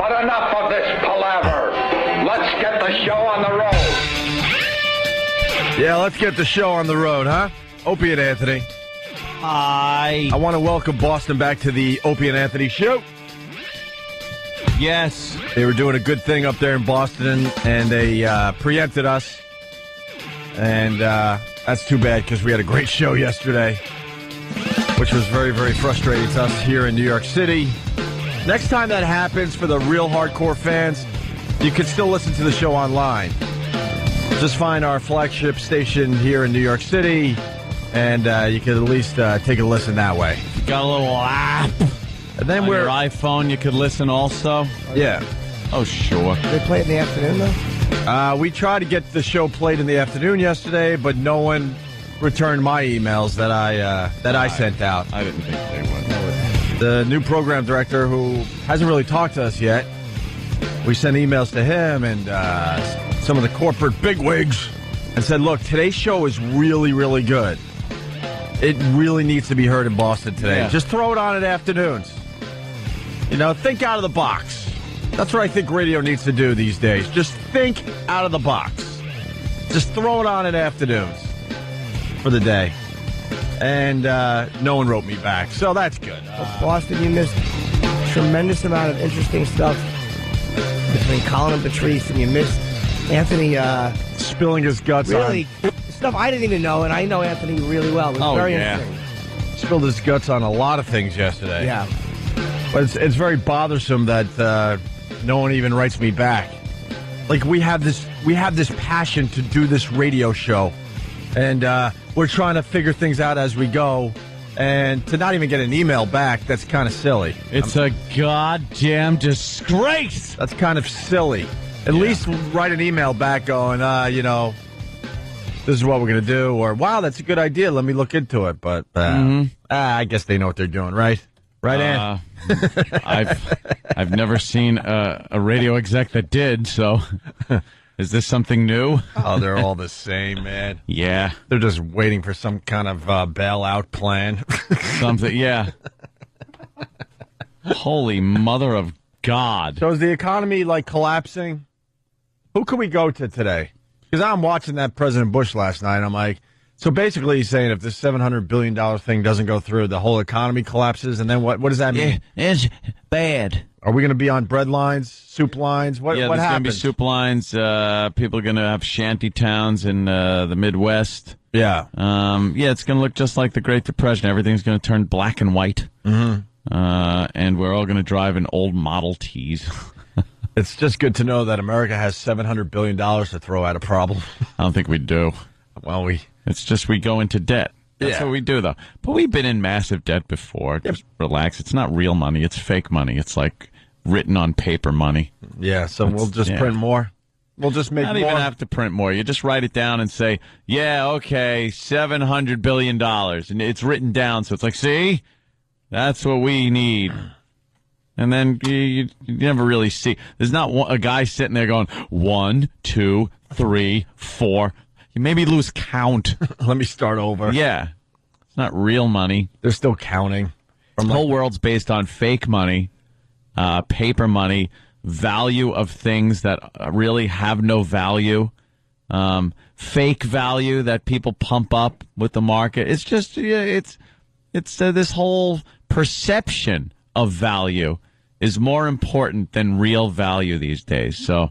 But enough of this palaver. Let's get the show on the road. Yeah, let's get the show on the road, huh? Opie and Anthony. Hi. I want to welcome Boston back to the Opie and Anthony show. Yes. They were doing a good thing up there in Boston, and they preempted us. And that's too bad because we had a great show yesterday, which was very, very frustrating to us here in New York City. Next time that happens for the real hardcore fans, you can still listen to the show online. Just find our flagship station here in New York City, and you can at least take a listen that way. Got a little app. And then On your iPhone, you could listen also? Yeah. Oh, sure. They play it in the afternoon, though? We tried to get the show played in the afternoon yesterday, but no one returned my emails that I sent out. I didn't think they would. The new program director, who hasn't really talked to us yet, we sent emails to him and some of the corporate bigwigs and said, look, today's show is really, really good. It really needs to be heard in Boston today. Yeah. Just throw it on at afternoons. You know, think out of the box. That's what I think radio needs to do these days. Just think out of the box. Just throw it on in afternoons for the day. And no one wrote me back, so that's good. Boston, you missed a tremendous amount of interesting stuff between Colin and Patrice, and you missed Anthony spilling his guts really stuff I didn't even know, and I know Anthony really well. It was very interesting. Spilled his guts on a lot of things yesterday. Yeah. But it's very bothersome that no one even writes me back. Like we have this passion to do this radio show, and we're trying to figure things out as we go. And to not even get an email back, that's kind of silly. It's a goddamn disgrace. That's kind of silly. At least write an email back going, this is what we're going to do, or wow, that's a good idea. Let me look into it. But I guess they know what they're doing, right? Right, Ann? I've never seen a radio exec that did, so is this something new? Oh, they're all the same, man. Yeah. They're just waiting for some kind of bailout plan. Something, yeah. Holy mother of God. So is the economy, like, collapsing? Who can we go to today? Because I'm watching that President Bush last night, and I'm like, so basically he's saying if this $700 billion thing doesn't go through, the whole economy collapses, and then what does that mean? It's bad. Are we going to be on bread lines, soup lines? What there's happens? going to be soup lines. People are going to have shanty towns in the Midwest. Yeah. It's going to look just like the Great Depression. Everything's going to turn black and white. Mm-hmm. And we're all going to drive in old Model Ts. It's just good to know that America has $700 billion to throw at a problem. I don't think we do. Well, It's just we go into debt. That's what we do, though. But we've been in massive debt before. Just relax. It's not real money. It's fake money. It's like written on paper money. Yeah, so we'll just print more. We'll just make not more. Not even have to print more. You just write it down and say, $700 billion. And it's written down, so it's like, see? That's what we need. And then you never really see. There's not a guy sitting there going, 1, 2, 3, 4. You maybe lose count. Let me start over. Yeah. It's not real money. They're still counting. The whole world's based on fake money, paper money, value of things that really have no value, fake value that people pump up with the market. It's just, it's this whole perception of value is more important than real value these days. So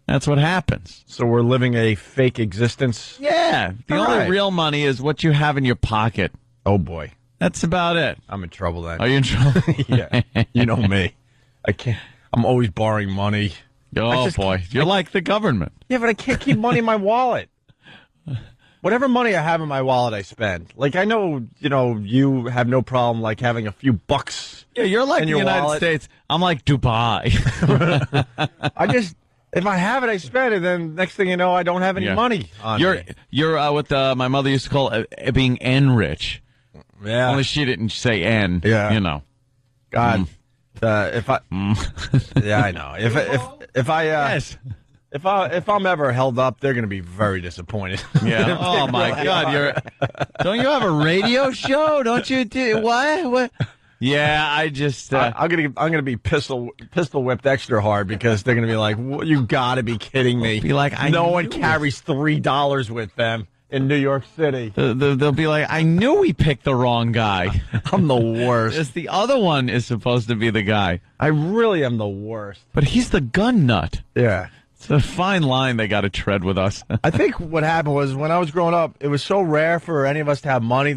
that's what happens. So we're living a fake existence? Yeah. The only real money is what you have in your pocket. Oh, boy. That's about it. I'm in trouble then. Are you in trouble? Yeah. You know me. I can't. I'm always borrowing money. Oh, boy. You're like the government. Yeah, but I can't keep money in my wallet. Whatever money I have in my wallet, I spend. Like, I know, you have no problem, like, having a few bucks. Yeah, you're like in the your United wallet. States. I'm like Dubai. If I have it, I spend it. Then next thing you know, I don't have any money on me. You're what my mother used to call being N-rich. Yeah. Only she didn't say N. Yeah. God. If I. Yeah, I know. If I. Yes. If I'm ever held up, they're going to be very disappointed. Yeah. Oh my God! Don't you have a radio show? Don't you do what? Yeah, I just I'm gonna be pistol whipped extra hard because they're gonna be like, you gotta be kidding me. Be like, no one carries $3 with them in New York City. they'll be like, I knew we picked the wrong guy. I'm the worst. It's the other one is supposed to be the guy, I really am the worst. but he's the gun nut. Yeah. It's a fine line they got to tread with us. I think what happened was when I was growing up, it was so rare for any of us to have money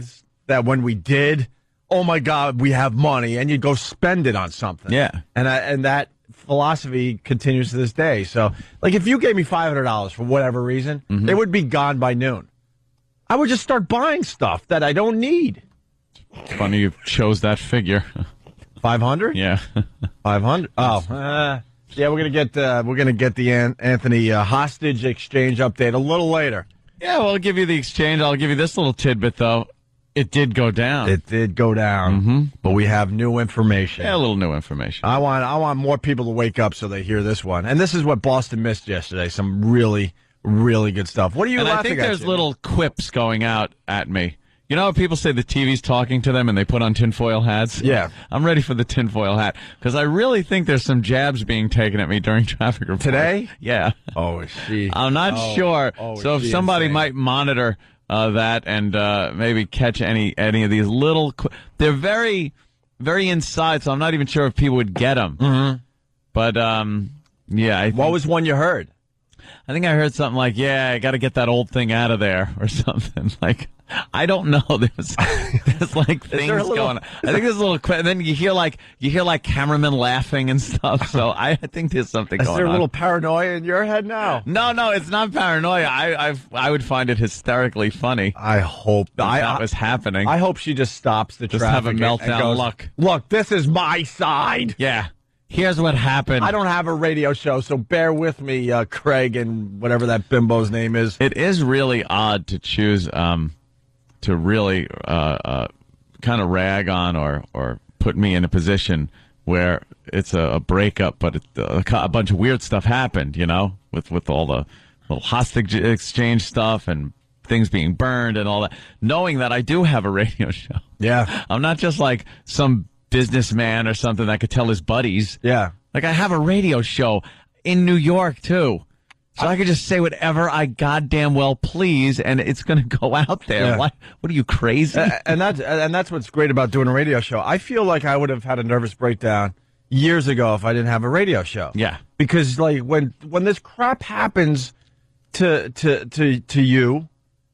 that when we did, oh my God, we have money, and you'd go spend it on something. Yeah. And that philosophy continues to this day. So, like, if you gave me $500 for whatever reason, it would be gone by noon. I would just start buying stuff that I don't need. It's funny you chose that figure. 500? Yeah. 500. Oh, yeah. We're gonna get the Anthony hostage exchange update a little later. Yeah, well, I'll give you the exchange. I'll give you this little tidbit, though. It did go down. It did go down, but we have new information. Yeah, a little new information. I want more people to wake up so they hear this one. And this is what Boston missed yesterday. Some really, really good stuff. What are you And laughing I think at? there's Jimmy? little quips going out at me. You know how people say the TV's talking to them and they put on tinfoil hats? Yeah. I'm ready for the tinfoil hat because I really think there's some jabs being taken at me during traffic reports. Today? Yeah. Oh, is she? I'm not sure. So if is she somebody insane? might monitor that and maybe catch any of these little, they're very, very inside. So I'm not even sure if people would get them. Mm-hmm. But yeah. What was one you heard? I think I heard something like, "Yeah, I got to get that old thing out of there," or something. Like, I don't know. There's like things going on. I think there's a little. And then you hear like cameramen laughing and stuff. So I think there's something going on. Is there a little paranoia in your head now? No, it's not paranoia. I would find it hysterically funny. I hope that was happening. I hope she just stops the Just traffic have a meltdown. and goes, Look, this is my side. Yeah. Here's what happened. I don't have a radio show, so bear with me, Craig and whatever that bimbo's name is. It is really odd to choose to really kind of rag on or put me in a position where it's a breakup, but a bunch of weird stuff happened, you know, with all the little hostage exchange stuff and things being burned and all that. Knowing that I do have a radio show. Yeah. I'm not just like some businessman or something that could tell his buddies. Yeah. Like I have a radio show in New York too. So I could just say whatever I goddamn well please and it's going to go out there. Yeah. What are you, crazy? And that's what's great about doing a radio show. I feel like I would have had a nervous breakdown years ago if I didn't have a radio show. Yeah. Because like when this crap happens to you,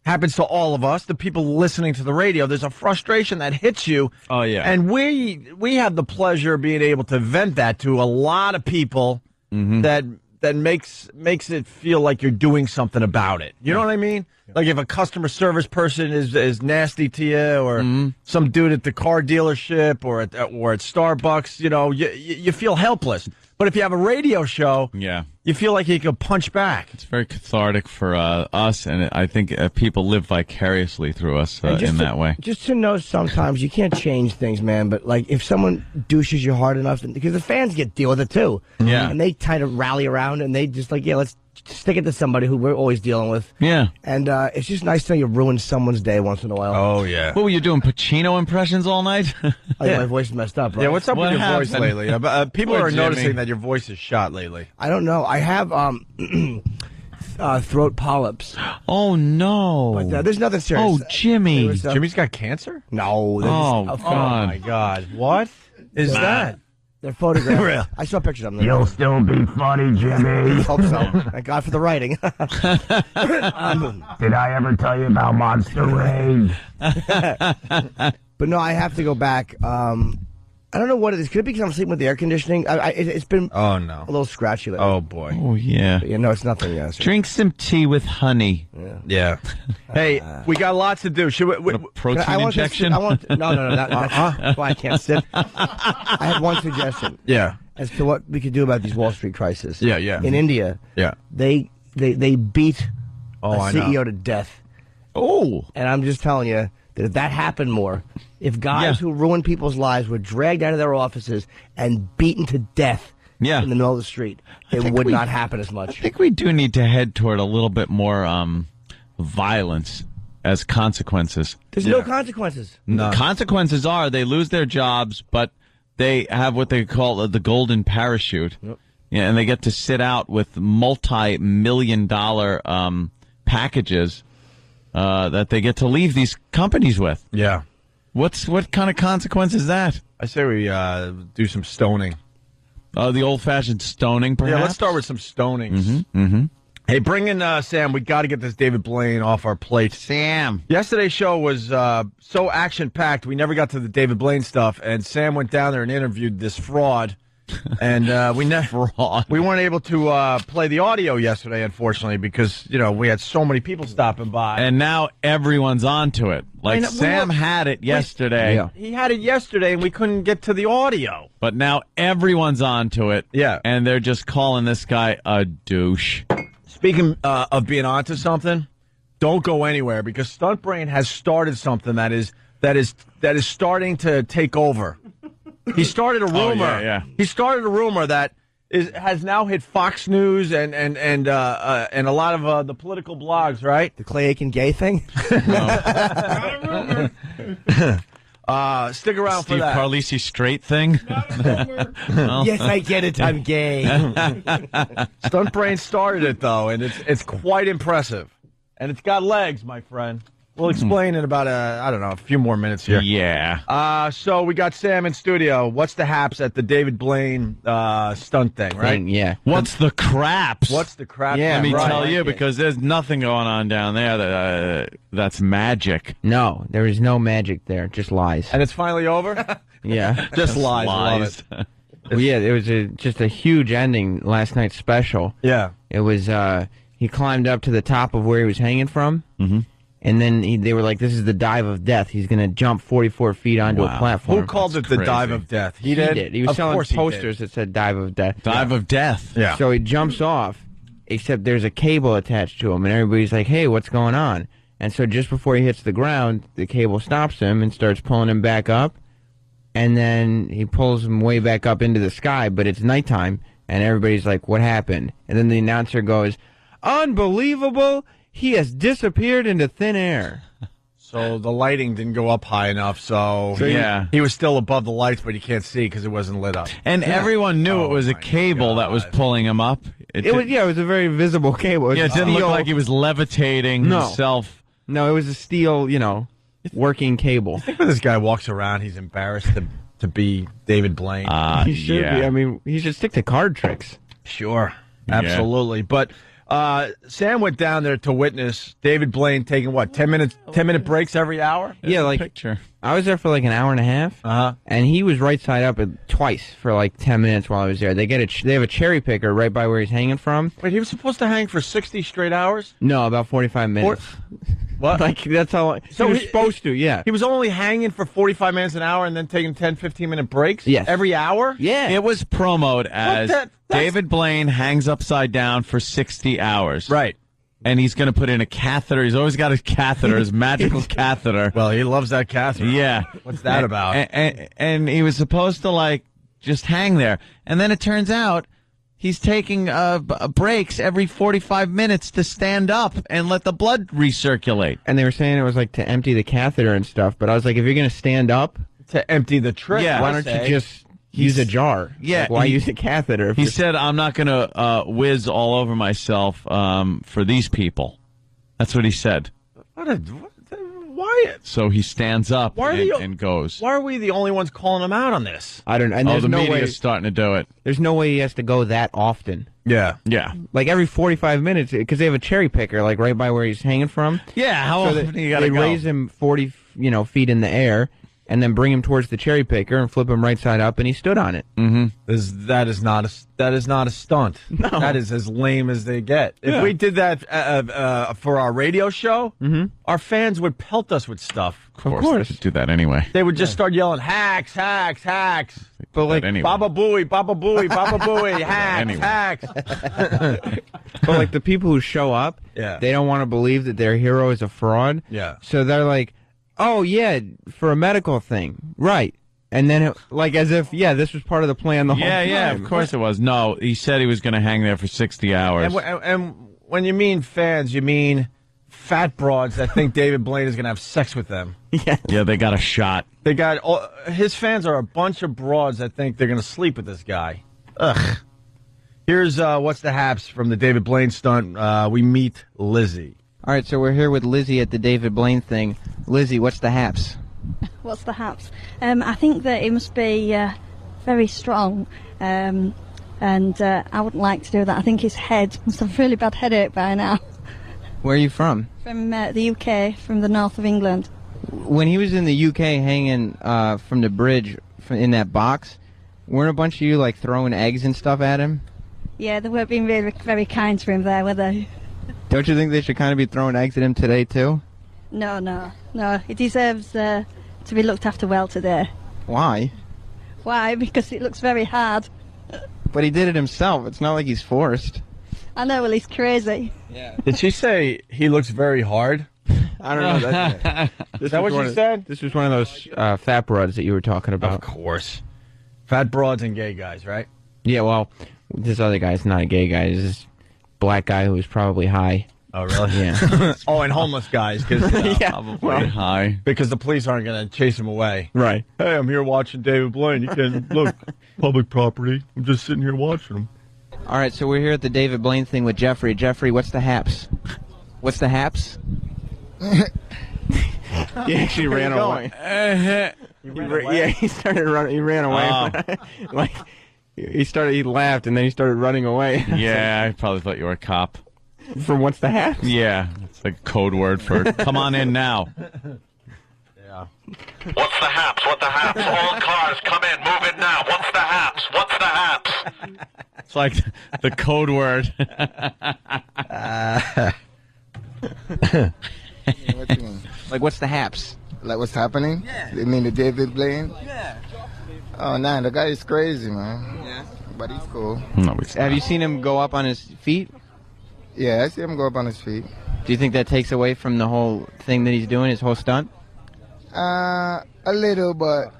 happens to all of us, the people listening to the radio, there's a frustration that hits you. Oh, yeah. And we have the pleasure of being able to vent that to a lot of people that makes it feel like you're doing something about it. You know what I mean? Like if a customer service person is nasty to you, or some dude at the car dealership or at Starbucks, you know, you feel helpless. But if you have a radio show, Yeah. you feel like you can punch back. It's very cathartic for us, and I think people live vicariously through us in that way. Just to know sometimes you can't change things, man, but like if someone douches you hard enough, because the fans deal with it too. Yeah. And they kind of rally around and they just like, yeah, let's stick it to somebody who we're always dealing with. Yeah. And it's just nice to know you ruin someone's day once in a while. Oh, yeah. What were you doing, Pacino impressions all night? Like my voice is messed up, right? Yeah, what's up What with your voice happened? lately? People Poor are Jimmy. noticing that your voice is shot lately. I don't know. I have throat polyps. Oh, no. But there's nothing serious. Oh, Jimmy. There was, Jimmy's got cancer? No. Oh, of course. Oh, God. my God. What is that? They're photographs. I saw pictures of them. You'll still be funny, Jimmy. Hope so. Thank God for the writing. Did I ever tell you about Monster Rain? But no, I have to go back. I don't know what it is. Could it be because I'm sleeping with the air conditioning? It's been Oh, a no. little scratchy lately. Oh, boy. Oh, yeah. Yeah, no, it's nothing. Yeah, Drink some tea with honey. Yeah. Hey, we got lots to do. Should we, A protein injection? no, that's why I can't sit. I have one suggestion yeah. as to what we could do about these Wall Street crisis. Yeah, yeah. In India, Yeah. they beat Oh, a I know. CEO to death. Oh. And I'm just telling you that if that happened more, if guys Yeah. who ruin people's lives were dragged out of their offices and beaten to death Yeah. in the middle of the street, it think would we- not happen as I much. think we do need to head toward a little bit more violence as consequences. There's no consequences. None. Consequences are they lose their jobs, but they have what they call the golden parachute. Yep. Yeah, and they get to sit out with multi-million-dollar packages that they get to leave these companies with. Yeah. What kind of consequence is that? I say we do some stoning. The old-fashioned stoning, perhaps? Yeah, let's start with some stonings. Hey, bring in Sam. We got to get this David Blaine off our plate. Sam. Yesterday's show was so action-packed, we never got to the David Blaine stuff, and Sam went down there and interviewed this fraud. And we weren't able to play the audio yesterday, unfortunately, because we had so many people stopping by. And now everyone's onto it. Like Sam had it yesterday. Yeah. He had it yesterday, and we couldn't get to the audio. But now everyone's onto it. Yeah. And they're just calling this guy a douche. Speaking of being onto something, don't go anywhere, because Stunt Brain has started something that is starting to take over. He started a rumor. Yeah. He started a rumor that has now hit Fox News and a lot of the political blogs. Right? The Clay Aiken gay thing? Stick around Steve for that. Carlisi straight thing. Yes, I get it. I'm gay. Stunt Brain started it though, and it's quite impressive, and it's got legs, my friend. We'll explain in about a few more minutes here. Yeah. So we got Sam in studio. What's the haps at the David Blaine stunt thing, right? Yeah. What's the craps? What's the crap? Yeah, Let me right. tell you, because there's nothing going on down there that's magic. No, there is no magic there. Just lies. And it's finally over? Yeah. Just lies. I love it. Well, yeah, it was just a huge ending last night's special. Yeah. It was, he climbed up to the top of where he was hanging from. Mm-hmm. And then they were like, this is the dive of death. He's going to jump 44 feet onto a platform. Who called it the crazy. dive of death? He did. He was Of selling course he did. posters that said dive of death. Dive of death. Yeah. So he jumps off, except there's a cable attached to him, and everybody's like, hey, what's going on? And so just before he hits the ground, the cable stops him and starts pulling him back up, and then he pulls him way back up into the sky, but it's nighttime, and everybody's like, what happened? And then the announcer goes, unbelievable, he has disappeared into thin air. So the lighting didn't go up high enough, so yeah. he was still above the lights, but you can't see because it wasn't lit up. And everyone knew it was a my cable that was God. pulling him up. It was a very visible cable. Yeah, it didn't look like he was levitating No. himself. No, it was a steel, working cable. I think when this guy walks around, he's embarrassed to be David Blaine. He should yeah. be. I mean, he should stick to card tricks. Sure. Absolutely. But Sam went down there to witness David Blaine taking, 10-minute breaks every hour? Yeah, like Picture. I was there for like an hour and a half, and he was right side up twice for like 10 minutes while I was there. They have a cherry picker right by where he's hanging from. Wait, he was supposed to hang for 60 straight hours? No, about 45 minutes. What? Like that's how So he was he- supposed to. Yeah. He was only hanging for 45 minutes an hour and then taking 10, 15-minute breaks? Yes. Every hour? Yeah. It was promoted as that's- David Blaine hangs upside down for 60 hours. Right. And he's going to put in a catheter. He's always got his catheter, his magical catheter. Well, he loves that catheter. Yeah. What's that about? And he was supposed to, just hang there. And then it turns out he's taking breaks every 45 minutes to stand up and let the blood recirculate. And they were saying it was like to empty the catheter and stuff, but I was like, if you're gonna stand up, To empty the trick. Yeah. why don't you just use a jar? Yeah, Like, why he- use a catheter? if He you're- said, I'm not going to whiz all over myself for these people. That's what he said. Why? So he stands up Why are they- and goes. Why are we the only ones calling him out on this? I don't. And Oh, there's the no way. media's starting to do it. There's no way he has to go that often. Yeah. Yeah. Like every 45 minutes, because they have a cherry picker, like right by where he's hanging from. Yeah, how So often they, you got to they go? raise him 40, feet in the air, and then bring him towards the cherry picker and flip him right side up, and he stood on it. That is not a stunt. No. That is as lame as they get. If we did that for our radio show, our fans would pelt us with stuff. Of course. They should do that anyway. They would just start yelling, hacks, hacks, hacks. But like, anyway. Baba Booey, Baba Booey, Baba Booey, hacks, Anyway. hacks. but like the people who show up, Yeah. they don't want to believe that their hero is a fraud. Yeah. So they're like, oh yeah, for a medical thing, right? And then like as if this was part of the plan the whole time. Yeah, of course it was. No, he said he was going to hang there for 60 hours. And when you mean fans, you mean fat broads that think David Blaine is going to have sex with them. Yeah, they got a shot. They got his fans are a bunch of broads that think they're going to sleep with this guy. Ugh. Here's what's the haps from the David Blaine stunt. We meet Lizzie. All right, so we're here with Lizzie at the David Blaine thing. Lizzie, what's the haps? What's the haps? I think that it must be very strong, and I wouldn't like to do that. I think his head must have a really bad headache by now. Where are you from? From the UK, from the north of England. When he was in the UK hanging from the bridge in that box, weren't a bunch of you like throwing eggs and stuff at him? Yeah, they weren't being very, very kind to him there, were they? Don't you think they should kind of be throwing eggs at him today too? No. He deserves to be looked after well today. Why? Why? Because it looks very hard. But he did it himself. It's not like he's forced. I know, well, he's crazy. Yeah. Did she say he looks very hard? I don't know. Is that what she said? This was one of those fat broads that you were talking about. Of course. Fat broads and gay guys, right? Yeah, well, this other guy's not a gay guy. He's this black guy who was probably high. Oh, really? Yeah. Oh, and homeless guys, because Probably high. because the police aren't going to chase him away. Right. Hey, I'm here watching David Blaine. You can look, public property. I'm just sitting here watching him. All right, so we're here at the David Blaine thing with Jeffrey. Jeffrey, what's the haps? What's the haps? He actually ran away. Yeah, he started running. He ran away. Like he laughed, and then he started running away. Yeah, I probably thought you were a cop. From what's the haps? Yeah, it's a code word for come on in now. Yeah. What's the haps? What the haps? All cars, come in, move in now. What's the haps? What's the haps? It's like the code word. What you mean? Like, what's the haps? Like what's happening? Yeah. You mean the David Blaine? Yeah. Oh, nah, the guy is crazy, man. Yeah. But he's cool. No, Have you seen him go up on his feet? Yeah, I see him go up on his feet. Do you think that takes away from the whole thing that he's doing, his whole stunt? A little, but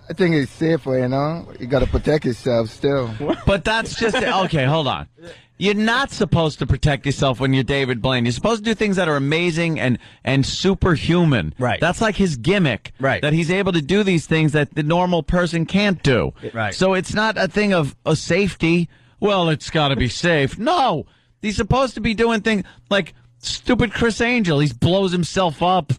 I think it's safer, you know? You gotta protect yourself still. But that's just okay. Hold on. You're not supposed to protect yourself when you're David Blaine. You're supposed to do things that are amazing and superhuman. Right. That's like his gimmick. Right. That he's able to do these things that the normal person can't do. Right. So it's not a thing of a safety. Well, it's got to be safe. No. He's supposed to be doing things like stupid Chris Angel. He blows himself up.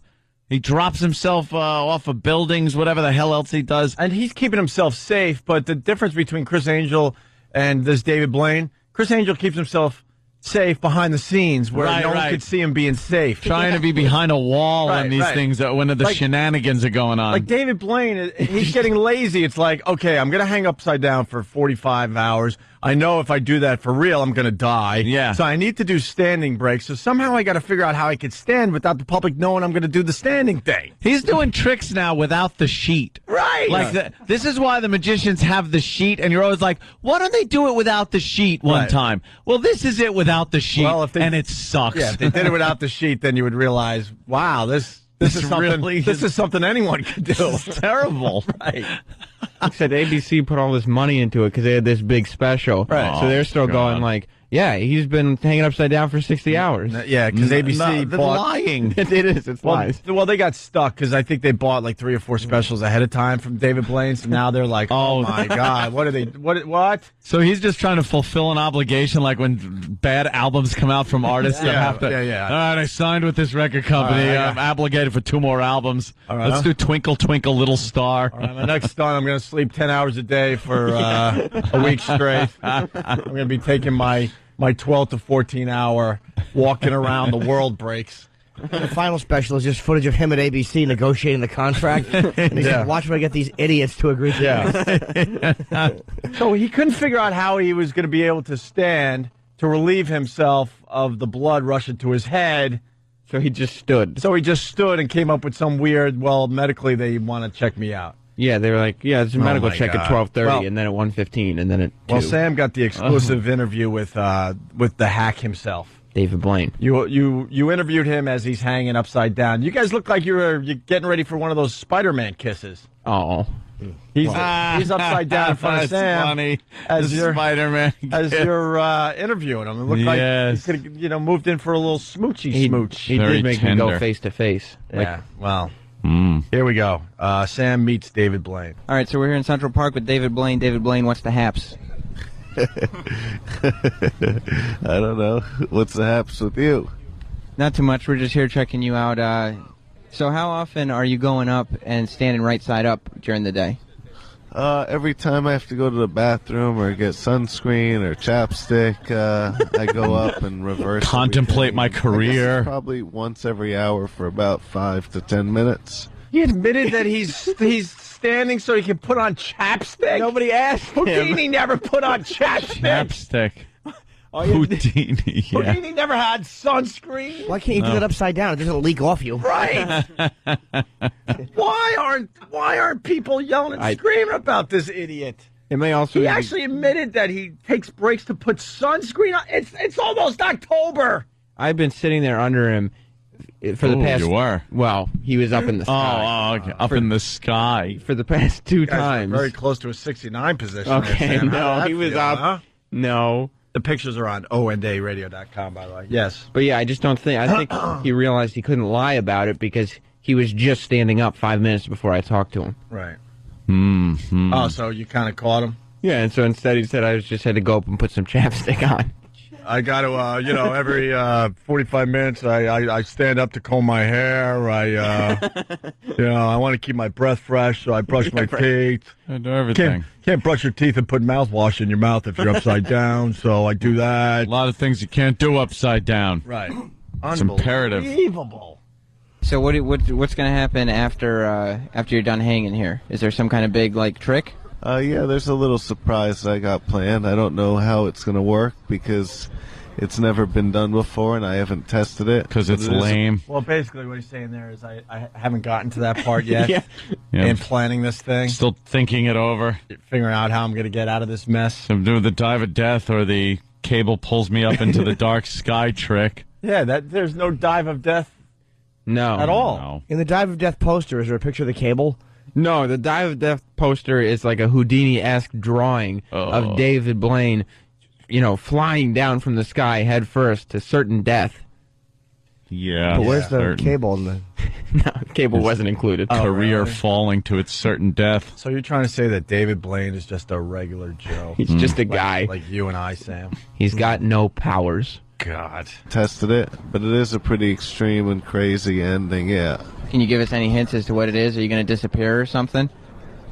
He drops himself off of buildings, whatever the hell else he does. And he's keeping himself safe, but the difference between Chris Angel and this David Blaine, Chris Angel keeps himself safe behind the scenes where no one could see him being safe. Trying to be behind a wall when these things, when the shenanigans are going on. Like David Blaine, he's getting lazy. It's like, okay, I'm going to hang upside down for 45 hours. I know if I do that for real, I'm going to die. Yeah. So I need to do standing breaks. So somehow I got to figure out how I could stand without the public knowing I'm going to do the standing thing. He's doing tricks now without the sheet. Right. Like this is why the magicians have the sheet, and you're always like, why don't they do it without the sheet one time? Well, this is it without the sheet, and it sucks. Yeah, if they did it without the sheet, then you would realize, wow, this is something. Really this is something anyone could do. It's terrible. Right. Said ABC put all this money into it because they had this big special. Right. So they're still going like, yeah, he's been hanging upside down for 60 hours. Yeah, because ABC bought... lying. It is. It's lies. Well, they got stuck because I think they bought like 3 or 4 specials ahead of time from David Blaine. So now they're like, oh my God, what are they? What? So he's just trying to fulfill an obligation, like when bad albums come out from artists that have to. Yeah. All right, I signed with this record company. I'm obligated for 2 more albums. All right, Let's do Twinkle Twinkle Little Star. All right, my next stunt, I'm going to sleep 10 hours a day for a week straight. I'm going to be taking my 12 to 14 hour walking around the world breaks. The final special is just footage of him at ABC negotiating the contract. And he said, watch when I get these idiots to agree to this. So he couldn't figure out how he was going to be able to stand to relieve himself of the blood rushing to his head. So he just stood. So he just stood and came up with some weird, well, medically they want to check me out. Yeah, they were like, yeah, it's a medical check God. at 12:30, Well, and then at 1:15, and then at 2. Well, Sam got the exclusive interview with the hack himself. David Blaine. You interviewed him as he's hanging upside down. You guys look like you're getting ready for one of those Spider-Man kisses. Oh. He's upside down in front of That's Sam funny. as The you're Spider-Man. as you're interviewing him. It looked like Yes. he could have, moved in for a little smoochy smooch. He Very did make me go tender. face to face. Yeah. Well, here we go. Sam meets David Blaine. All right, so we're here in Central Park with David Blaine. David Blaine, what's the haps? I don't know. What's the haps with you? Not too much. We're just here checking you out. So how often are you going up and standing right side up during the day? Every time I have to go to the bathroom or get sunscreen or chapstick, I go up and reverse. Contemplate everything. my I guess career. it's probably once every hour for about 5 to 10 minutes. He admitted that he's standing so he can put on chapstick. Nobody asked him. Houdini never put on chapstick. Chapstick. Houdini, yeah. Houdini never had sunscreen. Why can't you do that upside down? It doesn't leak off you. Right. Why aren't people yelling and screaming about this idiot? It may also He actually admitted that he takes breaks to put sunscreen on. It's almost October. I've been sitting there under him for the past. You were. Well, he was up in the sky. Okay. Up in the sky. For the past 2 You guys were times. very close to a 69 position. Okay, there, Sam. How no, did that he was feel, up. huh? No. The pictures are on ondayradio.com, by the way. Yes. But yeah, I just don't think. I think he realized he couldn't lie about it because he was just standing up 5 minutes before I talked to him. Right. Mm-hmm. Oh, so you kind of caught him? Yeah, and so instead he said I just had to go up and put some chapstick on. I got to, every 45 minutes I stand up to comb my hair. I want to keep my breath fresh, so I brush my teeth. I do everything. Can't brush your teeth and put mouthwash in your mouth if you're upside down, so I do that. A lot of things you can't do upside down. Right. It's imperative. Unbelievable. So what's going to happen after you're done hanging here? Is there some kind of big trick? Yeah, there's a little surprise that I got planned. I don't know how it's going to work because it's never been done before and I haven't tested it. Because it's lame. Well, basically what he's saying there is I haven't gotten to that part yet Yeah. in planning this thing, Still thinking it over. figuring out how I'm going to get out of this mess. I'm doing the dive of death or the cable pulls me up into the dark sky trick. Yeah, there's no dive of death No. at all. No. In the Dive of Death poster, is there a picture of the cable? No, the Dive of Death poster is like a Houdini-esque drawing of David Blaine, flying down from the sky head first to certain death. Yeah. But where's the certain cable? In the... No, the cable wasn't included. career really? falling to its certain death. So you're trying to say that David Blaine is just a regular Joe? He's just a guy. Like you and I, Sam. He's got no powers. God. Tested it, but it is a pretty extreme and crazy ending, yeah. Can you give us any hints as to what it is? Are you going to disappear or something?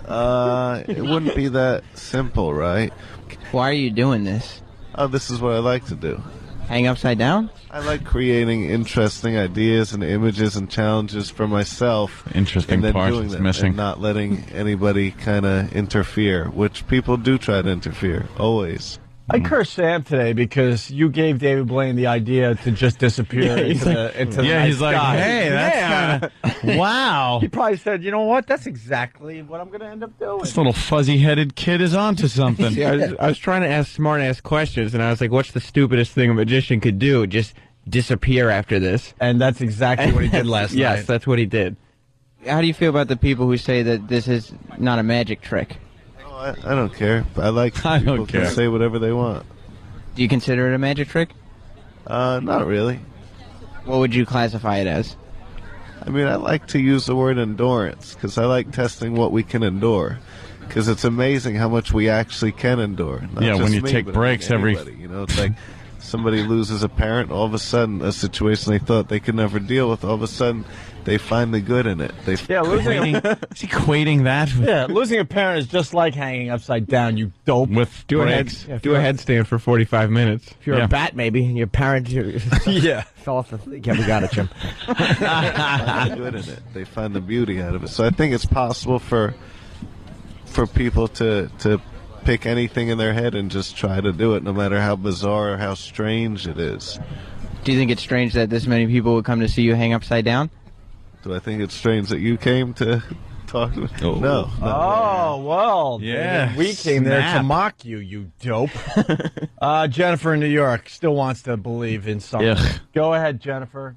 It wouldn't be that simple, right? Why are you doing this? Oh, this is what I like to do. Hang upside down? I like creating interesting ideas and images and challenges for myself. Interesting and then part doing is them missing. and not letting anybody kind of interfere, which people do try to interfere, always. I cursed Sam today because you gave David Blaine the idea to just disappear into the night he's like, sky. hey, that's kind of, wow. He probably said, you know what? That's exactly what I'm going to end up doing. This little fuzzy-headed kid is onto something. See, I was trying to ask smart-ass questions, and I was like, what's the stupidest thing a magician could do? Just disappear after this. And that's exactly what he did last night. Yes, that's what he did. How do you feel about the people who say that this is not a magic trick? I don't care. I like I people don't can care. say whatever they want. Do you consider it a magic trick? Not really. What would you classify it as? I mean, I like to use the word endurance because I like testing what we can endure. Because it's amazing how much we actually can endure. Not Yeah, when just you me, take but I mean breaks every- anybody, it's like somebody loses a parent, all of a sudden a situation they thought they could never deal with, all of a sudden they find the good in it. Losing Is he equating that with, losing a parent is just like hanging upside down, you dope. with Do a breaks? headstand for 45 minutes. If you're Yeah. a bat, maybe, and your parent Yeah. fell off the thing. Yeah, we got it, Jim. They find the good in it. They find the beauty out of it. So I think it's possible for people to pick anything in their head and just try to do it, no matter how bizarre or how strange it is. Do you think it's strange that this many people would come to see you hang upside down? Do I think it's strange that you came to talk to me? Oh. No. Oh, well. Yeah, David, we came there to snap. mock you, you dope. Jennifer in New York still wants to believe in something. Ugh. Go ahead, Jennifer.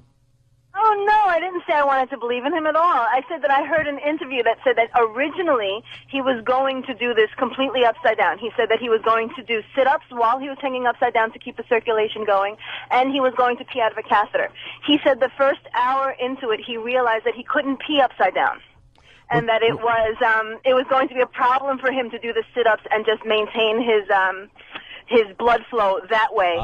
Oh no, I didn't say I wanted to believe in him at all. I said that I heard an interview that said that originally he was going to do this completely upside down. He said that he was going to do sit-ups while he was hanging upside down to keep the circulation going, and he was going to pee out of a catheter. He said the first hour into it, he realized that he couldn't pee upside down, and that it was going to be a problem for him to do the sit-ups and just maintain his blood flow that way.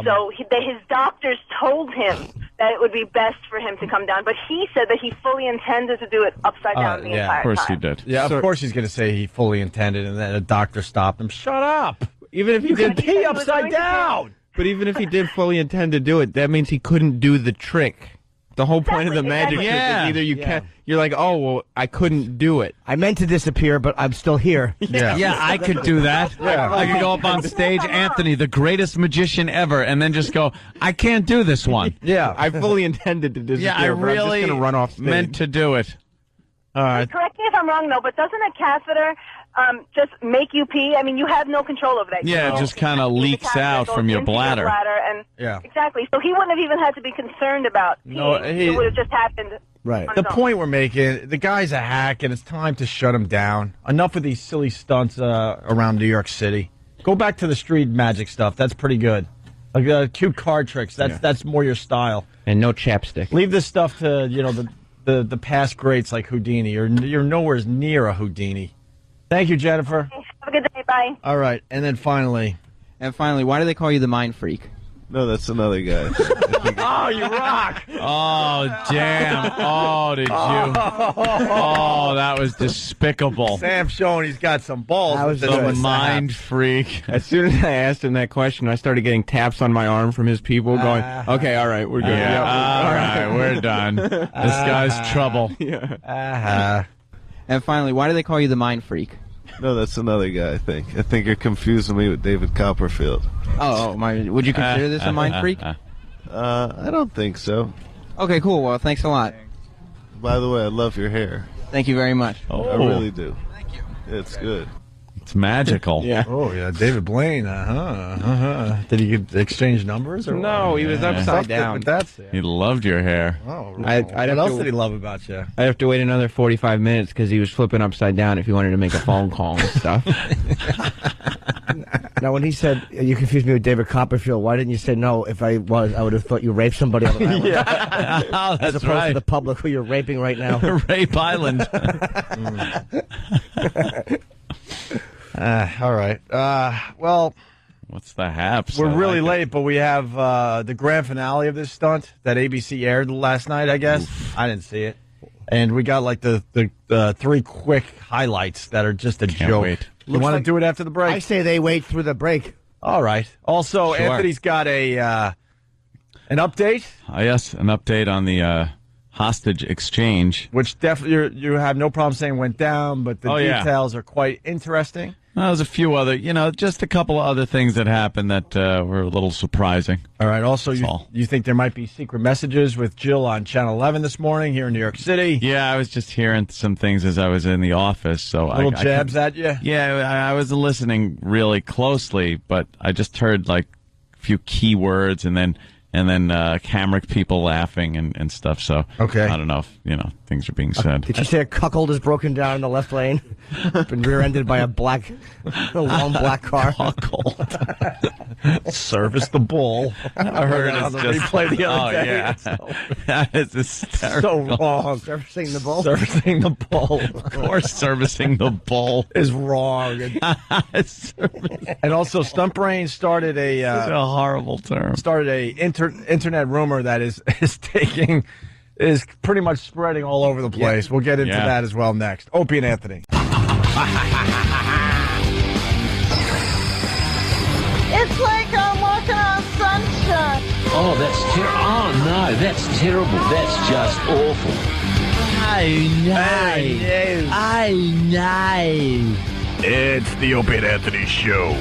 So his doctors told him that it would be best for him to come down. But he said that he fully intended to do it upside down the entire time. Of course he did. Yeah, of course he's going to say he fully intended, and then a doctor stopped him. Shut up! Even if he did pee upside down! But even if he did fully intend to do it, that means he couldn't do the trick. The whole point of the magic trick is either you can't. You're like, oh well, I couldn't do it. I meant to disappear, but I'm still here. Yeah, I could do that. Yeah. I could go up on stage, Anthony, the greatest magician ever, and then just go, I can't do this one. Yeah, I fully intended to disappear. Yeah, I but really I'm just gonna run off stage. meant to do it. All right. Correct me if I'm wrong, though, but doesn't a catheter just make you pee? I mean, you have no control over that. Yeah, it just kind of leaks out from your bladder. And Yeah. Exactly. So he wouldn't have even had to be concerned about peeing. No, it would have just happened. Right. on The its own. point we're making, the guy's a hack, and it's time to shut him down. Enough of these silly stunts around New York City. Go back to the street magic stuff. That's pretty good. Like cute card tricks. That's more your style. And no chapstick. Leave this stuff to the past greats like Houdini. You're nowhere near a Houdini. Thank you, Jennifer. Have a good day. Bye. All right, and then finally, why do they call you the mind freak? No, that's another guy. Oh, you rock! Oh, damn. Oh, did you? Oh, that was despicable. Sam's showing he's got some balls. That was with The this. mind freak. As soon as I asked him that question, I started getting taps on my arm from his people going, okay, all right, we're good. Yeah, Yeah, all right, we're done. This guy's trouble. And finally, why do they call you the mind freak? No, that's another guy, I think. I think you're confusing me with David Copperfield. Would you consider this a mind freak? I don't think so. Okay, cool. Well, thanks a lot. By the way, I love your hair. Thank you very much. I really do. Thank you. It's good. It's magical. Yeah. Oh, yeah, David Blaine. Did he exchange numbers? Or No, what? he was upside down. But that's it. He loved your hair. Oh, What else did he love about you? I'd have to wait another 45 minutes because he was flipping upside down if he wanted to make a phone call and stuff. Now, when he said, you confused me with David Copperfield, why didn't you say no? If I was, I would have thought you raped somebody on the island. Oh, As that's opposed right. to the public who you're raping right now. Rape Island. All right. Well, What's the haps? we're I really like it. late, but we have the grand finale of this stunt that ABC aired last night, I guess. I didn't see it. And we got like the three quick highlights that are just a Can't joke. wait. You want to do it after the break? I say they wait through the break. All right. Also, Sure. Anthony's got an update, Yes, an update on the hostage exchange. which definitely you have no problem saying went down, but the Oh, yeah. details are quite interesting. There's a few other, just a couple of other things that happened that were a little surprising. All right. Also, all. you think there might be secret messages with Jill on Channel 11 this morning here in New York City? Yeah, I was just hearing some things as I was in the office. So Little jabs at you? Yeah, I wasn't listening really closely, but I just heard like a few key words and then camera people laughing and stuff. So Okay. I don't know if things are being said. Did you say a cuckold is broken down in the left lane? Been rear-ended by a long black car? Cuckold. Service the bull. I heard on it's the just replay the other day. yeah, that is hysterical. So wrong. Servicing the bull? Servicing the bull. Of course, servicing the bull is wrong. And also, Stunt Brain started Such a horrible term. Started a internet rumor that is pretty much spreading all over the place. Yeah. We'll get into Yeah. that as well next. Opie and Anthony. It's like I'm walking on sunshine. Oh, that's terrible. Oh, no, that's terrible. That's just awful. I know. I know. It's the Opie and Anthony Show.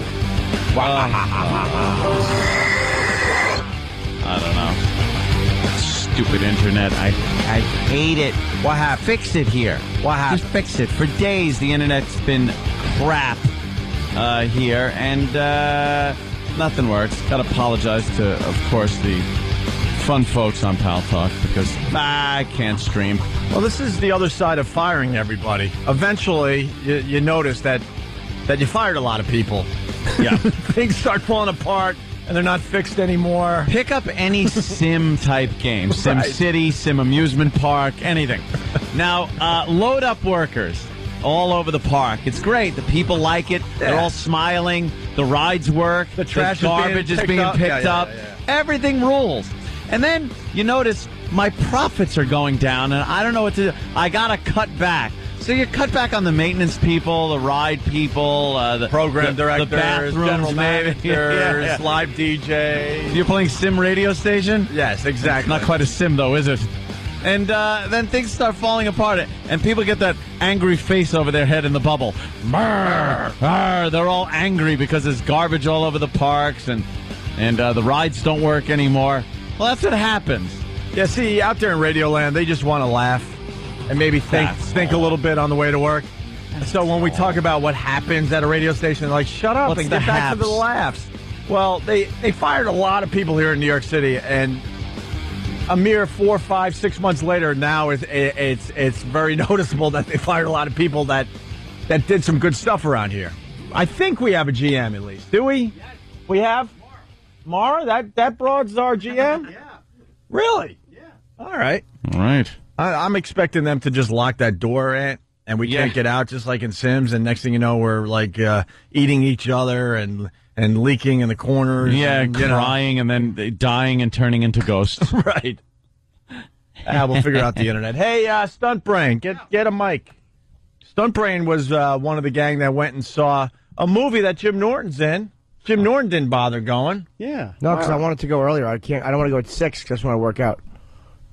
I don't know. Stupid internet. I hate it. What happened? Fix it here. What happened? Just fix it. For days, the internet's been crap here, and nothing works. Got to apologize to, of course, the fun folks on Pal Talk because I can't stream. Well, this is the other side of firing everybody. Eventually, you notice that you fired a lot of people. Yeah. Things start falling apart, and they're not fixed anymore. Pick up any sim-type game. Sim City, Sim Amusement Park, anything. Now, load up workers all over the park. It's great. The people like it. Yeah. They're all smiling. The rides work. The trash garbage is being picked up. Everything rules. And then you notice my profits are going down, and I don't know what to do. I got to cut back. So you cut back on the maintenance people, the ride people, the program directors, the bathrooms, general managers, live DJs. You're playing sim radio station? Yes, exactly. Not quite a sim, though, is it? And then things start falling apart, and people get that angry face over their head in the bubble. They're all angry because there's garbage all over the parks, and the rides don't work anymore. Well, that's what happens. Yeah, see, out there in Radio Land, they just want to laugh and maybe think a little bit on the way to work. So when we talk about what happens at a radio station, they're like, shut up and get back to the laughs. Well, they fired a lot of people here in New York City, and a mere 4, 5, 6 months later, now it's very noticeable that they fired a lot of people that did some good stuff around here. I think we have a GM at least. Do we? Yes. We have? Mara? That broad's our GM? Yeah. Really? Yeah. All right. I'm expecting them to just lock that door, and we can't get out, just like in Sims. And next thing you know, we're like eating each other and leaking in the corners. Yeah, and, crying and then dying and turning into ghosts. Right. We'll figure out the internet. Hey, Stunt Brain, get a mic. Stunt Brain was one of the gang that went and saw a movie that Jim Norton's in. Jim Norton didn't bother going. Yeah. No, because I wanted to go earlier. I don't want to go at 6 because I want to work out.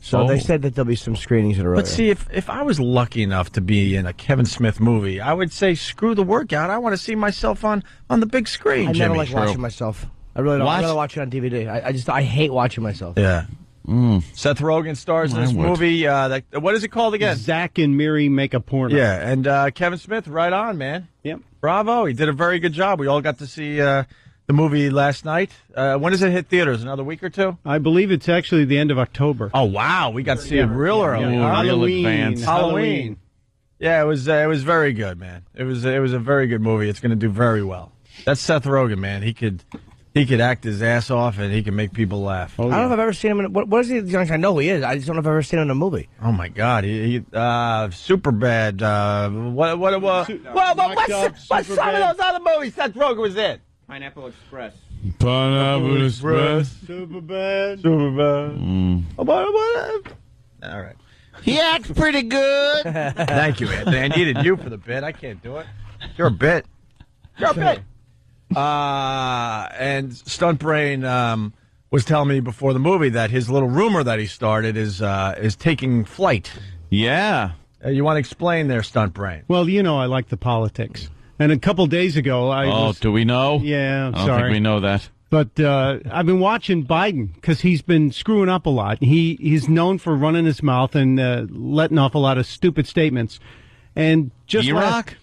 So they said that there'll be some screenings that are earlier. But see, if I was lucky enough to be in a Kevin Smith movie, I would say, screw the workout. I want to see myself on the big screen, Jimmy. never like watching myself. I really don't. I'd rather watch it on DVD. I hate watching myself. Yeah. Seth Rogen stars in this movie. What is it called again? Zach and Miri Make a Porno. Yeah, and Kevin Smith, right on, man. Yep. Bravo. He did a very good job. We all got to see the movie last night. When does it hit theaters? Another week or two? I believe it's actually the end of October. Oh, wow. We got to see it real early. Halloween. Yeah, it was very good, man. It was a very good movie. It's going to do very well. That's Seth Rogen, man. He could act his ass off, and he can make people laugh. I don't know if I've ever seen him in... What is he? I know he is. I just don't know if I've ever seen him in a movie. Oh, my God. He Superbad. What's some of those other movies Seth Rogen was in? Pineapple Express. Pineapple Express. Superbad. All right. He acts pretty good. Thank you, Anthony. I needed you for the bit. I can't do it. You're a bit. And Stunt Brain was telling me before the movie that his little rumor that he started is taking flight. Yeah. You want to explain there, Stunt Brain? Well, I like the politics. And a couple days ago, do we know? Yeah, I'm I don't sorry. think we know that. But I've been watching Biden because he's been screwing up a lot. He's known for running his mouth and letting off a lot of stupid statements. And just Iraq?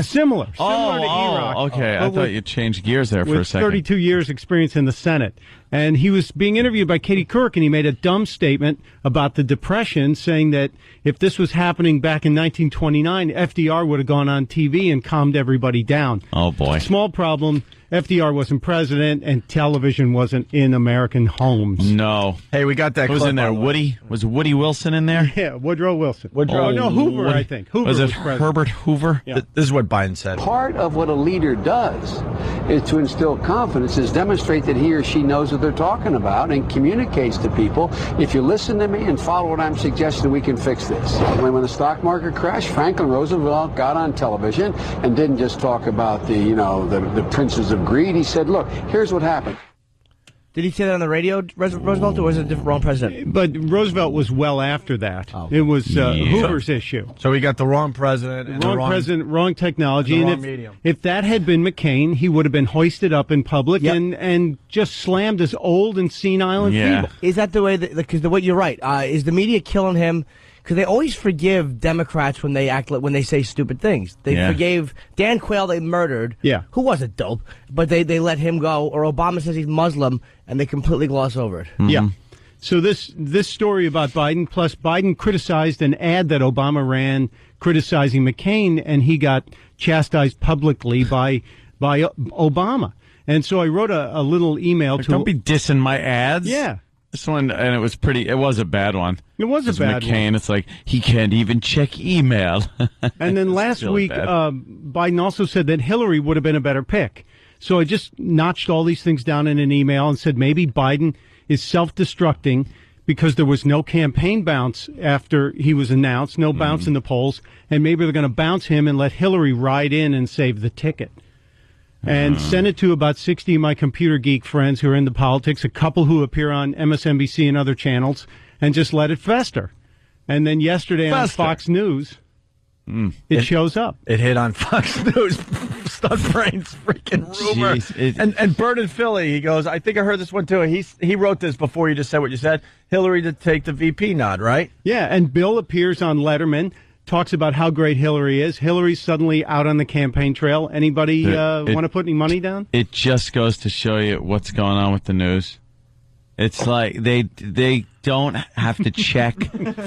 Similar to Iraq. Okay. I thought you changed gears there for a second. 32 years experience in the Senate. And he was being interviewed by Katie Couric, and he made a dumb statement about the Depression, saying that if this was happening back in 1929, FDR would have gone on TV and calmed everybody down. Oh, boy. Small problem. FDR wasn't president, and television wasn't in American homes. No. Hey, we got that. Who's in there? Woody? Was Woody Wilson in there? Yeah, Woodrow Wilson. Hoover, I think. Hoover was president. Herbert Hoover? Yeah. This is what Biden said. Part of what a leader does is to instill confidence, is demonstrate that he or she knows what they're talking about and communicates to people. If you listen to me and follow what I'm suggesting, we can fix this. When the stock market crashed, Franklin Roosevelt got on television and didn't just talk about the princes of greed. He said, look, here's what happened. Did he say that on the radio, Roosevelt, or was it a wrong president? But Roosevelt was well after that. Oh. It was Hoover's issue. So we got the wrong president. Wrong technology. And wrong medium. If that had been McCain, he would have been hoisted up in public and just slammed as old and senile and feeble. Is that the way, because you're right, is the media killing him? Because they always forgive Democrats when they say stupid things. They forgave Dan Quayle, they murdered. Yeah. Who was a dope, but they let him go. Or Obama says he's Muslim, and they completely gloss over it. Yeah. So this story about Biden, plus Biden criticized an ad that Obama ran criticizing McCain, and he got chastised publicly by Obama. And so I wrote a little email to... Don't be dissing my ads. Yeah. This one, and it was a bad one. It was a bad McCain, one. it's like, he can't even check email. And then last really week, bad. Biden also said that Hillary would have been a better pick. So I just notched all these things down in an email and said maybe Biden is self-destructing because there was no campaign bounce after he was announced, no bounce in the polls, and maybe they're going to bounce him and let Hillary ride in and save the ticket. And send it to about 60 of my computer geek friends who are into politics, a couple who appear on MSNBC and other channels, and just let it fester. And then yesterday on Fox News, it shows up. It hit on Fox News. Stunt Brain's freaking rumor. Jeez, and Bert in Philly, he goes, I think I heard this one too. He wrote this before you just said what you said. Hillary to take the VP nod, right? Yeah, and Bill appears on Letterman, talks about how great Hillary is. Hillary's suddenly out on the campaign trail. Anybody want to put any money down? It just goes to show you what's going on with the news. It's like they don't have to check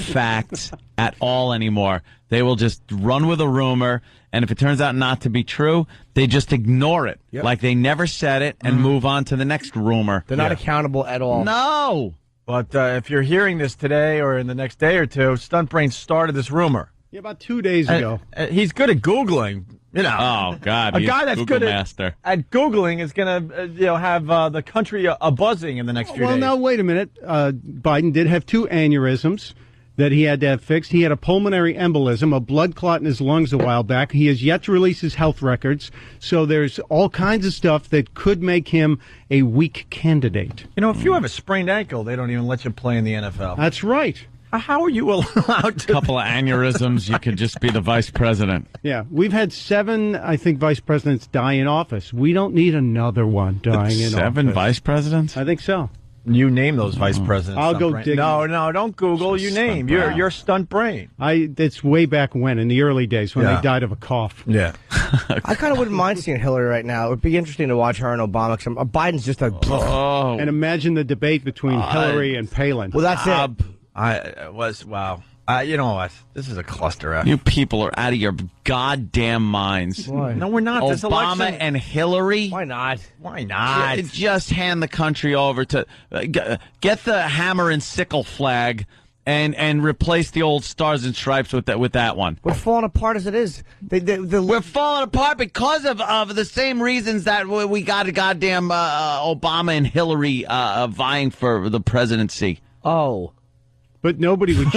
facts at all anymore. They will just run with a rumor, and if it turns out not to be true, they just ignore it. Yep. Like they never said it and move on to the next rumor. They're not accountable at all. No! But if you're hearing this today or in the next day or two, Stunt Brain started this rumor. Yeah, about 2 days ago. He's good at Googling. You know, Oh, God. a he's guy that's Google good master. at Googling is going to have the country a buzzing in the next few Well, days. now, wait a minute. Biden did have 2 aneurysms that he had to have fixed. He had a pulmonary embolism, a blood clot in his lungs a while back. He has yet to release his health records. So there's all kinds of stuff that could make him a weak candidate. You know, if you have a sprained ankle, they don't even let you play in the NFL. That's right. How are you allowed to? A couple of aneurysms, you could just be the vice president. Yeah, we've had 7, I think, vice presidents die in office. We don't need another one dying in office. 7 vice presidents? I think so. You name those vice presidents. I'll Stunt go Brain. dig. No, don't Google. You name. You're Stunt Brain. It's way back when, in the early days, when Yeah. they died of a cough. Yeah. I kind of wouldn't mind seeing Hillary right now. It would be interesting to watch her and Obama. 'Cause Biden's just a... Oh. And imagine the debate between Hillary and Palin. Well, that's it. Wow. You know what? This is a cluster F. You people are out of your goddamn minds. Why? No, we're not. This Obama election- and Hillary? Why not? Why not? Just hand the country over to... get the hammer and sickle flag and replace the old stars and stripes with that one. We're falling apart as it is. We're falling apart because of the same reasons that we got a goddamn Obama and Hillary vying for the presidency. Oh. But nobody would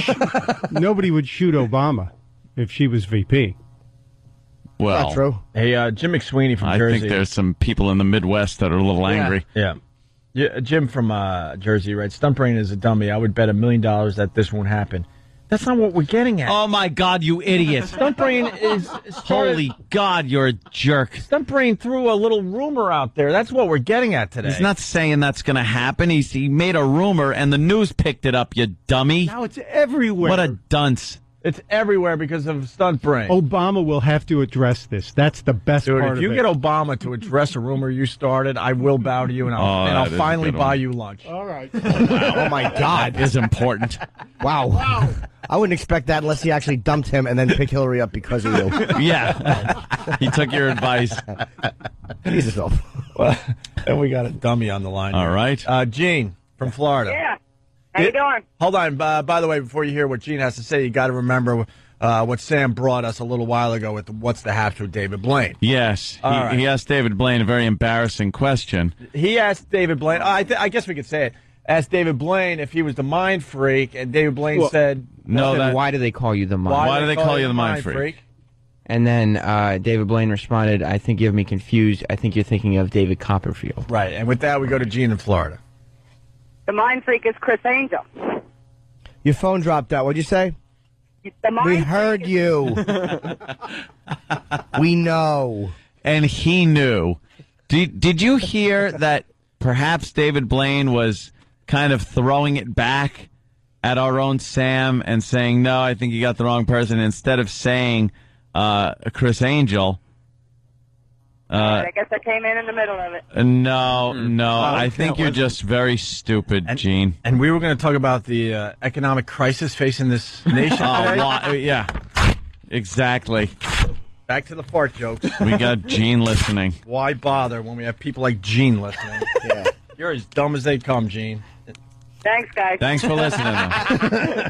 nobody would shoot Obama if she was VP. Well, Not true. Hey, Jim McSweeney from Jersey. I think there's some people in the Midwest that are a little angry. Yeah. Jim from Jersey, right? Stunt Brain is a dummy. I would bet $1 million that this won't happen. That's not what we're getting at. Oh, my God, you idiot. Stunt Brain is... Holy God, you're a jerk. Stunt Brain threw a little rumor out there. That's what we're getting at today. He's not saying that's going to happen. He made a rumor, and the news picked it up, you dummy. Now it's everywhere. What a dunce. It's everywhere because of Stunt Brain. Obama will have to address this. That's the best Dude, part if of you it. get Obama to address a rumor you started, I will bow to you, and I'll that is a finally good buy one. you lunch. All right. Oh, my God. That is important. Wow. I wouldn't expect that unless he actually dumped him and then picked Hillary up because of you. Yeah. He took your advice. Jesus. Well, and we got a dummy on the line. All here. right. Gene from Florida. Yeah. How you doing? Hold on. By the way, before you hear what Gene has to say, you got to remember what Sam brought us a little while ago with What's the Haps with David Blaine. Yes. All right. He asked David Blaine a very embarrassing question. He asked David Blaine, I guess we could say it, asked David Blaine if he was the mind freak, and David Blaine said, No, why do they call you the mind? Why do they call you the mind freak? And then David Blaine responded, I think you have me confused. I think you're thinking of David Copperfield. Right, and with that, we go to Gene in Florida. The mind freak is Chris Angel. Your phone dropped out. What'd you say? The mind We freak heard is- you. We know. And he knew. Did you hear that perhaps David Blaine was kind of throwing it back at our own Sam and saying, no, I think you got the wrong person, instead of saying Chris Angel? I guess I came in the middle of it. No. I think you're just very stupid, Gene. And we were going to talk about the economic crisis facing this nation today. Yeah, exactly. Back to the fart jokes. We got Gene listening. Why bother when we have people like Gene listening? Yeah. You're as dumb as they come, Gene. Thanks, guys. Thanks for listening.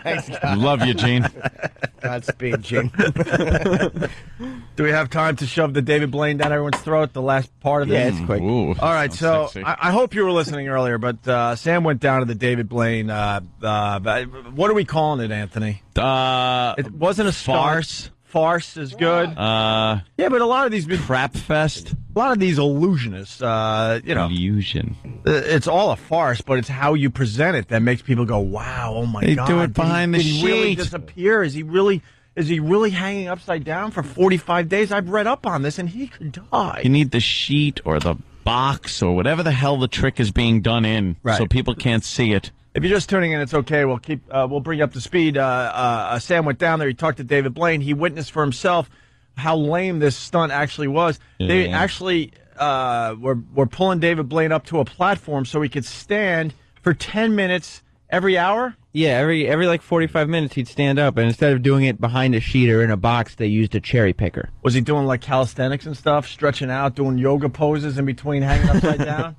Thanks, guys. Love you, Gene. Godspeed, Gene. Do we have time to shove the David Blaine down everyone's throat, the last part of this? Yeah, it's quick. Ooh, all right, so sexy. I hope you were listening earlier, but Sam went down to the David Blaine. What are we calling it, Anthony? It wasn't a farce. Farce is good. Yeah, but a lot of these crap fest. A lot of these illusionists, illusion. It's all a farce, but it's how you present it that makes people go, "Wow, oh my They God!" do it behind the did he really sheet. disappear? Is he really hanging upside down for 45 days? I've read up on this, and he could die. You need the sheet or the box or whatever the hell the trick is being done in, so people can't see it. If you're just tuning in, it's okay. We'll bring you up to speed. Sam went down there. He talked to David Blaine. He witnessed for himself how lame this stunt actually was. Yeah. They actually were pulling David Blaine up to a platform so he could stand for 10 minutes every hour. Yeah, every like 45 minutes he'd stand up, and instead of doing it behind a sheet or in a box, they used a cherry picker. Was he doing like calisthenics and stuff, stretching out, doing yoga poses in between, hanging upside down?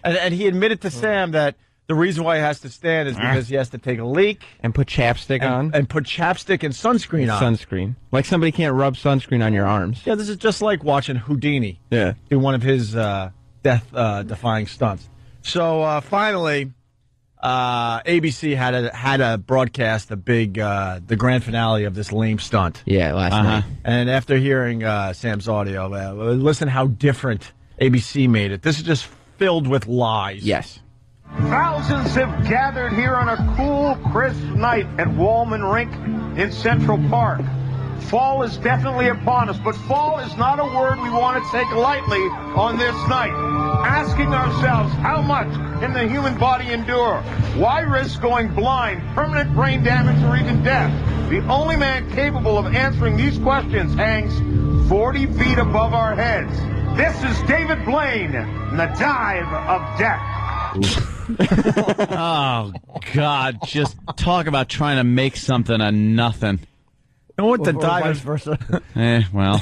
And he admitted to Sam that the reason why he has to stand is because he has to take a leak. And put chapstick on. And put chapstick and sunscreen on. Sunscreen. Like somebody can't rub sunscreen on your arms. Yeah, this is just like watching Houdini do one of his death-defying stunts. So finally, ABC had a broadcast the grand finale of this lame stunt. Yeah, last night. And after hearing Sam's audio, listen how different ABC made it. This is just filled with lies. Yes. Thousands have gathered here on a cool, crisp night at Wallman Rink in Central Park. Fall is definitely upon us, but fall is not a word we want to take lightly on this night. Asking ourselves, how much can the human body endure? Why risk going blind, permanent brain damage, or even death? The only man capable of answering these questions hangs 40 feet above our heads. This is David Blaine in the Dive of Death. Oh, God. Just talk about trying to make something a nothing. And what the Vice dive versa. Well.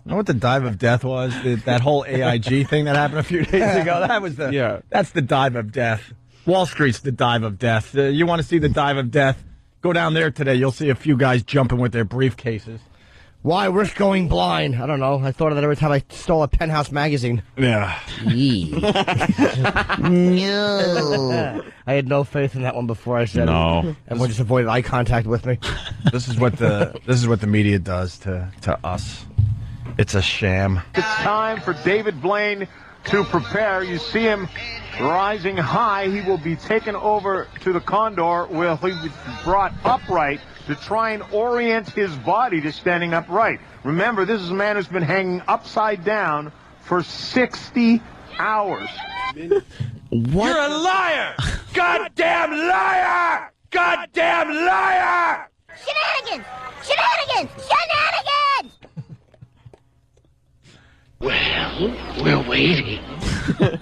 Know what the dive of death was? That whole AIG thing that happened a few days ago? That's the dive of death. Wall Street's the dive of death. You want to see the dive of death? Go down there today. You'll see a few guys jumping with their briefcases. Why risk going blind? I don't know. I thought of that every time I stole a Penthouse magazine. Yeah. No. I had no faith in that one before I said it. Everyone just avoided eye contact with me. This is what the media does to us. It's a sham. It's time for David Blaine to prepare. You see him rising high. He will be taken over to the Condor where he will be brought upright to try and orient his body to standing upright. Remember, this is a man who's been hanging upside down for 60 hours. What? You're a liar! Goddamn liar! Goddamn liar! Shenanigans! Shenanigans! Shenanigans! Well, we're waiting.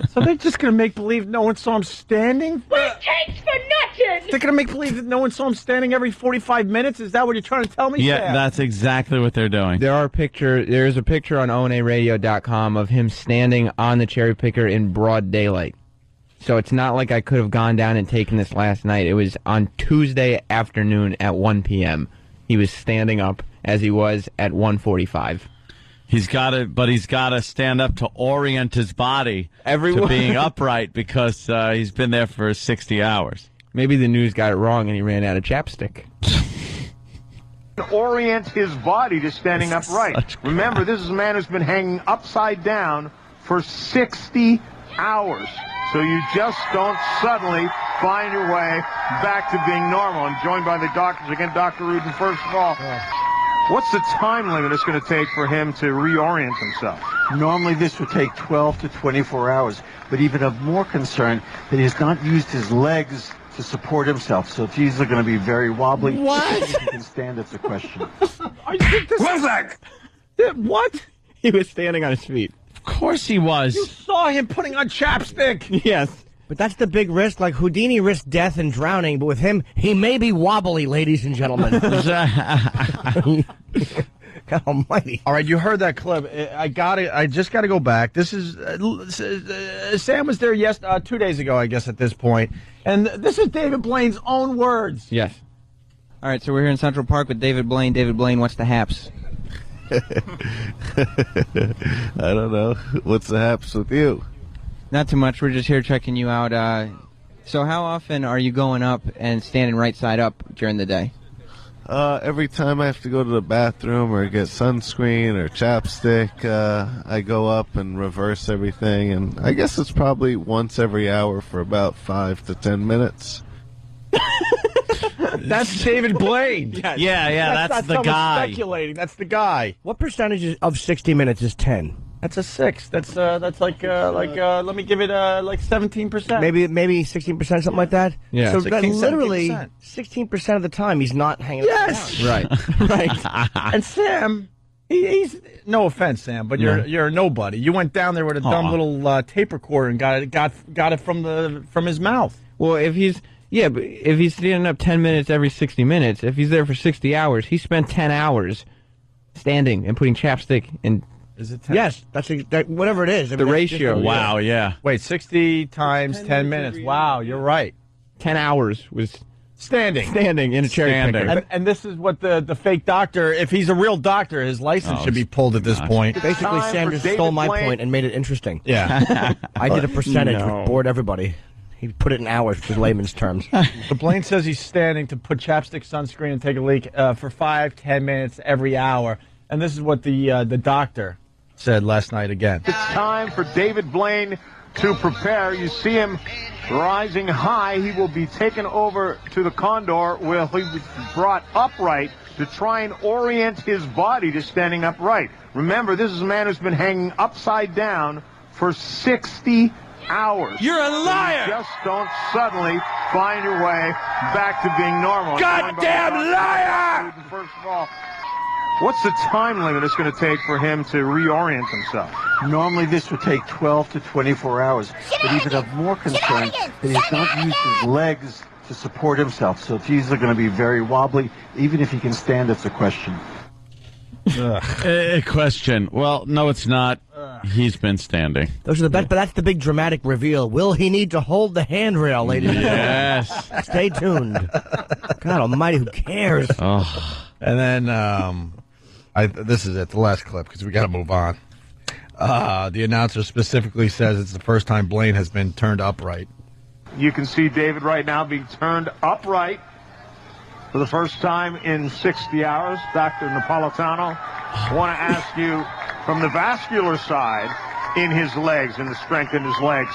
So they're just going to make believe no one saw him standing? What takes for nothing? They're going to make believe that no one saw him standing every 45 minutes? Is that what you're trying to tell me? Yeah, Sam? that's exactly what they're doing. There's a picture on onaradio.com of him standing on the cherry picker in broad daylight. So it's not like I could have gone down and taken this last night. It was on Tuesday afternoon at 1 p.m. He was standing up as he was at 1:45. He's got to stand up to orient his body to being upright because he's been there for 60 hours. Maybe the news got it wrong and he ran out of chapstick. Orient his body to standing upright. Remember, this is a man who's been hanging upside down for 60 hours. So you just don't suddenly find your way back to being normal. I'm joined by the doctors. Again, Dr. Rudin, first of all, what's the time limit it's going to take for him to reorient himself? Normally this would take 12 to 24 hours, but even of more concern that he has not used his legs to support himself, so it's either going to be very wobbly. What? If he can stand, that's a question. Wilczek! What? He was standing on his feet. Of course he was. You saw him putting on chapstick. Yes. But that's the big risk. Like Houdini risked death and drowning, but with him, he may be wobbly, ladies and gentlemen. God almighty. All right, you heard that clip. I just got to go back. This is Sam was there 2 days ago, I guess, at this point. And this is David Blaine's own words. Yes. All right, so we're here in Central Park with David Blaine. David Blaine, what's the haps? I don't know. What's the haps with you? Not too much. We're just here checking you out. So how often are you going up and standing right side up during the day? Every time I have to go to the bathroom or get sunscreen or chapstick, I go up and reverse everything. And I guess it's probably once every hour for about 5 to 10 minutes. That's David Blaine. Yeah, that's the guy. Speculating. That's the guy. What percentage of 60 Minutes is 10? That's a 6. That's like let me give it like 17%. Maybe 16%, something like that. Yeah. So 16, literally 17%. 16% of the time he's not hanging. Yes. Around. Right. And Sam, he's no offense, Sam, but you're a nobody. You went down there with a dumb little tape recorder and got it from his mouth. Well, if he's standing up 10 minutes every 60 minutes, if he's there for 60 hours, he spent 10 hours standing and putting chapstick in. Is it 10? Yes, that's whatever it is. I mean, The that's ratio. just- Wow, yeah. Wait, 60 times 10 minutes. Wow, you're right. 10 hours was Standing in a cherry Standing. picker. And this is what the fake doctor, if he's a real doctor, his license should be pulled at this point. Basically, Time Sam for just David stole my Blaine. point and made it interesting. Yeah. I did a percentage, No. which bored everybody. He put it in hours, which is layman's terms. The Blaine says he's standing to put chapstick, sunscreen, and take a leak for 5-10 minutes every hour. And this is what the doctor said last night again. It's time for David Blaine to prepare. You see him rising high. He will be taken over to the Condor where he was brought upright to try and orient his body to standing upright. Remember, this is a man who's been hanging upside down for 60 hours. You're a liar! You just don't suddenly find your way back to being normal. Goddamn liar! First of all, what's the time limit it's going to take for him to reorient himself? Normally this would take 12 to 24 hours, but even of more concern that he's not used his legs to support himself. So it's either going to be very wobbly, even if he can stand, it's a question. A question. Well, no, it's not. He's been standing. Those are the best, but that's the big dramatic reveal. Will he need to hold the handrail, ladies and gentlemen? Yes. Stay tuned. God almighty, who cares? Oh. And then this is it, the last clip, because we got to move on. The announcer specifically says it's the first time Blaine has been turned upright. You can see David right now being turned upright for the first time in 60 hours. Dr. Napolitano, I want to ask you, from the vascular side, in his legs, in the strength in his legs,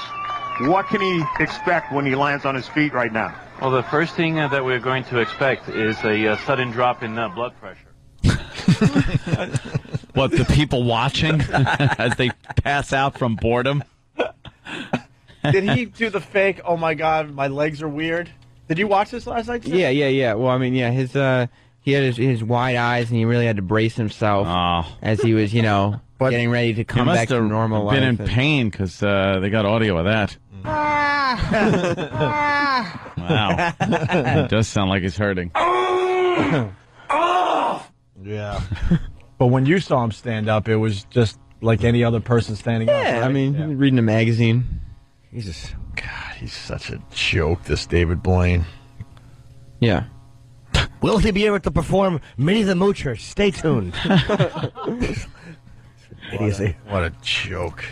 what can he expect when he lands on his feet right now? Well, the first thing that we're going to expect is a sudden drop in blood pressure. What, the people watching as they pass out from boredom? Did he do the fake, oh my God, my legs are weird? Did you watch this last night, Sam? Yeah. Well, I mean, yeah, he had his wide eyes, and he really had to brace himself as he was, getting ready to come back to normal life. Been in pain because they got audio of that. Wow. It does sound like he's hurting. Yeah. But when you saw him stand up, it was just like any other person standing up. Yeah, right? I mean, reading a magazine. Jesus. God, he's such a joke, this David Blaine. Yeah. Will he be able to perform Minnie the Moocher? Stay tuned. Idiocy. What a joke.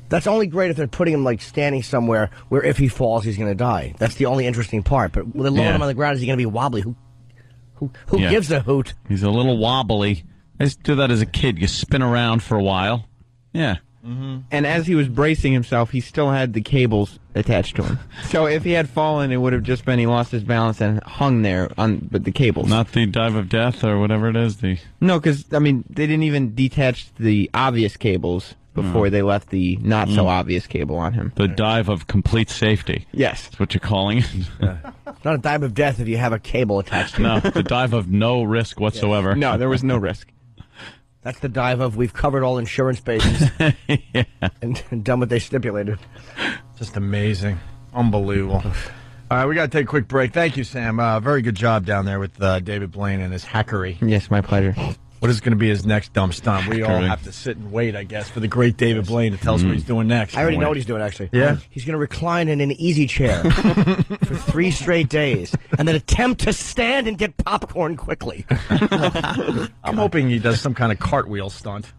That's only great if they're putting him like standing somewhere where if he falls, he's going to die. That's the only interesting part. But with lower him on the ground, is he going to be wobbly? Who gives a hoot? He's a little wobbly. I used to do that as a kid. You spin around for a while. Yeah. Mm-hmm. And as he was bracing himself, he still had the cables attached to him. So if he had fallen, it would have just been he lost his balance and hung there with the cables. Not the dive of death or whatever it is. No, because, I mean, they didn't even detach the obvious cables before they left the not-so-obvious cable on him. The dive of complete safety. Yes. That's what you're calling it. It's not a dive of death if you have a cable attached to No, it. the dive of no risk whatsoever. No, there was no risk. That's the dive of we've covered all insurance bases and done what they stipulated. Just amazing. Unbelievable. All right, we got to take a quick break. Thank you, Sam. Very good job down there with David Blaine and his hackery. Yes, my pleasure. What is going to be his next dumb stunt? We all have to sit and wait, I guess, for the great David Blaine to tell us what he's doing next. I already know what he's doing, actually. Yeah? He's going to recline in an easy chair for 3 straight days and then attempt to stand and get popcorn quickly. I'm hoping he does some kind of cartwheel stunt.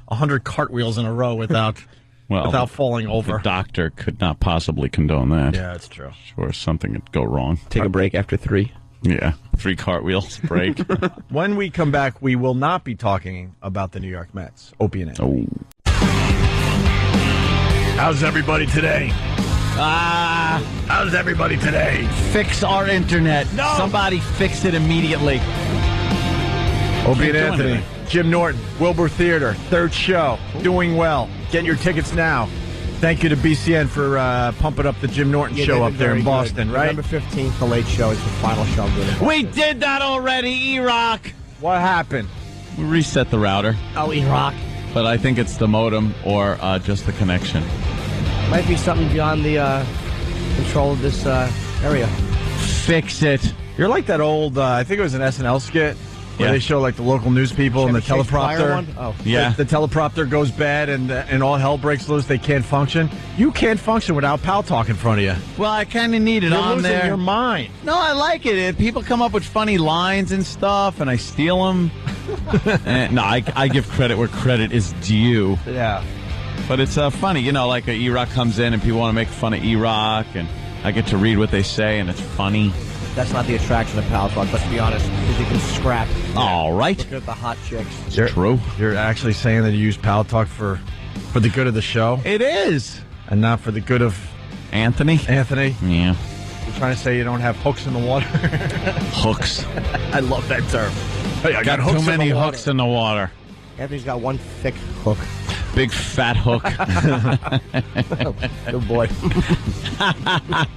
100 cartwheels in a row without falling over. The doctor could not possibly condone that. Yeah, that's true. Sure, something could go wrong. Take a break after 3. Yeah, 3 cartwheels, break. When we come back, we will not be talking about the New York Mets. Opie and Anthony. How's everybody today? How's everybody today? Fix our internet. No! Somebody fix it immediately. Opie and Anthony, Jim Norton, Wilbur Theater, third show, doing well. Get your tickets now. Thank you to BCN for pumping up the Jim Norton show up there in Boston, right? November 15th, the late show is the final show. We did that already, E-Rock. What happened? We reset the router. Oh, E-Rock. But I think it's the modem or just the connection. Might be something beyond the control of this area. Fix it. You're like that old, I think it was an SNL skit, where they show like the local news people and the teleprompter. Oh. Yeah. The teleprompter goes bad and all hell breaks loose. They can't function. You can't function without Pal Talk in front of you. Well, I kind of need it You're on losing there. your mind. No, I like it. People come up with funny lines and stuff, and I steal them. No, I give credit where credit is due. Yeah. But it's funny, like E-Rock comes in and people want to make fun of E-Rock, and I get to read what they say, and it's funny. That's not the attraction of Pal Talk, let's be honest, because you can scrap. All right. Look at the hot chicks. It's true. You're actually saying that you use Pal Talk for the good of the show? It is. And not for the good of Anthony? Anthony? Yeah. You're trying to say you don't have hooks in the water? Hooks. I love that term. Hey, I got too hooks many in the water. hooks in the water. Anthony's got one thick hook. Big fat hook. Good boy.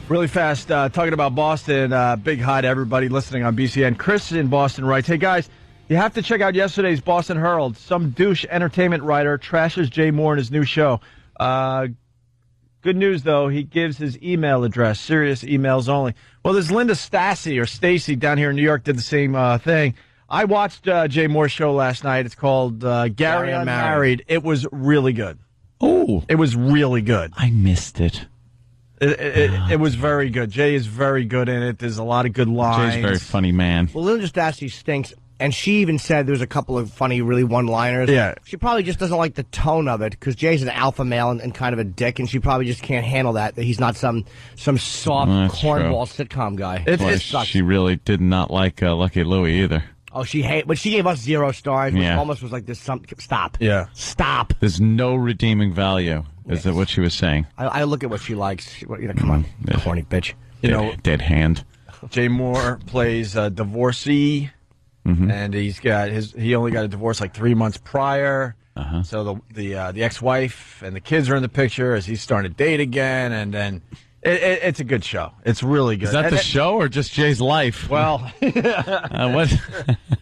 Really fast, talking about Boston, big hi to everybody listening on BCN. Chris in Boston writes, hey guys, you have to check out yesterday's Boston Herald. Some douche entertainment writer trashes Jay Moore in his new show. Good news, though, he gives his email address, serious emails only. Well, there's Linda Stacy down here in New York did the same thing. I watched Jay Moore's show last night. It's called Gary Unmarried. It was really good. Oh. It was really good. I missed it. It was very good. Jay is very good in it. There's a lot of good lines. Jay's a very funny man. Well, Linda Stacy stinks, and she even said there was a couple of funny, really one-liners. Yeah. She probably just doesn't like the tone of it, because Jay's an alpha male and kind of a dick, and she probably just can't handle that he's not some soft cornball sitcom guy. Well, sucks. she really did not like Lucky Louie either. Oh, but she gave us 0 stars, which almost was like this. Stop. Yeah. Stop. There's no redeeming value. Is that what she was saying? I look at what she likes. Come on, corny bitch. Dead hand. Jay Moore plays a divorcee, and he only got a divorce like 3 months prior. So the ex-wife and the kids are in the picture as he's starting to date again, and then it's a good show. It's really good. Is that the show or just Jay's life? Well, what?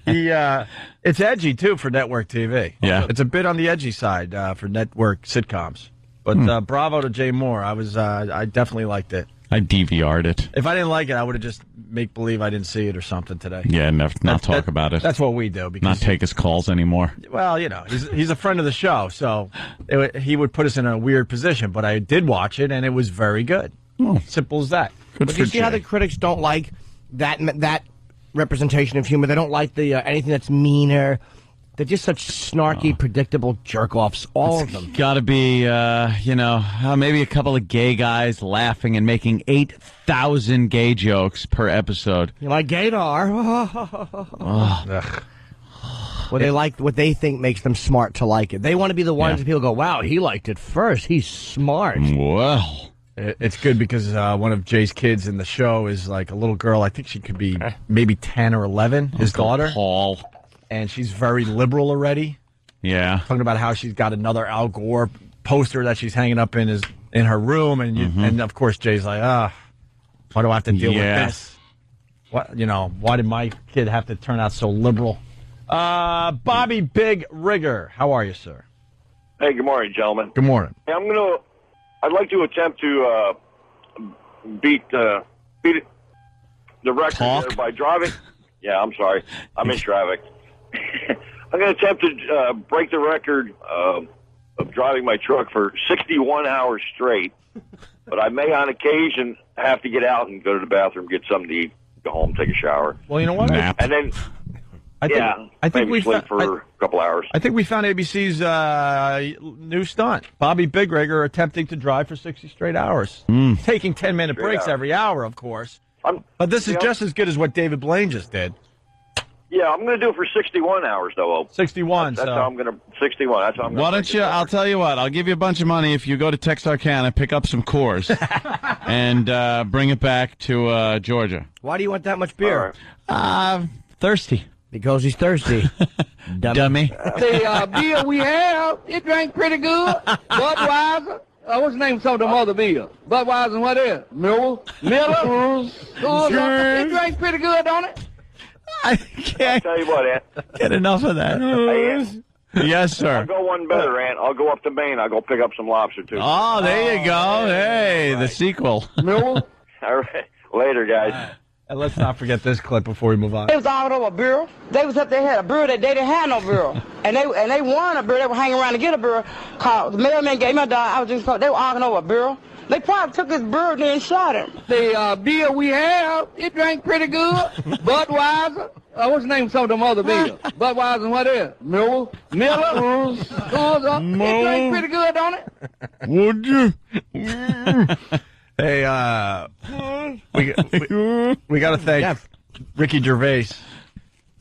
It's edgy too for network TV. Yeah, it's a bit on the edgy side for network sitcoms. But bravo to Jay Moore. I definitely liked it. I DVR'd it. If I didn't like it, I would have just make believe I didn't see it or something today. Yeah, not talk about it. That's what we do. Because not take his calls anymore. Well, he's a friend of the show, so he would put us in a weird position. But I did watch it, and it was very good. Simple as that. Good but for you see Jay. how the critics don't like that representation of humor? They don't like the anything that's meaner. They're just such snarky, predictable jerk-offs, all of them. Got to be, maybe a couple of gay guys laughing and making 8,000 gay jokes per episode. You like gaydar? Well, they like what they think makes them smart to like it. They want to be the ones that people go, wow, he liked it first. He's smart. Well, it's good because one of Jay's kids in the show is like a little girl. I think she could be maybe 10 or 11, his daughter. Paul. And she's very liberal already. Yeah. Talking about how she's got another Al Gore poster that she's hanging up in her room. And of course, Jay's like, why do I have to deal with this? Why did my kid have to turn out so liberal? Bobby Big Rigger, how are you, sir? Hey, good morning, gentlemen. Good morning. Hey, I'd like to attempt to beat the record there by driving. Yeah, I'm sorry. I'm in traffic. I'm going to attempt to break the record of driving my truck for 61 hours straight, but I may on occasion have to get out and go to the bathroom, get something to eat, go home, take a shower. Well, you know what? And then, I think maybe sleep for a couple hours. I think we found ABC's new stunt. Bobby Big Rigger attempting to drive for 60 straight hours. Taking 10-minute breaks hours. every hour, of course. But this is just as good as what David Blaine just did. Yeah, I'm going to do it for 61 hours, though. 61. That's how I'm going to. 61. That's how I'm going. Why don't you? I'll tell you what. I'll give you a bunch of money if you go to Texarkana, pick up some Coors, and bring it back to Georgia. Why do you want that much beer? Thirsty. Because he's thirsty. Dummy. The beer we have, it drank pretty good. Budweiser. What's the name of some of them other beers? Budweiser and what else? Miller. It drank pretty good, don't it? I can't. I'll tell you what, Ant. Get enough of that. Hey, Ant. Yes, sir. I'll go one better, Ant. I'll go up to Maine. I'll go pick up some lobster, too. Oh, there you go. Hey, the sequel. All right. Later, guys. And let's not forget this clip before we move on. They was arguing over a bureau. They was up there had a bureau that they didn't have no bureau. and they won a bureau. They were hanging around to get a bureau. Called the mailman gave me a dime. I was just they were arguing over a bureau. They probably took his bureau there and shot him. The beer we have, it drank pretty good. Budweiser. What's the name of some of them other beers? Budweiser and what else? Miller. It drank pretty good, don't it? Would you? Hey, we got to thank Ricky Gervais.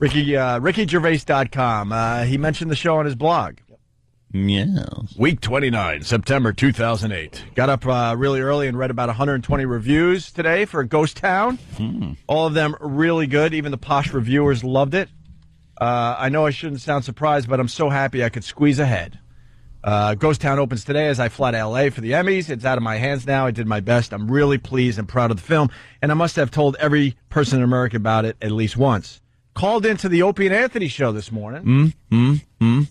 RickyGervais.com. He mentioned the show on his blog. Yes. Week 29, September 2008. Got up really early and read about 120 reviews today for Ghost Town. All of them really good. Even the posh reviewers loved it. I know I shouldn't sound surprised, but I'm so happy I could squeeze ahead. Ghost Town opens today as I fly to L.A. for the Emmys. It's out of my hands now. I did my best. I'm really pleased and proud of the film, and I must have told every person in America about it at least once. Called into the Opie and Anthony show this morning.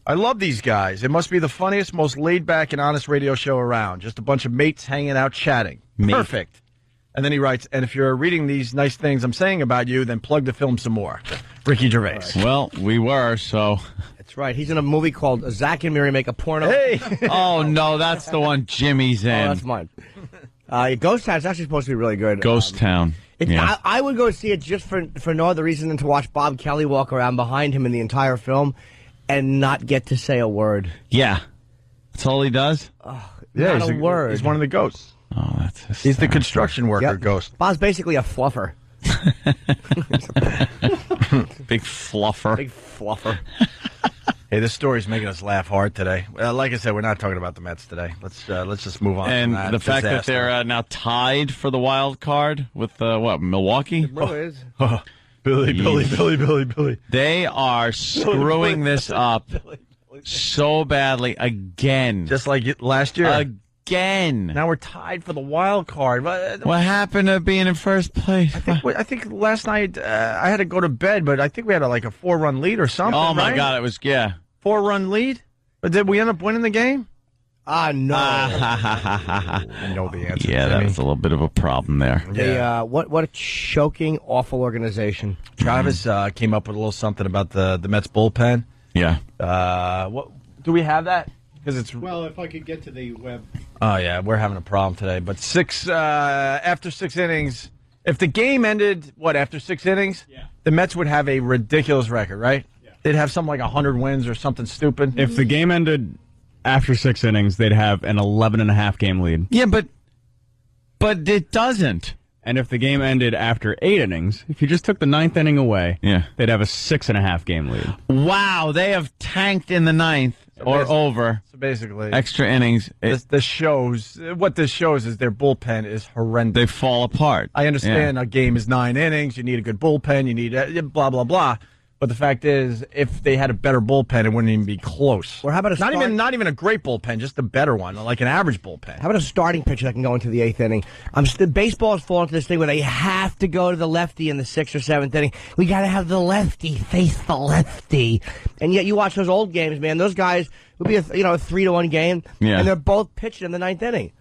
I love these guys. It must be the funniest, most laid-back and honest radio show around. Just a bunch of mates hanging out chatting. Perfect. And then he writes, and if you're reading these nice things I'm saying about you, then plug the film some more. Ricky Gervais. Well, we were, so... That's right. He's in a movie called Zach and Miri Make a Porno. Hey! Oh, no, that's the one Jimmy's in. Oh, that's mine. Ghost Town is actually supposed to be really good. Ghost Town. Yeah. I would go see it just for no other reason than to watch Bob Kelly walk around behind him in the entire film and not get to say a word. Yeah. That's all he does? Yeah, not a word. He's one of the ghosts. Oh, that's hysterical. He's the construction worker ghost. Bob's basically a fluffer. Big fluffer. Big fluffer. Hey, this story's making us laugh hard today. Like I said, we're not talking about the Mets today. Let's just move on. And from that the fact that they're now tied for the wild card with Milwaukee. Billy. They are screwing this up so badly again. Just like last year. Again. Now we're tied for the wild card. What happened to being in first place? I think last night I had to go to bed, but I think we had a 4-run lead or something. Oh my right? God! It was 4-run lead. But did we end up winning the game? No. I know the answer. Yeah, that was a little bit of a problem there. Yeah. What a choking, awful organization. Travis came up with a little something about the Mets bullpen. Yeah. What do we have that? Because it's if I could get to the web. Oh yeah, we're having a problem today. But after 6 innings, if the game ended after 6 innings, the Mets would have a ridiculous record, right? Yeah. They'd have something like 100 wins or something stupid. If the game ended after 6 innings, they'd have an 11.5 game lead. Yeah, but it doesn't. And if the game ended after 8 innings, if you just took the 9th inning away, they'd have a 6.5 game lead. Wow, they have tanked in the 9th or over. So basically, extra innings. What this shows is their bullpen is horrendous. They fall apart. I understand a game is 9 innings. You need a good bullpen. You need blah, blah, blah. But the fact is, if they had a better bullpen, it wouldn't even be close. Or how about not even a great bullpen, just a better one, like an average bullpen. How about a starting pitcher that can go into the 8th inning? Baseball has fallen to this thing where they have to go to the lefty in the 6th or 7th inning. We got to have the lefty face the lefty. And yet you watch those old games, man. Those guys would be a 3-1 game, and they're both pitching in the 9th inning.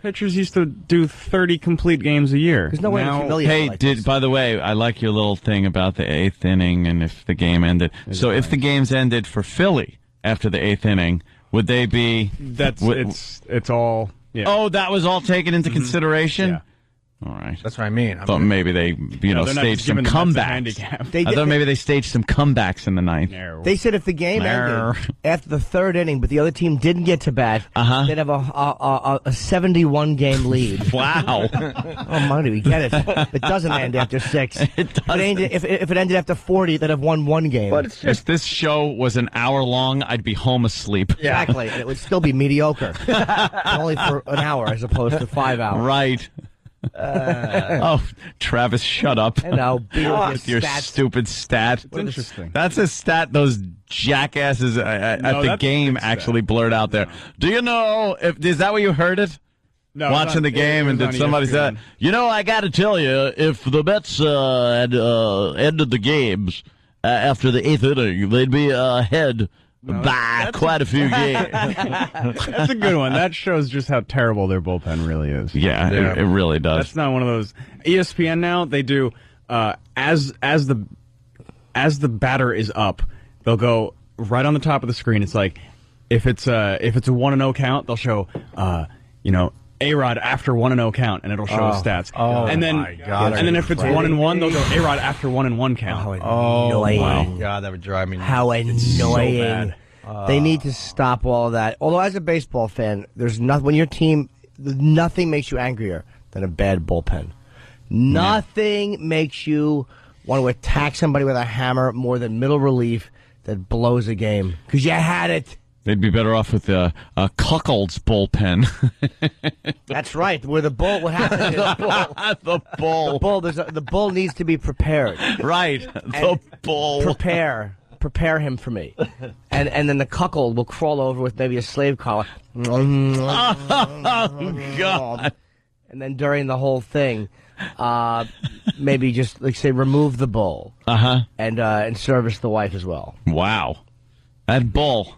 Pitchers used to do 30 complete games a year. There's no way to humiliate like this. By the way, I like your little thing about the 8th inning and if the game ended. So if the games ended for Philly after the 8th inning, would they be... It's all... Yeah. Oh, that was all taken into consideration? Yeah. All right. That's what I mean. I thought maybe they, staged some comebacks. I thought maybe they staged some comebacks in the 9th. They said if the game ended after the 3rd inning, but the other team didn't get to bat, they'd have a 71-game lead. Wow. Oh, money, we get it. It doesn't end after 6. If it ended after 40, they'd have won 1 game. But it's if this show was an hour long, I'd be home asleep. Exactly. And it would still be mediocre. Only for an hour as opposed to 5 hours. Right. Travis, shut up. I know. With your stupid stat. It's interesting. That's a stat those jackasses at the game actually blurred out there. Do you know, is that where you heard it? No, watching the game, and did somebody say, I got to tell you, if the Mets had ended the games after the 8th inning, they'd be ahead by quite a few games. That's a good one. That shows just how terrible their bullpen really is. Yeah, it really does. That's not one of those. ESPN now, they do as the batter is up, they'll go right on the top of the screen. It's like if it's a 1-0 count, they'll show A-Rod after 1-0 count, and it'll show his stats. And then if it's 1-1, they'll go A-Rod after 1-1 count. Annoying. My God, that would drive me nuts. How annoying. So bad. They need to stop all of that. Although, as a baseball fan, there's nothing when your team, nothing makes you angrier than a bad bullpen. Nothing makes you want to attack somebody with a hammer more than middle relief that blows a game because you had it. They'd be better off with a Cuckold's bullpen. That's right. Where the bull, what happens is the bull. The bull needs to be prepared. Right. The bull. Prepare him for me. And then the cuckold will crawl over with maybe a slave collar. Oh, God. And then during the whole thing, maybe just, remove the bull. And service the wife as well. Wow. That bull.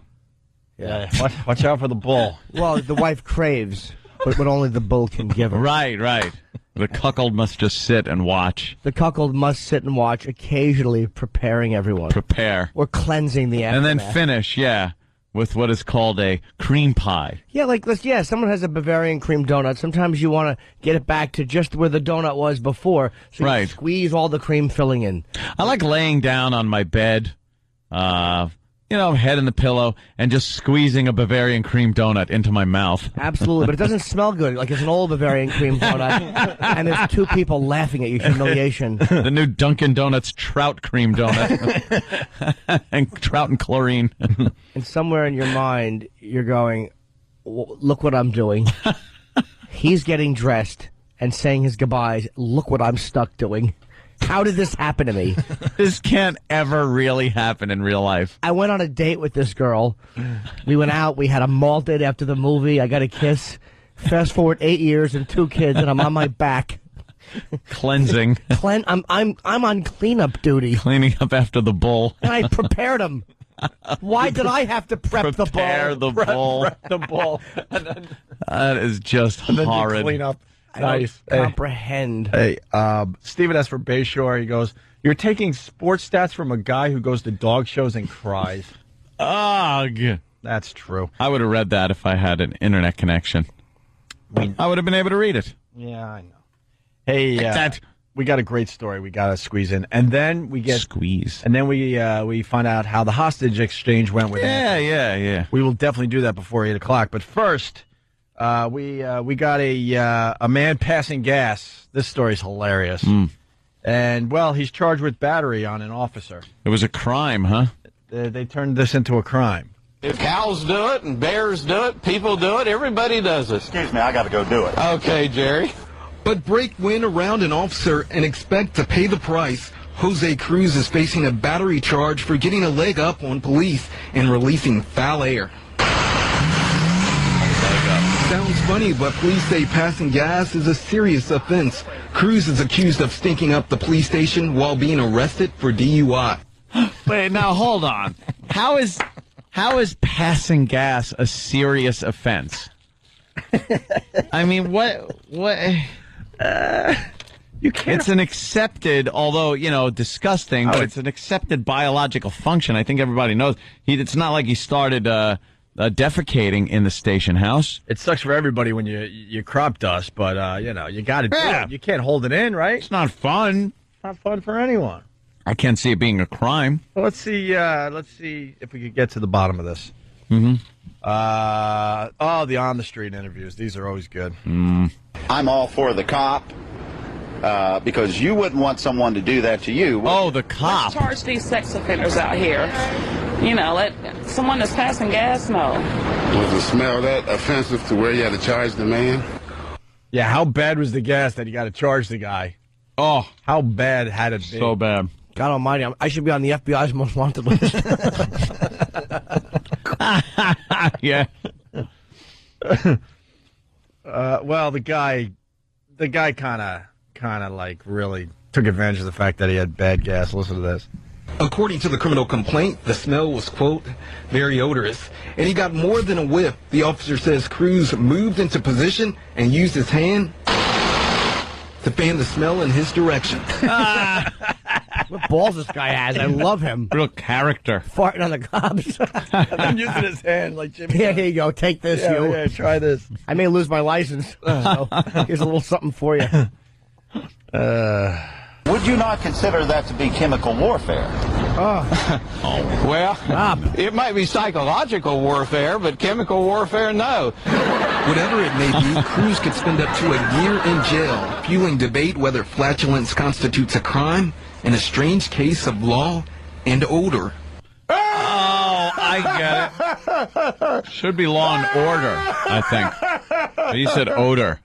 Yeah, watch out for the bull. Well, the wife craves what only the bull can give her. Right. The cuckold must just sit and watch. The cuckold must sit and watch, occasionally preparing everyone. Prepare. Or cleansing the aftermath. And then finish, with what is called a cream pie. Yeah, someone has a Bavarian cream donut. Sometimes you want to get it back to just where the donut was before, so you squeeze all the cream filling in. I like laying down on my bed, head in the pillow, and just squeezing a Bavarian cream donut into my mouth. Absolutely, but it doesn't smell good. Like it's an old Bavarian cream donut, and there's 2 people laughing at your humiliation. The new Dunkin' Donuts trout cream donut. And trout and chlorine. And somewhere in your mind, you're going, look what I'm doing. He's getting dressed and saying his goodbyes. Look what I'm stuck doing. How did this happen to me? This can't ever really happen in real life. I went on a date with this girl. We went out. We had a malt date after the movie. I got a kiss. Fast forward 8 years and 2 kids, and I'm on my back. Cleansing. I'm on cleanup duty. Cleaning up after the bull. And I prepared him. Why did I have to prep the bull? Prepare the bull. Prep the bull. That is just horrid. Clean up. Nice. Comprehend. Hey, Steven S. for Bayshore, he goes, you're taking sports stats from a guy who goes to dog shows and cries. Ugh. That's true. I would have read that if I had an internet connection. I would have been able to read it. Yeah, I know. Hey, we got a great story we got to squeeze in. And then we get... Squeeze. And then we find out how the hostage exchange went with Anthony. Yeah. We will definitely do that before 8 o'clock. But first... we got a man passing gas. This story's hilarious. And, well, he's charged with battery on an officer. It was a crime, huh? They turned this into a crime. If cows do it and bears do it, people do it, everybody does it. Excuse me, I got to go do it. Okay, Jerry. But break wind around an officer and expect to pay the price. Jose Cruz is facing a battery charge for getting a leg up on police and releasing foul air. Sounds funny, but police say passing gas is a serious offense. Cruz is accused of stinking up the police station while being arrested for DUI. Wait, now hold on. How is passing gas a serious offense? I mean, what? You can't. It's an accepted, although disgusting, but it's an accepted biological function. I think everybody knows. It's not like he started defecating in the station house. It sucks for everybody when you crop dust, but you got to do it. You can't hold it in, right? It's not fun. It's not fun for anyone. I can't see it being a crime. Well, let's see if we could get to the bottom of this. Mm-hmm. The on the street interviews. These are always good. I'm all for the cop because you wouldn't want someone to do that to you. The cop. Let's charge these sex offenders out here. Let someone that's passing gas know. Was the smell that offensive to where you had to charge the man? Yeah, how bad was the gas that you got to charge the guy? Oh, how bad had it been? So bad. God almighty, I should be on the FBI's most wanted list. Yeah. Well, the guy kind of like really took advantage of the fact that he had bad gas. Listen to this. According to the criminal complaint, the smell was, quote, very odorous, and he got more than a whiff. The officer says Cruz moved into position and used his hand to fan the smell in his direction. What balls this guy has. I love him. Real character. Farting on the cops. I'm using his hand like Jimmy. Yeah, here you go. Take this, you. Yeah, try this. I may lose my license. So here's a little something for you. Would you not consider that to be chemical warfare? Well, it might be psychological warfare, but chemical warfare, no. Whatever it may be, Cruz could spend up to a year in jail, fueling debate whether flatulence constitutes a crime in a strange case of law and odor. Oh, I get it. Should be law and order, I think. But you said odor.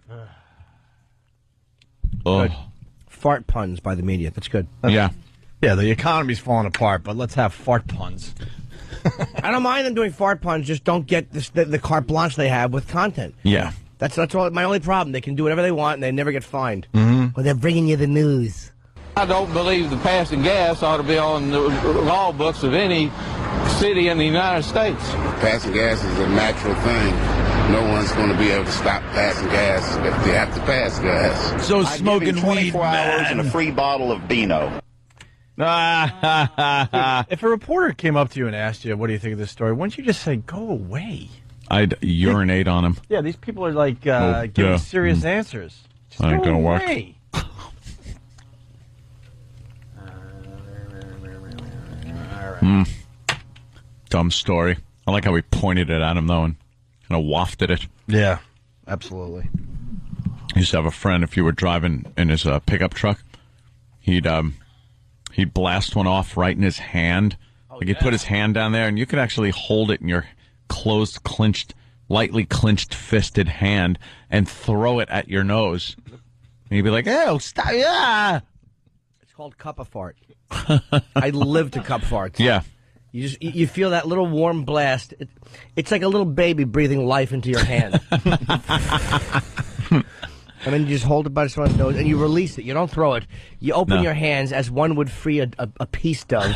Oh. Good. Fart puns by the media. That's good. Yeah. Yeah, the economy's falling apart, but let's have fart puns. I don't mind them doing fart puns. Just don't get the carte blanche they have with content. Yeah. That's all. My only problem. They can do whatever they want, and they never get fined. Mm-hmm. Well, they're bringing you the news. I don't believe the passing gas ought to be on the law books of any city in the United States. Passing gas is a natural thing. No one's going to be able to stop passing gas if they have to pass gas. So I'd smoking give him 24 weed, hours man. and a free bottle of Beano. If a reporter came up to you and asked you, what do you think of this story, wouldn't you just say, go away? I'd urinate on him. Yeah, these people are like giving serious answers. Just That ain't go gonna work. away. Dumb story. I like how he pointed it at him, though, and kind of wafted it. Yeah, absolutely. I used to have a friend, if you were driving in his pickup truck, he'd blast one off right in his hand. He'd put his hand down there, and you could actually hold it in your closed, lightly clenched, fisted hand and throw it at your nose. And you'd be like, "Oh, stop! Yeah." It's called cup a fart. I live to cup farts. Yeah. You feel that little warm blast. It's like a little baby breathing life into your hand. And then you just hold it by someone's nose and you release it. You don't throw it. You open your hands as one would free a peace dove.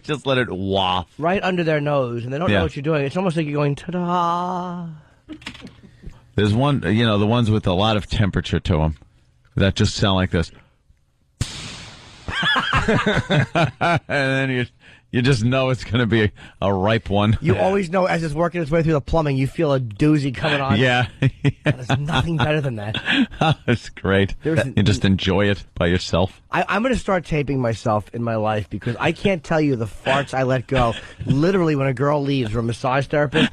Just let it waft. Right under their nose, and they don't know what you're doing. It's almost like you're going, ta-da. There's one, the ones with a lot of temperature to them that just sound like this. And then you just know it's going to be a ripe one. You always know as it's working its way through the plumbing, you feel a doozy coming on. Yeah. There's nothing better than that. It's great. You just enjoy it by yourself. I'm going to start taping myself in my life because I can't tell you the farts I let go. Literally, when a girl leaves or a massage therapist,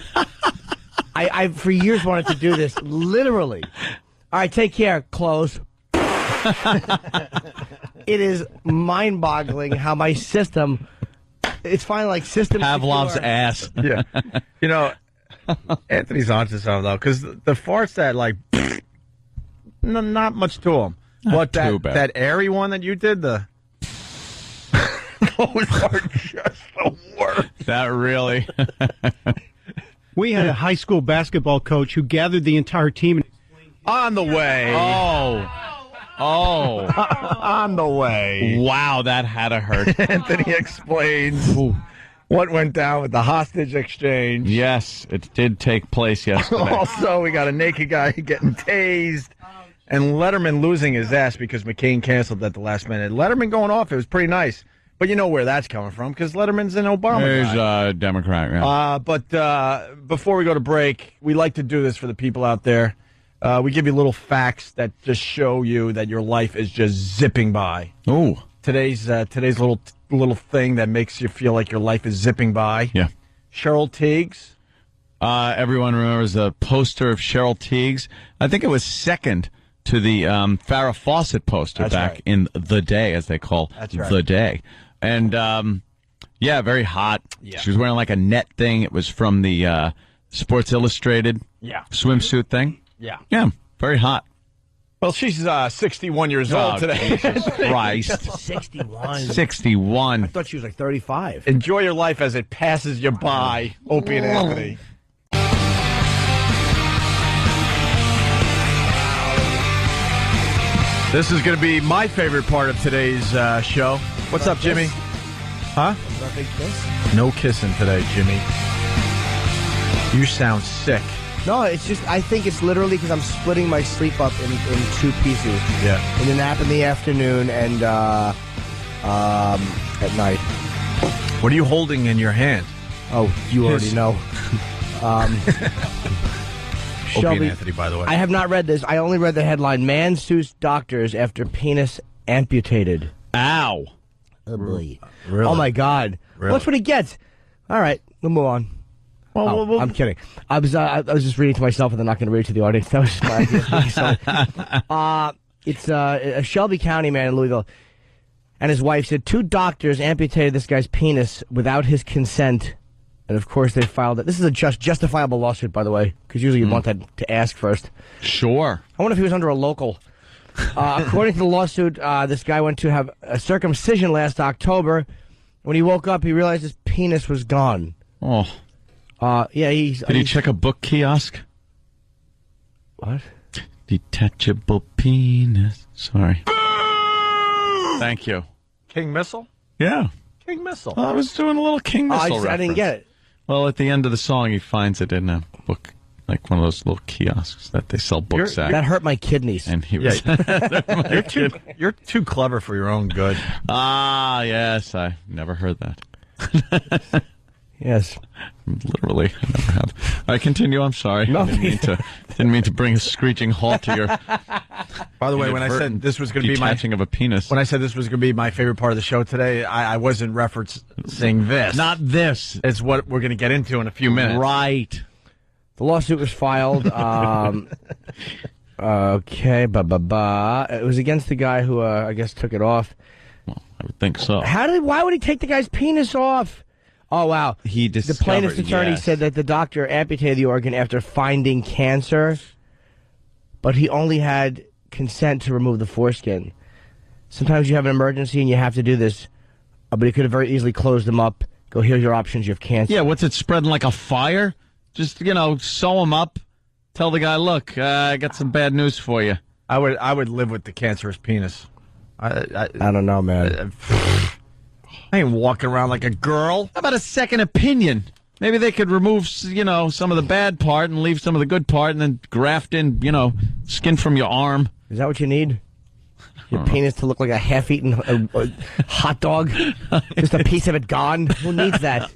I for years wanted to do this. Literally. All right, take care. Close. It is mind-boggling how my system... It's finally like system Pavlov's secure. ass. Yeah. Anthony's onto something, though, because the farts that, like, not much to them. What, too bad. that airy one that you did? Those are just the worst. That really. We had a high school basketball coach who gathered the entire team. On the way. Oh. On the way. Wow, that had to hurt. Anthony explains what went down with the hostage exchange. Yes, it did take place yesterday. Also, we got a naked guy getting tased. And Letterman losing his ass because McCain canceled at the last minute. Letterman going off, it was pretty nice. But you know where that's coming from, because Letterman's an Obama He's guy. a Democrat, yeah. But before we go to break, we like to do this for the people out there. We give you little facts that just show you that your life is just zipping by. Ooh. Today's little thing that makes you feel like your life is zipping by. Yeah. Cheryl Tiegs. Everyone remembers the poster of Cheryl Tiegs. I think it was second to the Farrah Fawcett poster That's back right. in the day, as they call That's right. the day. And, yeah, very hot. Yeah. She was wearing like a net thing. It was from the Sports Illustrated swimsuit thing. Yeah. Yeah, very hot. Well, she's 61 years Oh, old today. Jesus Christ. 61. 61. I thought she was like 35. Enjoy your life as it passes you by, Opie and Anthony. This is going to be my favorite part of today's show. What's up, Jimmy? Huh? Big kiss? No kissing today, Jimmy. You sound sick. No, it's just, I think it's literally because I'm splitting my sleep up in two pieces. Yeah. In a nap in the afternoon and at night. What are you holding in your hand? Oh, you already His- know. Opie and Shelby, Anthony, by the way. I have not read this. I only read the headline, Man Sues Doctors After Penis Amputated. Ow. Oh, boy. Really? Oh, my God. Really? What's what he gets? All right, we'll move on. Well, I'm kidding. I was just reading to myself and then not going to read it to the audience. That was just my idea. It's a Shelby County man in Louisville, and his wife said 2 doctors amputated this guy's penis without his consent, and of course they filed it. This is a justifiable lawsuit, by the way, because usually you want that to ask first. Sure. I wonder if he was under a local. According to the lawsuit, this guy went to have a circumcision last October. When he woke up, he realized his penis was gone. Oh. Yeah, Did he check a book kiosk? What? Detachable penis. Sorry. Thank you. King Missile? Yeah. King Missile. Well, I was doing a little King Missile I didn't reference. get it. Well, at the end of the song, he finds it in a book, like one of those little kiosks that they sell books at. That hurt my kidneys. And he was. You're too clever for your own good. Ah, yes. I never heard that. Yes. Literally, I never have. All right, continue. I'm sorry. No. Didn't mean to bring a screeching halt to your. By the way, when I said this was going to be my detaching of a penis, when I said this was going to be my favorite part of the show today, I wasn't referencing this. not this. It's what we're going to get into in a few minutes. Right. The lawsuit was filed. Okay, it was against the guy who I guess took it off. Well, I would think so. Why would he take the guy's penis off? Oh wow. He The discovered. plaintiff's attorney yes. said that the doctor amputated the organ after finding cancer, but he only had consent to remove the foreskin. Sometimes you have an emergency and you have to do this, but he could have very easily closed them up. Go, here's your options. You have cancer. Yeah, what's it spreading like a fire? Just, sew him up. Tell the guy, look, I got some bad news for you. I would live with the cancerous penis. I don't know, man. I ain't walking around like a girl. How about a second opinion? Maybe they could remove, some of the bad part and leave some of the good part and then graft in, skin from your arm. Is that what you need? Your penis to look like a half-eaten hot dog? Just a piece of it gone? Who needs that?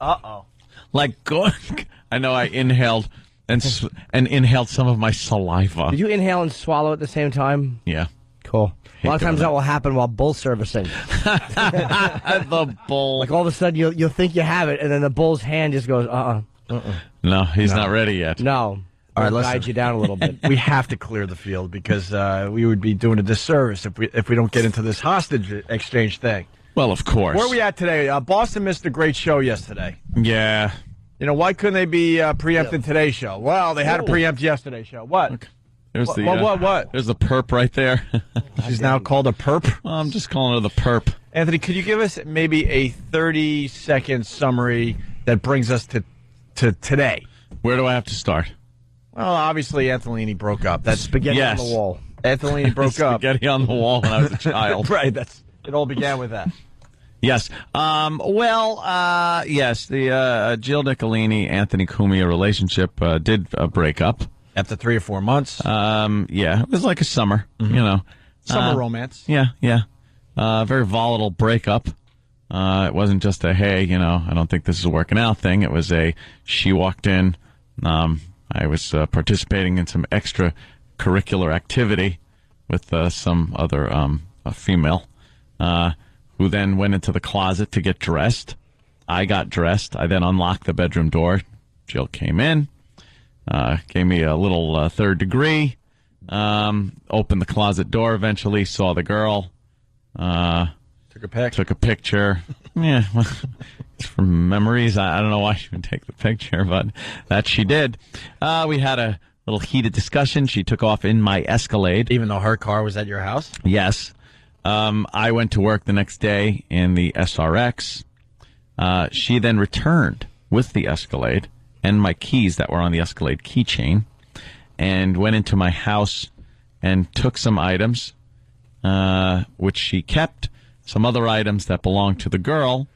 Uh-oh. Like, I know I inhaled and inhaled some of my saliva. Did you inhale and swallow at the same time? Yeah. Cool. A lot of times doing that will happen while bull servicing. The bull. Like all of a sudden you'll think you have it, and then the bull's hand just goes, No, he's not ready yet. No. All right, It'll listen. guide you down a little bit. We have to clear the field because we would be doing a disservice if we don't get into this hostage exchange thing. Well, of course. Where are we at today? Boston missed a great show yesterday. Yeah. Why couldn't they be preempting today's show? Well, they had to preempt yesterday's show. What? There's What- the what? There's the perp right there. She's now called a perp? Well, I'm just calling her the perp. Anthony, could you give us maybe a 30-second summary that brings us to today? Where do I have to start? Well, obviously, Anthony broke up. That's spaghetti Yes. on the wall. Anthony broke up. Spaghetti on the wall when I was a child. Right. It all began with that. Yes. Yes, the Jill Nicolini, Anthony Cumia relationship did break up. After 3 or 4 months? Yeah, it was like a summer, you know. Summer romance. Yeah. Very volatile breakup. It wasn't just a, hey, you know, I don't think this is working out thing. It was she walked in. I was participating in some extracurricular activity with some other female who then went into the closet to get dressed. I got dressed. I then unlocked the bedroom door. Jill came in, gave me a little third degree, opened the closet door eventually, saw the girl. Took a picture. Yeah, it's from memories. I don't know why she would take the picture, but that she did. We had a little heated discussion. She took off in my Escalade. Even though her car was at your house? Yes. I went to work the next day in the SRX. She then returned with the Escalade and my keys that were on the Escalade keychain and went into my house and took some items, which she kept. Some other items that belonged to the girl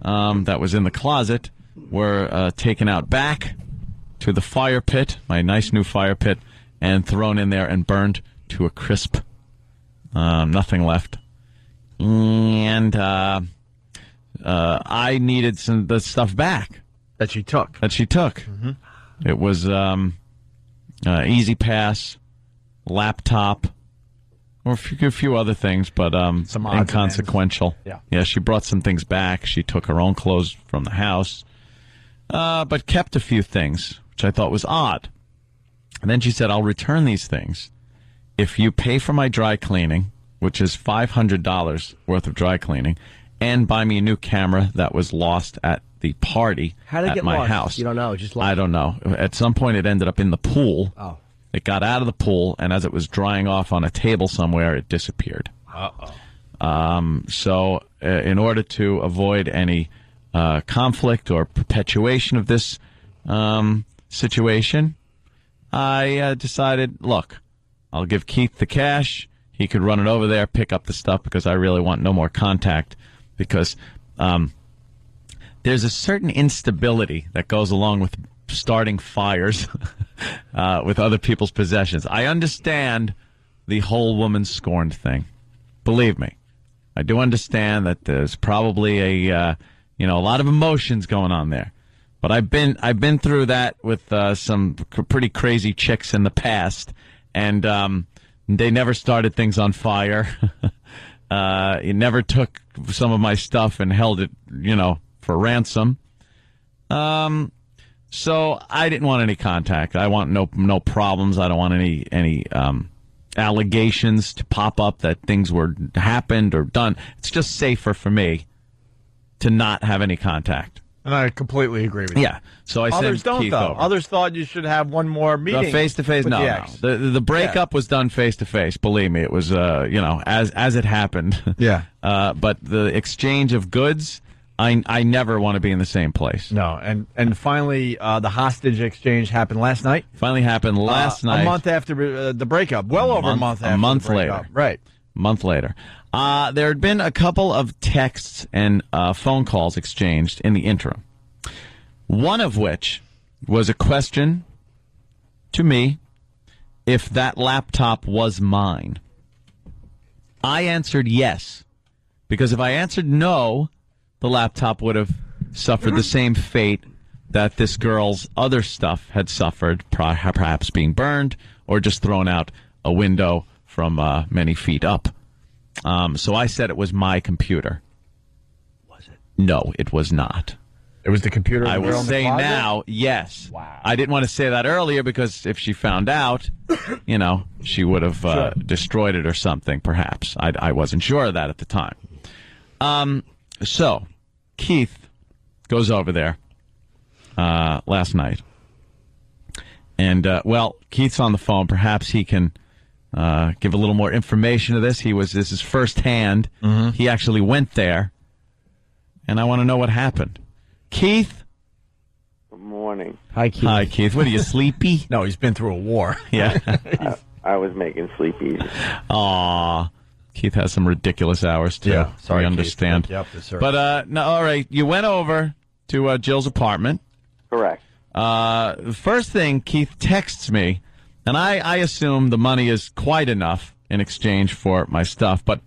that was in the closet were taken out back to the fire pit, my nice new fire pit, and thrown in there and burned to a crisp. Nothing left. And I needed the stuff back. That she took. Mm-hmm. It was Easy Pass, laptop, or a few other things, but some odds inconsequential. Yeah, she brought some things back. She took her own clothes from the house, but kept a few things, which I thought was odd. And then she said, I'll return these things if you pay for my dry cleaning, which is $500 worth of dry cleaning, and buy me a new camera that was lost at the party at my house. You don't know, just lost. I don't know. At some point, it ended up in the pool. Oh. It got out of the pool, and as it was drying off on a table somewhere, it disappeared. So in order to avoid any conflict or perpetuation of this situation, I decided, look, I'll give Keith the cash. He could run it over there, pick up the stuff, because I really want no more contact, because there's a certain instability that goes along with starting fires with other people's possessions. I understand the whole woman scorned thing. Believe me, I do understand that there's probably a lot of emotions going on there. But I've been through that with some pretty crazy chicks in the past, and they never started things on fire. It never took some of my stuff and held it, for ransom. So I didn't want any contact. I want no problems. I don't want any allegations to pop up that things were happened or done. It's just safer for me to not have any contact. And I completely agree with you. Yeah. So I Others sent don't, Keith though. over. Others thought you should have one more meeting. Face to face, with no, the no. ex. The breakup was done face to face. Believe me, it was as it happened. Yeah. But the exchange of goods, I never want to be in the same place. No, and finally, the hostage exchange happened last night. Finally happened last night. A month after the breakup. Well over a month after a month the breakup. later. Right. A month later. There had been a couple of texts and phone calls exchanged in the interim. One of which was a question to me if that laptop was mine. I answered yes, because if I answered no, the laptop would have suffered the same fate that this girl's other stuff had suffered, perhaps being burned or just thrown out a window from many feet up. So I said it was my computer. Was it? No, it was not. It was the computer. I will say now, yes. Wow. I didn't want to say that earlier because if she found out, she would have destroyed it or something, perhaps. I wasn't sure of that at the time. So Keith goes over there last night And, well, Keith's on the phone. Perhaps he can give a little more information to this. This is firsthand. He actually went there. And I want to know what happened. Keith? Good morning. Hi, Keith. Hi, Keith. What, are you sleepy? No, he's been through a war. Yeah. I was making sleep easy. Aw. Keith has some ridiculous hours, too. Yeah, sorry, I understand. Keith. Yep, yes, sir. But, no, all right. You went over to Jill's apartment. Correct. The first thing, Keith texts me, and I assume the money is quite enough in exchange for my stuff, but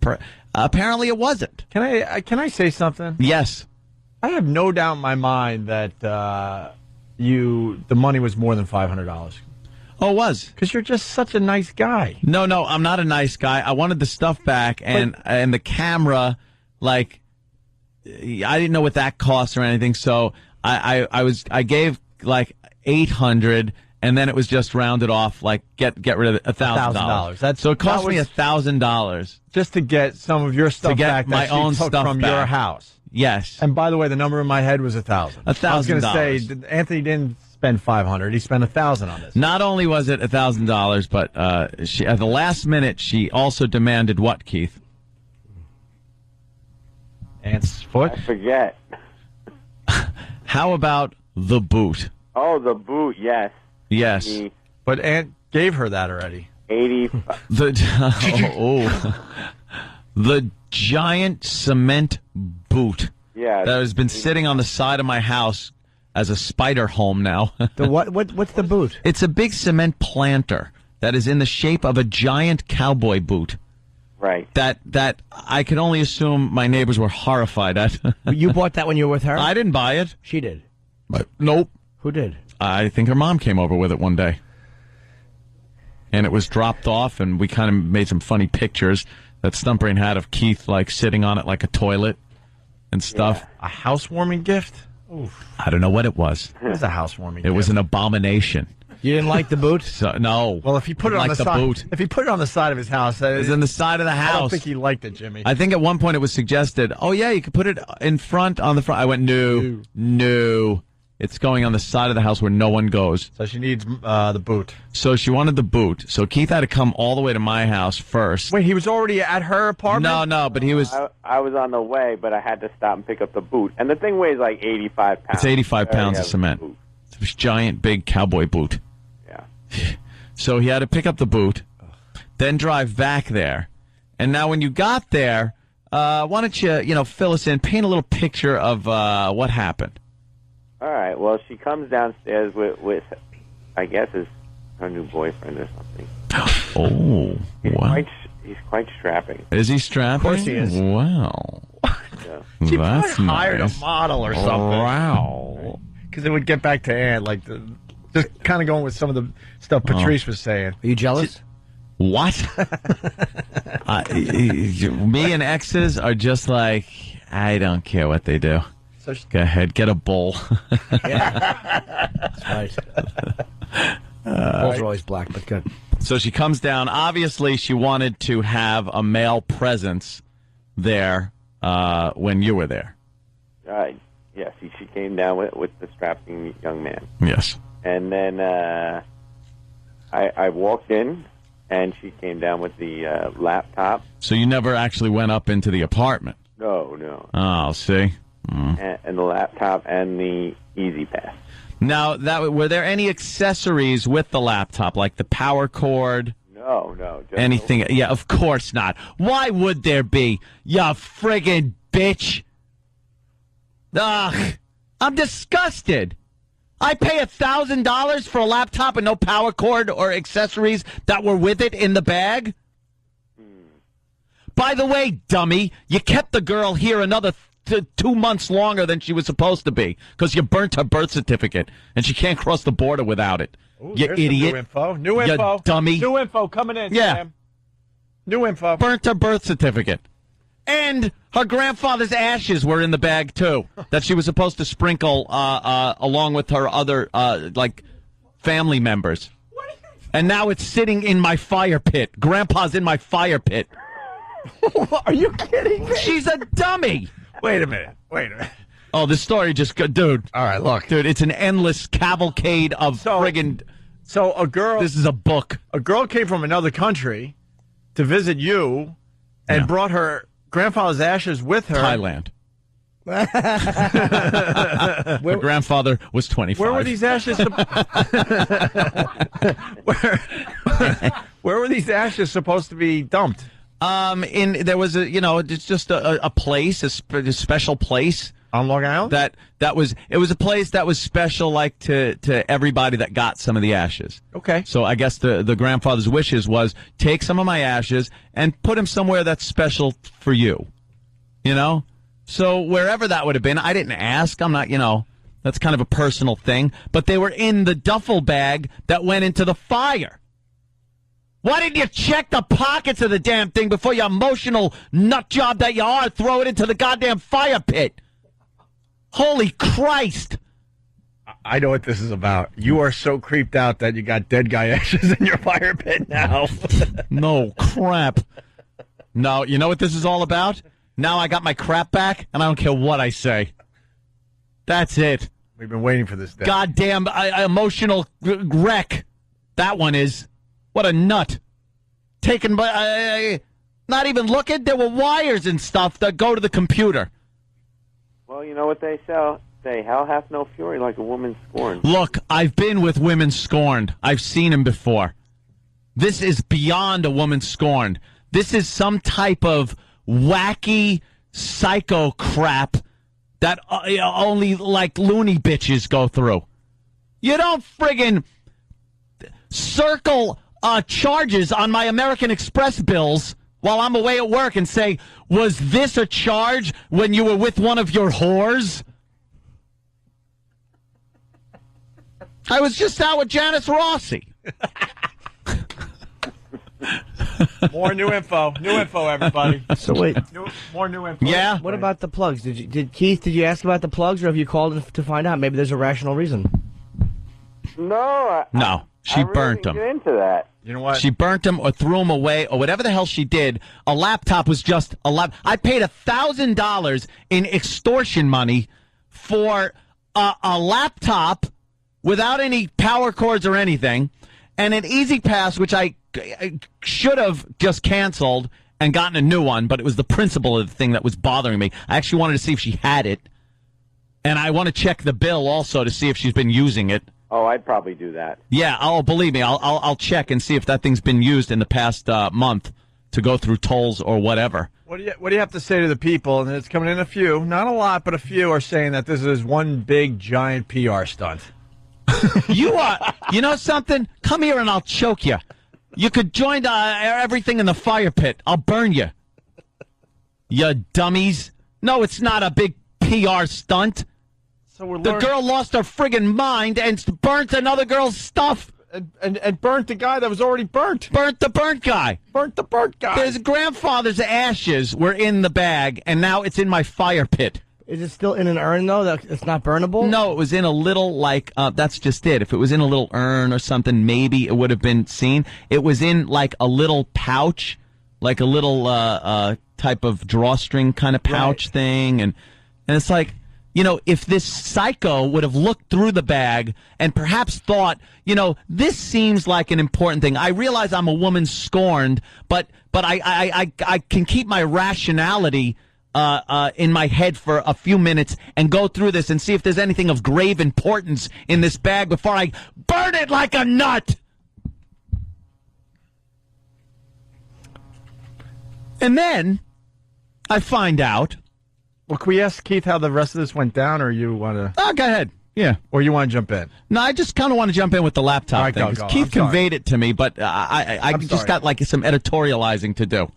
apparently it wasn't. Can I say something? Yes. I have no doubt in my mind that the money was more than $500. Oh, it was. Because you're just such a nice guy. No, I'm not a nice guy. I wanted the stuff back, and the camera, like, I didn't know what that cost or anything, so I gave like $800, and then it was just rounded off, like get rid of $1,000. So it cost me $1,000 just to get some of your stuff to get back. My that own she took stuff from back. your house. Yes. And by the way, the number in my head was $1,000. $1,000. I was going to say Anthony didn't spend $500. He spent $1,000 on this. Not only was it $1,000, but she at the last minute she also demanded what, Keith? Aunt's foot? I forget. How about the boot? Oh, the boot, yes. Yes. But Aunt gave her that already. 85. The giant cement boot. Yeah. That has been sitting on the side of my house as a spider home now. What's the boot? It's a big cement planter that is in the shape of a giant cowboy boot. Right. That I could only assume my neighbors were horrified at. You bought that when you were with her? I didn't buy it. She did. But nope. Who did? I think her mom came over with it one day. And it was dropped off, and we kind of made some funny pictures that Stumpbrain had of Keith, like, sitting on it like a toilet and stuff. Yeah. A housewarming gift? Oof. I don't know what it was. It was a housewarming gift. It was an abomination. You didn't like the boot? No. Well, if he put it on the side, boot. If he put it on the side of his house, it was in the side of the house. I don't think he liked it, Jimmy. I think at one point it was suggested, oh yeah, you could put it in front on the front. I went, no. It's going on the side of the house where no one goes. So she needs the boot. So she wanted the boot. So Keith had to come all the way to my house first. Wait, he was already at her apartment? No, but he was... I was on the way, but I had to stop and pick up the boot. And the thing weighs like 85 pounds. It's 85 pounds of cement. It's this giant, big cowboy boot. Yeah. So he had to pick up the boot, then drive back there. And now when you got there, why don't you, fill us in, paint a little picture of what happened. All right. Well, she comes downstairs with I guess, her new boyfriend or something. Oh, wow. He's quite strapping. Is he strapping? Of course he is. Wow. Yeah. She That's probably hired nice. a model or something. Wow. Because it would get back to Ann, like just kind of going with some of the stuff Patrice was saying. Are you jealous? What? Me and exes are just like, I don't care what they do. So go ahead, get a bowl. That's right. Bowls are always black, but good. So she comes down. Obviously, she wanted to have a male presence there when you were there. Yes, she came down with the strapping young man. Yes. And then I walked in, and she came down with the laptop. So you never actually went up into the apartment? No. Oh, see? And the laptop and the Easy Pass. Now, were there any accessories with the laptop, like the power cord? No. Just Anything? Yeah, of course not. Why would there be? You friggin' bitch. Ugh, I'm disgusted. I pay $1,000 for a laptop and no power cord or accessories that were with it in the bag? By the way, dummy, you kept the girl here another 2 months longer than she was supposed to be because you burnt her birth certificate and she can't cross the border without it. Ooh, You there's some idiot. New info. You dummy. New info coming in, Yeah. Sam. New info. Burnt her birth certificate. And her grandfather's ashes were in the bag, too, that she was supposed to sprinkle along with her other, family members. And now it's sitting in my fire pit. Grandpa's in my fire pit. Are you kidding me? She's a dummy. Wait a minute. Oh, this story just, dude. All right, look. Dude, it's an endless cavalcade of friggin' So a girl. This is a book. A girl came from another country to visit you, and brought her grandfather's ashes with her. Thailand. My grandfather was 25. Where were these ashes? Where were these ashes supposed to be dumped? There was it's just a place, a special place on Long Island. It was a place that was special, like to everybody that got some of the ashes. Okay. So I guess the grandfather's wishes was take some of my ashes and put them somewhere that's special for you. You know. So wherever that would have been, I didn't ask. I'm not, that's kind of a personal thing. But they were in the duffel bag that went into the fire. Why didn't you check the pockets of the damn thing before you emotional nut job that you are throw it into the goddamn fire pit? Holy Christ. I know what this is about. You are so creeped out that you got dead guy ashes in your fire pit now. No crap. No, you know what this is all about? Now I got my crap back, and I don't care what I say. That's it. We've been waiting for this day. Goddamn emotional wreck. That one is. What a nut. Taken by... not even looking. There were wires and stuff that go to the computer. Well, you know what they say, hell hath no fury like a woman scorned. Look, I've been with women scorned. I've seen them before. This is beyond a woman scorned. This is some type of wacky psycho crap that only like loony bitches go through. You don't friggin' circle charges on my American Express bills while I'm away at work and say, was this a charge when you were with one of your whores? I was just out with Janice Rossi. More new info. New info, everybody. So wait. More new info. Yeah. What about the plugs? Did Keith, did you ask about the plugs, or have you called to find out? Maybe there's a rational reason. No. No. She burnt them. Get into that. You know what? She burnt them or threw them away or whatever the hell she did. A laptop was just a laptop. I paid $1,000 in extortion money for a laptop without any power cords or anything, and an Easy Pass, which I should have just canceled and gotten a new one, but it was the principle of the thing that was bothering me. I actually wanted to see if she had it, and I want to check the bill also to see if she's been using it. Oh, I'd probably do that. Yeah, believe me, I'll check and see if that thing's been used in the past month to go through tolls or whatever. What do you have to say to the people? And it's coming in a few, not a lot, but a few are saying that this is one big giant PR stunt. You know something? Come here and I'll choke you. You could join everything in the fire pit. I'll burn you. You dummies. No, it's not a big PR stunt. So the girl lost her friggin' mind and burnt another girl's stuff. And burnt the guy that was already burnt. Burnt the burnt guy. Burnt the burnt guy. His grandfather's ashes were in the bag, and now it's in my fire pit. Is it still in an urn, though? It's not burnable? No, it was in a little, that's just it. If it was in a little urn or something, maybe it would have been seen. It was in, like, a little pouch, like a little type of drawstring kind of pouch thing. And it's like, if this psycho would have looked through the bag and perhaps thought, this seems like an important thing. I realize I'm a woman scorned, but I can keep my rationality in my head for a few minutes and go through this and see if there's anything of grave importance in this bag before I burn it like a nut. And then I find out. Well, can we ask Keith how the rest of this went down, or you want to? Oh, go ahead. Yeah. Or you want to jump in? No, I just kind of want to jump in with the laptop right, thing. go. Keith conveyed it to me, but I just got like some editorializing to do.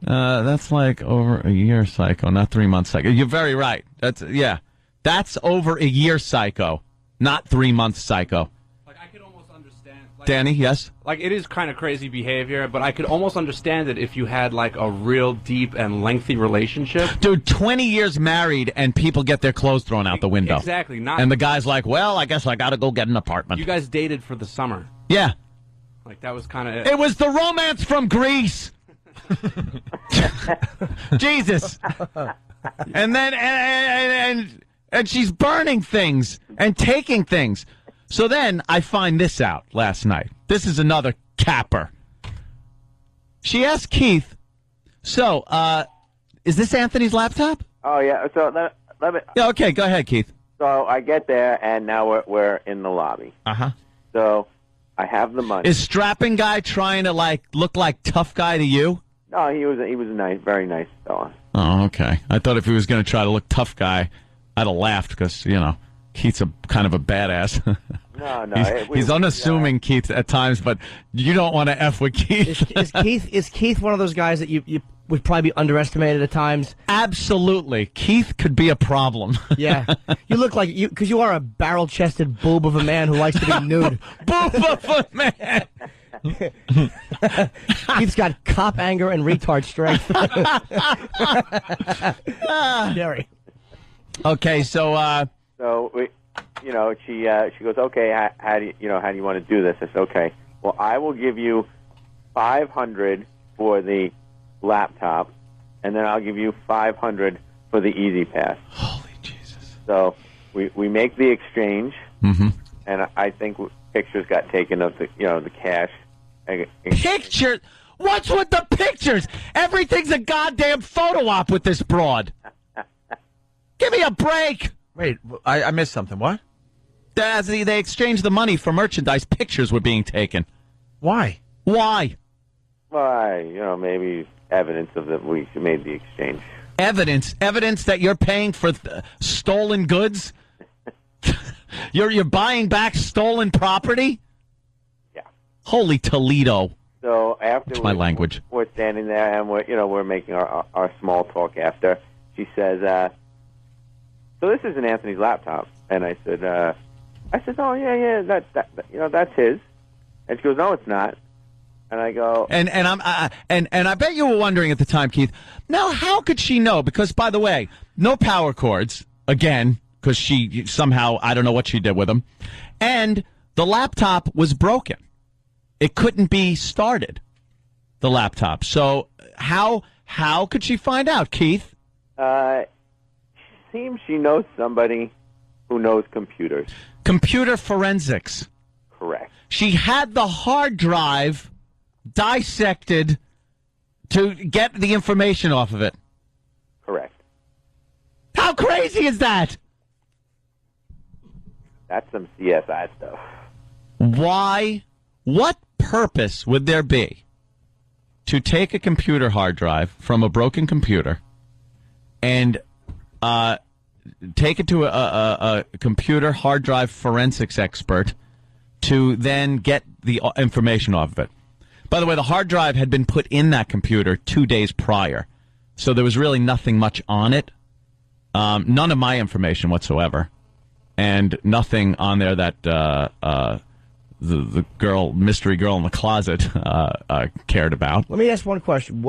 That's like over a year psycho, not 3 months psycho. You're very right. That's over a year psycho, not 3 months psycho. Like I could almost understand. Danny, yes? Like it is kind of crazy behavior, but I could almost understand it if you had like a real deep and lengthy relationship. Dude, 20 years married and people get their clothes thrown out the window. Exactly. And the guy's like, well, I guess I got to go get an apartment. You guys dated for the summer. Yeah. Like that was kind of it was the romance from Greece. Jesus. And then and she's burning things and taking things. So then I find this out last night. This is another capper. She asked Keith, so, is this Anthony's laptop? Oh, yeah. So let me. Yeah, okay, go ahead, Keith. So I get there, and now we're in the lobby. Uh-huh. So I have the money. Is strapping guy trying to, look like tough guy to you? No, he was a nice, very nice fella. Oh, okay. I thought if he was going to try to look tough guy, I'd have laughed because, Keith's a kind of a badass. No. He's unassuming, Keith, at times, but you don't want to F with Keith. Is Keith one of those guys that you would probably be underestimated at times? Absolutely. Keith could be a problem. Yeah. You look like because you are a barrel-chested boob of a man who likes to be nude. Boob of a man! Keith's got cop anger and retard strength. Gary. Okay, so we, she goes, okay, how do you want to do this? I said, okay, well, I will give you $500 for the laptop, and then I'll give you $500 for the Easy Pass. Holy Jesus! So we make the exchange, mm-hmm. and I think pictures got taken of the cash. Pictures? What's with the pictures? Everything's a goddamn photo op with this broad. Give me a break. Wait, I missed something. What? As they exchanged the money for merchandise, pictures were being taken. Why? Why? Well, maybe evidence of that we made the exchange. Evidence that you're paying for stolen goods. You're buying back stolen property. Yeah. Holy Toledo. So after That's my language. We're standing there and we're making our small talk after. She says, so this isn't Anthony's laptop. And I said, oh yeah, that's his. And she goes, no, it's not. And I go, and I bet you were wondering at the time, Keith. Now, how could she know? Because, by the way, no power cords again, because she somehow, I don't know what she did with them, and the laptop was broken. It couldn't be started. The laptop. So how could she find out, Keith? Seems she knows somebody who knows computers. Computer forensics. Correct. She had the hard drive dissected to get the information off of it. Correct. How crazy is that? That's some CSI stuff. Why? What purpose would there be to take a computer hard drive from a broken computer and take it to a computer hard drive forensics expert to then get the information off of it? By the way, the hard drive had been put in that computer 2 days prior, so there was really nothing much on it. None of my information whatsoever, and nothing on there that the mystery girl in the closet cared about. Let me ask one question.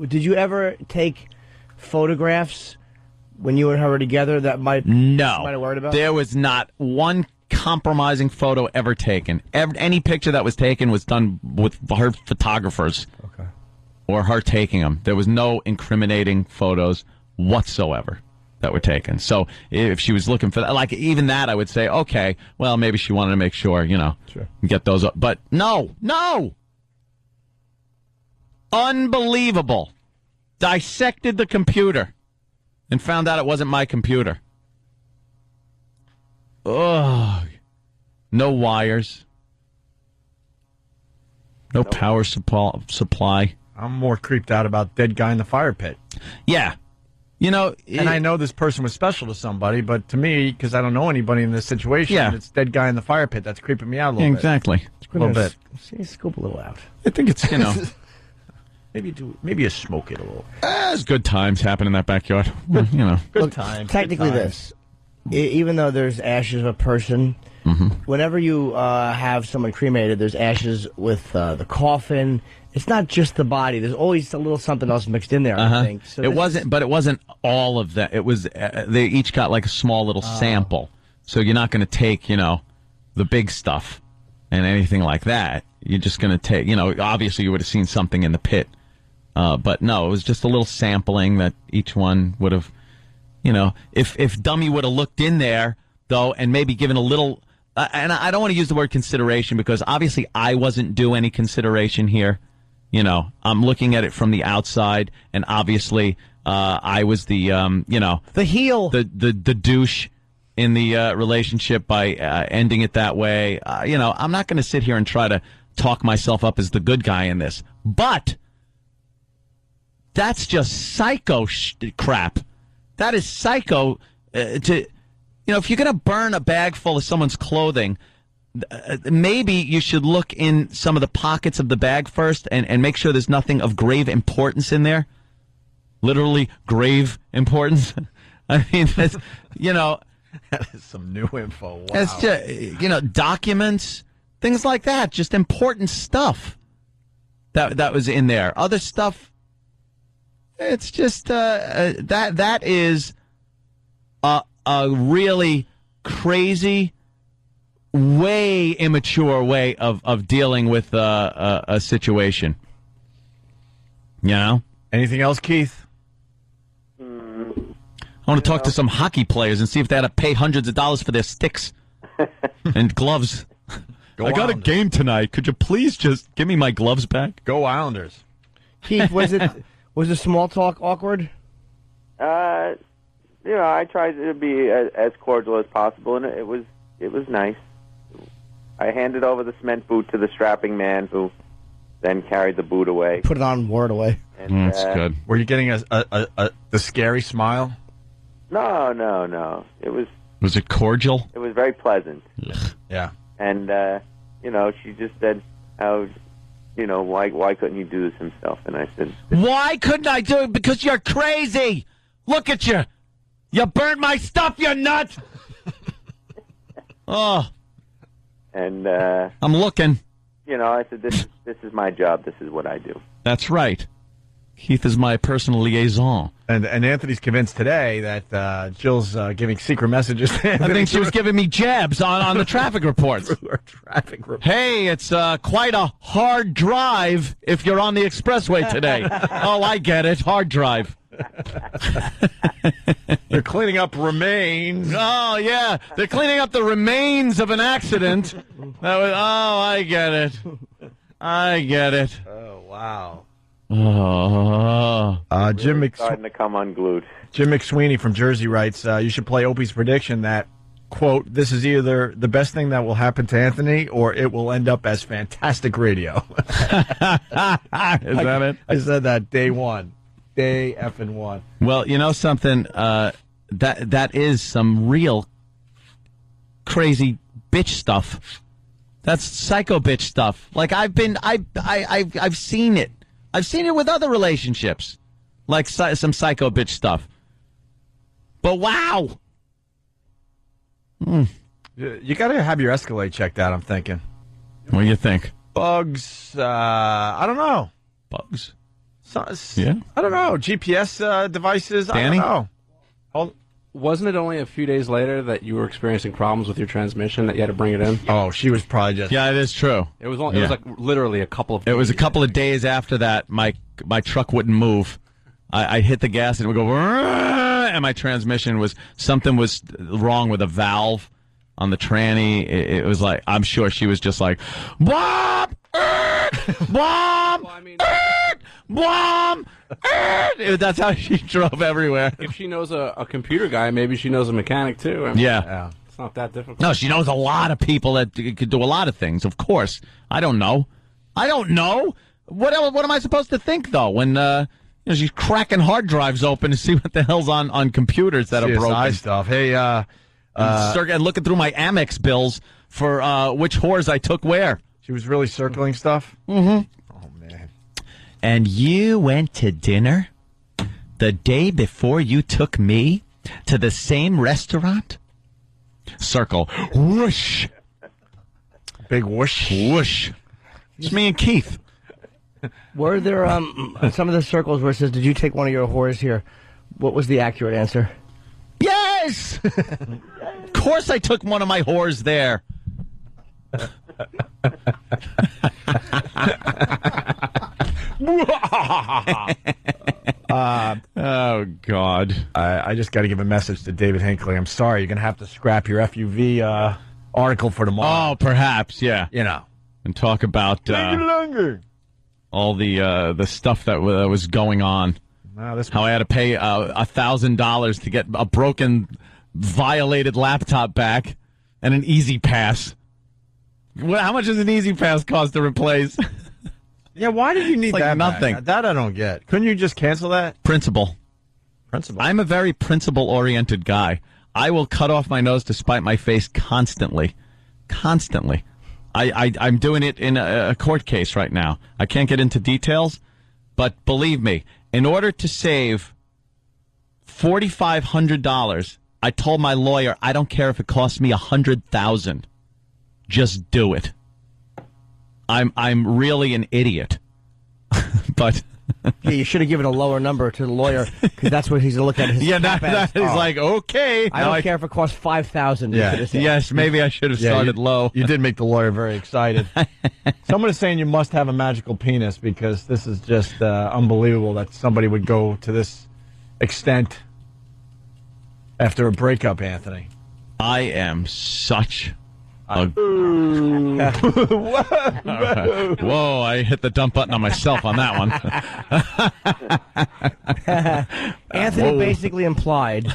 Did you ever take photographs when you and her were together that might have worried about? There was not one compromising photo ever taken. Any picture that was taken was done with her photographers. Okay. Or her taking them. There was no incriminating photos whatsoever that were taken. So if she was looking for that, even that, I would say, okay, well, maybe she wanted to make sure, get those up. But no. Unbelievable. Dissected the computer and found out it wasn't my computer. Ugh. No wires. No power supply. I'm more creeped out about dead guy in the fire pit. Yeah. And I know this person was special to somebody, but to me, because I don't know anybody in this situation, it's dead guy in the fire pit. That's creeping me out a little bit. Exactly. A little bit. See, scoop a little out. I think it's, Maybe you smoke it a little. There's good times happen in that backyard. Good times. Technically, good times. Even though there's ashes of a person, whenever you have someone cremated, there's ashes with the coffin. It's not just the body. There's always a little something else mixed in there, I think. So it wasn't all of that. It was, they each got like a small little sample. So you're not going to take, the big stuff and anything like that. You're just going to take, obviously you would have seen something in the pit. But no, it was just a little sampling that each one would have, if Dummy would have looked in there, though, and maybe given a little and I don't want to use the word consideration because obviously I wasn't due any consideration here. You know, I'm looking at it from the outside, and obviously I was the, the heel, the douche in the relationship by ending it that way. I'm not going to sit here and try to talk myself up as the good guy in this, but that's just psycho crap. That is psycho. If you're going to burn a bag full of someone's clothing, maybe you should look in some of the pockets of the bag first and make sure there's nothing of grave importance in there. Literally grave importance. I mean, that's, that is some new info. Wow. It's just, documents, things like that, just important stuff that was in there. Other stuff, it's just that is a really crazy, way immature way of dealing with a situation. Anything else, Keith? I want to talk to some hockey players and see if they had to pay hundreds of dollars for their sticks and gloves. I got a game tonight. Could you please just give me my gloves back? Go Islanders. Keith, was the small talk awkward? I tried to be as cordial as possible, and it was nice. I handed over the cement boot to the strapping man, who then carried the boot away. Put it on, wore it away. And, that's good. Were you getting the scary smile? No. It was. Was it cordial? It was very pleasant. Yeah. And she just said, "How, why couldn't he do this himself?" And I said, "Why couldn't I do it? Because you're crazy. Look at you. You burned my stuff, you nut." Oh. And I'm looking. I said, "This is my job. This is what I do." That's right. Keith is my personal liaison. And Anthony's convinced today that Jill's giving secret messages to Anthony. I think she was giving me jabs on the traffic reports. Traffic report. Hey, it's quite a hard drive if you're on the expressway today. Oh, I get it. Hard drive. They're cleaning up remains. Oh, yeah. They're cleaning up the remains of an accident. I get it. I get it. Oh, wow. Jim starting to come unglued. Jim McSweeney from Jersey writes, you should play Opie's prediction that, quote, this is either the best thing that will happen to Anthony or it will end up as fantastic radio. Is that it? I said that day one. Day effing one. Well, you know something? That is some real crazy bitch stuff. That's psycho bitch stuff. Like I've seen it. I've seen it with other relationships, like some psycho bitch stuff. But wow. You got to have your Escalade checked out, I'm thinking. What do you think? Bugs, I don't know. Bugs? Yeah. I don't know. GPS devices, Danny? I don't know. Wasn't it only a few days later that you were experiencing problems with your transmission that you had to bring it in? Oh, she was probably just... Yeah, it is true. It was like literally a couple of days. It was a couple of days after that. My truck wouldn't move. I hit the gas and it would go, and my transmission was, something was wrong with a valve on the tranny. It was like, I'm sure she was just like, Bob! Bob! Bob! That's how she drove everywhere. If she knows a computer guy, maybe she knows a mechanic too. I mean, yeah. It's not that difficult. No, she knows a lot of people that could do a lot of things, of course. I don't know. What am I supposed to think, though, when she's cracking hard drives open to see what the hell's on computers that are broken? Stuff. Hey, and looking through my Amex bills for which whores I took where. She was really circling stuff? Mm-hmm. Oh, man. And you went to dinner the day before you took me to the same restaurant? Circle. Whoosh. Big whoosh. Whoosh. It's me and Keith. Were there some of the circles where it says, did you take one of your whores here? What was the accurate answer? Yes! Of course I took one of my whores there. Oh, God. I just got to give a message to David Hinckley. I'm sorry. You're going to have to scrap your FUV article for tomorrow. Oh, perhaps, yeah. You know. And talk about longer. all the stuff that was going on. Wow, how I had to pay $1,000 to get a broken, violated laptop back and an Easy Pass. How much does an Easy Pass cost to replace? Yeah, why did you need like that? nothing. Back? That I don't get. Couldn't you just cancel that? Principle. I'm a very principle-oriented guy. I will cut off my nose to spite my face constantly. Constantly. I'm doing it in a court case right now. I can't get into details, but believe me, in order to save $4,500, I told my lawyer, I don't care if it costs me $100,000. Just do it. I'm really an idiot. But yeah, you should have given a lower number to the lawyer because that's what he's going to look at. His yeah, that he's like, okay. I don't care if it costs $5,000. Yeah. Yes, maybe I should have started low. You did make the lawyer very excited. Someone is saying you must have a magical penis because this is just unbelievable that somebody would go to this extent after a breakup, Anthony. I am such a... Whoa, I hit the dump button on myself on that one. Anthony basically implied.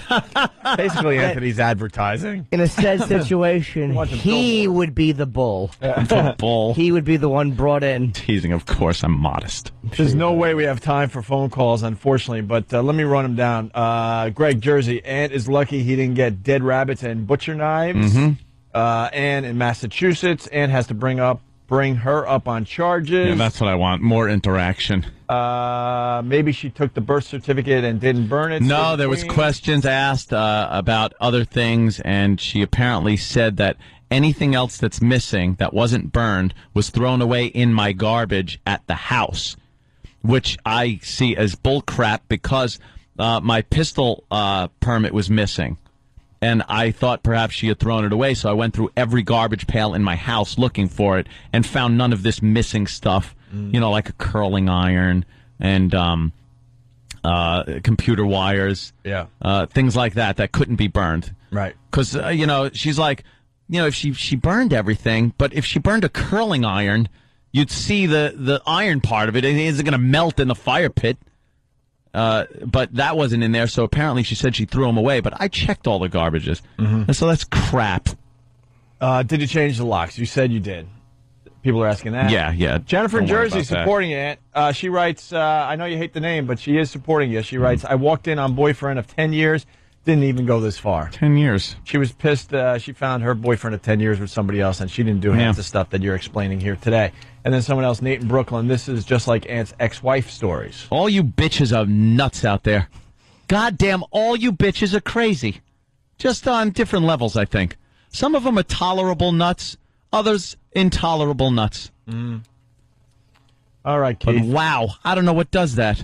Basically, Anthony's advertising. In a said situation, he would be the bull. The bull. He would be the one brought in. Teasing, of course, I'm modest. There's no way we have time for phone calls, unfortunately, but let me run them down. Greg, Jersey. Ant is lucky he didn't get dead rabbits and butcher knives. Mm-hmm. Ann in Massachusetts. Ann has to bring her up on charges. Yeah, that's what I want. More interaction. Maybe she took the birth certificate and didn't burn it. No, there was questions asked about other things, and she apparently said that anything else that's missing that wasn't burned was thrown away in my garbage at the house, which I see as bullcrap because my pistol permit was missing. And I thought perhaps she had thrown it away, so I went through every garbage pail in my house looking for it and found none of this missing stuff, you know, like a curling iron and computer wires, things like that couldn't be burned. Right. Because, you know, she's like, you know, if she burned everything, but if she burned a curling iron, you'd see the iron part of it. It isn't going to melt in the fire pit. But that wasn't in there, so apparently she said she threw them away. But I checked all the garbages, and so that's crap. Did you change the locks? You said you did. People are asking that. Yeah. Jennifer in Don't worry Jersey about that. supporting it. She writes, I know you hate the name, but she is supporting you. She writes, I walked in on boyfriend of 10 years, didn't even go this far. 10 years. She was pissed. She found her boyfriend of 10 years with somebody else, and she didn't do half the stuff that you're explaining here today. And then someone else, Nate in Brooklyn, this is just like Ant's ex-wife stories. All you bitches are nuts out there. Goddamn, all you bitches are crazy. Just on different levels, I think. Some of them are tolerable nuts, others intolerable nuts. All right, Keith. But wow, I don't know what does that.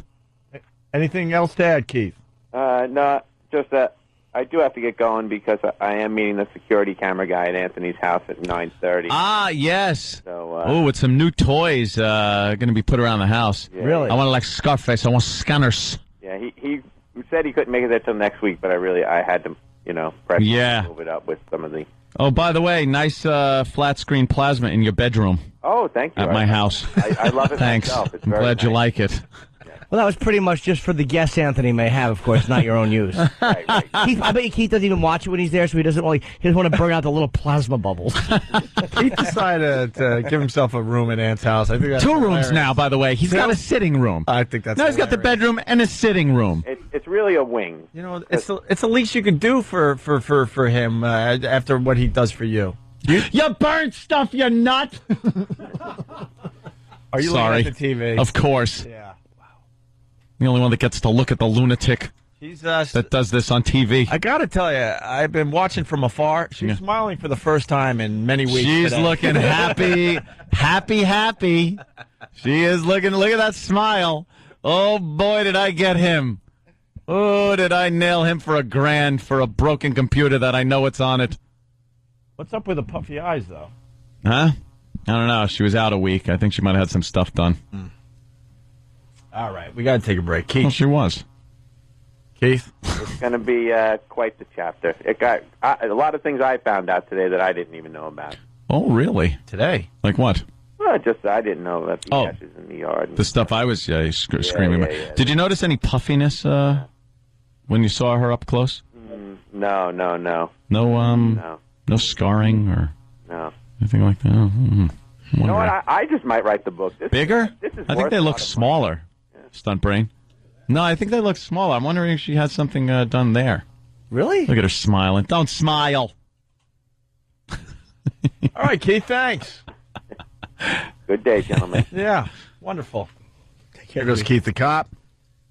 Anything else to add, Keith? No, just that I do have to get going because I am meeting the security camera guy at Anthony's house at 9:30. Ah, yes. So, with some new toys going to be put around the house. Yeah. Really? I want like Scarface. I want scanners. Yeah, he said he couldn't make it there till next week, but I had to, press Yeah. move it up with some of the. Oh, by the way, nice flat screen plasma in your bedroom. Oh, thank you. At my house. I love it Thanks. myself. It's I'm very glad you nice. like it. Well, that was pretty much just for the guests Anthony may have, of course, not your own use. Right. Keith, I bet you Keith doesn't even watch it when he's there, so he doesn't want to burn out the little plasma bubbles. Keith decided to give himself a room at Ant's house. I think that's 2 rooms hilarious. now, by the way. He's got a sitting room. I think that's Now he's got the hilarious. bedroom and a sitting room. It's really a wing. It's the least you could do for him after what he does for you. You burnt stuff, you nut! Are you Sorry. looking at the TV? Of course. Yeah. The only one that gets to look at the lunatic He's that does this on TV. I gotta tell you, I've been watching from afar. She's smiling for the first time in many weeks. She's today. looking happy. She is looking. Look at that smile. Oh, boy, did I get him. Oh, did I nail him for $1,000 for a broken computer that I know it's on it. What's up with the puffy eyes, though? Huh? I don't know. She was out a week. I think she might have had some stuff done. All right, we got to take a break. Keith, Well, she was. Keith? It's going to be quite the chapter. It got a lot of things I found out today that I didn't even know about. Oh, really? Today? Like what? Well, just I didn't know about the ashes in the yard. The stuff I was screaming about. yeah. Did you notice any puffiness when you saw her up close? No. No scarring or No. anything like that? You know what? I just might write the book. Bigger? This is I think worth they a look lot of smaller. Stunt brain. No, I think they look smaller. I'm wondering if she had something done there. Really? Look at her smiling. Don't smile. All right, Keith, thanks. Good day, gentlemen. Yeah, wonderful. Here goes Keith the cop.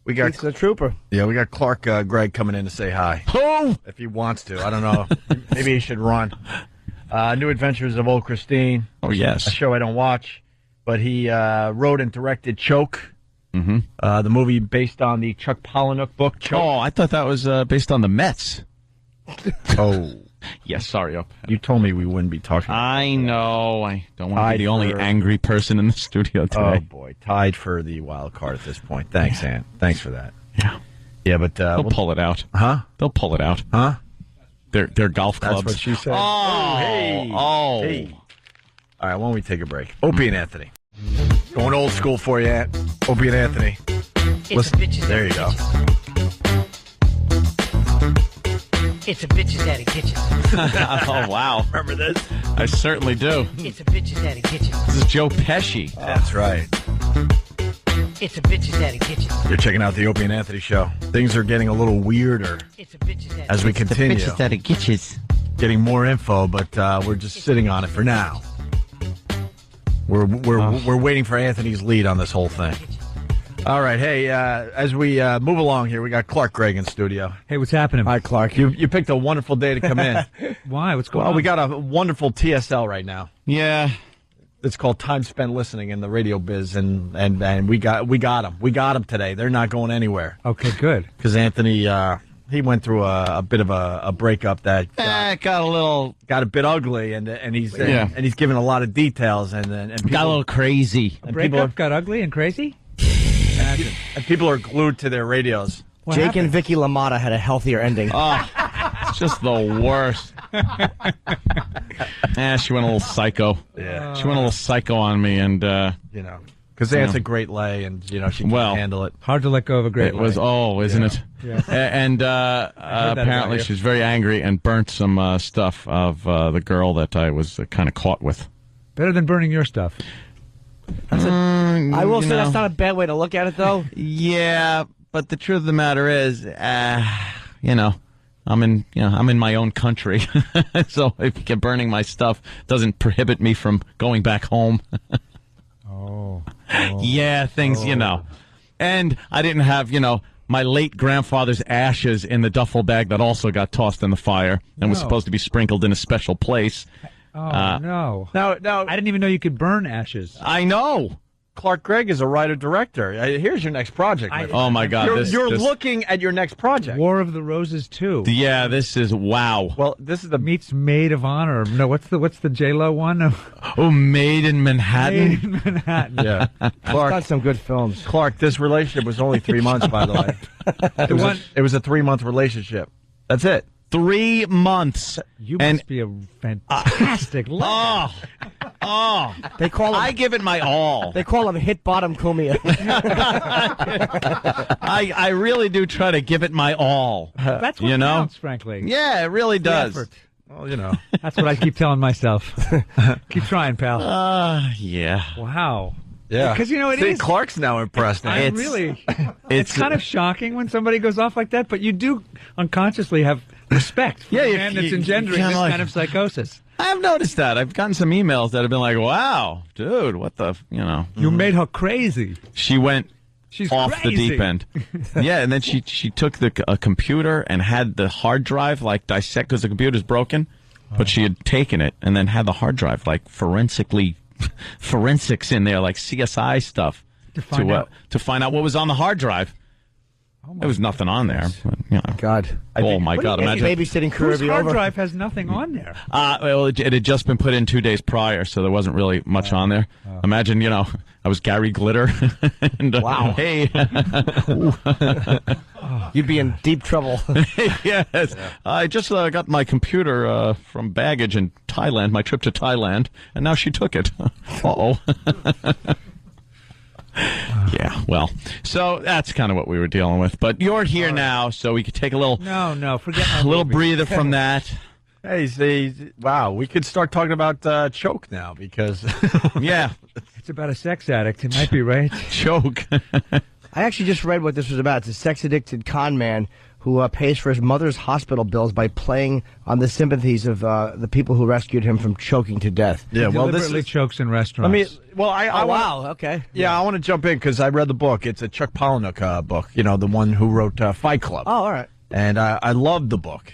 We got Keith's the trooper. Yeah, we got Clark Gregg coming in to say hi. Oh! If he wants to. I don't know. Maybe he should run. New Adventures of Old Christine. Oh, yes. A show I don't watch. But he wrote and directed Choke. Mm-hmm. The movie based on the Chuck Palahniuk book, Choke. Oh, I thought that was based on the Mets. Oh. Yes, sorry. You told me we wouldn't be talking about I know. I don't want to be the only angry person in the studio today. Oh, boy. Tied for the wild card at this point. Thanks, Ant. Thanks for that. Yeah. Yeah, but... They'll pull it out. Huh? They'll pull it out. Huh? They're golf clubs. That's what she said. Oh, hey. Oh. Hey. All right, why don't we take a break? Opie and Anthony. Going old school for you, Ant. Opie and Anthony. Listen, there you go. It's a bitches that it gets you. Oh, wow. Remember this? I certainly do. It's a bitches that it gets you. This is Joe Pesci. That's right. It's a bitches that it gets you. You're checking out the Opie and Anthony show. Things are getting a little weirder as we continue. It's the bitches that it gets you. Getting more info, but we're just sitting on it for now. We're waiting for Anthony's lead on this whole thing. All right, hey, as we move along here, we got Clark Gregg in studio. Hey, what's happening? Hi, Clark. You picked a wonderful day to come in. Why? What's going on? Well, we got a wonderful TSL right now. Yeah. It's called Time Spent Listening in the radio biz, and we got them. We got them today. They're not going anywhere. Okay, good. Because Anthony, he went through a bit of a breakup that got a bit ugly, and he's giving a lot of details, and people, got a little crazy. And breakup got ugly and crazy. And people are glued to their radios. Jake and Vicky LaMotta had a healthier ending. Oh, it's just the worst. She went a little psycho. Yeah. She went a little psycho on me, and because Ant's a great lay, and she can handle it. Hard to let go of a great lay. It was, isn't it? Yeah. And apparently she's very angry and burnt some stuff of the girl that I was kind of caught with. Better than burning your stuff. I will say that's not a bad way to look at it, though. Yeah, but the truth of the matter is, I'm in my own country, so if burning my stuff doesn't prohibit me from going back home. Yeah, things, and I didn't have, my late grandfather's ashes in the duffel bag that also got tossed in the fire and was supposed to be sprinkled in a special place. Oh, no. Now, I didn't even know you could burn ashes. I know. Clark Gregg is a writer-director. Here's your next project. Oh, my God. You're looking at your next project. War of the Roses 2. Yeah, this is wow. Well, this is the meets Maid of Honor. No, what's the J-Lo one? Oh, Maid in Manhattan. Maid in Manhattan. Yeah. Clark got some good films. Clark, this relationship was only 3 months, by the way. It was a 3-month relationship. That's it. 3 months. You must be a fantastic lad. They call him, I give it my all. They call him hit bottom Kumia. I really do try to give it my all. That's what counts, frankly. Yeah, it really does. Effort. Well, That's what I keep telling myself. Keep trying, pal. Yeah. Wow. Yeah. Because, it is. Clark's now impressed. It's kind of shocking when somebody goes off like that, but you do unconsciously have respect for the man that's engendering this kind of psychosis. I have noticed that. I've gotten some emails that have been like, wow, dude, what the, You made her crazy. She went off crazy. the deep end. Yeah, and then she took a computer and had the hard drive, dissect, because the computer's broken, but she had taken it and then had the hard drive, forensics in there, like CSI stuff, to find out what was on the hard drive. There was nothing on there. But, God. My God. Imagine. Babysitting crew Whose hard drive has nothing on there? Well, it had just been put in 2 days prior, so there wasn't really much on there. Imagine, I was Gary Glitter. And, wow. Hey. You'd be in deep trouble. Yes. I just got my computer from baggage in Thailand, my trip to Thailand, and now she took it. Uh-oh. Yeah, well, so that's kind of what we were dealing with. But you're here now, so we could take a little forget a little breather from that. Hey, see, wow, we could start talking about choke now because, yeah, it's about a sex addict. It might be right. Choke. I actually just read what this was about. It's a sex-addicted con man who pays for his mother's hospital bills by playing on the sympathies of the people who rescued him from choking to death. Yeah, He deliberately chokes in restaurants. Wow, okay. Yeah, I want to jump in because I read the book. It's a Chuck Palahniuk book, the one who wrote Fight Club. Oh, all right. And I loved the book.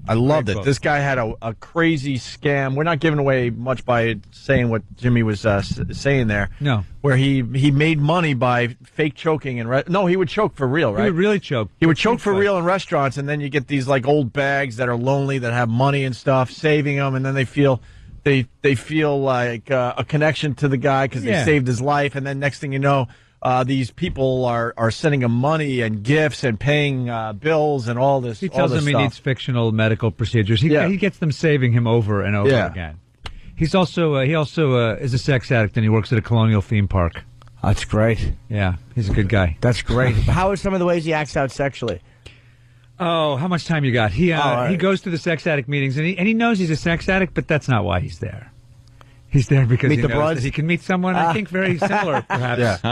I loved it. book. This guy had a crazy scam. We're not giving away much by saying what Jimmy was saying there. No. Where he made money by fake choking and no, he would choke for real, right? He would really choke. He would choke for real in restaurants, and then you get these like old bags that are lonely that have money and stuff, saving them, and then they feel like a connection to the guy because they saved his life, and then next thing you know. These people are sending him money and gifts and paying bills and all this. He tells them he needs fictional medical procedures. He gets them saving him over and over again. He also is a sex addict and he works at a colonial theme park. That's great. Yeah, he's a good guy. That's great. How are some of the ways he acts out sexually? Oh, how much time you got? He goes to the sex addict meetings and he knows he's a sex addict, but that's not why he's there. He's there because he knows that he can meet someone, I think, very similar, perhaps,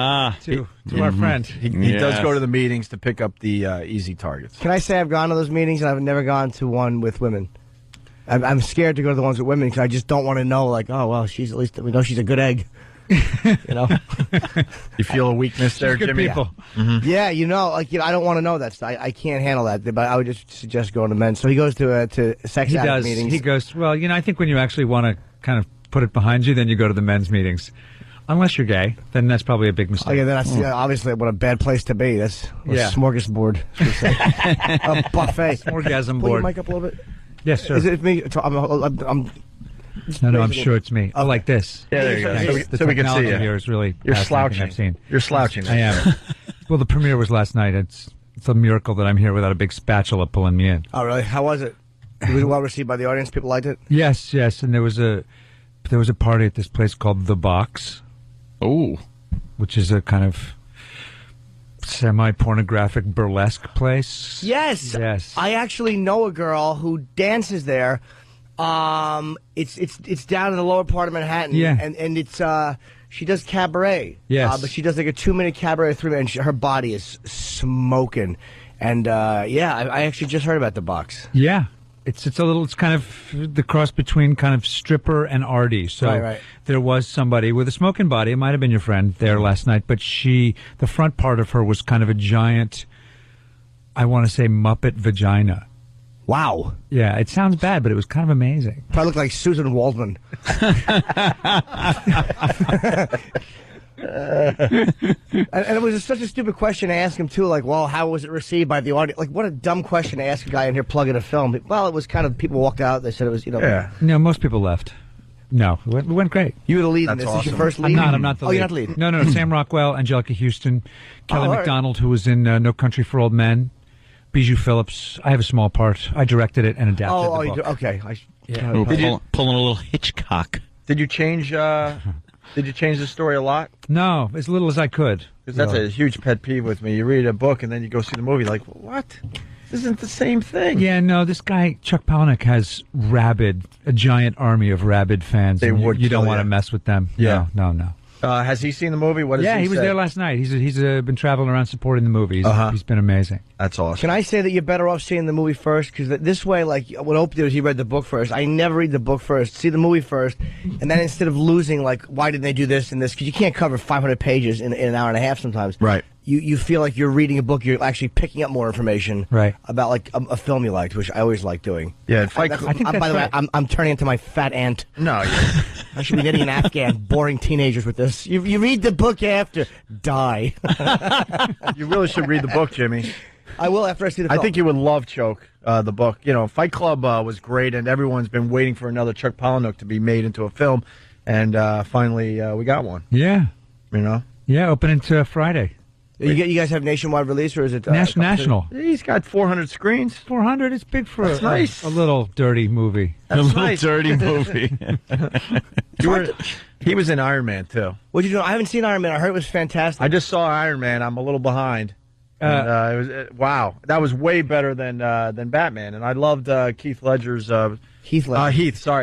to our friend. He does go to the meetings to pick up the easy targets. Can I say I've gone to those meetings and I've never gone to one with women? I'm scared to go to the ones with women because I just don't want to know, like, oh, well, we know she's a good egg. You feel a weakness there, good Jimmy? people. Yeah, I don't want to know that stuff. I can't handle that, but I would just suggest going to men. So he goes to sex addict meetings. He goes, well, I think when you actually want to kind of put it behind you, then you go to the men's meetings. Unless you're gay, then that's probably a big mistake. Oh, yeah, that's obviously what a bad place to be. That's a smorgasbord. A buffet. Orgasm Pull your board. mic up a little bit. Yes, sir. Is it me? I'm sure it's me. Oh, like this. Yeah, there you go. The So we can see technology you. here is really You're fascinating slouching. I've seen. You're slouching. I am. Well, the premiere was last night. It's a miracle that I'm here without a big spatula pulling me in. Oh, really? How was it? It was well received by the audience. People liked it. Yes, and there was a party at this place called The Box. Oh, which is a kind of semi-pornographic burlesque place. Yes. I actually know a girl who dances there. It's down in the lower part of Manhattan. Yeah. And it's she does cabaret. Yes. But she does like a 2-minute cabaret, 3-minute, and her body is smoking. And I actually just heard about The Box. Yeah. It's kind of the cross between kind of stripper and arty. So right. There was somebody with a smoking body. It might have been your friend there last night, but the front part of her was kind of a giant, I want to say, Muppet vagina. Wow. Yeah, it sounds bad, but it was kind of amazing. Probably looked like Susan Waldman. And it was such a stupid question to ask him, too. Like, well, how was it received by the audience? Like, what a dumb question to ask a guy in here plugging a film. Well, it was kind of, people walked out. They said it was, Yeah. No, most people left. No, it went great. You were the lead in this. Awesome. This is your first lead? I'm not the lead. Oh, you're not the lead? No, Sam Rockwell, Angelica Houston, Kelly all right. MacDonald, who was in No Country for Old Men, Bijou Phillips. I have a small part. I directed it and adapted the book. You do? Okay. We're pulling a little Hitchcock. Did you change the story a lot? No, as little as I could. Because that's a huge pet peeve with me. You read a book and then you go see the movie, like, what? This isn't the same thing. Yeah, no, this guy, Chuck Palahniuk, has a giant army of rabid fans. You don't want to mess with them. Yeah. No. Has he seen the movie? What he was there last night. He's been traveling around supporting the movie. He's been amazing. That's awesome. Can I say that you're better off seeing the movie first? Because this way, like, what Ope did was he read the book first. I never read the book first. See the movie first. And then instead of losing, like, why didn't they do this and this? Because you can't cover 500 pages in an hour and a half sometimes. Right. You feel like you're reading a book. You're actually picking up more information about, like, a film you liked, which I always like doing. Yeah, By the way, I'm turning into my fat aunt. No, I should be getting an Afghan, boring teenagers with this. You read the book after. Die. You really should read the book, Jimmy. I will after I see the film. I think you would love Choke, the book. Fight Club was great, and everyone's been waiting for another Chuck Palahniuk to be made into a film, and finally we got one. Yeah. Yeah, opening to Friday. You guys have nationwide release, or is it national? He's got 400 screens. 400 is big for That's nice. a little dirty movie. That's a little nice. dirty movie. He was in Iron Man too. What'd you do? I haven't seen Iron Man. I heard it was fantastic. I just saw Iron Man. I'm a little behind. And, it was wow. That was way better than Batman. And I loved Heath Ledger's. Heath Ledger.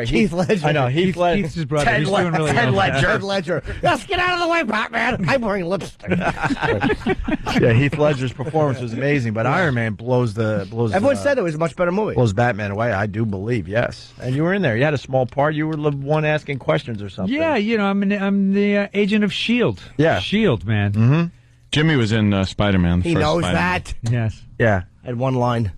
Heath Ledger. I know. Heath Ledger. Heath's his brother. Ted He's doing really Ted well. Ledger. Ted Ledger. Yes, get out of the way, Batman. I'm wearing lipstick. Yeah, Heath Ledger's performance was amazing, but Iron Man blows. Everyone said it was a much better movie. Blows Batman away. I do believe, yes. And you were in there. You had a small part. You were the one asking questions or something. Yeah, I'm the agent of S.H.I.E.L.D. Yeah. S.H.I.E.L.D., man. Mm-hmm. Jimmy was in Spider-Man. He knows that. Yes. Yeah. Had one line.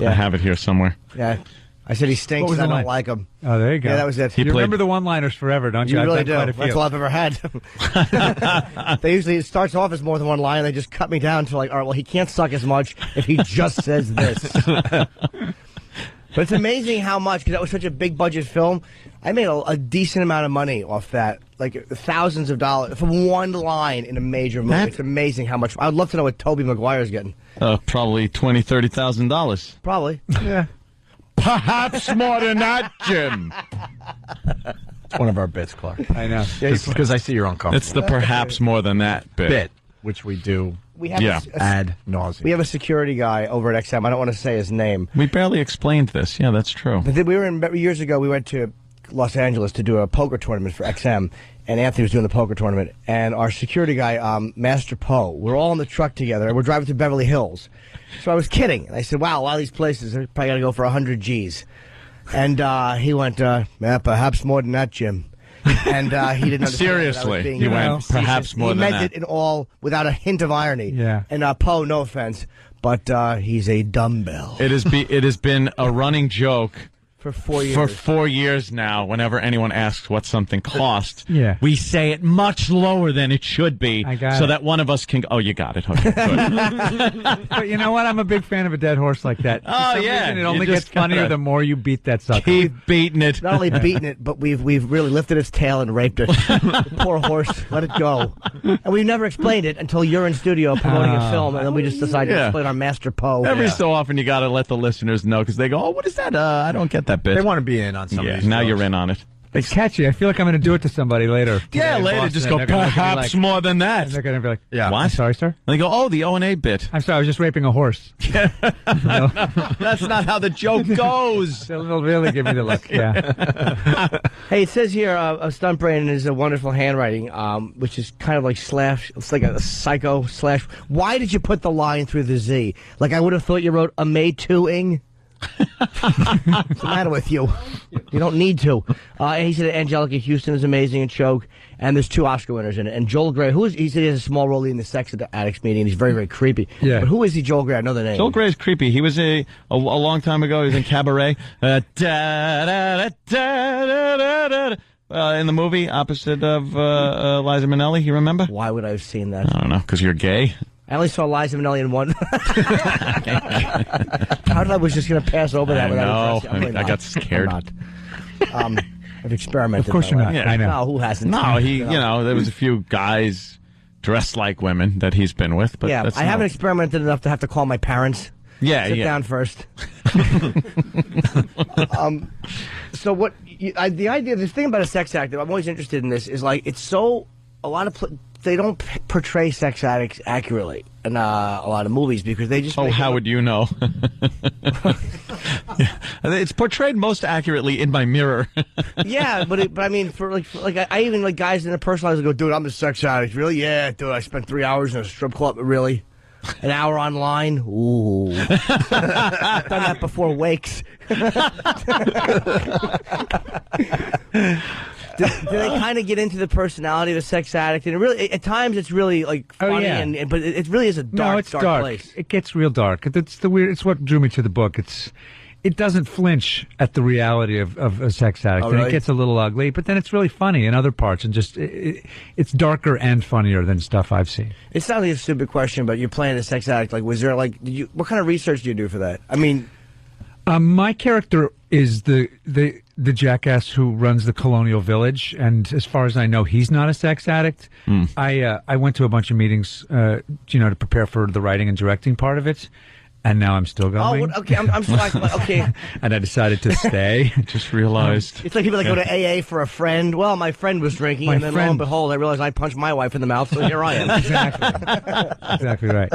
I have it here somewhere. Yeah. I said he stinks. What was I the don't line? like him. Oh, there you go. Yeah, that was it. You remember the one-liners forever, don't you? You I've really done do. quite a few. That's all I've ever had. They usually, it starts off as more than one line. They just cut me down to like, all right, well, he can't suck as much if he just says this. But it's amazing how much, because that was such a big budget film. I made a decent amount of money off that, like thousands of dollars from one line in a major movie. It's amazing how much. I'd love to know what Tobey Maguire's getting. Probably $20,000-$30,000. Probably. Yeah. Perhaps more than that, Jim. It's one of our bits, Clark. I know. Because I see you're uncomfortable. It's the perhaps more than that bit. Which we do We have ad nauseum. We have a security guy over at XM. I don't want to say his name. We barely explained this. Yeah, that's true. But then we were years ago. We went to Los Angeles to do a poker tournament for XM, and Anthony was doing the poker tournament. And our security guy, Master Poe, we're all in the truck together, and we're driving to Beverly Hills. So I was kidding. And I said, "Wow, a lot of these places are probably got to go for 100 G's." And he went, "Yeah, perhaps more than that, Jim." And he didn't understand. Seriously, he went perhaps more than that. He meant it in all without a hint of irony. Yeah. And Poe, no offense, but he's a dumbbell. It has been a running joke for 4 years. For 4 years now, whenever anyone asks what something costs, Yeah. we say it much lower than it should be, so that one of us can. Oh, you got it. Okay, good. But you know what? I'm a big fan of a dead horse like that. For Oh, some yeah. reason, it You only just gets funnier gotta the more you beat that sucker. Keep beating it. Not only beaten it, but we've really lifted its tail and raped it. The poor horse, let it go. And we've never explained it until you're in studio promoting a film, and then we just decided to explain our Master Poe. Every so often, you got to let the listeners know because they go, "Oh, what is that? I don't get that bit." They want to be in on some of these now jokes. you're in on it. It's catchy. I feel like I'm going to do it to somebody later. Yeah, in later, Boston, just and go, they're gonna look at me perhaps like- more than that. and they're going to be like, Yeah. What? I'm sorry, sir? And they go, "Oh, the O&A bit." I'm sorry, I was just raping a horse. That's not how the joke goes. They'll really give me the look, yeah. Hey, it says here, Stunt Brain is a wonderful handwriting, which is kind of like slash, it's like a psycho slash. Why did you put the line through the Z? Like, I would have thought you wrote a May 2-ing. What's the matter with you? You don't need to. And he said Angelica Houston is amazing in Choke, and there's 2 Oscar winners in it. And Joel Grey, he said he has a small role in the Sex Addicts meeting, and he's very, very creepy. Yeah. But who is he, Joel Grey? I know the name. Joel Grey's creepy. He was a long time ago. He was in Cabaret. In the movie opposite of Liza Minnelli. You remember? Why would I have seen that? I don't know, because you're gay. I only saw Liza Minnelli in one. How did I was just going to pass over that? I without know. addressing it? I'm really I not. got scared. I'm not. I've experimented. Of course in my you're not. life. I know. No, who hasn't? No, there was a few guys dressed like women that he's been with, but yeah, that's I haven't experimented enough to have to call my parents. Yeah, Sit yeah. down first. So what? The idea, the thing about a sex act, I'm always interested in this, is like it's so a lot of they don't portray sex addicts accurately in a lot of movies because they just. Oh, how would you know? Yeah. It's portrayed most accurately in my mirror. Yeah, but I mean, for I even like guys in the personal lives go, dude, I'm a sex addict. Really? Yeah, dude, I spent 3 hours in a strip club. Really? An hour online? Ooh. I've done that before wakes. Do they kind of get into the personality of a sex addict? And it really, at times, it's really like funny, yeah. but it really is a dark, No, it's dark place. It gets real dark. It's the weird. It's what drew me to the book. It doesn't flinch at the reality of a sex addict, Oh, and really? it gets a little ugly. But then it's really funny in other parts, and just it's darker and funnier than stuff I've seen. It sounds like a stupid question, but you're playing a sex addict. Like, was there like, what kind of research do you do for that? I mean, My character is the the jackass who runs the Colonial Village, and as far as I know, he's not a sex addict. I went to a bunch of meetings, to prepare for the writing and directing part of it. And now I'm still going. Oh, okay. I'm sorry. Okay. And I decided to stay. Just realized. It's like people that go to AA for a friend. Well, my friend was drinking, and then lo and behold, I realized I punched my wife in the mouth, so here I am. Exactly right.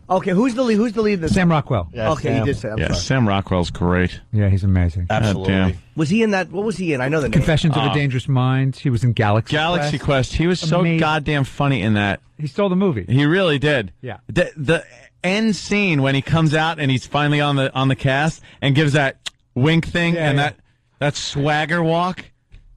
Okay, who's the lead? Who's the lead? Sam Rockwell. Yeah, okay, you did say. I'm sorry. Sam Rockwell's great. Yeah, he's amazing. Absolutely. Was he in that? What was he in? I know the name. Confessions of a Dangerous Mind. He was in Galaxy Quest. He was so goddamn funny in that. He stole the movie. He really did. Yeah. The end scene when he comes out and he's finally on the cast and gives that wink thing and that swagger walk.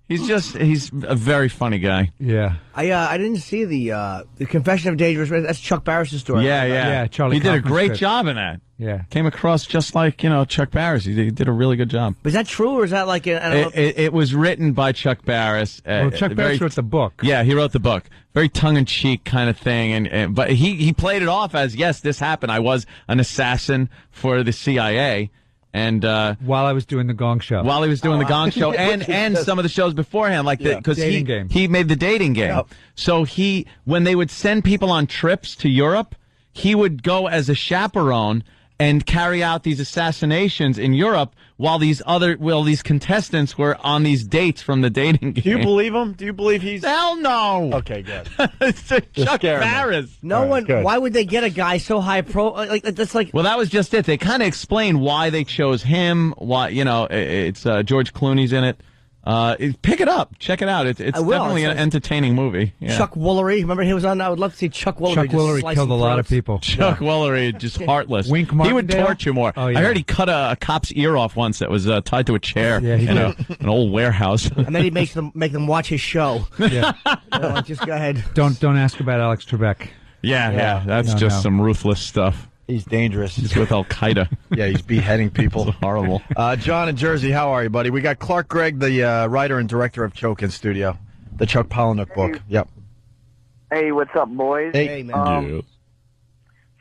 He's a very funny guy. Yeah. I didn't see the Confession of a Dangerous Mind. That's Chuck Barris' story. Yeah. Charlie he did a Kaufman's great script. job in that. Yeah. Came across just like, Chuck Barris. He did a really good job. Is that true, or is that like It was written by Chuck Barris. Well, Chuck Barris wrote the book. Yeah, he wrote the book. Very tongue-in-cheek kind of thing, but he played it off as, yes, this happened. I was an assassin for the CIA. And while I was doing the Gong Show, and some of the shows beforehand, because he made the dating game. Yep. So when they would send people on trips to Europe, he would go as a chaperone and carry out these assassinations in Europe while these contestants were on these dates from the dating game. Do you believe him? Do you believe he's... Hell no! Okay, good. It's Chuck Barris. Why would they get a guy so high pro... that's like... Well, that was just it. They kind of explained why they chose him, why, it's George Clooney's in it. Pick it up. Check it out. It's definitely an entertaining movie. Yeah. Chuck Woolery. Remember he was on? I would love to see Chuck Woolery. Chuck Woolery killed a lot of people. Chuck Woolery, just heartless. Wink He would Martindale? torture more. Oh, yeah. I heard he cut a cop's ear off once that was tied to a chair in an old warehouse. And then he makes them watch his show. Yeah. Just go ahead. Don't ask about Alex Trebek. Yeah. That's just some ruthless stuff. He's dangerous. He's with Al-Qaeda. Yeah, he's beheading people. It's horrible. John in Jersey, how are you, buddy? We got Clark Gregg, the writer and director of Choke in studio. The Chuck Palahniuk book. Yep. Hey, what's up, boys? Hey, man.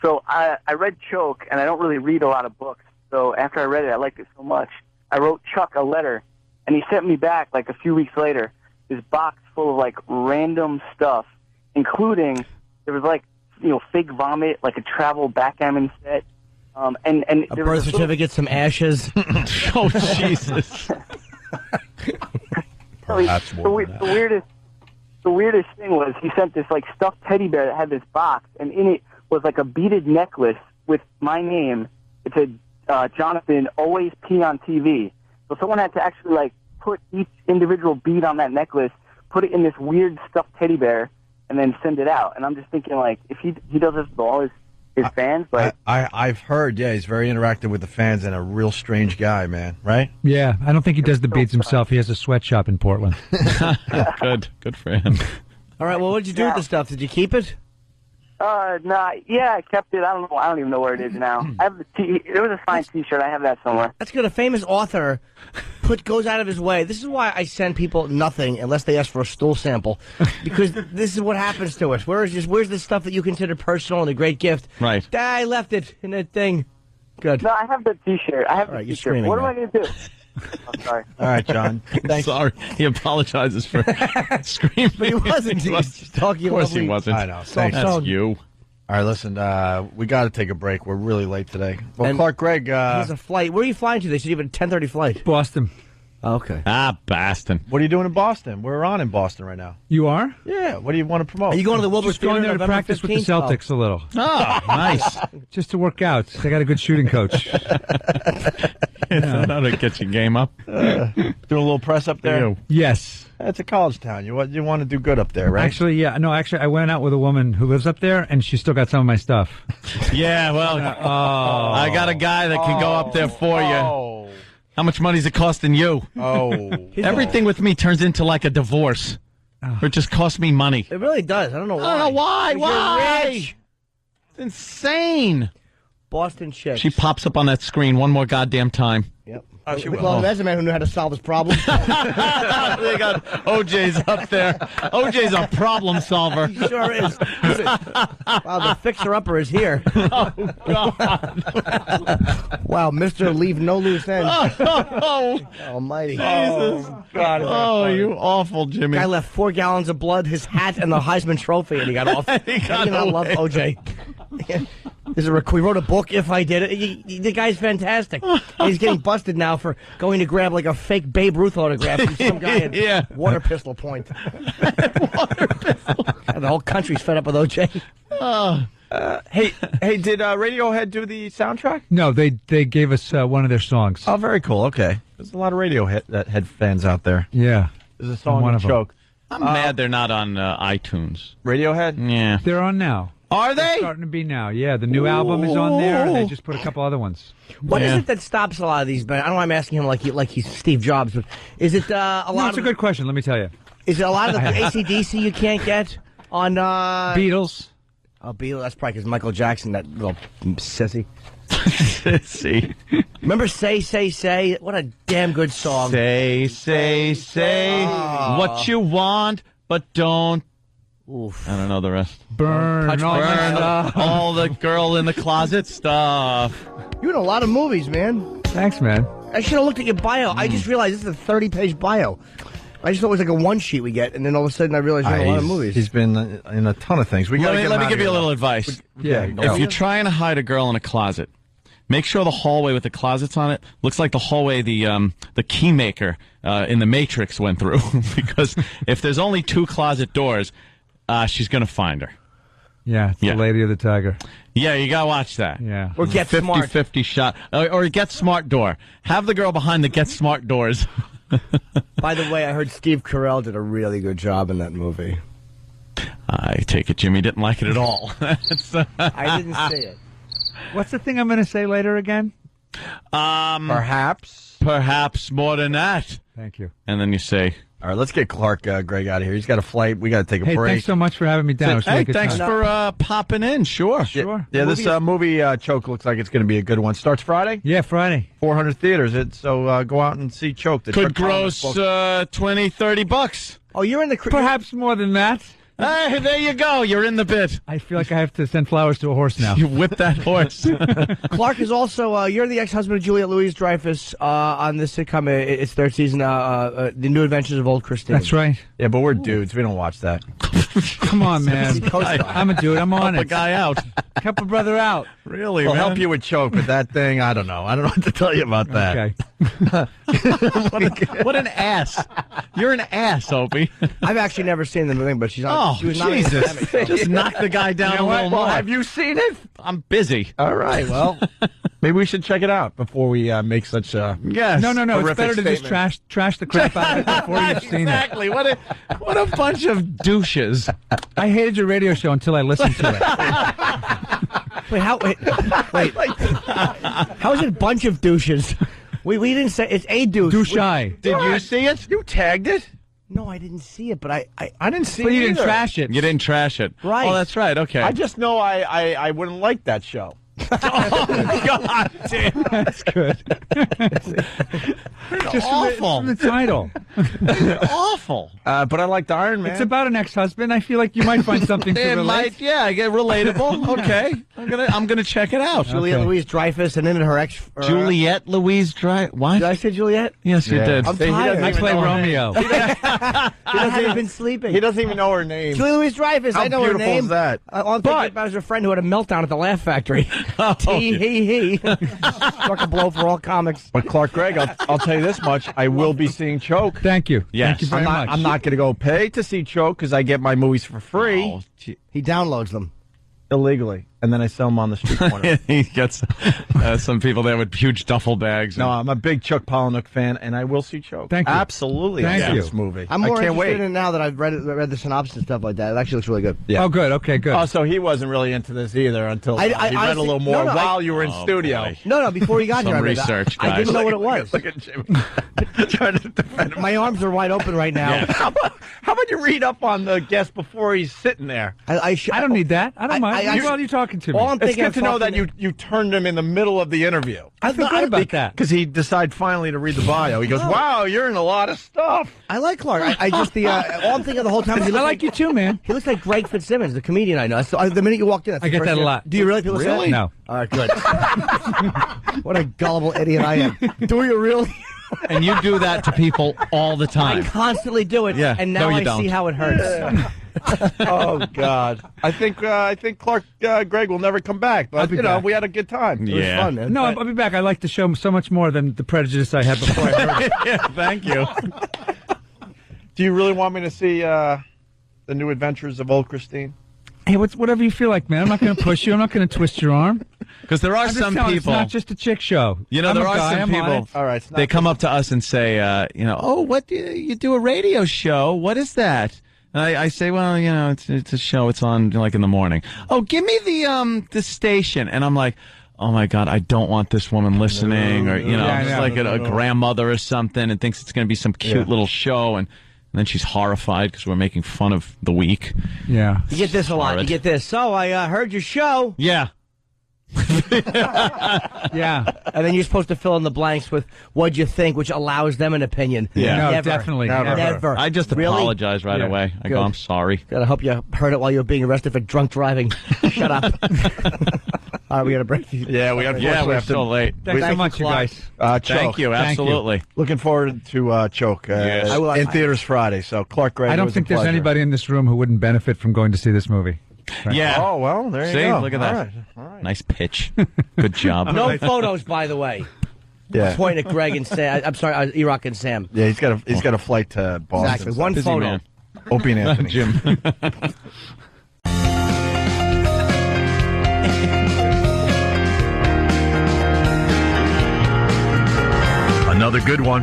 So I read Choke, and I don't really read a lot of books. So after I read it, I liked it so much. I wrote Chuck a letter, and he sent me back, like, a few weeks later, this box full of, like, random stuff, including, there was, like, fake vomit, like a travel backgammon set, and a birth certificate, some ashes. Oh, Jesus! The weirdest thing was he sent this like stuffed teddy bear that had this box, and in it was like a beaded necklace with my name. It said Jonathan, always pee on TV. So someone had to actually like put each individual bead on that necklace, put it in this weird stuffed teddy bear, and then send it out. And I'm just thinking, like, if he does this with all his fans, like... I've heard, he's very interactive with the fans and a real strange guy, man, right? Yeah, I don't think he does the beads himself. He has a sweatshop in Portland. Good for him. All right, well, what did you do with the stuff? Did you keep it? I kept it. I don't even know where it is now. I have it was a signed T-shirt. I have that somewhere. That's good. A famous author goes out of his way. This is why I send people nothing unless they ask for a stool sample, because this is what happens to us. Where's the stuff that you consider personal and a great gift? Right. I left it in that thing. Good. No, I have the T-shirt. I have the T-shirt. What am I going to do? I'm sorry. All right, John. Thanks. Sorry. He apologizes for screaming. But he wasn't. He was just talking. Of course he wasn't. I know. Thanks. That's you. All right, listen, we got to take a break. We're really late today. Well, and Clark Gregg... he has a flight. Where are you flying to? They said you have a 10:30 flight. Boston. Oh, okay. Boston. What are you doing in Boston? We're on in Boston right now. You are? Yeah. What do you want to promote? Are you going to the Wilbur Just going there to practice with the Celtics a little. Oh, nice. Just to work out. They got a good shooting coach. That'll get your game up. Doing a little press up there? Yes. It's a college town. You want to do good up there, right? Actually, yeah. No, actually, I went out with a woman who lives up there, and she still got some of my stuff. Yeah, well, I got a guy that can go up there for you. How much money is it costing you? Everything with me turns into like a divorce. Or it just costs me money. It really does. I don't know why. I don't know why. Why? You're rich. It's insane. Boston chicks. She pops up on that screen one more goddamn time. Yep. Oh, she will. Well, that's a man who knew how to solve his problems. They got OJ's up there. OJ's a problem solver. He sure is. Wow, the fixer-upper is here. Oh, God. Wow, Mr. Leave No Loose Ends. Oh, Almighty. Jesus. God. Oh, you awful, Jimmy. Guy left 4 gallons of blood, his hat, and the Heisman Trophy, and he got off. He got I love away. OJ. We wrote a book, If I Did It. The guy's fantastic. He's getting busted now for going to grab like a fake Babe Ruth autograph from some guy at Water Pistol Point. And the whole country's fed up with OJ. Hey, did Radiohead do the soundtrack? No, they gave us one of their songs. Oh, very cool. Okay. There's a lot of Radiohead fans out there. Yeah. There's a song one in of them. Choke. I'm mad they're not on iTunes. Radiohead? Yeah. They're on now. Are They're they? starting to be now. Yeah, the new album is on there, and they just put a couple other ones. What is it that stops a lot of these bands? I don't know why I'm asking him like he's Steve Jobs, but is it a lot No, it's of... a good question. Let me tell you. Is it a lot of the AC/DC you can't get on... Beatles. Oh, Beatles. That's probably because Michael Jackson, that little sissy. Sissy. Remember Say, Say, Say? What a damn good song. Say what you want, but don't. Oof. I don't know the rest. Burn all the girl in the closet stuff. You're in a lot of movies, man. Thanks, man. I should have looked at your bio. I just realized this is a 30-page bio. I just thought it was like a one sheet we get, and then all of a sudden I realized you're in a lot of movies. He's been in a ton of things. Let me give you a little advice. If you're trying to hide a girl in a closet, make sure the hallway with the closets on it looks like the hallway the key maker in the Matrix went through. Because if there's only 2 closet doors, she's going to find her. Yeah, it's the Lady of the Tiger. Yeah, you got to watch that. Yeah. Or Get Smart. 50-50 shot. Or Get Smart door. Have the girl behind the Get Smart doors. By the way, I heard Steve Carell did a really good job in that movie. I take it Jimmy didn't like it at all. I didn't say it. What's the thing I'm going to say later again? Perhaps more than that. Thank you. And then you say... All right, let's get Clark Gregg out of here. He's got a flight. We got to take a Hey, break. thanks so much for having me down. It was a really good thanks time. for popping in. Sure. Sure. Yeah, this movie Choke looks like it's going to be a good one. Starts Friday? Yeah, Friday. 400 theaters. So go out and see Choke. Could gross $20-$30. Oh, you're in the... Perhaps more than that. Hey, there you go. You're in the bit. I feel like I have to send flowers to a horse now. You whip that horse. Clark is also, you're the ex-husband of Juliette Louis-Dreyfus on this sitcom. It's 3rd season, The New Adventures of Old Christine. That's right. Yeah, but we're dudes. We don't watch that. Come on, man. I'm a dude. I'm on Help it. a guy out. Help a brother out. Really, We'll man? help you with Choke, but that thing, I don't know. I don't know what to tell you about that. Okay. What an ass. You're an ass, Opie. I've actually never seen the movie, but she's on. Oh, she was nominated for Jesus. Emmy. Just knock the guy down a little more. Have you seen it? I'm busy. All right, well, maybe we should check it out before we make such Yes. No. It's horrific better to just statement. trash the crap out of it before you've seen Exactly. What a bunch of douches. it. I hated your radio show until I listened to it. Wait, how is it a bunch of douches? We didn't say it's a douche. Douche-eye. Did you see it? You tagged it? No, I didn't see it, but I didn't see But it you didn't either. trash it. You didn't trash it. Right. Oh, that's right. Okay. I just know I wouldn't like that show. Oh, God damn. That's good. Just awful. From the title. Awful. But I liked Iron Man. It's about an ex-husband. I feel like you might find something to It relate. might, yeah, I get relatable. Okay. I'm gonna check it out. Juliette Okay. Louis-Dreyfus, and then her ex. Juliette Louis-Dreyfus. What? Did I say Juliette? Yes, you did. I'm tired. I play Romeo. He hasn't been sleeping. He doesn't even know her name. Julie Louis-Dreyfus. How I know her beautiful name. is that? All I'm thinking about is her friend who had a meltdown at the Laugh Factory. He. Struck a blow for all comics. But Clark Gregg, I'll tell you this much: I will be seeing Choke. Thank you. Yes. Thank you very much. I'm not going to go pay to see Choke because I get my movies for free Oh, gee. He downloads them. illegally, and then I sell them on the street corner. He gets some people there with huge duffel bags. No, I'm a big Chuck Palahniuk fan, and I will see Choke. Thank you. Absolutely. Thank I'll see you. this movie. I'm more I can't interested wait. in it now that I've read the synopsis and stuff like that. It actually looks really good. Yeah. Oh, good. Okay, good. Oh, so he wasn't really into this either until I he read honestly- a little more no, no, while you were in Oh, studio. boy. No, before you got Some here, I read that. research, I didn't guys. know what it was. Look at Jimmy. Trying to defend him. My arms are wide open right now. How about you read up on the guest before he's sitting there? I I don't need that. I don't mind. are you talking to me? All I'm It's thinking good to know that you turned him in the middle of the interview. I feel good about that. Because he decided finally to read the bio. He goes, wow, you're in a lot of stuff. I like Clark. I just all I'm thinking the whole time is he I like you too, man. He looks like Greg Fitzsimmons, the comedian I know. So, the minute you walked in, that's I the get first that a thing- lot. Do you really? People say that? No. All right, good. What a gullible idiot I am. Do you really? And you do that to people all the I time. constantly do it. Yeah. And No, now you I don't. see how it hurts. Oh God! I think Clark Gregg will never come back. But be back. we had a good time. It was fun, man. No, I'll be back. I like the show so much more than the prejudice I had before I heard it. Yeah, thank you. Do you really want me to see the new adventures of old Christine? Hey, whatever you feel like, man. I'm not going to push you. I'm not going to twist your arm. Because there are I'm just some telling you, people. It's not just a chick show. You know, I'm there a are guy, some I'm on people. it. All right, it's not They come up to us and say, oh, what do you do a radio show? What is that? And I say, well, it's a show. It's on like in the morning. Oh, give me the station. And I'm like, oh my God, I don't want this woman listening, or just like a grandmother or something, and thinks it's going to be some cute little show, and then she's horrified because we're making fun of the week. Yeah, You get this a lot. You get this. So I heard your show. Yeah. Yeah. And then you're supposed to fill in the blanks with what'd you think, which allows them an opinion. Yeah. No, Never. definitely. Never. I just Really? apologize right Yeah. away. I go, Good. I'm sorry. God, I hope you heard it while you were being arrested for drunk driving. Shut up. All right, we got to break. Yeah, we got. Yeah, we're so late. Thanks so Thank much, you, you Clark. guys. Choke. Thank you. Thank you. Absolutely. Looking forward to Choke Yes. in theaters Friday. So Clark Gregg. I it don't was think a there's pleasure. anybody in this room who wouldn't benefit from going to see this movie. Yeah. Oh well, there you See, go. look at that. All right. Nice pitch. Good job. No photos, by the way. Yeah. Pointing at Greg and Sam. I'm sorry, Erock and Sam. Yeah, he's got a flight to Boston. Exactly. One Busy photo. man. Opie and Anthony. Jim. Another good one.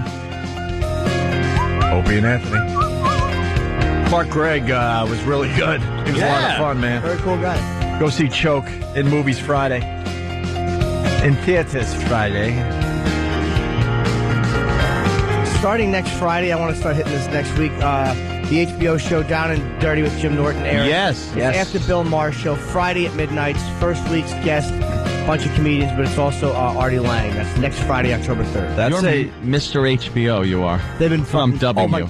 Opie and Anthony. Clark Gregg was really good. He was a lot of fun, man. Very cool guy. Go see Choke in movies Friday. In theaters Friday. Starting next Friday, I want to start hitting this next week. The HBO show Down and Dirty with Jim Norton airs. Yes, It's yes. after Bill Maher's show, Friday at midnight. First week's guest, bunch of comedians, but it's also Artie Lang. That's next Friday, October 3rd. That's You're Mr. HBO, you are. They've been from W. Oh, my-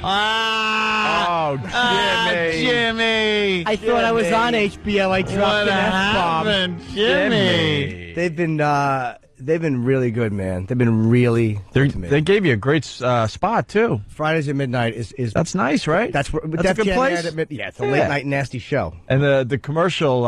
Oh, Jimmy. Jimmy. I thought I was on HBO. I dropped What an F-bomb. happened, Jimmy? They've been really good, man. They've been really good to me. They gave you a great spot too. Fridays at midnight is That's nice, right? that's where That's a Def good Jam place. aired at yeah, it's a Yeah. late night nasty show. And the commercial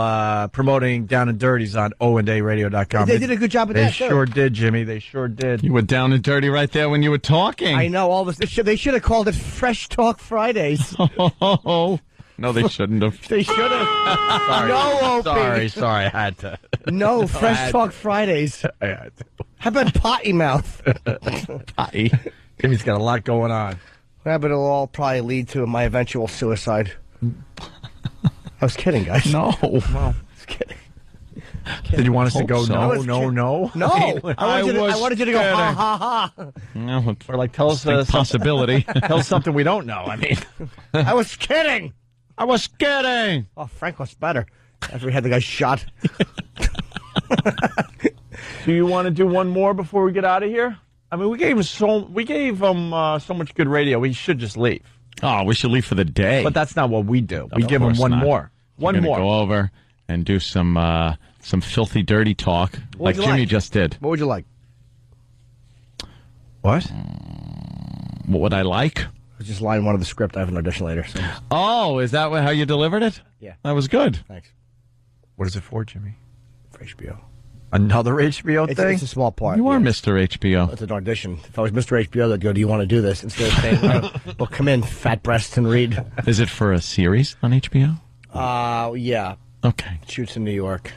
promoting Down and Dirty's on oandradio.com. They did a good job of They that, too. sure did, Jimmy. They sure did. You were down and dirty right there when you were talking. I know all this. They should have called it Fresh Talk Fridays. Oh, no, they shouldn't have. They should have. Sorry. No, Opie. Sorry, I had to. No, Fresh Talk Fridays. I had to. How about Potty Mouth? Potty. Jimmy's got a lot going on. Yeah, but it'll all probably lead to my eventual suicide. I was kidding, guys. No. Well, I was kidding. did you want us to go? so. No, no, no. No, I wanted you to go ha ha ha. No, Or like tell us possibility. tell us something we don't know. I mean, I was kidding. I was kidding. Oh, Frank was better after we had the guy shot. do you want to do one more before we get out of here? I mean, we gave him so much good radio. We should just leave. Oh, we should leave for the day. But that's not what we do. We Of give him course one not. more. We're One gonna more. Go over and do some filthy, dirty talk What like would you Jimmy like? just did. What would you like? What? What would I like? Just line one of the script. I have an audition later. So. Oh, is that how you delivered it? Yeah. That was good. Thanks. What is it for, Jimmy? For HBO. Another HBO It's, thing? it's a small part. You are yeah. Mr. HBO. It's an audition. If I was Mr. HBO, they'd go, "Do you want to do this?" Instead of saying, "Well, come in, fat breasts, and read." Is it for a series on HBO? Yeah. Okay. It shoots in New York.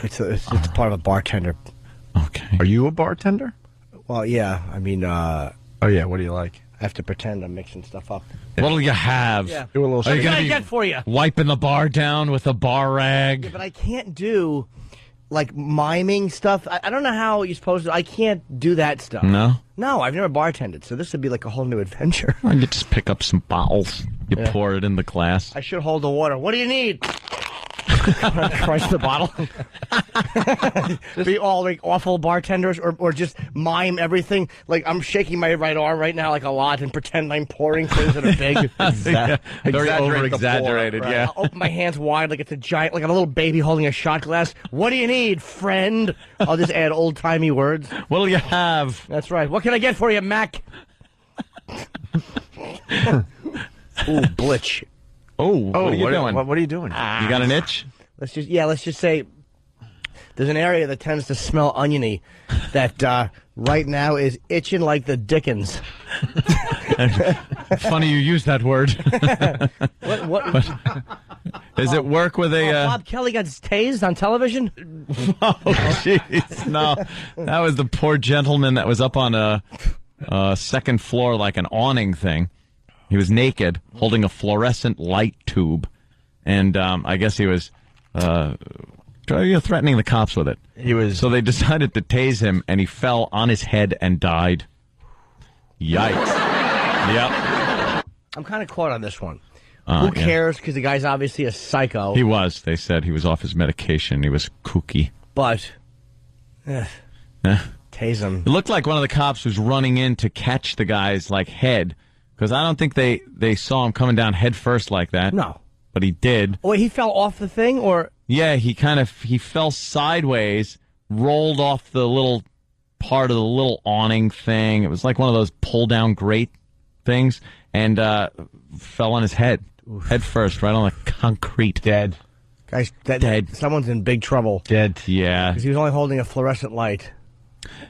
It's part of a bartender. Okay. Are you a bartender? Well, yeah. I mean, Oh, yeah. What do you like? I have to pretend I'm mixing stuff up. What'll you have? Yeah. Do a little Are you What gonna can I be get for you? wiping the bar down with a bar rag? Yeah, but I can't do like miming stuff. I don't know how you're supposed to. I can't do that stuff. No? No, I've never bartended, so this would be like a whole new adventure. Well, you just pick up some bottles. You Yeah. pour it in the glass. I should hold the water. What do you need? Crush the bottle. Be all like awful bartenders, or just mime everything. Like I'm shaking my right arm right now like a lot and pretend I'm pouring things that are big. Very over-exaggerated, Right. yeah. I'll open my hands wide like it's a giant, like a little baby holding a shot glass. What do you need, friend? I'll just add old-timey words. What'll you have? That's right. What can I get for you, Mac? Ooh, Blitch. Oh, what are you doing? What are you doing? You got an itch? Let's just say there's an area that tends to smell oniony that right now is itching like the dickens. Funny you use that word. What? Does it work with a... Bob Kelly got tased on television? Oh, jeez. No, that was the poor gentleman that was up on a second floor like an awning thing. He was naked, holding a fluorescent light tube, and I guess he was threatening the cops with it. So they decided to tase him, and he fell on his head and died. Yikes. Yep. I'm kind of caught on this one. Who cares? Because the guy's obviously a psycho. He was. They said he was off his medication. He was kooky. But, tase him. It looked like one of the cops was running in to catch the guy's head, because I don't think they saw him coming down head first like that. No. But he did. Oh, wait, he fell off the thing, or? Yeah, he fell sideways, rolled off the little part of the little awning thing. It was like one of those pull-down grate things, and fell on his head. Head first, right on the concrete. Dead. Guys, dead. Someone's in big trouble. Dead. Yeah. Because he was only holding a fluorescent light.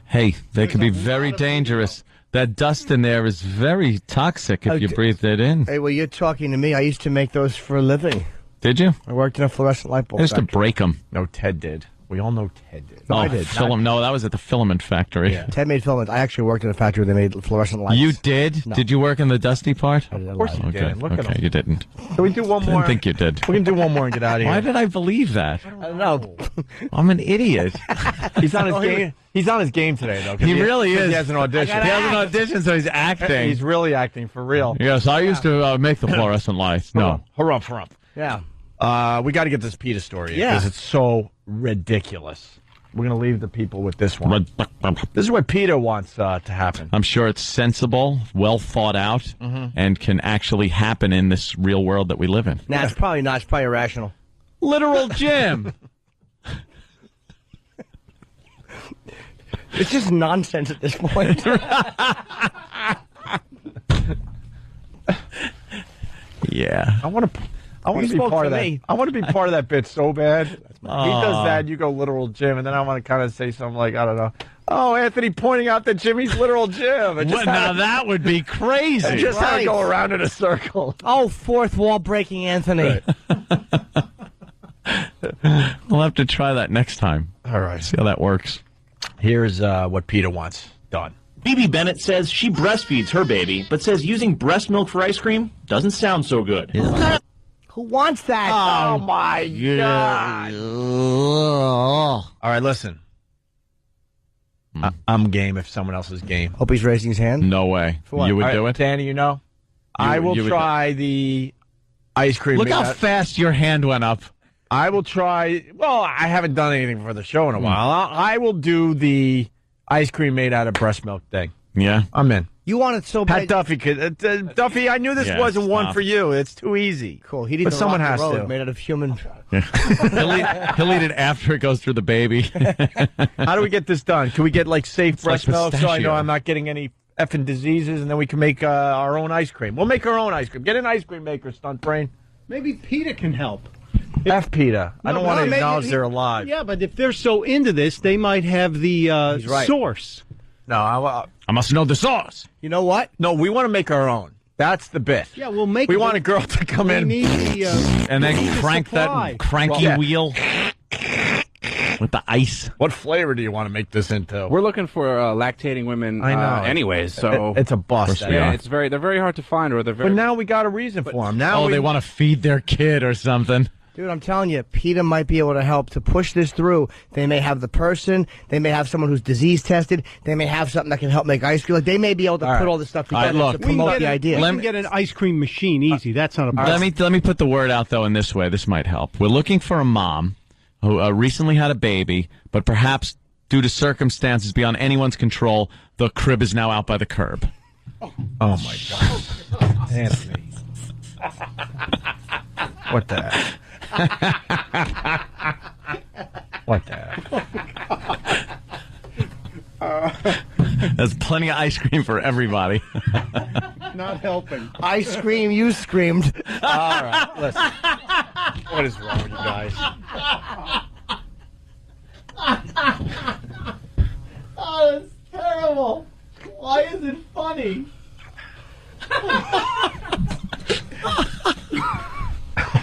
Hey, they could be very dangerous. That dust in there is very toxic if you breathe it in. Hey, well, you're talking to me. I used to make those for a living. Did you? I worked in a fluorescent light bulb I used to factory. break them. No, Ted did. We all know Ted did. No, I did. No, that was at the filament factory. Yeah. Ted made filaments. I actually worked in a factory where they made fluorescent lights. You did? No. Did you work in the dusty part? Of course you did. Look at him. You didn't. Can we do one more? I didn't think you did. We can do one more and get out of here. Why did I believe that? I don't know. I'm an idiot. He's on his game. He's on his game today, though. He really is. He has an audition. He has an audition, so he's acting. He's really acting for real. Yes, I used to make the fluorescent lights. No. Harump. Yeah. We got to get this PETA story Yeah. because it's so ridiculous. We're going to leave the people with this one. This is what PETA wants to happen. I'm sure it's sensible, well thought out, and can actually happen in this real world that we live in. Nah, it's probably not. It's probably irrational. Literal Jim. It's just nonsense at this point. Yeah. I want to be part of that. I want to be part of that bit so bad. He does that, you go literal Jim, and then I want to kind of say something like, I don't know. Oh, Anthony pointing out that Jimmy's literal Jim. Now that would be crazy. I just had to go around in a circle. Oh, fourth wall breaking Anthony. We'll have to try that next time. All right. See how that works. Here's what PETA wants done. Phoebe Bennett says she breastfeeds her baby, but says using breast milk for ice cream doesn't sound so good. Who wants that? Oh, my God. All right, listen. I'm game if someone else is game. Hope he's raising his hand. No way. You would do it? Danny, you know? I will try the ice cream. Look how fast your hand went up. I will try. Well, I haven't done anything for the show in a while. I will do the ice cream made out of breast milk thing. Yeah. I'm in. You want it so bad. Pat Duffy could. Duffy, I knew this wasn't one for you. It's too easy. Cool. He'd eat But the someone Rock has and Roll to. made out of human. He'll eat it after it goes through the baby. How do we get this done? Can we get safe breast like milk so I pistachio. know I'm not getting any effing diseases, and then we can make our own ice cream? We'll make our own ice cream. Get an ice cream maker, stunt brain. Maybe PETA can help. F PETA. I don't want to acknowledge they're alive. Yeah, but if they're so into this, they might have the right. source. No, I must know the sauce. You know what? No, we want to make our own. That's the bit. Yeah, we'll make. We want a girl to come in Need the, and then need the crank supply. that cranky wheel with the ice. What flavor do you want to make this into? We're looking for lactating women. I know. Anyways, so it's a bust. Yeah, they're very hard to find, or they're very. But now we got a reason for them. Now they want to feed their kid or something. Dude, I'm telling you, PETA might be able to help to push this through. They may have the person. They may have someone who's disease tested. They may have something that can help make ice cream. Like, they may be able to put all this stuff together to promote the idea. We can get an ice cream machine easy. That's not a problem. Let me put the word out, though, in this way. This might help. We're looking for a mom who recently had a baby, but perhaps due to circumstances beyond anyone's control, the crib is now out by the curb. Oh my God. Anthony. What the heck? What the heck? There's plenty of ice cream for everybody. Not helping. I scream, you screamed. All right, listen. What is wrong with you guys? Oh, that's terrible. Why is it funny?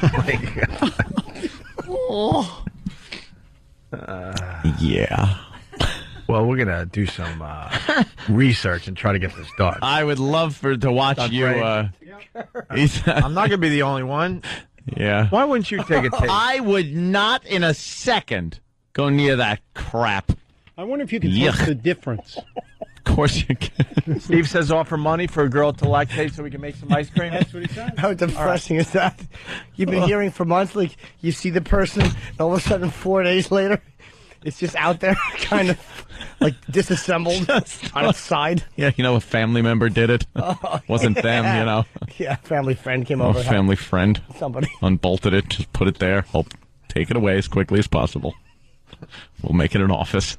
Oh my God. Yeah. Well, we're gonna do some research and try to get this done. I would love to watch you. I'm not gonna be the only one. Yeah. Why wouldn't you take a taste? I would not in a second go near that crap. I wonder if you can taste the difference. Of course you can. Steve says offer money for a girl to lactate so we can make some ice cream. That's what he said. How depressing is that? You've been hearing for months, like, you see the person, and all of a sudden 4 days later, it's just out there, kind of, like, disassembled on its side. Yeah, a family member did it. Wasn't them, Yeah, family friend came Oh, over. family friend. Somebody. Unbolted it, just put it there. Hope take it away as quickly as possible. We'll make it an office.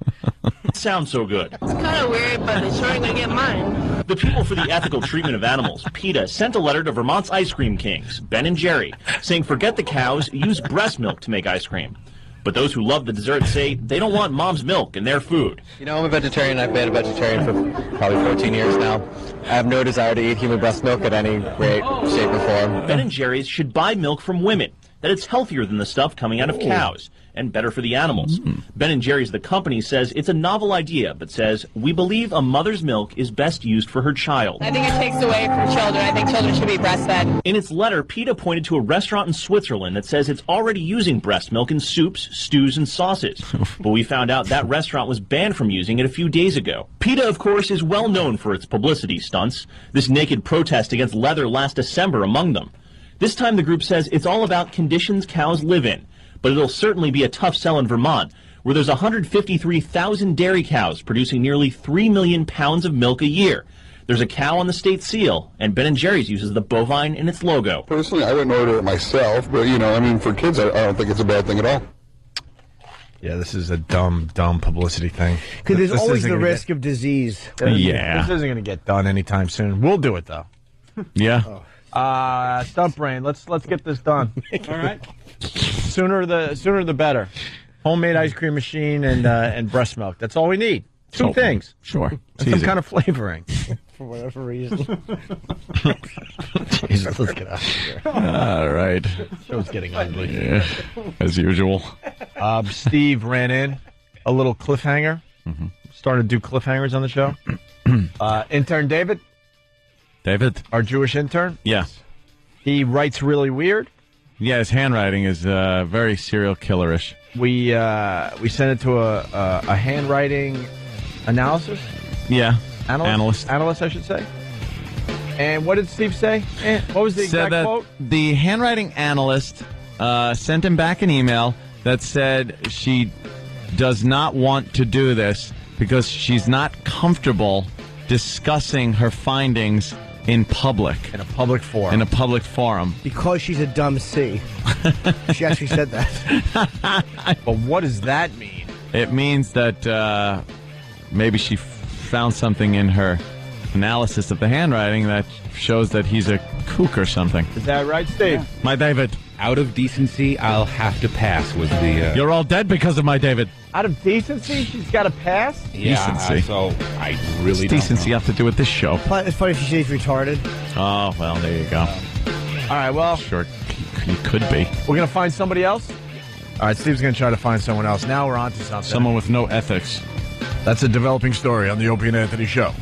Sounds so good. It's kind of weird, but it's sure going to get mine. The People for the Ethical Treatment of Animals, PETA, sent a letter to Vermont's ice cream kings, Ben and Jerry, saying forget the cows, use breast milk to make ice cream. But those who love the dessert say they don't want mom's milk in their food. I'm a vegetarian. I've been a vegetarian for probably 14 years now. I have no desire to eat human breast milk at any rate, shape, or form. Ben and Jerry's should buy milk from women, that it's healthier than the stuff coming out of cows and better for the animals. Ben & Jerry's, the company, says it's a novel idea, but says, we believe a mother's milk is best used for her child. I think it takes away from children. I think children should be breastfed. In its letter, PETA pointed to a restaurant in Switzerland that says it's already using breast milk in soups, stews, and sauces. But we found out that restaurant was banned from using it a few days ago. PETA, of course, is well known for its publicity stunts. This naked protest against leather last December among them. This time the group says it's all about conditions cows live in. But it'll certainly be a tough sell in Vermont, where there's 153,000 dairy cows producing nearly 3 million pounds of milk a year. There's a cow on the state seal, and Ben & Jerry's uses the bovine in its logo. Personally, I wouldn't order it myself, but, for kids, I don't think it's a bad thing at all. Yeah, this is a dumb publicity thing. Because there's always the risk of disease. Yeah. This isn't going to get done anytime soon. We'll do it, though. Yeah. Stump Brain, let's get this done. All right. Sooner the better. Homemade ice cream machine and breast milk. That's all we need. Two things. Sure. And some kind of flavoring. For whatever reason. Jesus, let's get out of here. All right. Show's getting ugly. Yeah, as usual. Steve ran in a little cliffhanger. Started to do cliffhangers on the show. Intern David, our Jewish intern. Yes. He writes really weird. Yeah, his handwriting is very serial killerish. We sent it to a handwriting analysis. Yeah. Analyst, I should say. And what did Steve say? What was the exact quote? The handwriting analyst sent him back an email that said she does not want to do this because she's not comfortable discussing her findings in public. In a public forum. In a public forum. Because she's a dumb C. She actually said that. But what does that mean? It means that maybe she found something in her analysis of the handwriting that shows that he's a kook or something. Is that right, Steve? Yeah. My David. Out of decency, I'll have to pass with the... You're all dead because of my David. Out of decency? She's got to pass? Yeah, decency. So I really What's decency have to do with this show? It's funny if she says retarded. Oh, well, there you go. All right, well... Sure, you could be. We're going to find somebody else? All right, Steve's going to try to find someone else. Now we're on to something. Someone with no ethics. That's a developing story on the Opie and Anthony Show.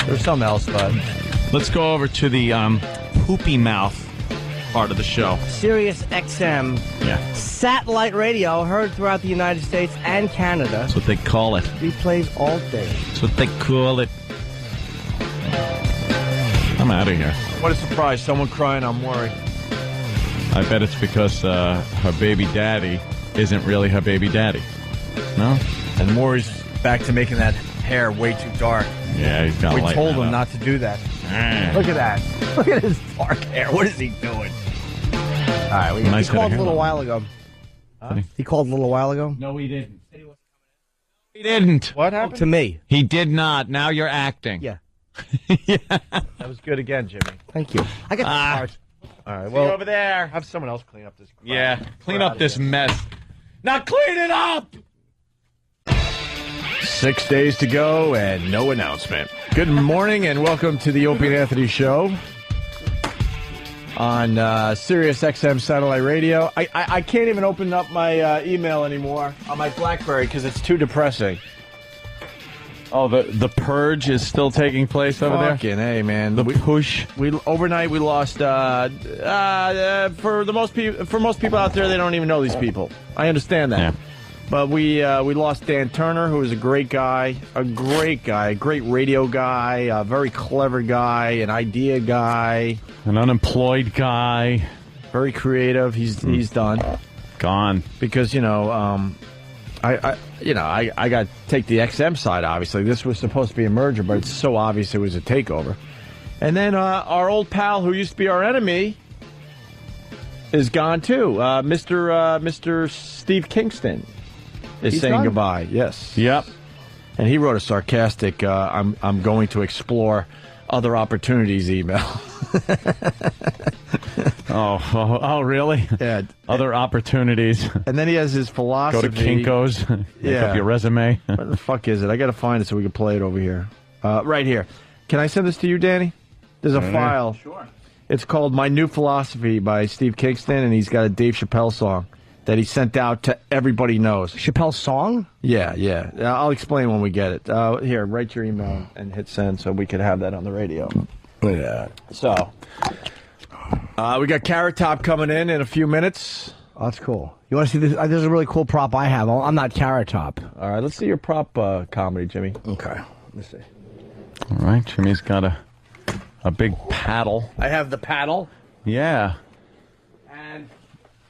There's something else, bud. Let's go over to the poopy mouth part of the show. Sirius XM. Yeah. Satellite radio heard throughout the United States and Canada. That's what they call it. Replays all day. That's what they call it. I'm out of here. What a surprise. Someone crying on Maury. I bet it's because her baby daddy isn't really her baby daddy. No? And Maury's back to making that hair way too dark. Yeah, he's got to We lighten told that him up. not to do that. Look at that. Look at his dark hair. What is he doing? All right, Nice he called head a of hair. little while ago. He called a little while ago? No, he didn't. He didn't. What happened? To me. He did not. Now you're acting. Yeah. That was good again, Jimmy. Thank you. I got the part. All right, See you well, over there. have someone else clean up this crap. Yeah, clean We're up outta this here. mess. Now clean it up! 6 days to go and no announcement. Good morning and welcome to the Opie and Anthony Show on Sirius XM Satellite Radio. I can't even open up my email anymore on my BlackBerry because it's too depressing. Oh, the purge is still taking place over there? Fucking hey, man. The push? Overnight we lost, for most people out there, they don't even know these people. I understand that. Yeah. But we lost Dan Turner, who was a great guy, a great radio guy, a very clever guy, an idea guy, An unemployed guy. very creative. He's done Gone. because I got to take the XM side. Obviously, this was supposed to be a merger, but it's so obvious it was a takeover. And then our old pal, who used to be our enemy, is gone too. Mr. Steve Kingston is He's saying gone? goodbye. Yes. Yep. And he wrote a sarcastic, I'm going to explore other opportunities email. Oh, really? Yeah. Other opportunities. And then he has his Go philosophy. to Kinko's. Make Yeah. up your resume. Where the fuck is it? I got to find it so we can play it over here. Right here. Can I send this to you, Danny? There's a file. Sure. It's called My New Philosophy by Steve Kingston, and he's got a Dave Chappelle song that he sent out to everybody he knows. Chappelle's song? Yeah. I'll explain when we get it. Here, write your email and hit send so we could have that on the radio. Yeah. So, we got Carrot Top coming in a few minutes. Oh, that's cool. You want to see this? There's a really cool prop I have. I'm not Carrot Top. All right, let's see your prop comedy, Jimmy. Okay. Let's see. All right, Jimmy's got a big paddle. I have the paddle. Yeah. And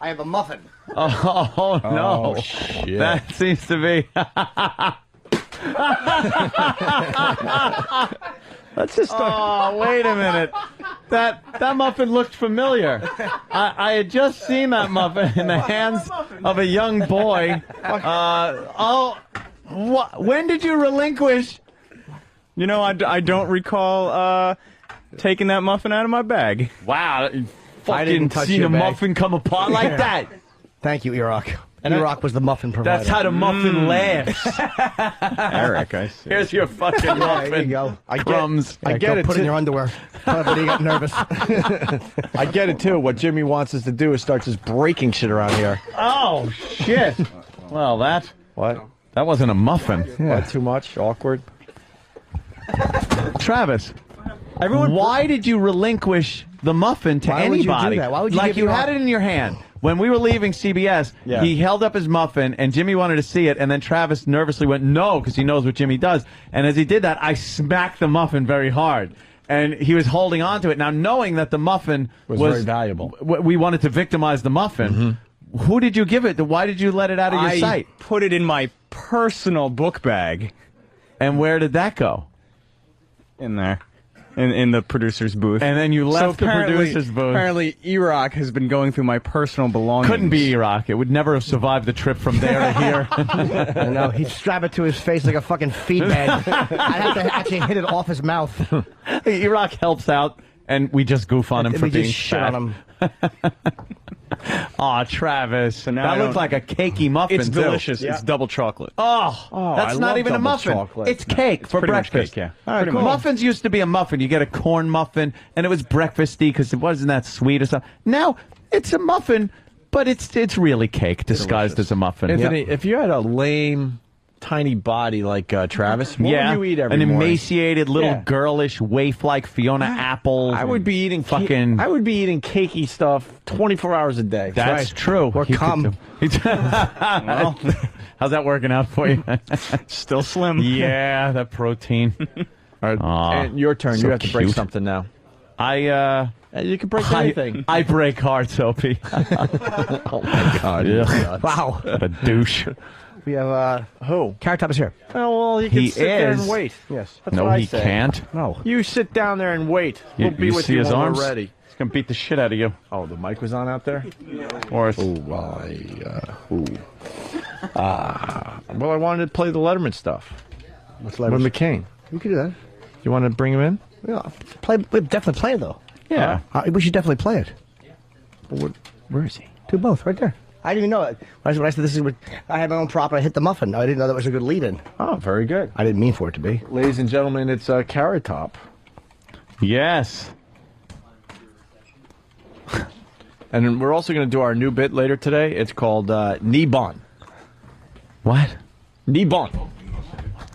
I have a muffin. Oh, no. Oh, shit. That seems to be. Let's just start. Oh, wait a minute. That muffin looked familiar. I had just seen that muffin in the hands of a young boy. When did you relinquish? You know, I don't recall taking that muffin out of my bag. Wow. I Fucking didn't touch seen your a bag. muffin come apart like that. Thank you, Iraq. Iraq was the muffin provider. That's how the muffin laughs. Eric, I see. Here's your fucking muffin. There you go. Crumbs. I get it. Put it in your underwear. Everybody got nervous. I get it, too. What Jimmy wants us to do is start just breaking shit around here. Oh, shit. Well, that wasn't a muffin. What, too much? Awkward? Travis, why did you relinquish the muffin to Why would you do anybody? that? Why would you like give you your- had it in your hand. When we were leaving CBS, Yeah. he held up his muffin, and Jimmy wanted to see it, and then Travis nervously went, no, because he knows what Jimmy does. And as he did that, I smacked the muffin very hard. And he was holding on to it. Now, knowing that the muffin Was very valuable. We wanted to victimize the muffin. Who did you give it to? Why did you let it out of your I sight? put it in my personal book bag. And where did that go? In there. In the producer's booth. And then you left the producer's booth. Apparently, Iraq has been going through my personal belongings. Couldn't be Iraq. It would never have survived the trip from there to here. I know. He'd strap it to his face like a fucking feed bag. I'd have to actually hit it off his mouth. Iraq helps out, and we just goof on him And for we being just shit fat. on him. Aw, Travis. So now that I looks don't- like a cakey muffin, It's too. delicious. It's double chocolate. Oh, I that's not love even a double muffin. chocolate. It's cake for pretty much breakfast. cake, yeah. All right, Pretty cool. much. Muffins used to be a muffin. You get a corn muffin, and it was breakfasty because it wasn't that sweet or something. Now, it's a muffin, but it's really cake disguised as a muffin. Anthony, if you had a lame tiny body like Travis, what yeah, would you eat every an morning? emaciated little Yeah. girlish waif like Fiona Apple. I would be eating fucking. I would be eating cakey stuff 24 hours a day. That's true. Or You could cum. do- well, how's that working out for you? Still slim. Yeah, that protein. All right, and your turn. so you have to break cute. something now. You can break anything. I break hearts, Opie. Oh my God! Yeah. Wow. What a douche. We have who? Carrot Top is here. Oh well, he can He sit there is. and wait. Yes, that's No, what I he say. can't. No. You sit down there and wait. We'll be with see you his when arms? we're ready. He's gonna beat the shit out of you. Oh, the mic was on out there. Or it's, Well, I wanted to play the Letterman stuff What's with Letterman? McCain. We could do that. You want to bring him in? Yeah. We definitely play it, though. yeah. We should definitely play it. Where is he? Do both, right there. I didn't even know it. When I said this is what I had my own prop and I hit the muffin. I didn't know that was a good lead-in. Oh, very good. I didn't mean for it to be. Ladies and gentlemen, it's Carrot Top. Yes. And we're also going to do our new bit later today. It's called Nibon. What? Nibon.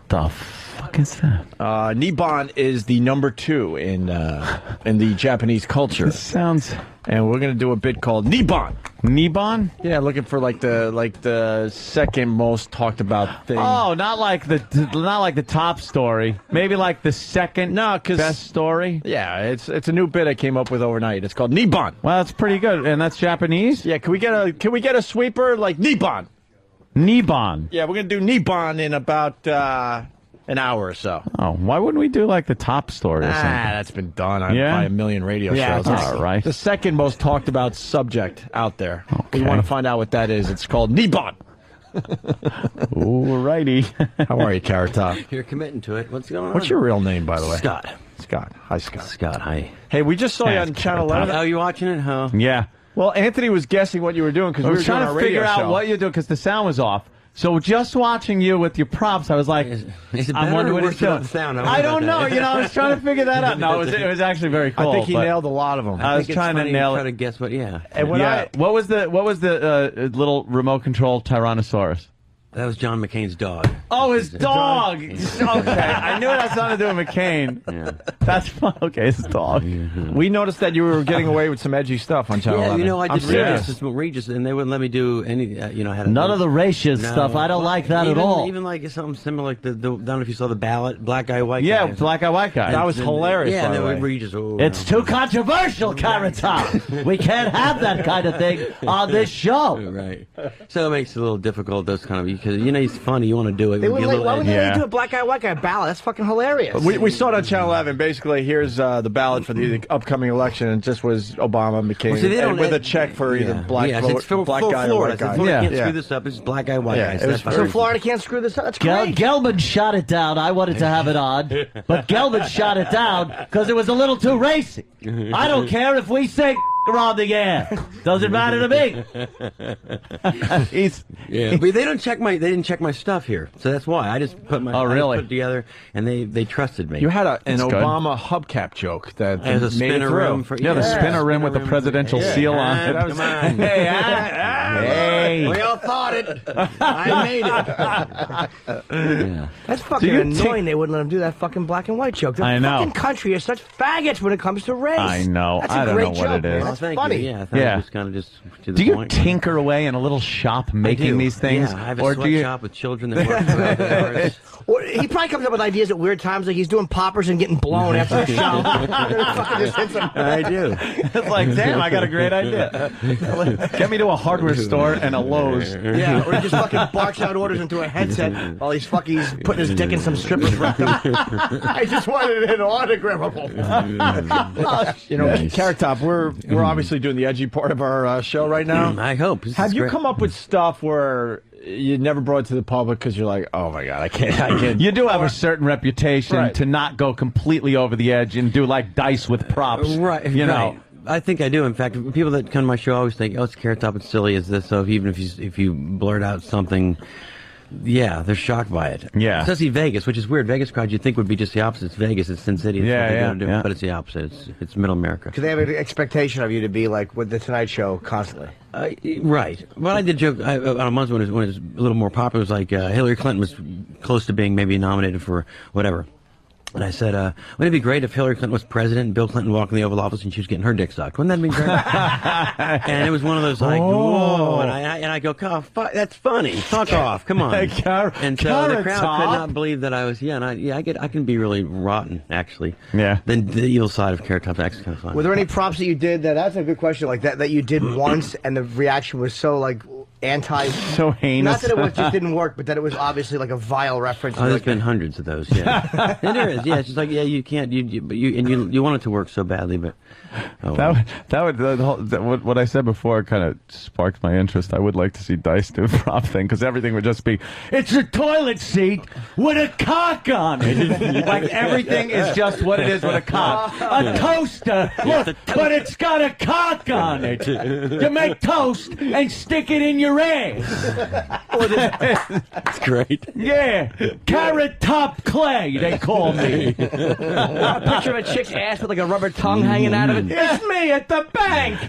The fuck is that? Nibon is the number 2 in the Japanese culture. This sounds. And we're going to do a bit called Nibon. Nibon? Yeah, looking for like the second most talked about thing. Oh, not like the top story. Maybe like the second best story. Yeah, it's a new bit I came up with overnight. It's called Nibon. Well, that's pretty good, and that's Japanese. Yeah, can we get a sweeper like Nibon? Nibon. Yeah, we're gonna do Nibon in about an hour or so. Oh, why wouldn't we do like the top story or something? That's been done on Yeah? by a million radio Yeah, shows. that's all right. The second most talked about subject out there. Okay. We want to find out what that is. It's called Nibon. Alrighty. How are you, Carrot Top? You're committing to it. What's going on? What's your real name, by the way? Scott. Scott. Hi, Scott. Scott, hi. Hey, we just saw you on Channel 11. Oh, you watching it, huh? Yeah. Well, Anthony was guessing what you were doing because I we was were doing trying our to figure radio out show. what you're doing because the sound was off. So just watching you with your props, I was like, Is it I'm better wondering or what worse he's doing. without the sound? I don't know. You know, I was trying to figure that out. No, it was actually very cool. I think he but nailed a lot of them. I was think it's trying to funny nail try it. to guess what, yeah. And when Yeah. What was the little remote control Tyrannosaurus? That was John McCain's dog. Oh, his dog. Okay, I knew it had something to do with McCain. Yeah. That's fun. Okay, his dog. We noticed that you were getting away with some edgy stuff on Channel Yeah, 11. you know, I I'm did read serious. this. It's outrageous, and they wouldn't let me do any, you know, I had a None of the racist No. stuff. I don't like that even, at all. Even like something similar, like I don't know if you saw the ballot, black guy, white Yeah, guy. black guy, white guy. That was hilarious, Yeah, by they the were way. outrageous. Oh, It's too controversial, Carrot Top. We can't have that kind of thing on this show. Right. So it makes it a little difficult, those kind of, because, you know, he's funny, you want to do it. They Be a wouldn't little why would they Yeah. let you do a black guy, white guy ballot? That's fucking hilarious. We saw it on Channel 11. Basically, here's the ballot for the upcoming election, and it just was Obama, McCain, Well, see, they and don't- with a check for either black yes, vote, it's for black guy or Florida. white guy. Florida can't Yeah. screw this up. It's black guy, white Yeah, guy. it So was that's So fine. Florida can't screw this up? That's great. Gelman shot it down. I wanted to have it on, but Gelman shot it down because it was a little too racy. I don't care if we say on the air. Doesn't matter to me. Yeah, but they didn't check my stuff here, so that's why I just put my. Oh, really? I put it together, and they trusted me. You had an That's good. Obama hubcap joke that There's a made it spinner through. rim for Yeah, the spinner rim with the rim. presidential seal on it. That was- Come on. Hey. We all thought it. I made it. Yeah. That's fucking So you annoying. They wouldn't let him do that fucking black and white joke. The I know. fucking country is such faggots when it comes to race. I know. That's I a don't great know what joke, it is. man. Well, That's thank funny. you. Yeah, I thought Yeah. it was kind of just to the Do you point. tinker away in a little shop making do. these things? Yeah, I have a or do you? sweatshop with children that work for hours. Or he probably comes up with ideas at weird times, like he's doing poppers and getting blown after the show. Fucking just hits him. I do. It's like, damn, I got a great idea. Get me to a hardware store and a Lowe's. Yeah, or he just fucking barks out orders into a headset while he's putting his dick in some stripper's rectum. I just wanted it autographable. You know, Carrot Top, we're obviously doing the edgy part of our show right now. I hope. This Have is you great. come up with stuff where you never brought it to the public because you're like, oh my god, I can't. You do have a certain reputation Right. to not go completely over the edge and do like dice with props. Right. You know. Right. I think I do. In fact, people that come to my show always think, "Oh, it's Carrot Top. It's silly as this." So even if you blurt out something Yeah, they're shocked by it. Yeah. Especially Vegas, which is weird. Vegas crowd you'd think would be just the opposite. It's Vegas, it's Sin City. It's Yeah, what they're yeah, gonna do, yeah. But it's the opposite. It's Middle America. Do they have an expectation of you to be like with the Tonight Show constantly? Right. Well, I did joke about a month when it was a little more popular. It was like Hillary Clinton was close to being maybe nominated for whatever. And I said, wouldn't it be great if Hillary Clinton was president and Bill Clinton walked in the Oval Office and she was getting her dick sucked? Wouldn't that be great? And it was one of those like, whoa. And I go, oh, that's funny. Fuck off. Come on. And so the crowd could not believe that I was, I can be really rotten, actually. Yeah. Then the evil side of Carrot Top's actually kind of fun. Were there any props that you did that's a good question, like that you did once and the reaction was so like so heinous. Not that it just didn't work, but that it was obviously like a vile reference. Oh, there's like, been hundreds of those, yeah. And there is, yeah. It's just like, yeah, you can't, you want it to work so badly, but what I said before kind of sparked my interest. I would like to see Dice do a prop thing because everything would just be, it's a toilet seat with a cock on it. Like everything is just what it is with a cock. A toaster, look, but it's got a cock on it. You make toast and stick it in your ass. That's great. Yeah, Carrot Top Clay, they call me. A picture of a chick's ass with like a rubber tongue hanging out of it. It's me at the bank.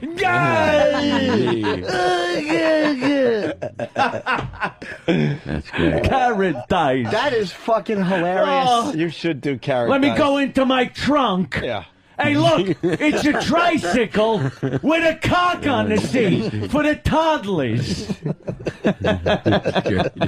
That's good. Carrot Dice. That is fucking hilarious. Oh. You should do Carrot Let me Dice. go into my trunk. Yeah. Hey, look, it's a tricycle with a cock on the seat for the toddlers.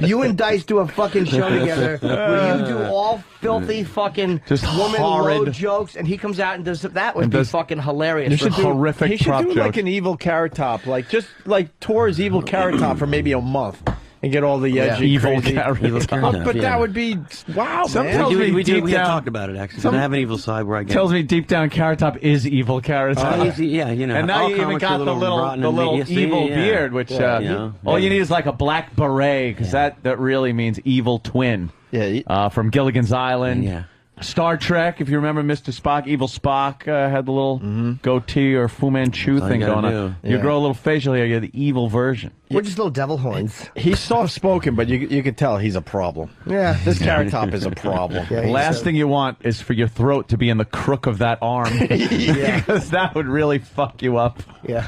You and Dice do a fucking show together where you do all filthy fucking Just woman horrid. low jokes, and he comes out and does that. Would And be does- fucking hilarious. You should For- do horrific He should prop do jokes. like an evil Carrot Top, like just like tour his evil Carrot Top for maybe a month and get all the edgy, Evil crazy. Carrot Top. But yeah. that would be wow, Some man. tells me We deep have down- talked about it, actually. I have an evil side where I get... Tells me deep down Carrot Top is evil Carrot Top. yeah, you know. And now all you even comics are got a the little rotten and evil yeah. beard, which You know, all you need is like a black beret, because that really means evil twin. Yeah. From Gilligan's Island. Yeah. Star Trek, if you remember Mr. Spock, evil Spock had the little goatee or Fu Manchu all thing you gotta going do. on. You Yeah. grow a little facial hair, you're the evil version. We're just little devil horns. He's soft spoken, but you could tell he's a problem. Yeah. This Carrot Top is a problem. Yeah, The last thing you want is for your throat to be in the crook of that arm. Because that would really fuck you up. Yeah.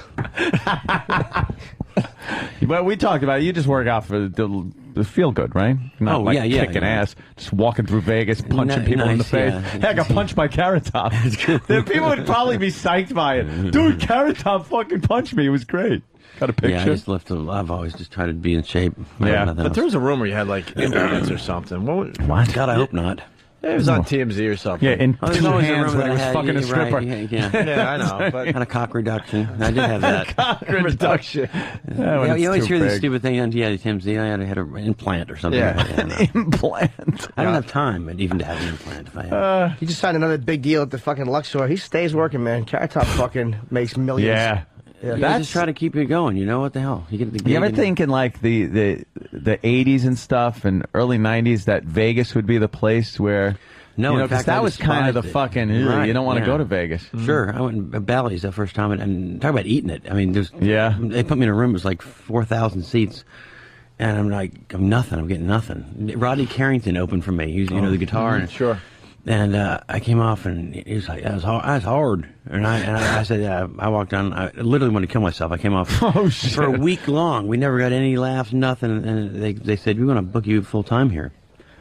But we talked about it. You just work out for the feel good, right? Not Oh, like yeah, kicking yeah. ass, just walking through Vegas, punching people in the Nice, face. yeah. Hey, I got punched by Carrot Top. The people would probably be psyched by it. Dude, Carrot Top fucking punched me. It was great. Got a picture? Yeah, I just I've always just tried to be in shape. Yeah. But there was a rumor you had like implants or something. What? God, I hope not. It was on TMZ or something. Yeah, in Oh, there's two always a hands rumor when he was that I had- fucking a yeah, stripper. right, yeah. Yeah, I know. But Had a cock reduction. I did have that. Cock reduction. Yeah, when Yeah, it's you always too hear this big. stupid thing on TMZ. I had an implant or something. Yeah. An implant. I don't have time even to have an implant. If I had. He just signed another big deal at the fucking Luxor. He stays working, man. Carrot Top fucking makes millions. Yeah. You That's just try to keep it going. You know what the hell? You get the gig. You ever and- think in like the 80s and stuff and early 90s that Vegas would be the place where No, you know, in 'cause fact, that I was kind of the despised it. fucking ew, Right, you don't want to yeah. go to Vegas. Sure, I went to Bally's that first time, and talk about eating it. I mean, Yeah. they put me in a room. It was like 4,000 seats, and I'm like, I'm nothing. I'm getting nothing. Rodney Carrington opened for me. He's the guitar and sure. And I came off, and he was like, "That was hard." And I said, I walked on. I literally wanted to kill myself. I came off for a week long. We never got any laughs, nothing. And they said, "We want to book you full time here."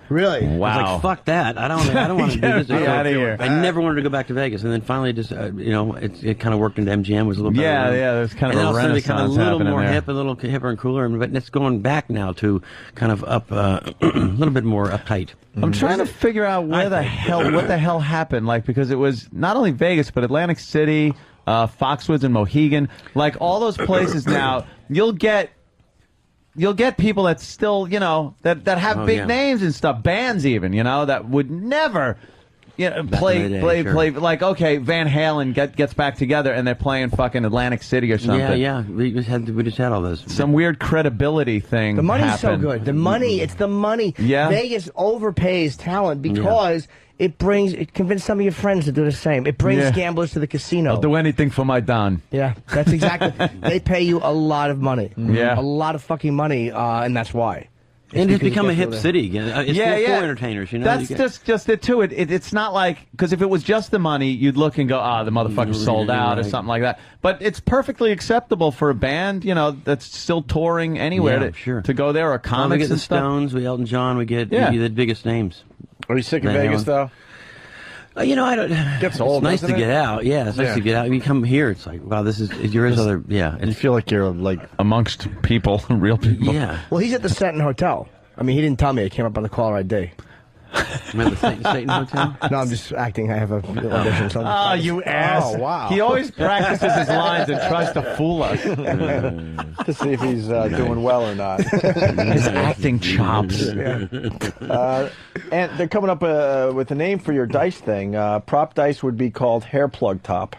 Really? I was Wow. like, fuck that. I don't want to do this. Get outta here. I never wanted to go back to Vegas. And then finally, just, it kind of worked into MGM. Was a little Yeah, better. yeah, there's kind of and a then all of a sudden it renaissance kind of a little happening more there. hip, a little hipper and cooler. But it's going back now to kind of up, a little bit more uptight. I'm trying to figure out what the hell happened. Like, because it was not only Vegas, but Atlantic City, Foxwoods and Mohegan. Like, all those places now, you'll get people that still, that have big names and stuff, bands even, that would never, play. Like, okay, Van Halen gets back together and they're playing fucking Atlantic City or something. Yeah. We just had all those. Some weird credibility thing. The money's happened. so good. The money, it's the money. Yeah. Vegas overpays talent because it convinces some of your friends to do the same. It brings gamblers to the casino. I'll do anything for my Don. Yeah, that's exactly. They pay you a lot of money. Yeah. A lot of fucking money, and that's why. And it's become a hip city again. It's for entertainers, you know. That's just it too. It's not like, because if it was just the money, you'd look and go, the motherfucker sold out or something like that. But it's perfectly acceptable for a band, you know, that's still touring anywhere to go there, or comics we get the and stuff. Stones, we Elton John, we get the biggest names. Are you sick of Vegas though? You know, I don't. Gets old, it's nice to get out. Yeah, it's nice to get out. You come here, it's like, wow, you're his other. Yeah, and you feel like you're like amongst people, real people. Yeah. Well, he's at the Stanton Hotel. I mean, he didn't tell me. It came up on the caller ID. Remember the Stanton Hotel? No, I'm just acting. I have a audition. Oh, you ass! Oh, wow. He always practices his lines and tries to fool us to see if he's doing well or not. His acting chops. And they're coming up with a name for your dice thing. Prop dice would be called Hair Plug Top.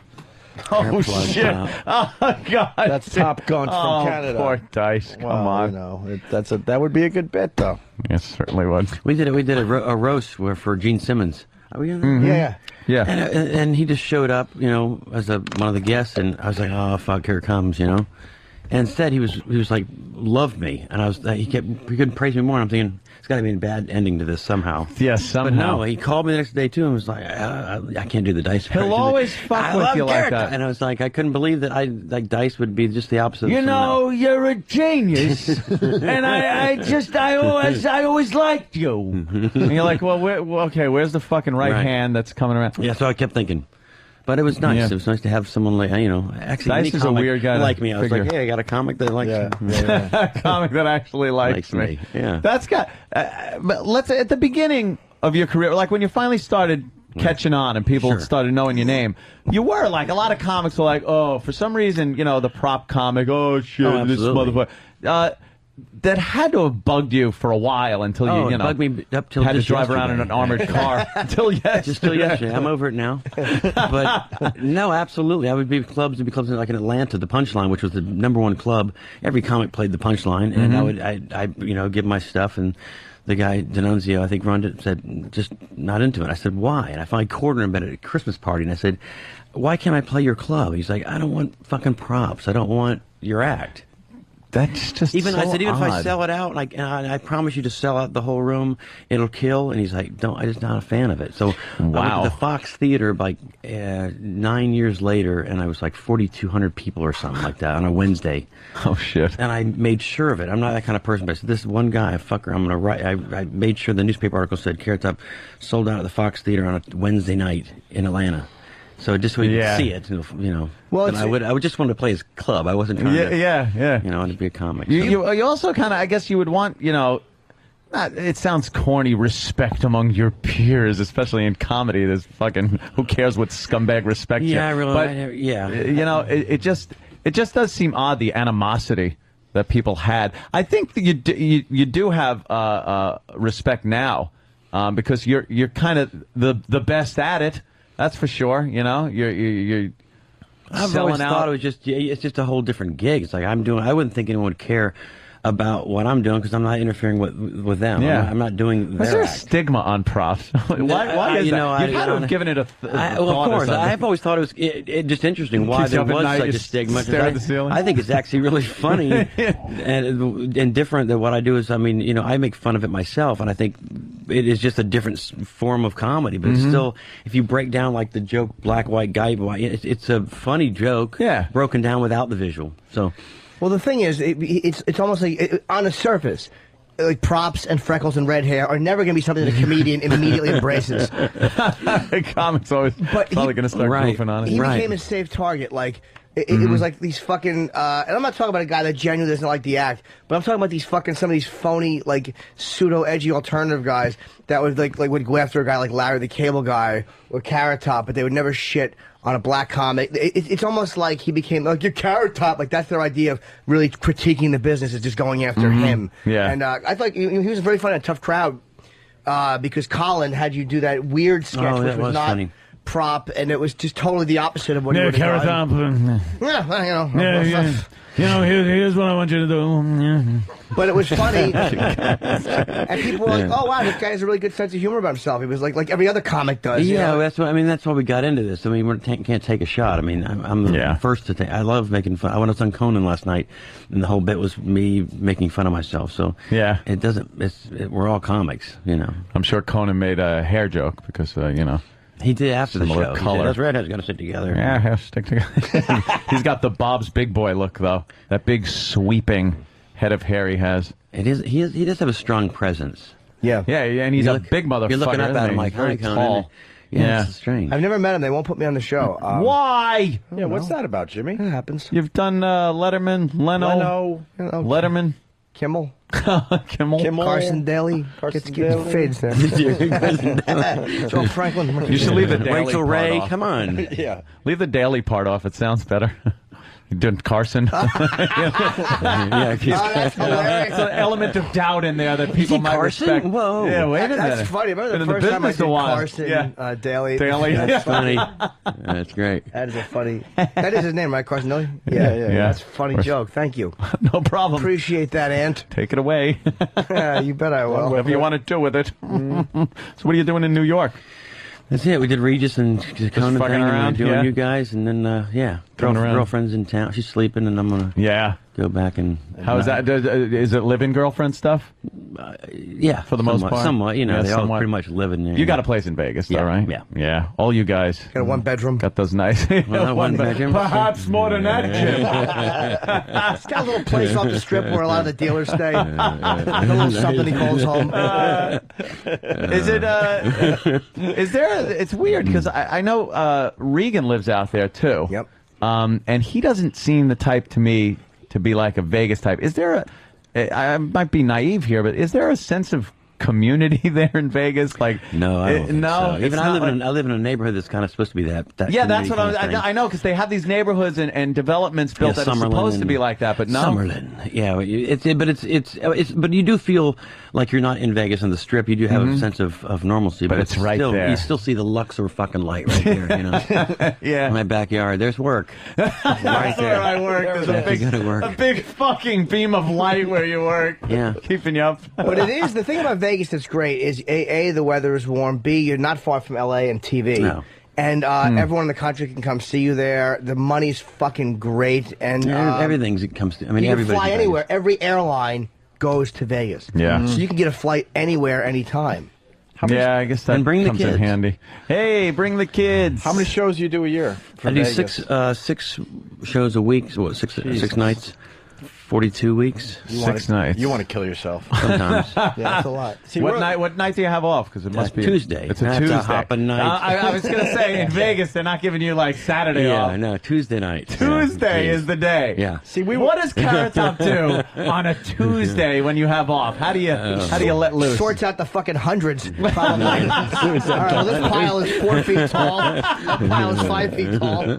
Oh shit! Oh god! That's Top Gun from Canada. Poor Dice. Come on. You know, that would be a good bit, though. Yes, certainly would. We did a roast for Gene Simmons. Are we on that? Mm-hmm. Yeah. And he just showed up, you know, as one of the guests, and I was like, oh fuck, here it comes, you know. And instead, he was like, loved me, and he couldn't praise me more. And I'm thinking, it's got to be a bad ending to this somehow. Yes, somehow. But no, he called me the next day too, and was like, I can't do the dice. He'll always fuck with you like that. And I was like, I couldn't believe that like dice would be just the opposite. You know, you're a genius, and I always liked you. And you're like, well, where's the fucking right hand that's coming around? Yeah, so I kept thinking. But it was nice. Yeah. It was nice to have someone like, you know, actually Dice is a weird guy like me. I was like, hey, I got a comic that likes me. A comic that actually likes me. Yeah. That's got. But let's at the beginning of your career, like when you finally started catching on and people started knowing your name, you were like, a lot of comics were like, oh, for some reason, you know, the prop comic, oh shit, this motherfucker. That had to have bugged you for a while until you know, bugged me up till had to drive around in an armored car until yesterday. Just till yesterday. I'm over it now. But no, absolutely. I would be clubs like in Atlanta, the Punchline, which was the #1 club. Every comic played the Punchline, and I you know, give my stuff, and the guy D'Annunzio, I think, run it, said just not into it. I said, why? And I finally cornered him at a Christmas party, and I said, why can't I play your club? He's like, I don't want fucking props. I don't want your act. That's just even so I said, even odd. if I sell it out, like, and I promise you to sell out the whole room, it'll kill. And he's like, I'm just not a fan of it. So I went to the Fox Theater like 9 years later, and I was like 4,200 people or something like that on a Wednesday. Oh shit! And I made sure of it. I'm not that kind of person, but I said, this one guy, fucker, I'm gonna write. I made sure the newspaper article said Carrot Top sold out at the Fox Theater on a Wednesday night in Atlanta. So just so you could see it, you know. Well, I would just want to play his club. I wasn't trying to, you know, to be a comic. You also kind of, I guess you would want, you know, it sounds corny, respect among your peers, especially in comedy. There's fucking, who cares what scumbag respect you. Yeah, really. But, you know, it just does seem odd, the animosity that people had. I think that you do have respect now, because you're kind of the best at it. That's for sure. You know, you're I've selling always out. thought it's just a whole different gig. It's like I wouldn't think anyone would care about what I'm doing because I'm not interfering with them. Yeah. I'm not doing Is there a act. stigma on props? why is that? You've had to have given it a thought. Well, of course. or I've always thought it was just interesting why Keeps you there up at was night, such you a stigma. stare at the ceiling? I think it's actually really funny and different than what I do is, I mean, you know, I make fun of it myself, and I think it is just a different form of comedy, but it's still, if you break down like the joke Black, White, Guy, it's a funny joke broken down without the visual. So. Well, the thing is, it's almost like, on the surface, like props and freckles and red hair are never going to be something that a comedian immediately embraces. Comics always probably going to start goofing on it. He became a safe target. Like, it was like these fucking, and I'm not talking about a guy that genuinely doesn't like the act, but I'm talking about these fucking, some of these phony, like, pseudo-edgy alternative guys that would, like would go after a guy like Larry the Cable Guy or Carrot Top, but they would never shit on a black comic. It's almost like he became, like, your Carrot Top, like, that's their idea of really critiquing the business, is just going after him. Yeah. And I thought he was very funny on Tough Crowd, because Colin had you do that weird sketch, which was not... funny. prop, and it was just totally the opposite of what he Yeah, would have Carrot done. Top. Yeah, well, Here's what I want you to do. But it was funny, and people were like, "Oh wow, this guy has a really good sense of humor about himself." He was like every other comic does. Yeah, you know? that's what I mean. That's why we got into this. I mean, we can't take a shot. I mean, I'm the first to take. I love making fun. I went on Conan last night, and the whole bit was me making fun of myself. So yeah, it doesn't. We're all comics, you know. I'm sure Conan made a hair joke because you know. He did after the Similar show. color. Those redheads got to sit together. Yeah, have to stick together. He's got the Bob's Big Boy look, though. That big sweeping head of hair he has. It is. He does have a strong presence. Yeah, and he's a big motherfucker. You're looking up isn't at him he? like, He's very "Hi, Conan." tall. Yeah, it's strange. I've never met him. They won't put me on the show. Why? Yeah, what's that about, Jimmy? It happens. You've done Letterman, Leno, Letterman, Kimmel. Kimmel, Carson Daly. Carson Gets fades there. Joe Franklin. You should leave the Daly Rachel part Ray, off. come on. Yeah. Leave the Daly part off. It sounds better. You're doing Carson. Yeah, that's hilarious. It's an element of doubt in there that people might Carson? respect. Whoa. Yeah, wait a minute. That's funny. Remember Been the in the first time I business did a while. Carson Yeah. Daly? Daly. That's funny. That's great. That is a funny. That is his name, right? Carson Daly? Yeah. That's a funny joke. Thank you. No problem. Appreciate that, Ant. Take it away. Yeah, you bet I will. Whatever you want to do with it. So what are you doing in New York? That's it. We did Regis and Conan fucking thing, and around, we're doing yeah. you guys, and then around. Girlfriend's in town. She's sleeping, and I'm gonna go back and. How is that? Is it live-in girlfriend stuff? Yeah, for the most part. Somewhat. You know, Yeah, they all somewhat. pretty much live in there. You got a place in Vegas, though, Yeah, right? yeah. Yeah. All you guys. Got a one-bedroom. Got those nice. One bedroom. Perhaps more than that, Jim. It's got a little place off the strip where a lot of the dealers stay. A little something he calls home. Is it? Is there? It's weird because I know Regan lives out there too. Yep. And he doesn't seem the type to me to be like a Vegas type. Is there I might be naive here, but is there a sense of community there in Vegas? Like, no, I don't think so. it's Even not I live in a neighborhood that's kind of supposed to be that. Yeah, that's what community kind of thing. I know because they have these neighborhoods and developments built that are supposed to be like that, but no. Summerlin, yeah, but you do feel like you're not in Vegas on the Strip. You do have a sense of normalcy, but it's right still, there. You still see the Luxor fucking light right there. You know, yeah. In my backyard, there's work. That's right where I work. There's You gotta work. a big fucking beam of light where you work. Yeah, keeping you up. But it is the thing about Vegas that's great is A, the weather is warm. B, you're not far from LA and TV. No. And everyone in the country can come see you there. The money's fucking great, and everything's it comes to. I mean, you can everybody's fly in anywhere. Every airline goes to Vegas. Yeah. So you can get a flight anywhere, anytime. Yeah, I guess that And bring the comes in kids. handy. Hey, bring the kids. How many shows do you do a year? For I do Vegas? six shows a week. So what, six nights, 42 weeks. Six nights. You want to kill yourself. Sometimes. Yeah, that's a lot. See, What we're- night do you have off? Because it must be Tuesday. It's a That's Tuesday. a hopping night. I was gonna say in Vegas they're not giving you like Saturday Yeah, off. no, Tuesday night. Tuesday is the day. Yeah. See, What does Carrot Top do on a Tuesday when you have off? How do you let loose? Sorts out the fucking hundreds. Probably. All right, well, this pile is 4 feet tall. That pile is 5 feet tall.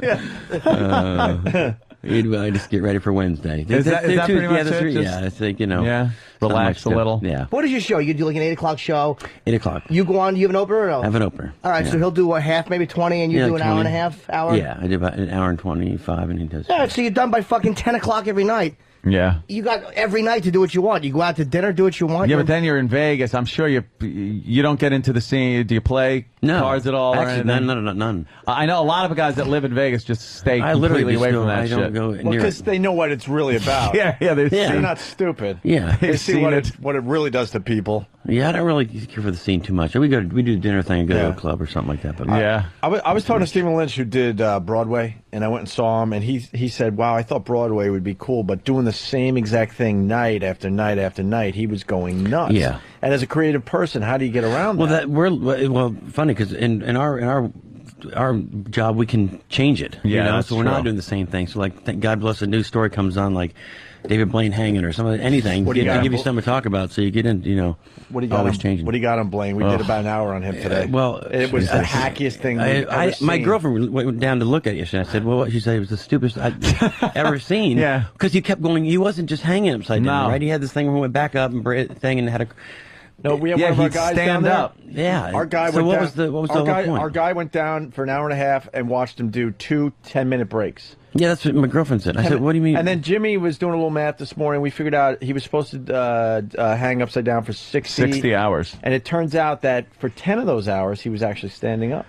I just get ready for Wednesday. Is that pretty much that's it? Yeah, it's like, you know. Yeah. not Relax much a little. Yeah. What is your show? You do like an 8 o'clock show. 8 o'clock. You go on. You have an opener or no? I have an opener. All right, Yeah. so he'll do a half, maybe 20, and you Yeah, do like an hour and a 20. half, hour. Yeah, I do about an hour and 25, and he does. All right, so you're done by fucking 10 o'clock every night. Yeah. You got every night to do what you want. You go out to dinner, do what you want. Yeah, but then you're in Vegas. I'm sure you don't get into the scene. Do you play cards at all? or Actually, anything? none. I know a lot of guys that live in Vegas just stay I literally completely just away go- from that I shit. don't go Well, near because it. they know what it's really about. They're not stupid. Yeah. They They've see seen what it. what it really does to people. Yeah, I don't really care for the scene too much. We do the dinner thing and go to a club or something like that. But I was talking to Stephen Lynch, who did Broadway, and I went and saw him, and he said, "Wow, I thought Broadway would be cool, but doing the same exact thing night after night after night, he was going nuts." Yeah. And as a creative person, how do you get around Well, that? funny because in our job we can change it. Yeah, you know? that's So we're not true. doing the same thing. So like, God bless, a new story comes on like David Blaine hanging or something, anything. What do you to got? give you something to talk about, so you get in. You know, What do you got? always on, changing. What do you got on Blaine? We did about an hour on him today. Well, it was the hackiest thing we've ever my seen. girlfriend went down to look at it. And I said, "Well, what?" She said, "It was the stupidest I've ever seen." Yeah. because he kept going. He wasn't just hanging upside down, No. right? He had this thing where he went back up and thing and had a. No, we have Yeah, one of our he'd guys stand down there. up. Yeah. Our guy So went what down, was the our whole guy, point? Our guy went down for an hour and a half and watched him do 2 10-minute breaks. Yeah, that's what my girlfriend said. I said, what do you mean? And then Jimmy was doing a little math this morning. We figured out he was supposed to hang upside down for 60 hours. And it turns out that for 10 of those hours, he was actually standing up.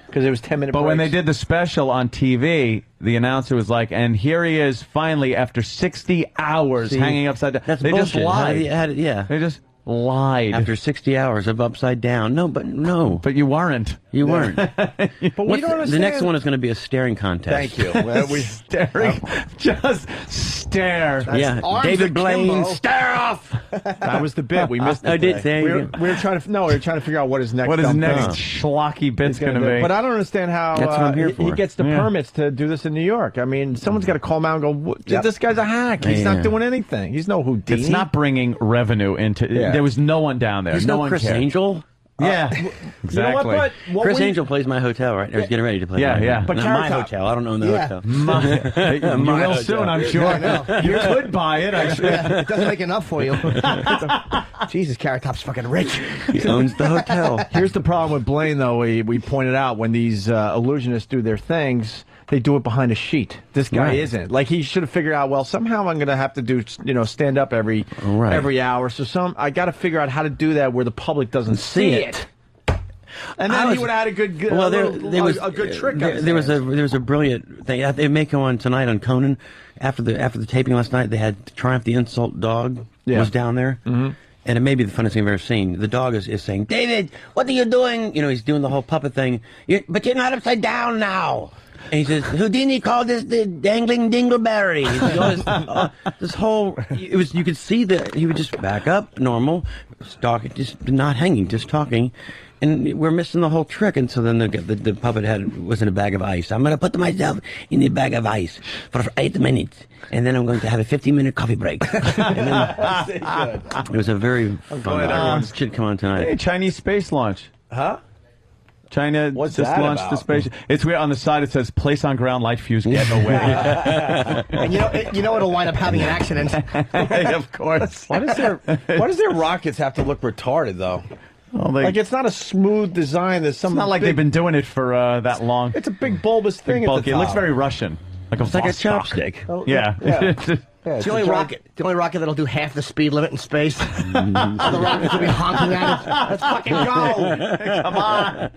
Because it was 10-minute But breaks. when they did the special on TV, the announcer was like, and here he is finally after 60 hours See, hanging upside down. That's they bullshit. just lied. Yeah. They just lied. After 60 hours of upside down. No. But you weren't. You weren't. But we don't The understand. next one is going to be a staring contest. Thank you. Well, Staring. Just stare. Yeah. arms David Blaine, akimbo. stare off. That was the bit. We missed it. I did. today. There you We were trying to figure out what his next What his dumb next thing schlocky bit's is gonna going to do. be. But I don't understand how That's what I'm here he for. gets the Yeah. permits to do this in New York. I mean, someone's got to call him out and go, this guy's a hack. He's Yeah. not doing anything. He's no Houdini. It's not bringing revenue into. Yeah. There was no one down there. There's no no one Chris cared. Angel. Yeah, You know exactly. what? But Chris Angel plays my hotel right now. He's getting ready to play. Yeah, my yeah. hotel. But Not Carrot my Top. hotel. I don't own the Yeah. hotel. You My will hotel. soon, I'm sure. I know. You could buy it. It doesn't make enough for you. Jesus, Carrot Top's fucking rich. He owns the hotel. Here's the problem with Blaine, though. We pointed out when these illusionists do their things, they do it behind a sheet. This guy Right. isn't. Like, he should have figured out, well, somehow I'm going to have to do, stand up every hour. So I got to figure out how to do that where the public doesn't see it. And then he would have had a good, Well, there was a good trick. There was a brilliant thing. They make one tonight on Conan. After the taping last night, they had Triumph the Insult Dog was down there. Mm-hmm. And it may be the funniest thing I've ever seen. The dog is saying, "David, what are you doing?" You know, he's doing the whole puppet thing. But you're not upside down now. And he says, Houdini called this the dangling dingleberry. This whole, it was, you could see that he would just back up, normal, talking, just not hanging, just talking. And we're missing the whole trick. And so then the puppet head was in a bag of ice. I'm going to put myself in a bag of ice for 8 minutes. And then I'm going to have a 15-minute coffee break. And then, it was a very fun. Should come on tonight. Hey, Chinese space launch. Huh? China What's just that launched about? the space. It's weird. On the side it says "Place on ground, light fuse, get away." And you know it'll wind up having an accident. Of course. Why does their rockets have to look retarded, though? Well, Like, it's not a smooth design. There's some it's not like they've been doing it for that long. It's a big bulbous Big thing at bulky. the It looks top. very Russian, like a It's like a Vostok. chopstick. Oh, Yeah. Yeah, It's the only rocket that'll do half the speed limit in space. All the rockets will be honking at it. Let's fucking go! Come on.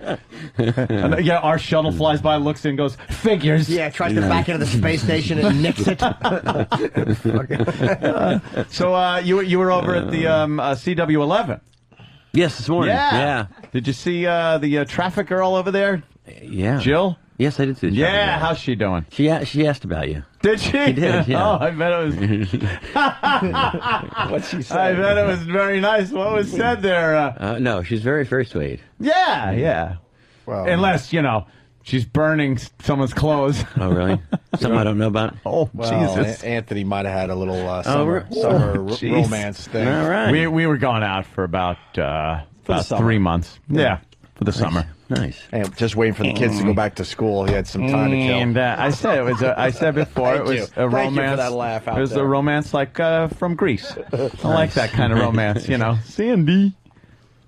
And, yeah, our shuttle flies by, looks in, and goes, figures. Yeah, tries to back into the space station and nicks it. So you were over at the CW11. Yes, this morning. Yeah. Did you see the traffic girl over there? Yeah. Jill? Yes, I did see the Yeah, traffic girl. how's she doing? She asked about you. Did she? She did, yeah. Oh, I bet it was. What's she I saying? bet it was very nice. What was said there? No, she's very, very sweet. Yeah. Well, Unless, she's burning someone's clothes. Oh, really? Something I don't know about? Oh, well, Jesus. Anthony might have had a little summer jeez. romance thing. All right. We were going out for about summer. 3 months. Yeah, for the summer. Nice. And just waiting for the kids to go back to school. He had some time to kill. And I said it was. I said before Thank it was you. a Thank you romance. for that laugh out it was there. a romance like from Greece. I like that kind of romance, Sandy.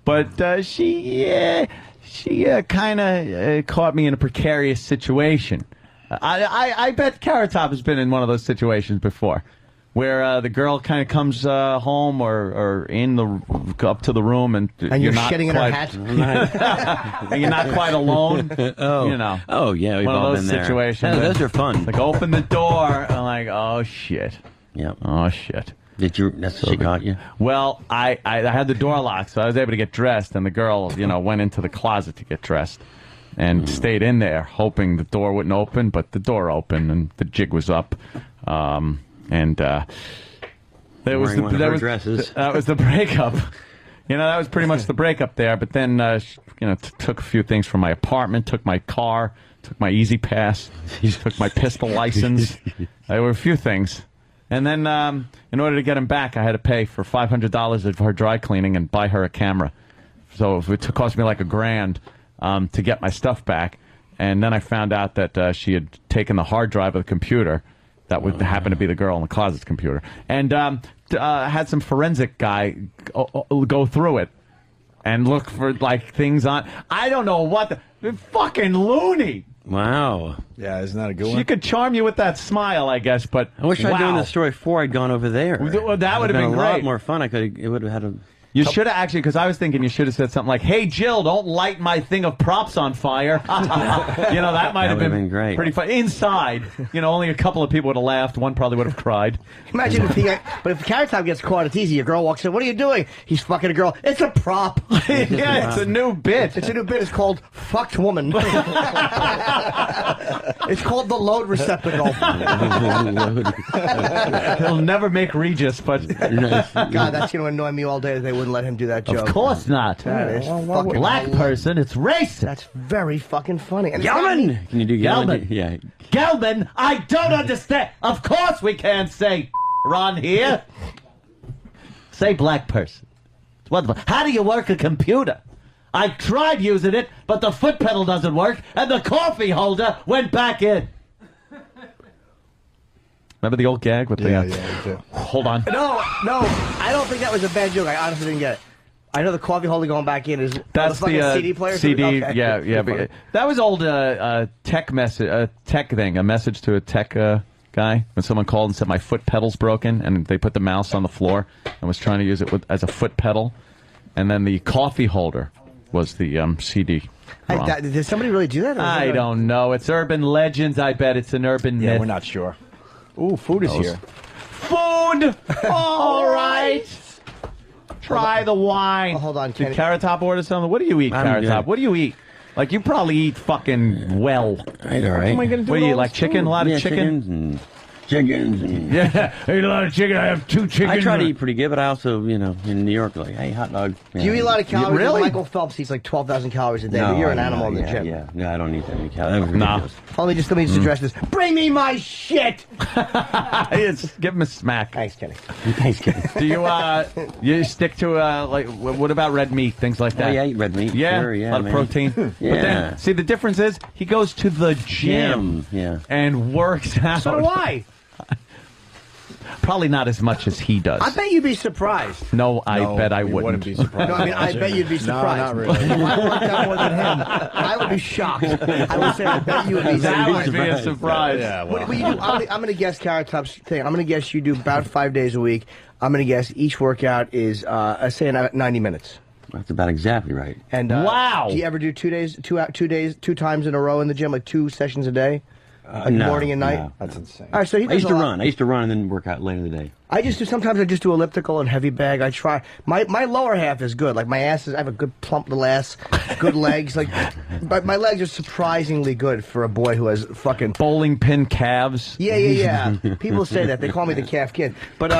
But she kind of caught me in a precarious situation. I bet Carrot Top has been in one of those situations before, where the girl kind of comes home or up to the room and you're not shitting in her hat. and you're not quite alone. Oh. Oh, yeah, we've one all of those been there. situations. Yeah, those are fun. Like open the door. I'm like, oh shit. Yep. Oh shit. She caught you? Well, I had the door locked, so I was able to get dressed, and the girl, went into the closet to get dressed, and stayed in there, hoping the door wouldn't open, but the door opened, and the jig was up, that was the breakup. That was pretty much the breakup there. But then, took a few things from my apartment, took my car, took my Easy Pass, took my pistol license. There were a few things. And then, in order to get him back, I had to pay for $500 of her dry cleaning and buy her a camera. So it cost me like $1,000 to get my stuff back. And then I found out that she had taken the hard drive of the computer. That would happen to be the girl in the closet's computer. And had some forensic guy go through it and look for like things on. I don't know what the fucking loony. Wow. Yeah, isn't that a good one? She could charm you with that smile, I guess, but I wish I'd done the story before I'd gone over there. Well, that would have been a great. lot more fun. It would have had a. You should have actually, because I was thinking you should have said something like, "Hey, Jill, don't light my thing of props on fire." That might have been great. Pretty fun. Inside, only a couple of people would have laughed. One probably would have cried. Imagine if Carrot Top gets caught, it's easy. A girl walks in. What are you doing? He's fucking a girl. It's a prop. Yeah, it's a new bit. It's a new bit. It's called Fucked Woman. It's called the load receptacle. He'll never make Regis, but God, that's going to annoy me all day that they wouldn't let him do that joke. Of course not. That is fucking black person. It's racist. That's very fucking funny. And Gelman! Can you do Gelman? Gelman. Yeah. Gelman, I don't understand. Of course we can't say Ron here. Say black person. It's wonderful. How do you work a computer? I tried using it, but the foot pedal doesn't work, and the coffee holder went back in. Remember the old gag with the... Hold on. No, I don't think that was a bad joke. I honestly didn't get it. I know the coffee holder going back in is That's the CD player. CD, Okay. yeah. But that was old tech message, tech thing, a message to a tech guy when someone called and said my foot pedal's broken, and they put the mouse on the floor and was trying to use it as a foot pedal, and then the coffee holder was the CD. Did somebody really do that? I don't know. It's urban legends. I bet it's an urban myth. We're not sure. Ooh, food is here. Food! All right. Try the wine. hold on, Did Carrot Top order something? What do you eat, Carrot Top? What do you eat? Like, you probably eat fucking well. Right, all right. What am I going to do? What do you eat? Like chicken? A lot of chicken? Chickens. Yeah, I eat a lot of chicken. I have 2 chickens. I try to eat pretty good, but I also, in New York, like, hey, hot dog. Do you eat a lot of calories? Really? Michael Phelps eats like 12,000 calories a day, but you're an animal in the gym. Yeah, I don't eat that many calories. No. Let me just address this. Bring me my shit! Give him a smack. Thanks, Kenny. Thanks, Kenny. Do you stick to, what about red meat, things like that? Oh, yeah, I eat red meat. Yeah, Sure, yeah, a lot man. of protein. Yeah. But then, see, the difference is he goes to the gym. Yeah. And works out. So do I. Probably not as much as he does. I bet you'd be surprised. No, I bet I wouldn't. be surprised. No, I mean, I bet you'd be surprised. not really. If I worked out more than him, I would be shocked. I would say, I bet you would be That surprised. would be a surprise. Yeah, well. What do you do? I'm going to guess Carrot Top's thing. I'm going to guess you do about 5 days a week. I'm going to guess each workout is, say, 90 minutes. That's about exactly right. And Wow. Do you ever do 2 days, 2 times in a row in the gym, like 2 sessions a day? Morning and night? No. That's insane. All right, so he I used does to a lot. run. I used to run and then work out later in the day. Sometimes I just do elliptical and heavy bag. I try. My lower half is good. Like my ass I have a good plump little ass, good legs. But my legs are surprisingly good for a boy who has fucking bowling pin calves. Yeah. People say that. They call me the calf kid. But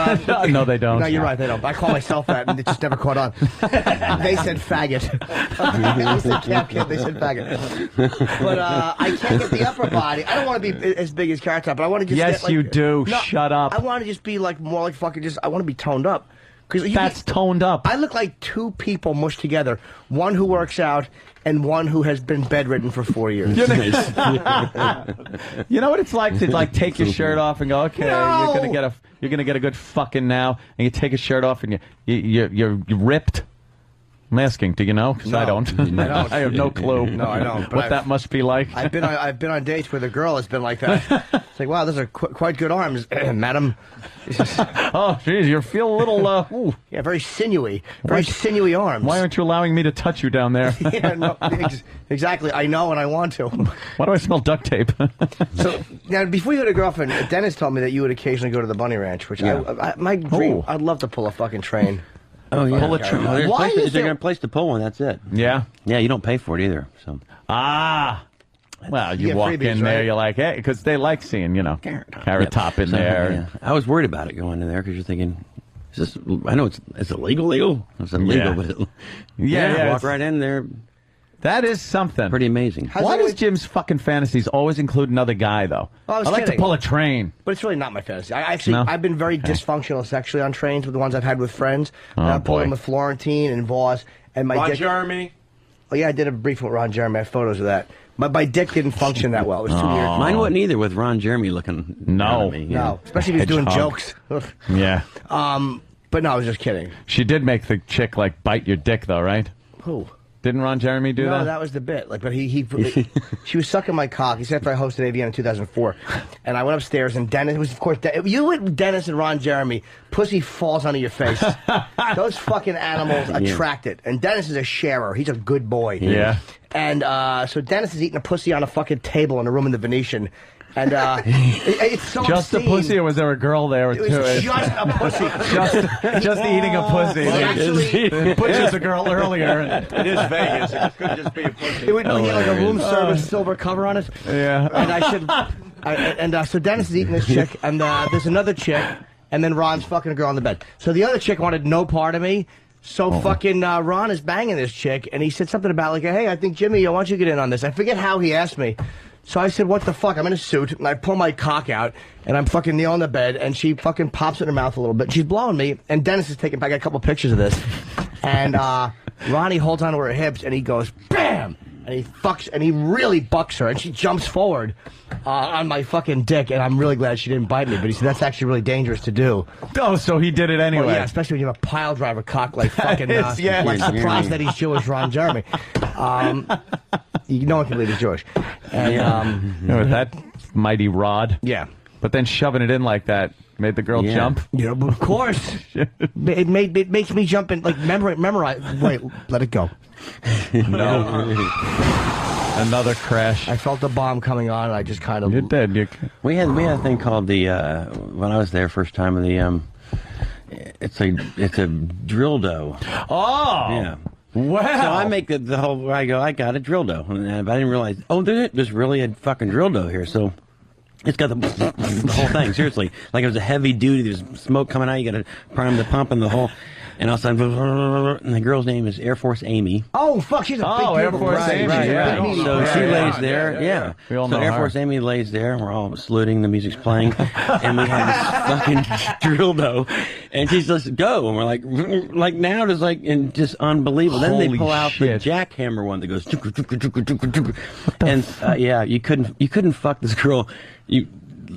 no, they don't. No, you're right. They don't. I call myself that, and it just never caught on. They said faggot. They said calf kid. They said faggot. But I can't get the upper body. I don't want to be as big as Carrot Top, but I want to just Yes, get, like, you do. No, Shut up. I want to just be like more like fucking just. I want to be toned up. That's toned up. I look like 2 people mushed together. One who works out and one who has been bedridden for 4 years. You know what it's like to take your shirt off and go, okay, No! you're gonna get a good fucking now, and you take your shirt off and you're ripped. I'm asking, do you know? Because I don't. I don't. I have no clue. No, I don't. What that must be like. I've been on dates where the girl has been like that. It's like, wow, those are quite good arms, madam. Oh, jeez, you feel a little. Ooh. Yeah, very sinewy sinewy arms. Why aren't you allowing me to touch you down there? Yeah, no, exactly. I know and I want to. Why do I smell duct tape? So now, before you had a girlfriend, Dennis told me that you would occasionally go to the Bunny Ranch, which my dream. I'd love to pull a fucking train. Oh, yeah. Pull a train. There's a place to pull one. That's it. Yeah. Yeah, you don't pay for it either. So. Well, you get walk freebies, in there, right? you're like, hey, because they like seeing, Carrot Top in So, there. yeah. I was worried about it going in there because you're thinking, is this? I know it's illegal. It's illegal, but Yeah, walk right in there. That is something. Pretty amazing. Why does Jim's fucking fantasies always include another guy, though? Oh, I was like to kidding. pull a train. But it's really not my fantasy. No? I've been very dysfunctional sexually on trains with the ones I've had with friends. Oh, I pulled boy. them with Florentine and Voss. And my Ron dick, Jeremy. Oh, yeah, I did a brief with Ron Jeremy. I have photos of that. My dick didn't function that well. It was too weird. Mine wouldn't either with Ron Jeremy looking No. at me. No, especially if he's doing Hedgehog. jokes. Ugh. Yeah. But no, I was just kidding. She did make the chick, bite your dick, though, right? Who? Didn't Ron Jeremy do that? No, that was the bit. Like, but she was sucking my cock. He said after I hosted AVN in 2004, and I went upstairs, and Dennis was, of course, you and Dennis and Ron Jeremy, pussy falls onto your face. Those fucking animals attract it. And Dennis is a sharer. He's a good boy. Yeah. And so Dennis is eating a pussy on a fucking table in a room in the Venetian. And it's so just obscene. a pussy, or was there a girl there It was too? just a pussy. just eating a pussy. Pushes a girl earlier. It is Vegas. It could just be a pussy. It would get like a room service silver cover on it. Yeah. And I should. So Dennis is eating this chick, and there's another chick, and then Ron's fucking a girl on the bed. So the other chick wanted no part of me. So fucking Ron is banging this chick, and he said something about like, hey, I think Jimmy, why don't you get in on this? I forget how he asked me. So I said, what the fuck? I'm in a suit, and I pull my cock out, and I'm fucking kneeling on the bed, and she fucking pops it in her mouth a little bit. She's blowing me, and Dennis is taking back a couple pictures of this. And Ronnie holds onto her hips, and he goes, bam! And he fucks, and he really bucks her, and she jumps forward on my fucking dick, and I'm really glad she didn't bite me, but he said, that's actually really dangerous to do. Oh, so he did it anyway. Well, yeah, especially when you have a pile driver cock like fucking, like surprised that he's Jewish Ron Jeremy. No one can believe he's Jewish. And, with that mighty rod. Yeah. But then shoving it in like that made the girl jump. Yeah, of course. it makes me jump and like memorize. Wait, let it go. No. Another crash. I felt the bomb coming on, and I just kind of. You did. We had a thing called the when I was there first time, the it's a drill dough. Oh. Yeah. Wow. So I make the whole. I go, I got a drill dough, and I didn't realize. Oh, there's really a fucking drill dough here. So it's got the whole thing. Seriously, like it was a heavy duty. There's smoke coming out. You got to prime the pump and the whole. And all of a sudden, and the girl's name is Air Force Amy. Oh, fuck, she's a big Air Force Amy. Right. Yeah. So she lays there, yeah. We all so know Air her. Force Amy lays there, and we're all saluting, the music's playing, and we have this fucking drill dough, and she's just, go, and we're like now it's like, and just unbelievable. Then they pull out the jackhammer one that goes, and yeah, you couldn't fuck this girl.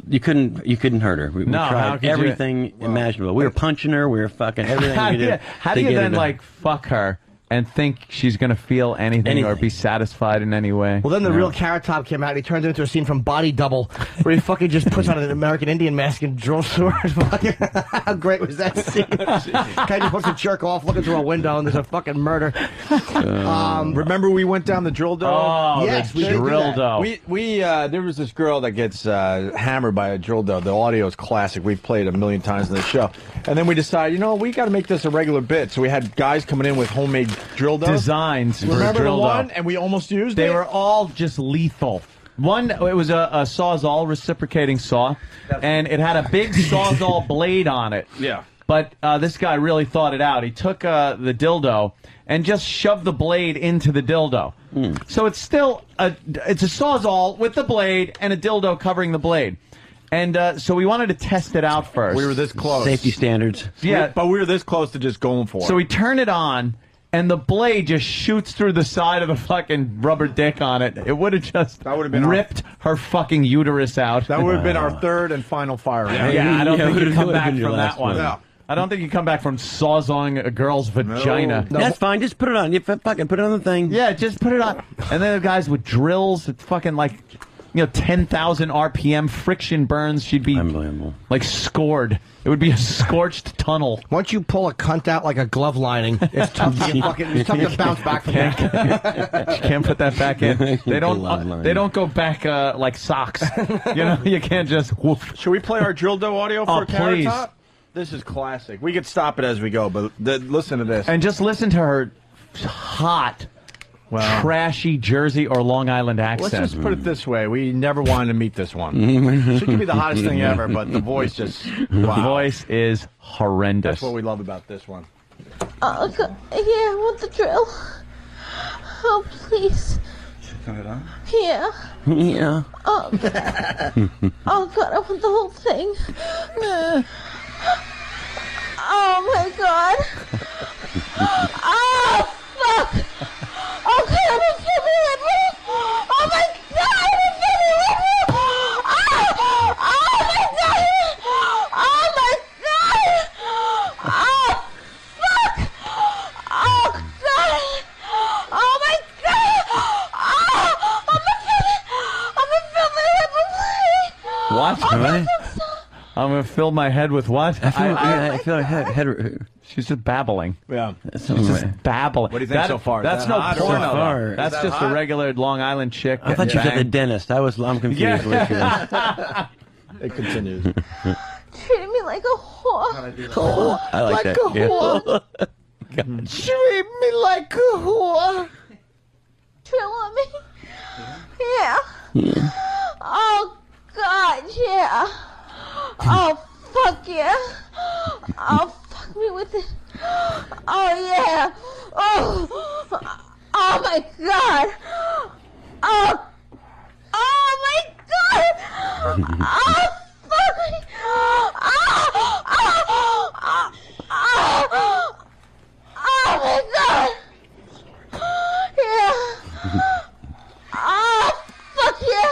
You couldn't hurt her. We tried everything imaginable. We were punching her. We were fucking everything we did. How do you then like fuck her and think she's gonna feel anything or be satisfied in any way? Well, then the real Carrot Top came out, and he turned it into a scene from Body Double, where he fucking just puts on an American Indian mask and drills through her. How great was that scene? Guy just wants to jerk off, looking through a window, and there's a fucking murder. Remember we went down the drill dough? Oh, yes, the drill dough. We there was this girl that gets hammered by a drill dough. The audio is classic. We've played it a million times in the show. And then we decided, we got to make this a regular bit. So we had guys coming in with homemade drill dough designs. Remember for drill the one? dough. And we almost used They it. were all just lethal. One, it was a Sawzall reciprocating saw, and it had a big Sawzall blade on it. Yeah. But this guy really thought it out. He took the dildo and just shoved the blade into the dildo. So it's still it's a Sawzall with the blade and a dildo covering the blade. And so we wanted to test it out first. We were this close. Safety standards. Yeah. But we were this close to just going for it. So we turn it on, and the blade just shoots through the side of the fucking rubber dick on it. It would have just ripped her fucking uterus out. That would have been our third and final fire. Yeah, I don't think you come back your from that last one. No. I don't think you come back from sawzawing a girl's vagina. No. That's fine. Just put it on. You fucking put it on the thing. Yeah, just put it on. And then the guys with drills, it's fucking like, 10,000 RPM friction burns. She'd be like scored. It would be a scorched tunnel. Once you pull a cunt out like a glove lining, it's tough to bounce back from that. You can't put that back in. They don't go back like socks. You can't just woof. Should we play our drill dough audio for Carrot please. Top? This is classic. We could stop it as we go, but listen to this. And just listen to her hot, trashy Jersey or Long Island accent. Let's just put it this way. We never wanted to meet this one. She could be the hottest thing ever, but the voice just... The voice is horrendous. That's what we love about this one. Yeah, I want the drill. Oh, please. Turn it on? Yeah. Yeah. Oh, God, I want the whole thing. Oh, my God. Oh, fuck. Oh, God, I'm a feeling. Oh, my God, I'm a feeling. Oh, my God. Oh, my God. Oh, fuck. Oh, God. Really? I'm going to fill my head with what? I feel like head. She's just babbling. Yeah. She's just babbling. What do you think so far? That's Is no that hot or porno. so far? though. That's Is that just hot? a regular Long Island chick. I thought you said the dentist. I'm confused. Yeah. It continues. Treating me like a whore. I like that. a whore. Treat me like a whore. Drill on me. Yeah. Oh God, yeah. Oh fuck yeah. Oh fuck me with it. Oh yeah. Oh my God. Oh my God. Oh fuck me. Oh my God. Yeah. Oh fuck yeah.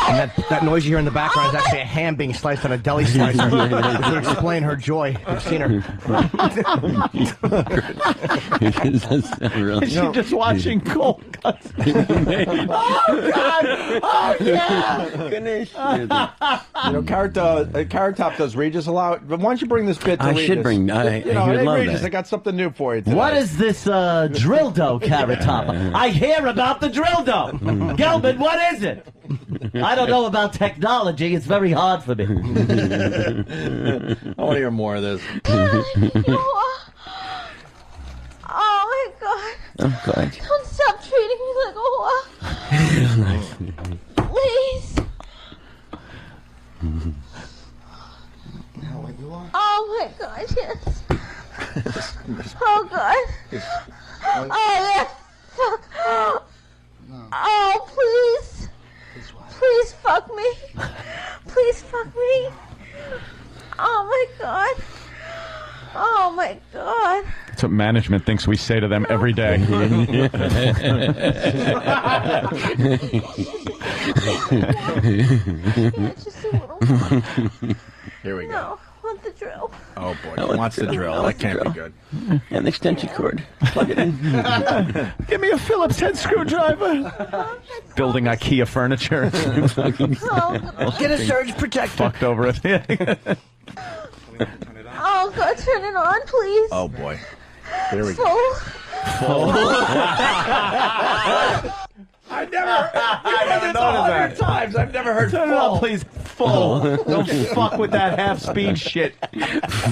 And that noise you hear in the background is actually a ham being sliced on a deli slicer. Which would explain her joy. You've seen her. Is she just watching Cold Cuts? Oh God! Oh yeah! Goodness. Carrot Top does Regis a lot. But why don't you bring this bit to I Regis? should bring. Hey, love Regis, that. I got something new for you today. What is this drill dough, Carrot Top? I hear about the drill dough. Gelman, what is it? I don't know about technology. It's very hard for me. I want to hear more of this. Oh my God. Oh God. Don't stop treating me like a whore. Please. Oh my God, yes. Oh God. Oh yeah. Fuck. Oh please. Please fuck me. Please fuck me. Oh my God. Oh my God. That's what management thinks we say to them every day. Just a little more. Here we go. No, I want the drill. Oh boy, he wants the drill. That can't be good. And the extension cord. Plug it in. Give me a Phillips head screwdriver. Building IKEA furniture. Get a surge protector. Fucked over it. Oh God, turn it on, please. Oh boy. Here we go. Full. I've never heard this 100 times. I've never heard Turn it full. on, please. Full. Don't fuck with that half speed shit.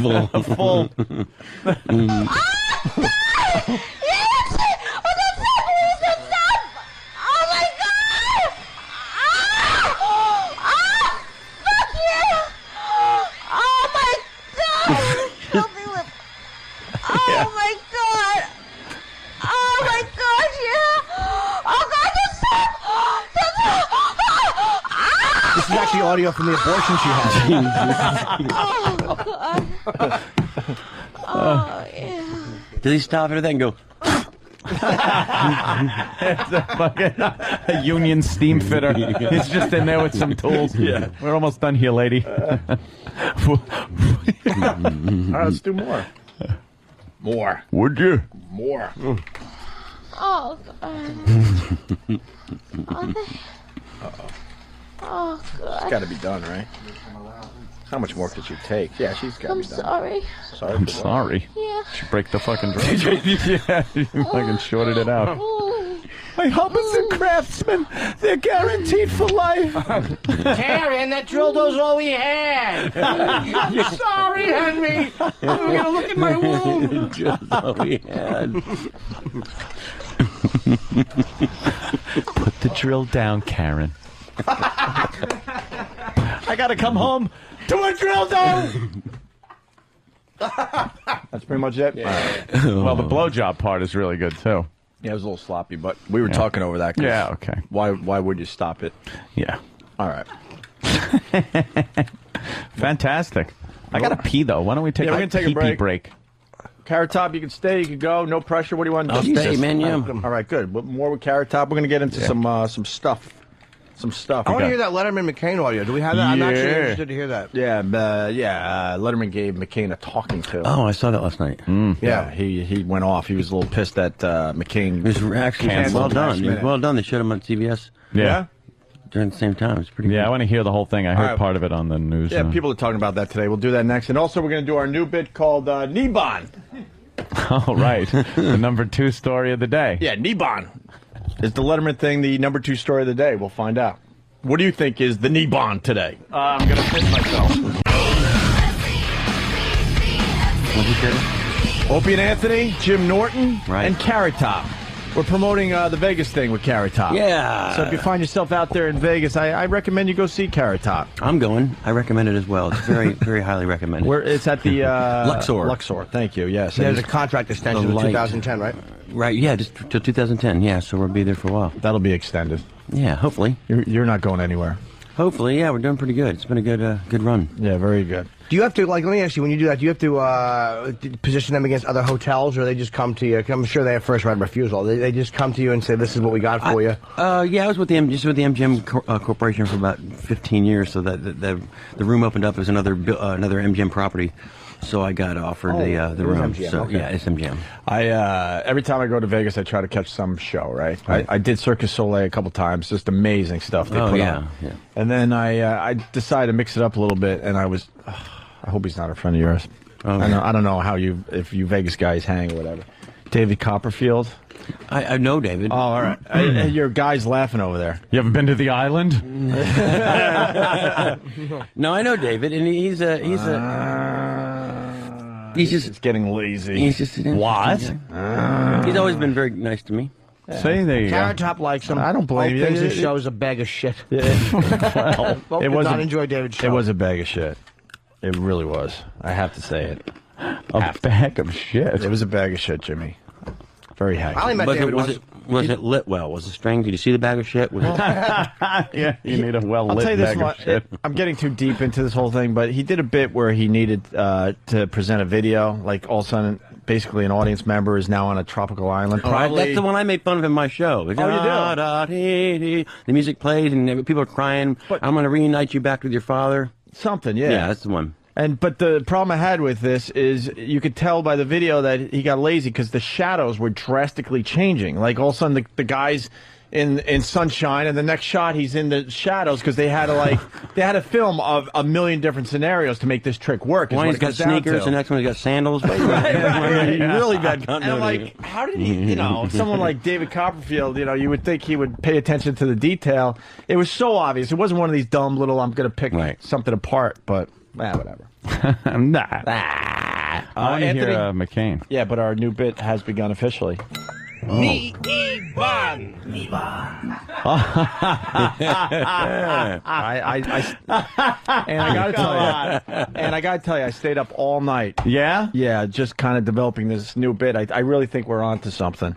Full. Full. Oh my God! Oh my God! Yeah! Oh God! This is actually audio from the abortion she had. Oh God! Oh yeah! Did he stop it and then go? It's a union steam fitter. He's just in there with some tools. Yeah. We're almost done here, lady. All right, let's do more. More. Would you? More. Oh God! Oh It's God! got to be done, right? How much more could you take? Yeah, she's got to I'm be done. sorry. Sorry. I'm for what? sorry. Yeah. She break the fucking drill. Yeah, she fucking shorted it out. My husband's a craftsman. They're guaranteed for life. Karen, that drill doe's all we had. Sorry, Henry. I'm gonna look at my womb. Just all we had. Put the drill down, Karen. I gotta come home to a drill dough. That's pretty much it. Well, the blowjob part is really good too. Yeah, it was a little sloppy, but we were talking over that. 'Cause Yeah, okay. Why would you stop it? Yeah. All right. Fantastic. I gotta pee though. Why don't we take Yeah, a we're gonna take a pee-pee break. Carrot Top, you can stay, you can go, no pressure. What do you want to do? I'll stay, man, yeah. All right, good. More with Carrot Top. We're going to get into some stuff. some stuff. I want to We hear got- that Letterman McCain audio. Do we have that? I'm actually interested to hear that. Yeah, Letterman gave McCain a talking to. Oh, I saw that last night. Yeah, he went off. He was a little pissed that McCain. It was actually canceled well done. last It was minute. well done. They showed him on CBS. Yeah. During the same time. It's pretty Yeah, good. I want to hear the whole thing. I heard All right. part of it on the news. Yeah, people are talking about that today. We'll do that next. And also, we're going to do our new bit called Niban. Oh, right. The number 2 story of the day. Yeah, Niban. Is the Letterman thing the number 2 story of the day? We'll find out. What do you think is the Niban today? I'm going to piss myself. What'd you say? Opie and Anthony, Jim Norton, Right. and Carrot Top. We're promoting the Vegas thing with Carrot Top. Yeah. So if you find yourself out there in Vegas, I recommend you go see Carrot Top. I'm going. I recommend it as well. It's very, very highly recommended. Where it's at the Luxor. Luxor. Thank you. Yes. There's a And contract extension The to light. 2010, right? Right, yeah, just till 2010. Yeah, so we'll be there for a while. that'll be extended. Yeah, hopefully. You're not going anywhere. Hopefully, yeah, we're doing pretty good. It's been a good run. Yeah, very good. Do you have to, like, let me ask you, when you do that, do you have to position them against other hotels, or they just come to you? 'Cause I'm sure they have first right of refusal. They just come to you and say, this is what we got for you. Yeah, I was with the MGM Corporation for about 15 years, so that the room opened up as another MGM property. So I got offered the it was room. MGM, So okay. yeah, it's MGM. Every time I go to Vegas, I try to catch some show. Right. I did Circus Soleil a couple times. Just amazing stuff they Oh, put yeah, on. yeah. And then I decided to mix it up a little bit, and I was. I hope he's not a friend of yours. Oh, I don't know how if you Vegas guys hang or whatever. David Copperfield. I know David. Oh, all right. Your guy's laughing over there. You haven't been to the island? No, I know David, and he's just It's getting lazy. he's just an interesting guy. He's always been very nice to me. See, there you Carrot go. Top likes him. I don't blame you. Thinks his It- show's a bag of shit. Well, Both it did was not a- enjoy David's show. It was a bag of shit. It really was. I have to say it. A bag of shit. It was a bag of shit, Jimmy. Very hacky. I only met Was David it, once. was it lit well? Was the string? Did you see the bag of shit? Was it, Yeah, you need a I'll tell well-lit you this bag of much. shit. I'm getting too deep into this whole thing, but he did a bit where he needed to present a video. Like all of a sudden, basically, an audience member is now on a tropical island. that's the one I made fun of in my show. Oh, you do? The music plays and people are crying. I'm going to reunite you back with your father. Something, yeah. Yeah, that's the one. But the problem I had with this is you could tell by the video that he got lazy because the shadows were drastically changing. Like all of a sudden the guy's in sunshine, and the next shot he's in the shadows because they had to film of a million different scenarios to make this trick work. is One what he's it got comes down sneakers, to. the next one he's got sandals. Really bad And continuity. And I'm like, how did he, someone like David Copperfield, you would think he would pay attention to the detail. It was so obvious. It wasn't one of these dumb little, I'm going to pick something apart, but whatever. Nah. I want to hear McCain. Yeah, but our new bit has begun officially. Niban. And I gotta tell you, I stayed up all night. Yeah? Yeah, just kind of developing this new bit. I really think we're onto something.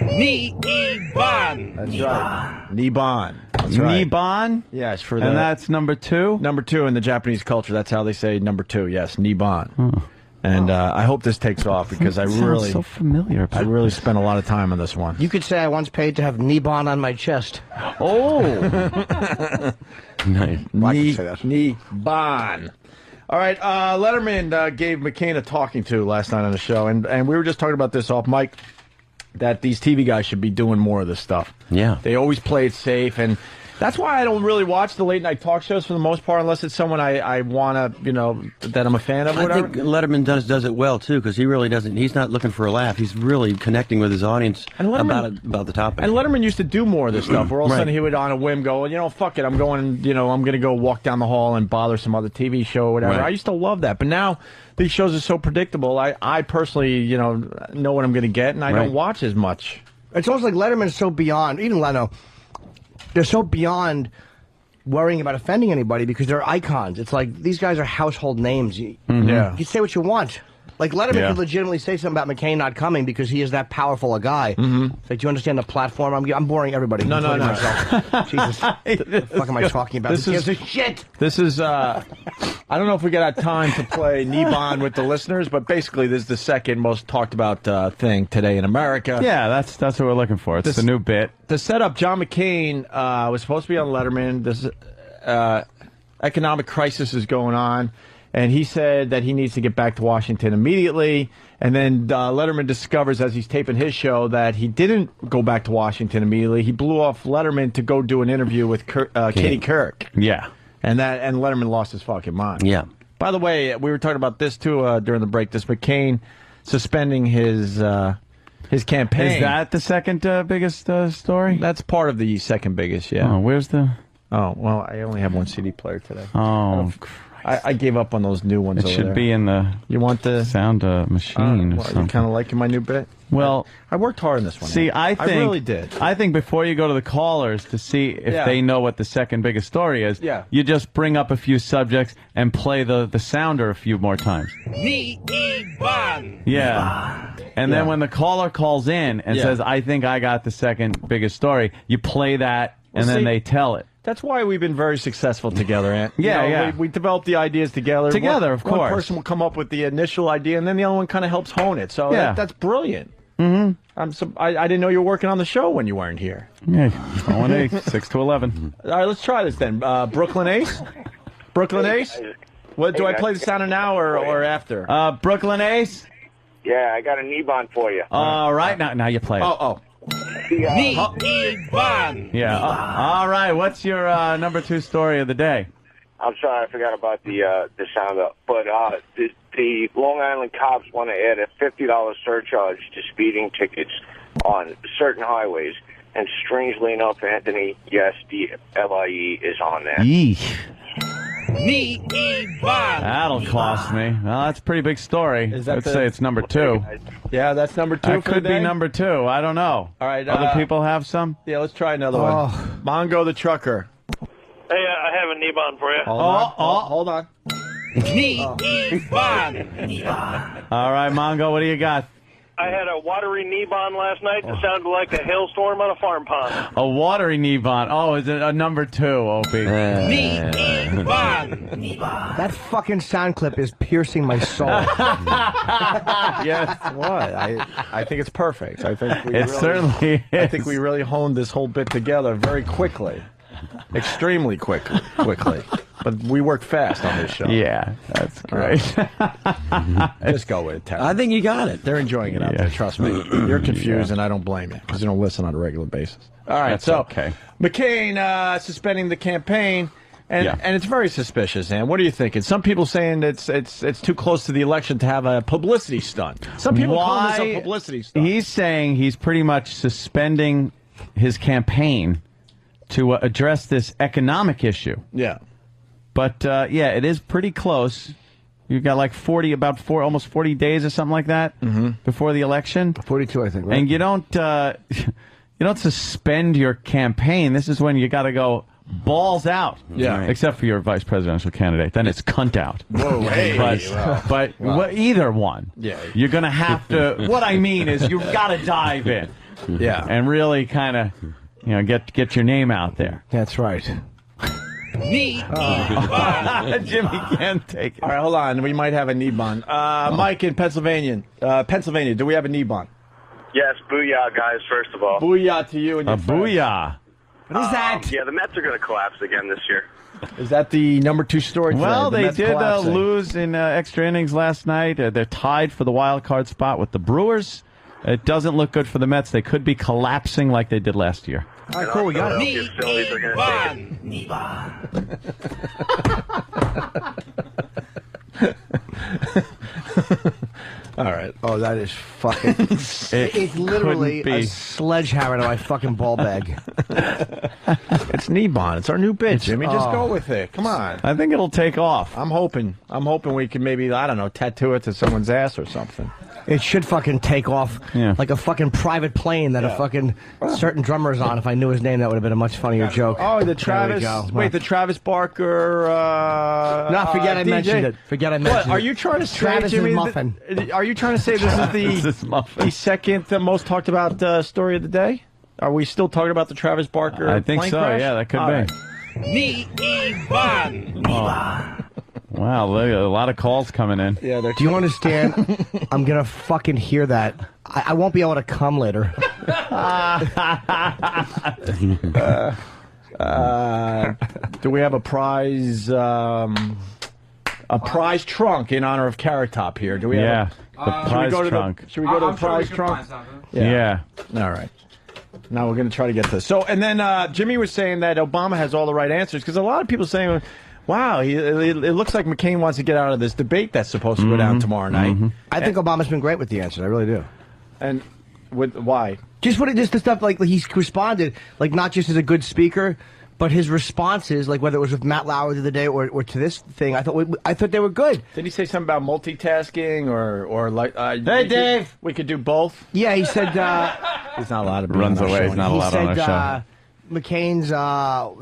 Niban. That's right. Niban. That's right. Niban? Yes, for And that's number 2? Number 2 in the Japanese culture. That's how they say number 2. Yes, Niban. And I hope this takes off because I Sounds really, so familiar. I really spent a lot of time on this one. You could say I once paid to have Niban on my chest. Oh, Nice. Niban. All right, Letterman gave McCain a talking to last night on the show, and we were just talking about this off mic, that these TV guys should be doing more of this stuff. Yeah. They always play it safe, and that's why I don't really watch the late night talk shows for the most part, unless it's someone I want to, that I'm a fan of or I whatever. think Letterman does it well too, because he really doesn't. He's not looking for a laugh. He's really connecting with his audience about the topic. And Letterman used to do more of this stuff, where all of a Right. sudden he would, on a whim, go, fuck it, I'm going to go walk down the hall and bother some other TV show or whatever. Right. I used to love that, but now these shows are so predictable. I personally, know what I'm going to get, and I don't watch as much. It's almost like Letterman's so beyond, even Leno, they're so beyond worrying about offending anybody because they're icons. It's like these guys are household names. Yeah. You say what you want. Like, Letterman could legitimately say something about McCain not coming because he is that powerful a guy. Mm-hmm. It's like, do you understand the platform? I'm boring everybody. No. Myself. Jesus. What the fuck am I talking about? This is shit. This is, I don't know if we got time to play Kneebond with the listeners, but basically this is the second most talked about thing today in America. Yeah, that's what we're looking for. It's the new bit. To set up, John McCain was supposed to be on Letterman. This economic crisis is going on, and he said that he needs to get back to Washington immediately. And then Letterman discovers, as he's taping his show, that he didn't go back to Washington immediately. He blew off Letterman to go do an interview with Katie Couric. Yeah. And Letterman lost his fucking mind. Yeah. By the way, we were talking about this, too, during the break. This McCain suspending his campaign. Is that the second biggest story? That's part of the second biggest, yeah. Oh, where's the... Oh, well, I only have one CD player today. Oh, I gave up on those new ones. It should be in the. You want the sound machine? Or you something. kind of liking my new bit? Well, I worked hard on this one. See, I really did. I think before you go to the callers to see if they know what the second biggest story is, you just bring up a few subjects and play the sounder a few more times. Yeah. And then when the caller calls in and says, "I think I got the second biggest story," you play that, and then they tell it. That's why we've been very successful together, Ant. Yeah. We develop the ideas together. Together, of course. One person will come up with the initial idea, and then the other one kind of helps hone it. So that's brilliant. Mm-hmm. I didn't know you were working on the show when you weren't here. Yeah, 1-8, 6 to 11. All right, let's try this then. Brooklyn Ace? Brooklyn Ace? What, do I play the sounder now or after? Brooklyn Ace? Yeah, I got a Kneebond for you. All right, now you play it. Oh. Kneebond. Yeah. All right, what's your number 2 story of the day? I'm sorry, I forgot about the sound up. But the Long Island cops want to add a $50 surcharge to speeding tickets on certain highways. And strangely enough, Anthony, yes, the LIE is on there. Yeesh. That'll cost me. Well, that's a pretty big story. Let's say it's number 2. Yeah, that's number 2 That for could the day? be number 2. I don't know. All right. Other people have some? Yeah, let's try another one. Mongo the Trucker. Hey, I have a Kneebond for you. Hold on. Kneebond. All right, Mongo, what do you got? I had a watery Kneebond last night that sounded like a hailstorm on a farm pond. A watery Kneebond. Oh, is it a number 2, Opie? Kneebond. That fucking sound clip is piercing my soul. Yes. What? I think it's perfect. I think we certainly is. I think we really honed this whole bit together very quickly. Extremely quickly. But we work fast on this show. Yeah, that's great. Just go with it, Terry. I think you got it. They're enjoying it out there, trust me. You're confused, and I don't blame you, because you don't listen on a regular basis. All right, That's so okay. McCain suspending the campaign, and it's very suspicious, and what are you thinking? Some people saying it's too close to the election to have a publicity stunt. Some people call this a publicity stunt. He's saying he's pretty much suspending his campaign to address this economic issue. Yeah. But, it is pretty close. You've got like almost 40 days or something like that before the election. 42, I think, right? And you don't suspend your campaign. This is when you got to go balls out. Yeah. Except for your vice presidential candidate. Then it's cunt out. Whoa, hey. But either one. Yeah. You're going to have to, what I mean is you've got to dive in. Yeah. And really kind of, get your name out there. That's right. Jimmy can't take it. All right, hold on. We might have a Kneebond. Mike in Pennsylvania. Do we have a Kneebond? Yes, booyah, guys, first of all. Booyah to you and your friends. Booyah. What is that? Yeah, the Mets are going to collapse again this year. Is that the number 2 story today? Well, The they Mets did collapsing? lose in extra innings last night. They're tied for the wild card spot with the Brewers. It doesn't look good for the Mets. They could be collapsing like they did last year. All right, cool. We got it. Phillies are going to take it. All right. Oh, that is fucking... it's literally a sledgehammer to my fucking ball bag. It's Kneebond. It's our new bit, Jimmy. Just go with it. Come on. I think it'll take off. I'm hoping we can maybe, I don't know, tattoo it to someone's ass or something. It should fucking take off like a fucking private plane that a fucking certain drummer's on. If I knew his name, that would have been a much funnier joke. Oh, the There we Travis. go. Wait, the Travis Barker. No, forget I DJ. mentioned it. Forget I mentioned What, it. are you trying to say, Travis's Jimmy? muffin. Are you trying to say this is the second most talked about story of the day? Are we still talking about the Travis Barker? I think plane so. crash? Yeah, that could All be. right. Wow, look, a lot of calls coming in. Yeah, Do you understand? I'm gonna fucking hear that. I won't be able to come later. Do we have a prize? A prize trunk in honor of Carrot Top here. Do we? Yeah, have the prize trunk. Should we go to the prize trunk? Yeah. All right. Now we're going to try to get to this. So, and then Jimmy was saying that Obama has all the right answers because a lot of people saying, "Wow, it looks like McCain wants to get out of this debate that's supposed to go down tomorrow night." I think Obama's been great with the answers. I really do. And with why? Just the stuff like he's responded, like not just as a good speaker, but his responses, like whether it was with Matt Lauer the other day or to this thing, I thought they were good. Did he say something about multitasking or like? Hey, Dave, we could do both. Yeah, he said he's not allowed to be Runs on our away. show He's not anymore. allowed on our show. McCain's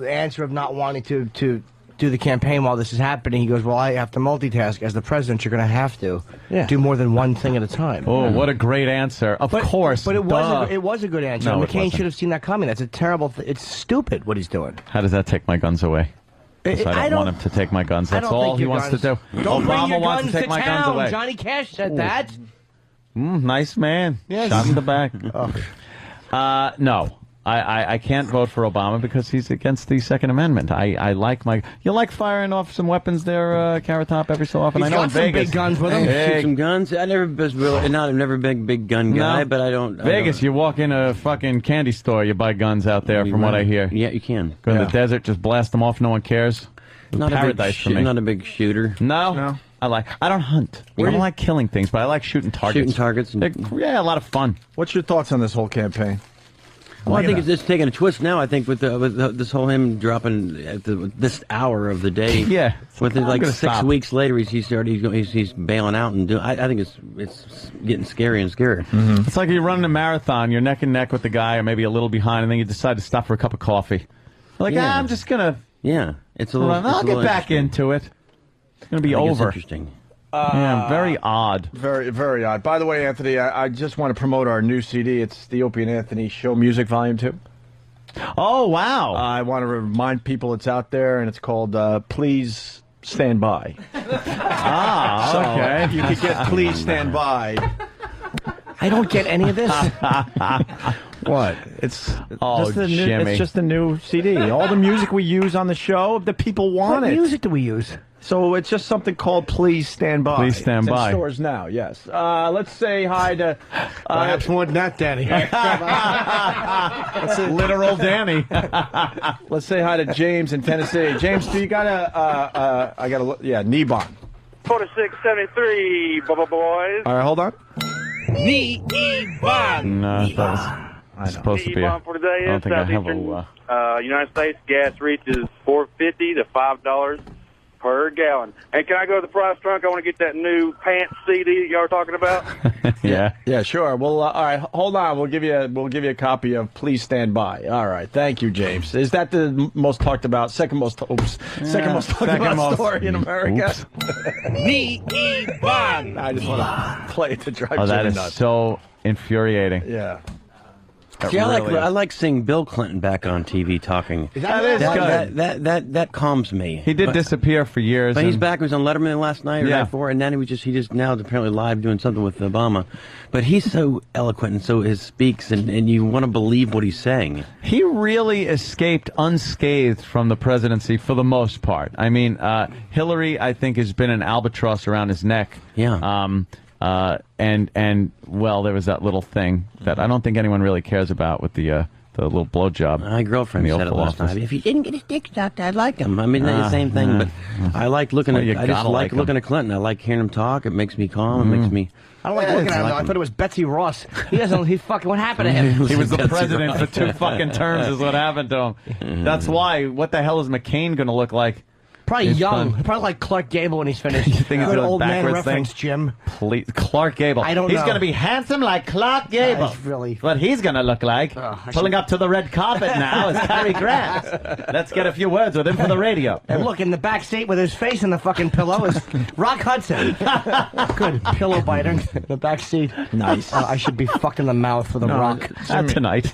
answer of not wanting to do the campaign while this is happening. He goes, "Well, I have to multitask as the president. You're going to have to do more than one thing at a time." Oh, what a great answer! Of course, but it duh. was a good answer. No, it McCain wasn't. should have seen that coming. That's a terrible. It's stupid what he's doing. How does that take my guns away? 'Cause I I don't don't- want him to take my guns. I That's don't all think he your wants to guns- do. Don't bring Obama your wants guns to take my guns town. away. Johnny Cash said that. Nice man. Yes. Shot in the back. No. I can't vote for Obama because he's against the Second Amendment. I like you like firing off some weapons there, Carrot Top, every so often. He's I know got in some Vegas. big guns with him. Shoot some guns. I never was really, I've never been a big gun guy, but I don't. Vegas, you walk in a fucking candy store, you buy guns out there, from what I hear. Yeah, you can. Go to the desert, just blast them off, no one cares. It's Not paradise for me. Not a big shooter. No. I don't hunt. I don't like killing things, but I like shooting targets. Shooting targets. Yeah, a lot of fun. What's your thoughts on this whole campaign? Well, I think it's taking a twist now. I think with this whole him dropping at this hour of the day. Yeah. With it, I'm like gonna 6 stop. weeks later, he's bailing out and doing. I think it's getting scarier and scarier. It's like you're running a marathon, you're neck and neck with the guy, or maybe a little behind, and then you decide to stop for a cup of coffee. You're like, Yeah. I'm just gonna. Yeah, it's a little. I'll get back into it. It's gonna be I think it's over. interesting. Yeah, very odd. Very, very odd. By the way, Anthony, I just want to promote our new CD. It's the Opie and Anthony Show Music Volume 2. Oh, wow. I want to remind people it's out there, and it's called Please Stand By. Okay. You could get Please Stand By. I don't get any of this. What? It's Oh, Jimmy. it's just a new CD. All the music we use on the show, the people want What it. music do we use? So it's just something called Please Stand By. Please Stand It's in By. stores now, yes. Let's say hi to... Perhaps more than that, Danny. Literal Danny. Let's say hi to James in Tennessee. James, do you got Nebon. 4673, boys. All right, hold on. Nebon. No, that was supposed to be. Nebon for today I don't is think I have Southeastern a. United States gas reaches $4.50 to $5 per gallon. And can I go to the price trunk? I want to get that new Pants CD that y'all are talking about. Yeah. Yeah, sure. Well, all right, hold on. We'll give you a copy of Please Stand By. All right, thank you, James. Is that the most talked about, second most talked about story in America? Nebon. I just want to play it to drive Oh, that Jimmy is nuts. so infuriating. Yeah. See, really I like seeing Bill Clinton back on TV talking. That is good. That calms me. He did disappear for years. But he's and- back. He was on Letterman last night or Yeah. night before, and then he just now is apparently live doing something with Obama. But he's so eloquent and so his speaks, and you want to believe what he's saying. He really escaped unscathed from the presidency for the most part. I mean, Hillary, I think, has been an albatross around his neck. Yeah. And well, there was that little thing that I don't think anyone really cares about with the little blowjob. My girlfriend in the said it Oval last Office. night. If he didn't get his dick sucked, I'd like him. I mean, the same thing, but I like looking Well, at. you I just gotta like like him. looking at Clinton. I like hearing him talk. It makes me calm. It makes me. I don't like looking at him, though. I thought it was Betsy Ross. He doesn't. He fucking. What happened to him? He was the Betsy president Ross. for 2 fucking terms is what happened to him. That's why, what the hell is McCain going to look like? Probably He's young. fun. Probably like Clark Gable when he's finished. You think he's Good doing old man backwards reference, thing? Jim. Please, Clark Gable. I don't He's know. going to be handsome like Clark Gable. That's really... What he's going to look like. Pulling up to the red carpet now is Cary Grant. Let's get a few words with him for the radio. And look, in the back seat with his face in the fucking pillow is Rock Hudson. Good pillow biter in the back seat. Nice. I should be fucking the mouth for the Rock. Not tonight.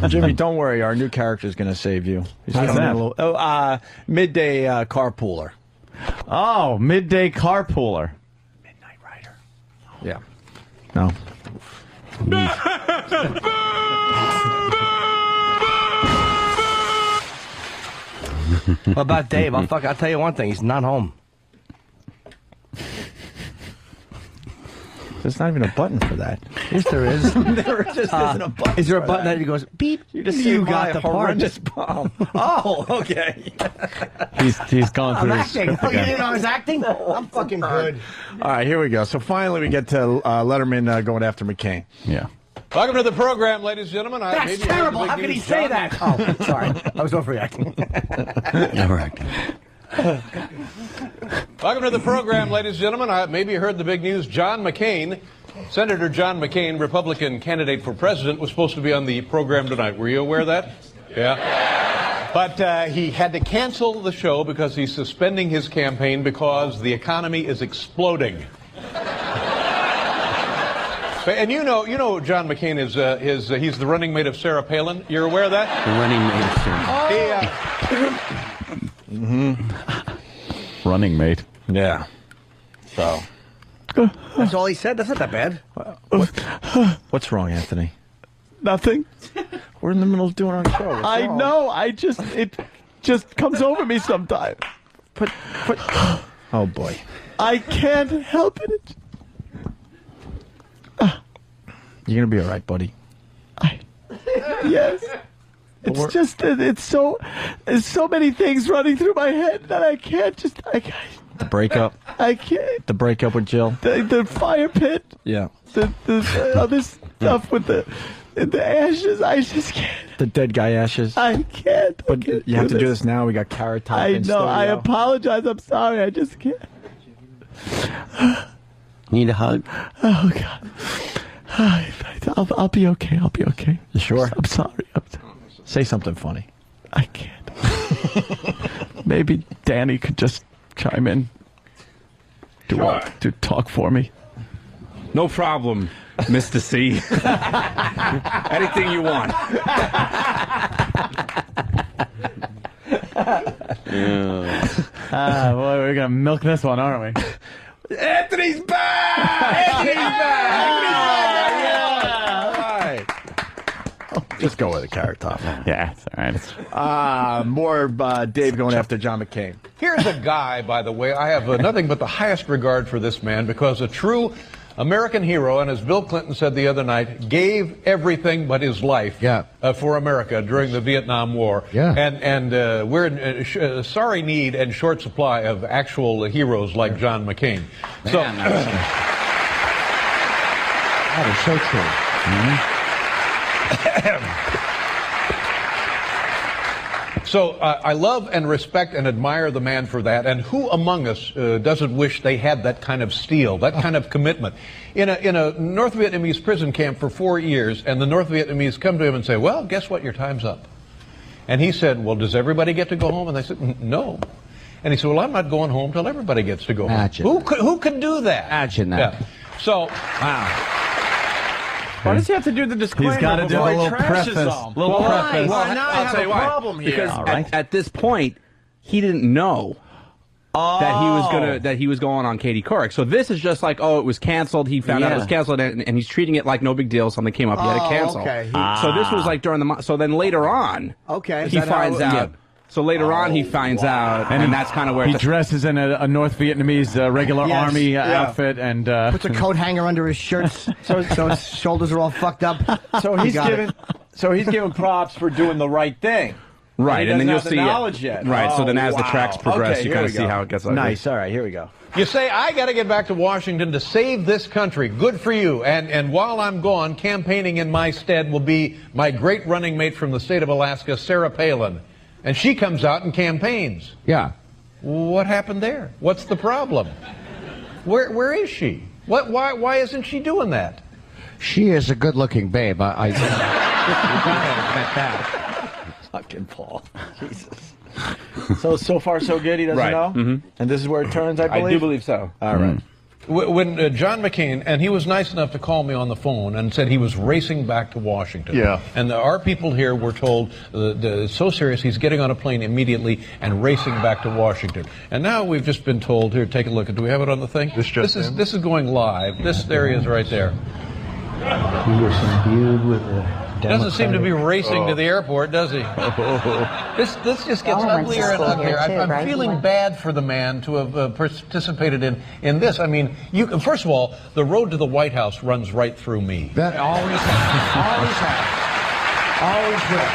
Jimmy, don't worry. Our new character is going to save you. He's How's coming in that? a little, midday carpooler. Oh, midday carpooler. Yeah. No. What about Dave? I'll tell you one thing. He's not home. There's not even a button for that. Yes, there is. There just isn't a button. Is there a for button that that goes beep? You just You saved got my the part. horrendous bomb. Oh, okay. He's gone I'm through his acting. script Oh, you again. didn't know I was acting? I'm fucking good. All right, here we go. So finally we get to Letterman going after McCain. Yeah. Welcome to the program, ladies and gentlemen. That's terrible. How could he say that? Oh, sorry. I was overreacting. Overacting. Welcome to the program, ladies and gentlemen. Maybe you heard the big news. John McCain, Senator John McCain, Republican candidate for president, was supposed to be on the program tonight. Were you aware of that? Yeah. But he had to cancel the show because he's suspending his campaign because the economy is exploding. And you know, John McCain is he's the running mate of Sarah Palin. You're aware of that? The running mate of Sarah. Running mate. Yeah. So. That's all he said. That's not that bad. What's wrong, Anthony? Nothing. We're in the middle of doing our show. What's I wrong? know. It just comes over me sometimes. Oh boy. I can't help it. You're gonna be all right, buddy. Yes. It's just that there's so many things running through my head that I can't. The breakup. I can't. The breakup with Jill. The fire pit. Yeah. The other stuff with the ashes. I just can't. The dead guy ashes. I can't. But you have to do this now. We got Carrot Top. I in know. I studio. apologize. I'm sorry. I just can't. Need a hug? Oh God. I'll be okay. I'll be okay. You sure? I'm sorry. Say something funny. I can't. Maybe Danny could just chime in. Do talk for me. No problem, Mr. C. Anything you want. Boy, we're gonna milk this one, aren't we? Anthony's back! Anthony's back! All right. Just go with it, Carrot Top. Yeah, it's all right. More Dave going after John McCain. Here's a guy, by the way, I have nothing but the highest regard for this man because a true American hero, and as Bill Clinton said the other night, gave everything but his life for America during the Vietnam War. Yeah. And we're in sorry need and short supply of actual heroes like John McCain. So, That is so true. So I love and respect and admire the man for that. And who among us doesn't wish they had that kind of steel, that kind of commitment? In a North Vietnamese prison camp for 4 years, and the North Vietnamese come to him and say, well, guess what? Your time's up. And he said, well, does everybody get to go home? And they said, no. And he said, well, I'm not going home till everybody gets to go home. Who could do that? Imagine that. Yeah. So, Why does he have to do the disclaimer? He's got to do before a he little trashes preface. them? Little preface. Well, now I I'll have tell you a why. problem here. Because All right. at this point, he didn't know that he was going on Katie Couric. So this is just like, oh, it was canceled. He found out it was canceled, and he's treating it like no big deal. Something came up, he had to cancel. Okay. So this was like during the so then later on, Okay. he finds out. So later on, he finds out, and that's kind of where He dresses in a North Vietnamese regular Yes. army Yeah. outfit and Puts a coat hanger under his shirts so his shoulders are all fucked up. So he's giving props for doing the right thing. right, He and then you'll doesn't have see the knowledge yet. Right, so then Oh, as the wow. tracks progress, Okay, you here kind we of see go. how it gets ugly. Nice. All right, here we go. you say, I got to get back to Washington to save this country. Good for you. And while I'm gone, campaigning in my stead will be my great running mate from the state of Alaska, Sarah Palin. And she comes out and campaigns. Yeah. What happened there? What's the problem? Where is she? Why isn't she doing that? She is a good-looking babe. I admit that. Fucking Paul. Jesus. So far so good. He doesn't Right. know. Mm-hmm. And this is where it turns. I believe. I do believe so. All right. When John McCain, and he was nice enough to call me on the phone and said he was racing back to Washington. Yeah. And our people here were told, so serious, he's getting on a plane immediately and racing back to Washington. And now we've just been told, here, take a look. Do we have it on the thing? This is going live. This area is right there. He was imbued with a Doesn't seem to be racing to the airport, does he? This just gets uglier and uglier. I'm feeling bad for the man to have participated in this. I mean, first of all, the road to the White House runs right through me. That always has. Always will.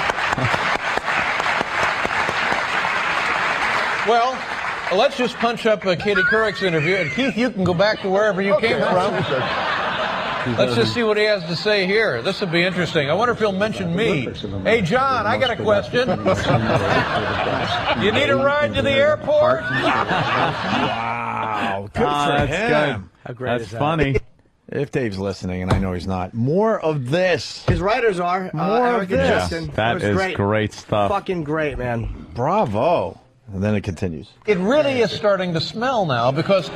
Well, let's just punch up Katie Couric's interview, and Keith, you can go back to wherever you came from. Let's just see what he has to say here. This will be interesting. I wonder if he'll mention me. Hey, John, I got a question. You need a ride to the airport? Wow. Good for that's him. good. How great That's is that? funny. If Dave's listening, and I know he's not, more of this. His writers are. More Eric of and this. Justin. That was is great stuff. Fucking great, man. Bravo. And then it continues. It really is starting to smell now because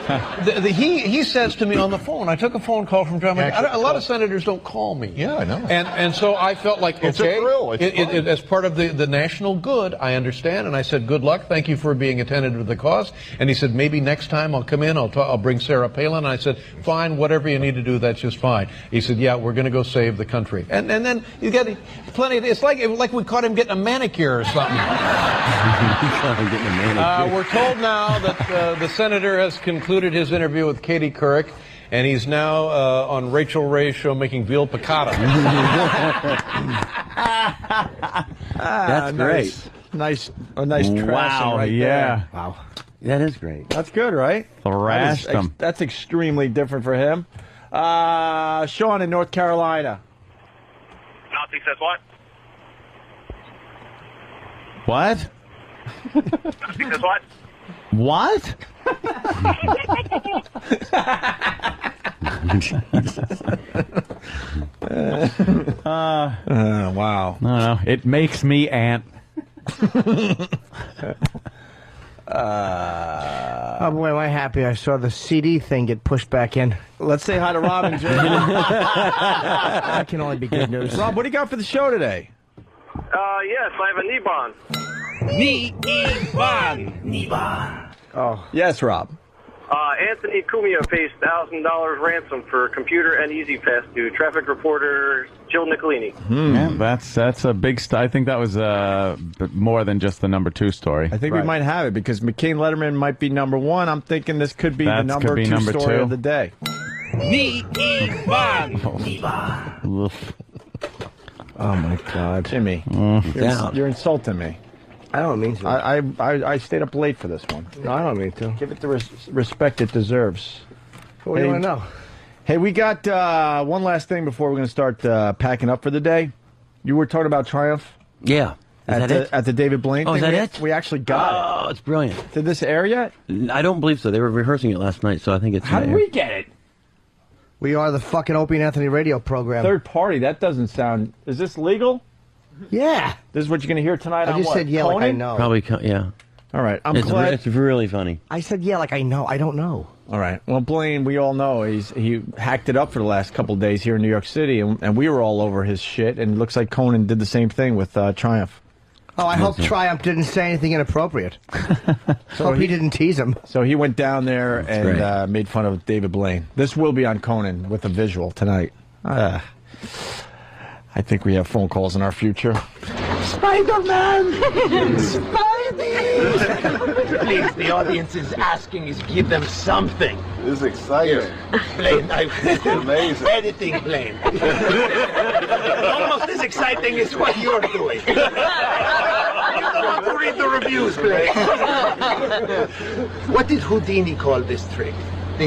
he says to me on the phone, I took a phone call from John McCain. A lot of senators don't call me. Yeah, I know. And so I felt like, It's a okay, thrill. It's as part of the national good, I understand. And I said, good luck. Thank you for being attentive to the cause. And he said, maybe next time I'll come in, I'll bring Sarah Palin. And I said, fine, whatever you need to do, that's just fine. He said, yeah, we're going to go save the country. And then you get plenty of, it's like we caught him getting a manicure or something. We're told now that the senator has concluded his interview with Katie Couric, and he's now on Rachel Ray's show making veal piccata. That's great. Nice trashing Wow, right yeah. there. Wow. That is great. That's good, right? Thrashed him. That's extremely different for him. Sean in North Carolina. Nazi says what? What? Nazi says what? What? Wow. No. It makes me ant. Oh boy, am I happy I saw the CD thing get pushed back in. Let's say hi to Rob and Jay. That can only be good news. Rob, what do you got for the show today? Yes, I have a Niban. Oh. Yes, Rob. Anthony Cumia faced $1,000 ransom for computer and EasyPass to traffic reporter Jill Nicolini. Yeah, that's a big I think that was more than just the number 2 story. I think we might have it because McCain Letterman might be number 1. I'm thinking this could be the number 2 story of the day. Oh my God, Jimmy, you're insulting me. I don't mean to. I stayed up late for this one. No, I don't mean to. Give it the respect it deserves. What do you want to know? Hey, we got one last thing before we're going to start packing up for the day. You were talking about Triumph? Yeah. Is that it? At the David Blaine Oh, thing? is that it? We actually got it. Oh, it's brilliant. Did this air yet? I don't believe so. They were rehearsing it last night, so I think it's How did air. we get it? We are the fucking Opie and Anthony radio program. Third party, that doesn't sound... Is this legal? Yeah. This is what you're going to hear tonight I on just what? said yeah like I Conan? know. Probably, yeah. All right, I'm It's glad... it's really funny. I said yeah like I know. I don't know. All right. Well, Blaine, we all know he hacked it up for the last couple of days here in New York City, and we were all over his shit, and it looks like Conan did the same thing with Triumph. Oh, I hope Triumph didn't say anything inappropriate. Hope he didn't tease him. So he went down there and made fun of David Blaine. This will be on Conan with a visual tonight. I think we have phone calls in our future. Spider-Man! Spidey! Please, the audience is asking is give them something. This is exciting. Blaine, It's amazing. anything, Blaine. Almost as exciting as what you're doing. You don't want to read the reviews, Blaine. What did Houdini call this trick?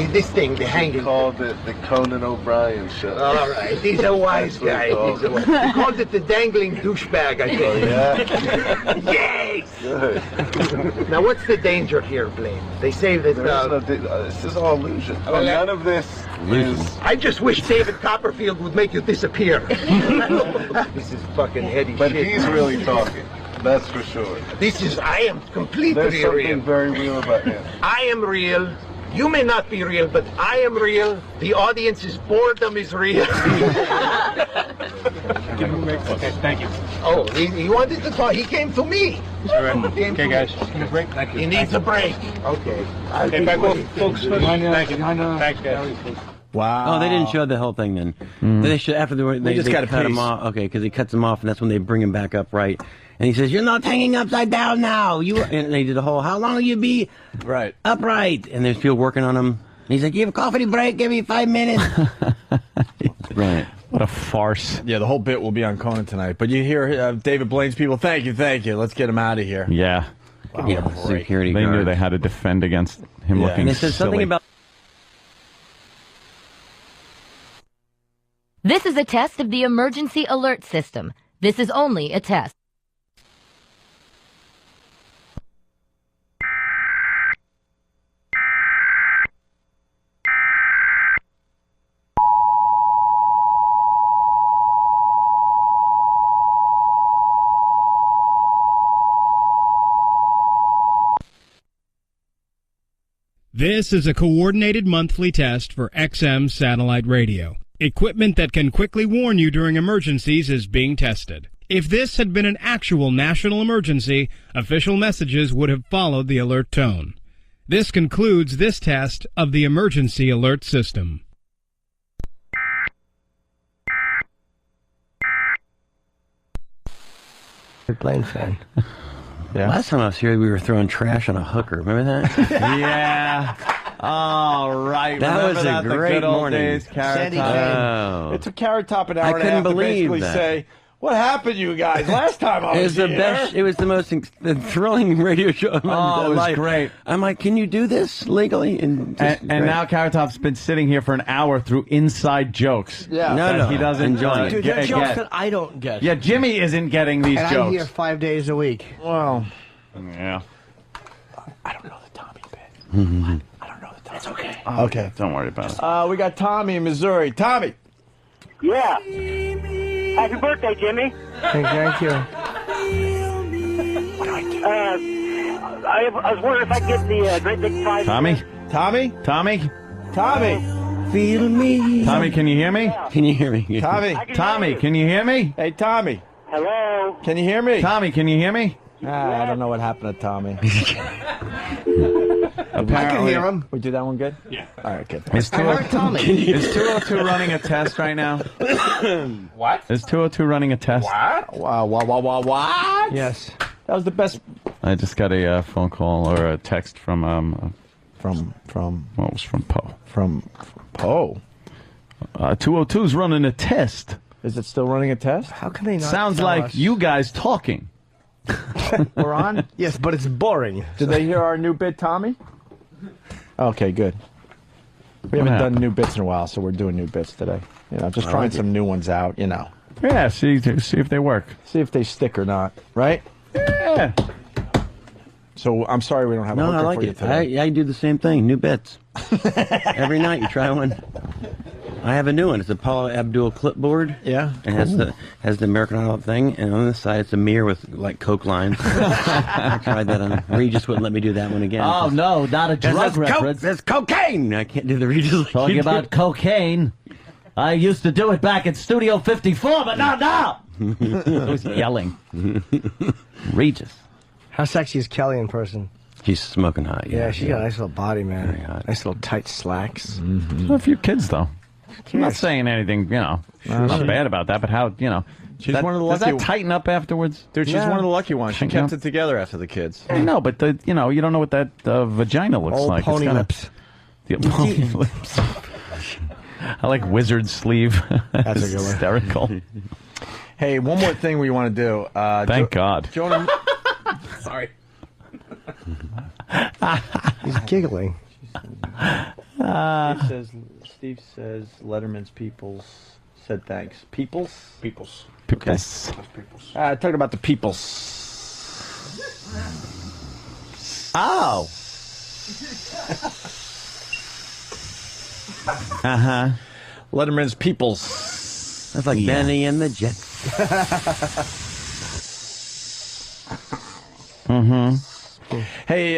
this thing, the hanging. Called it the Conan O'Brien show. All right, he's a wise guy. He called it the dangling douchebag, I think. Oh, yeah? Yes! Good. Now, what's the danger here, Blaine? They say that... this is all illusion. None of this is... I just wish David Copperfield would make you disappear. This is fucking heady But shit. he's really talking. That's for sure. I am completely There's something real. very real about him. I am real. You may not be real, but I am real. The audience's boredom is real. Okay, thank you. Oh, he wanted to talk. He came to me. All right. Came Okay, to guys. me. Just give me a break. Thank you. He needs a break. Okay. Okay, back off, folks. Thank you. Thanks, guys. Wow. Oh, they didn't show the whole thing then. They should after they just got a cut him piece. off. Okay, because he cuts him off, and that's when they bring him back up right. And he says, "You're not hanging upside down now." And they did the whole, "How long will you be upright?" And there's people working on him. And he's like, "You have a coffee break? Give me 5 minutes." Right. What a farce. Yeah, the whole bit will be on Conan tonight. But you hear David Blaine's people, thank you. Let's get him out of here. Yeah. Wow, Yeah, great. security They knew guards. they had to defend against him looking And they said silly. something about. This is a test of the emergency alert system. This is only a test. This is a coordinated monthly test for XM satellite radio. Equipment that can quickly warn you during emergencies is being tested. If this had been an actual national emergency, official messages would have followed the alert tone. This concludes this test of the emergency alert system. Blaine fan. Yeah. Last time I was here, we were throwing trash on a hooker. Remember that? Yeah. All right. That Remember was a the great good old morning. days, Carrot Sandy Top? Kane. Oh. It took Carrot Top an I hour and a couldn't half to believe basically that. say, what happened, you guys? Last time I It was was the here. best. It was the most thrilling radio show of my Oh, it was life. great. I'm like, can you do this legally? And now Carrot Top's been sitting here for an hour through inside jokes. Yeah. No, He doesn't enjoy it. Dude, there are jokes that I don't get. Yeah, Jimmy isn't getting these and jokes. I'm here 5 days a week. Well, Yeah. I don't know the Tommy bit. I don't know the Tommy. It's okay. Okay. Don't worry about it. We got Tommy in Missouri. Tommy. Yeah. Happy birthday, Jimmy. Thank you. I was wondering if I could get the Great Big Prize. Tommy? Tommy? Tommy? Tommy. Feel me. Tommy, can you hear me? Can you hear me? Tommy. Tommy, can you hear me? Hey, Tommy. Hello. Can you hear me? Tommy, can you hear me? I don't know what happened to Tommy. I can hear him. We do that one good? Yeah. All right, good. Is I heard Tommy. Is 202 running a test right now? What? Is 202 running a test? What? What? Yes. That was the best. I just got a phone call or a text from From what was from Poe. From Poe. 202's running a test. Is it still running a test? How can they not Sounds tell like us? you guys talking. We're on? Yes, but it's boring. Did they hear our new bit, Tommy? Okay, good. We haven't done new bits in a while, so we're doing new bits today. You know, just trying some new ones out, you know. Yeah, see if they work. See if they stick or not, right? Yeah. So I'm sorry we don't have a No, hooker I like for you it. today. I do the same thing. New bits. Every night you try one. I have a new one. It's a Paula Abdul clipboard. Yeah. It has the American Idol thing, and on the side it's a mirror with like Coke lines. I tried that on. Regis wouldn't let me do that one again. Oh, no, not a drug reference. There's cocaine. I can't do the Regis. Talking about cocaine. I used to do it back at Studio 54, but not now. I was yelling. Regis. How sexy is Kelly in person? She's smoking hot. Yeah, she's got a nice little body, man. Very hot. Nice little tight slacks. A few kids though. I'm not saying anything, you know, not bad about that, but how, you know, She's one of the does lucky that tighten up afterwards? Dude, she's Yeah. one of the lucky ones. She Tighten kept up. it together after the kids. I know, but you know, you don't know what that vagina looks Old like. pony It's kinda- lips. The pony lips. I like wizard sleeve. That's a good one. Hysterical. Hey, one more thing we want to do. Thank God. Jonah. Sorry. He's giggling. Steve says Letterman's peoples said thanks. Peoples? Peoples. Peoples. Talking about the peoples. Oh. Letterman's peoples. That's like Benny and the Jets. Hey,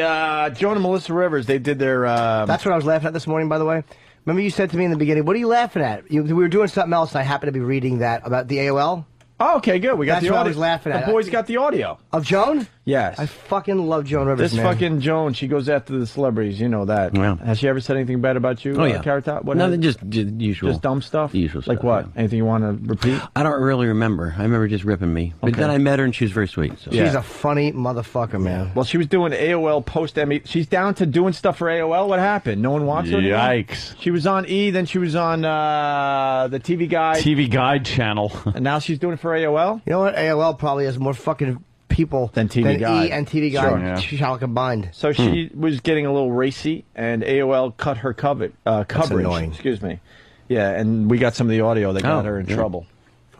Joan and Melissa Rivers, they did their... That's what I was laughing at this morning, by the way. Remember you said to me in the beginning, what are you laughing at? We were doing something else, and I happened to be reading that about the AOL. Oh, okay, good. We got That's the what audio. I was laughing at. The boys got the audio. Of Joan? Yes. I fucking love Joan Rivers, This man. fucking Joan, she goes after the celebrities. You know that. Yeah. Has she ever said anything bad about you? Oh, yeah. Carrot Top? What Nothing, just usual. Just dumb stuff? The usual Like stuff, what? yeah. Anything you want to repeat? I don't really remember. I remember just ripping me. But Okay. then I met her and she was very sweet. So. She's a funny motherfucker, man. Well, she was doing AOL post-Emmy. She's down to doing stuff for AOL. What happened? No one wants her anymore? Yikes. She was on E, then she was on the TV Guide. TV Guide channel. And now she's doing it for AOL? You know what? AOL probably has more fucking people than TV Guide. E and TV Guide Sure, yeah. shall combined. So she was getting a little racy, and AOL cut her coverage. annoying. Excuse me. Yeah, and we got some of the audio that got her in trouble.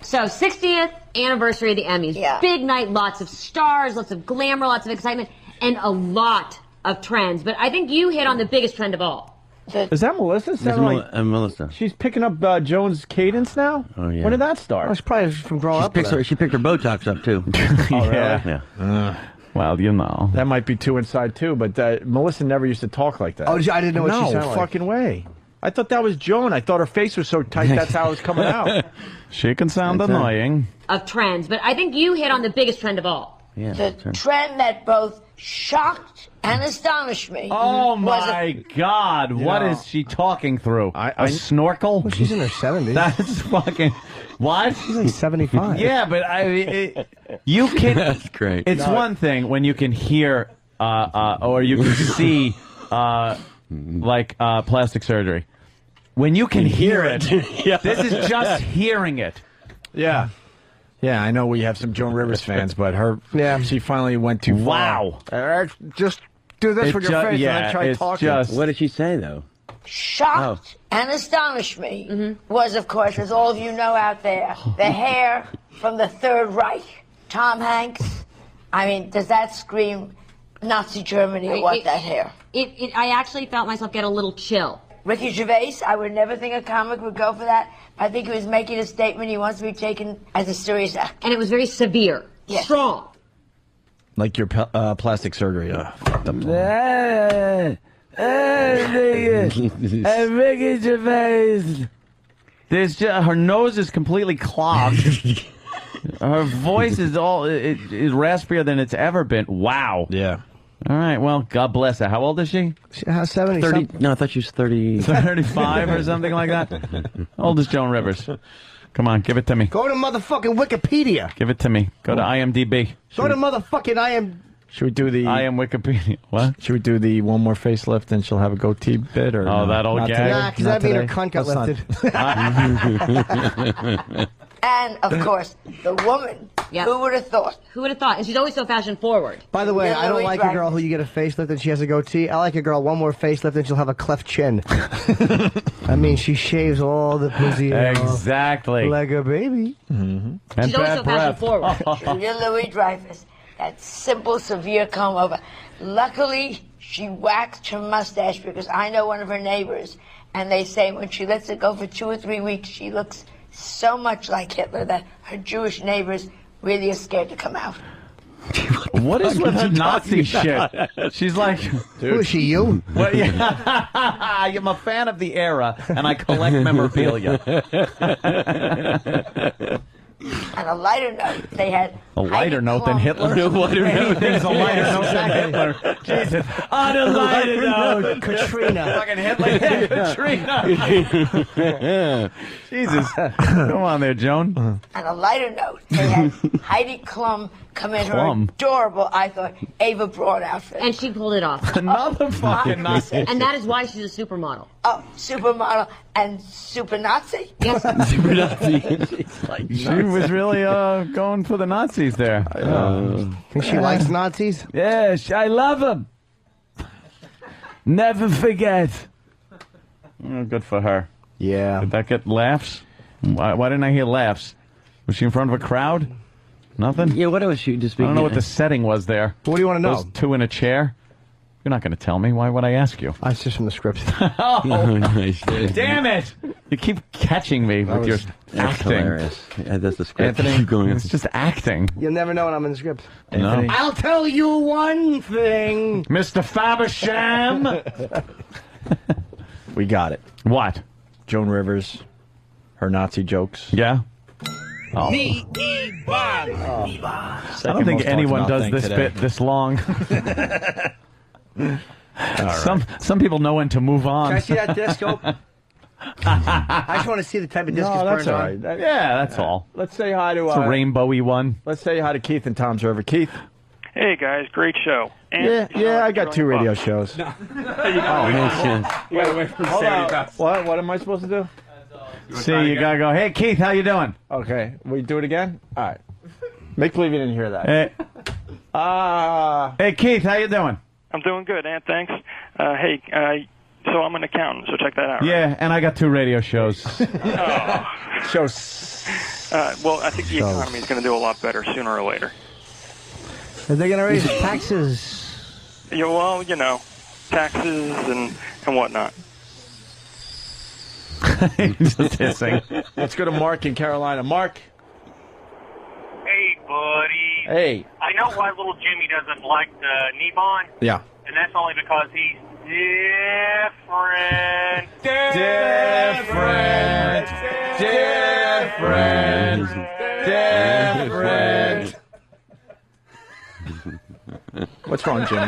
So, 60th anniversary of the Emmys. Yeah. Big night, lots of stars, lots of glamour, lots of excitement, and a lot of trends. But I think you hit on the biggest trend of all. Is that Melissa? Sound like Melissa. she's picking up Joan's cadence now? Oh, yeah. When did that start? Oh, it's probably from growing up. with her. She picked her Botox up, too. Oh, really? Yeah. Well, you know. That might be too inside, too, but Melissa never used to talk like that. Oh, I didn't know what she sounded like. No fucking way. I thought that was Joan. I thought her face was so tight, that's how it was coming out. She can sound annoying. Of trends. But I think you hit on the biggest trend of all. Yeah. The trend that both shocked and astonished me. Oh was my God! What is she talking through? A snorkel? Well, she's in her 70s. That's fucking what? She's like 75. Yeah, but you can. That's great. It's one thing when you can hear or you can see plastic surgery. When you can hear it, this is just hearing it. Yeah. Yeah, I know we have some Joan Rivers fans, but she finally went too far. Wow. Just do this with your face and then try talking. What did she say, though? shocked and astonished me was, of course, as all of you know out there, the hair from the Third Reich. Tom Hanks. I mean, does that scream Nazi Germany or what, that hair? I actually felt myself get a little chill. Ricky Gervais, I would never think a comic would go for that. I think he was making a statement he wants to be taken as a serious actor. And it was very severe. Yes. Strong. Like your plastic surgery. Ricky Gervais. There's just, her nose is completely clogged. Her voice is is raspier than it's ever been. Wow. Yeah. All right. Well, God bless her. How old is she? She's 70. 30. No, I thought she was 30. 35 or something like that. How old is Joan Rivers? Come on, give it to me. Go to motherfucking Wikipedia. Give it to me. Go to IMDb. Go to motherfucking Should we do the... I am Wikipedia. What? Should we do the one more facelift and she'll have a goatee bit? Or oh, no? that old Not gag? today? Nah, because that mean her cunt got lifted. And, of course, the woman. Yeah. Who would have thought? Who would have thought? And she's always so fashion forward. By the way, I don't Hillary like a Dreyfus. girl who you get a facelift and she has a goatee. I like a girl one more facelift and she'll have a cleft chin. I mean, she shaves all the pussy off Exactly. like a baby. And She's always bad so fashion breath. forward. Julia Louis Dreyfus. That simple, severe comb over. Luckily, she waxed her mustache because I know one of her neighbors, and they say when she lets it go for 2 or 3 weeks, she looks so much like Hitler that her Jewish neighbors really are scared to come out. What is with her Nazi shit? She's like, Who is she, you? well, yeah. I'm a fan of the era, and I collect memorabilia. On a lighter note, they had A lighter note than Hitler? Anything's a lighter note than Hitler. Jesus. On a lighter note. Katrina. Fucking Hitler. Katrina. Jesus. Come on there, Joan. On a lighter note, they had Heidi Klum come in Klum. her adorable, I thought, Ava Braun outfit. And she pulled it off. Another fucking Nazi. And that is why she's a supermodel. Oh, supermodel and super Nazi? Yes. Super Nazi. She was really going for the Nazis there. Think she likes Nazis? Yes, I love them. Never forget. Oh, good for her. Yeah. Did that get laughs? Why didn't I hear laughs? Was she in front of a crowd? Nothing? Yeah, what was she just I don't know what the setting was there. What do you want to know? Those two in a chair? You're not going to tell me. Why would I ask you? It's just from the script. Oh, nice. damn it! You keep catching me with your That's acting. hilarious. Yeah, that's the script. Anthony, Keep going. it's just acting. You'll never know when I'm in the script. No. I'll tell you one thing. Mr. Fabersham! We got it. What? Joan Rivers, her Nazi jokes. Yeah? Oh. I I don't think anyone does this bit this long. Some people know when to move on. Can I see that disco? I just want to see the type of disc No, that's burns all on. right. Yeah, that's all. Let's say hi to It's a rainbowy one. Let's say hi to Keith and Tom's River. Keith. Hey guys, great show. And Yeah, I got 2 radio shows. No. You gotta wait for Sandy Best. What am I supposed to do? See, you gotta go, hey, Keith, how you doing? Okay, we do it again? All right. Make believe you didn't hear that. Hey, hey Keith, how you doing? I'm doing good, and thanks. Hey, so I'm an accountant, so check that out. Yeah, and I got 2 radio shows. Shows. Well, I think the economy is going to do a lot better sooner or later. Are they going to raise taxes? Yeah, well, you know, taxes and whatnot. Just hissing. Let's go to Mark in Carolina. Mark. Hey, buddy. Hey. I know why little Jimmy doesn't like the Nebon, Yeah. and that's only because he's different. Different. What's wrong, Jimmy?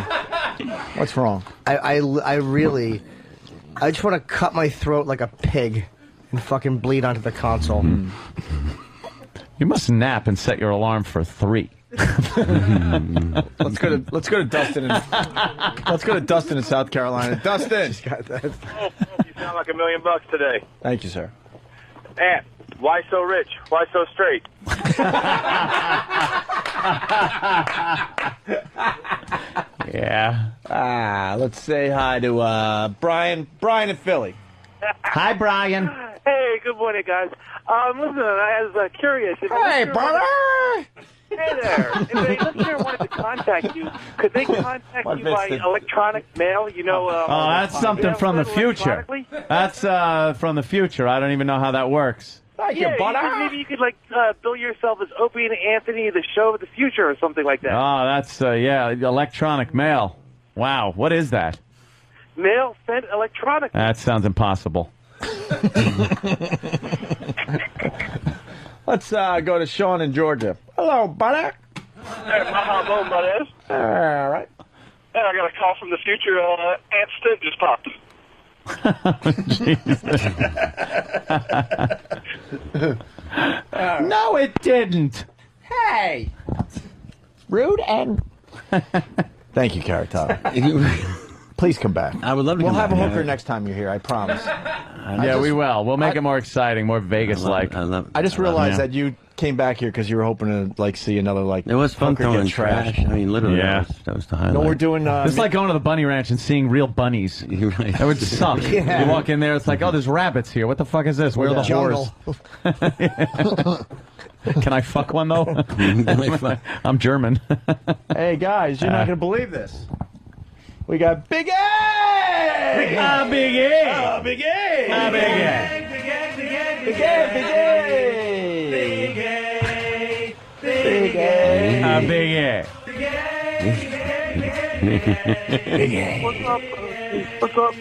What's wrong? I really, I just want to cut my throat like a pig and fucking bleed onto the console. You must nap and set your alarm for 3. Let's go to Dustin. Let's go to Dustin in South Carolina. Dustin. You sound like $1 million today. Thank you, sir. And why so rich? Why so straight? Yeah. Let's say hi to Brian. Brian in Philly. Hi, Brian. Hey, good morning, guys. Listen, I was curious. Hey, brother. Hey there. If a listener wanted to contact you, could they contact you by electronic mail? You know. Oh, that's something from the future. That's from the future. I don't even know how that works. Thank Yeah, maybe you could bill yourself as Opie and Anthony, the show of the future, or something like that. Oh, that's, electronic mail. Wow, what is that? Mail sent electronically. That sounds impossible. Let's go to Sean in Georgia. Hello, buddy. Hey, hello, buddy. All right. Hey, I got a call from the future. Aunt Stig just popped. No, it didn't. Hey. Rude and... Thank you, Carrot Top. Please come back. I would love to We'll come have back. a hooker next time you're here, I promise. We will. We'll make it more exciting, more Vegas-like. I just realized that you came back here because you were hoping to see another It was fun hooker throwing get trash. I mean, literally, Yeah. that was the highlight. No, we're doing... It's like going to the bunny ranch and seeing real bunnies. You're right. That would suck. Yeah. You walk in there, it's like, oh, there's rabbits here. What the fuck is this? Where are the Jungle. whores? Can I fuck one, though? I'm German. Hey, guys, you're not going to believe this. We got Big A! Big A! Big A! Big A! Big A! Big A! Big A! Big A! Big A! Big A! Big A! What's up,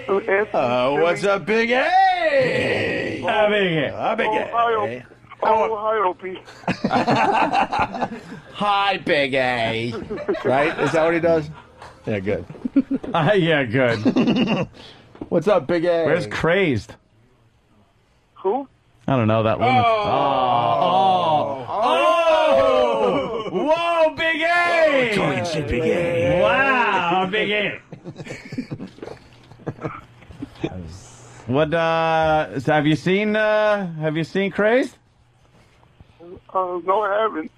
What's up, What's up, Big A? Big A! Big A! hi, Opie. Hi, Big A. Right? Is that what he does? Yeah, good. Yeah, good. What's up, Big A? Where's Crazed? Who? I don't know that woman. Oh! Whoa, Big A! Come and say Big A. Wow, Big A. What? Have you seen Crazed? No, I haven't.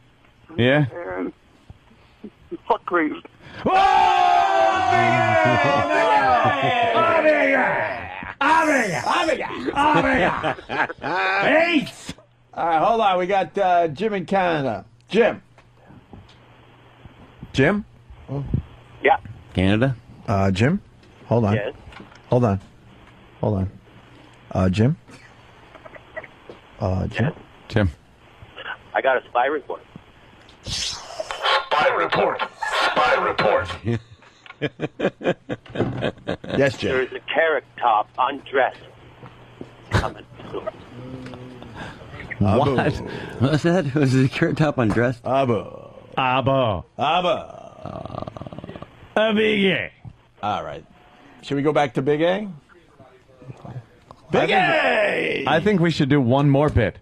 Yeah. And fuck crazy. Whoa! Big A! Eight. All right, hold on. We got Jim in Canada. Jim. Jim? Yeah. Canada? Jim? Hold on. Yes. Hold on. Jim? Jim? Jim. I got a spy report. Spy report. Yes, Jim. There's a carrot top undressed coming soon. What? What's that? Was the carrot top undressed? Abba. A Big A. All right. Should we go back to Big A? Big A! I think we should do one more bit.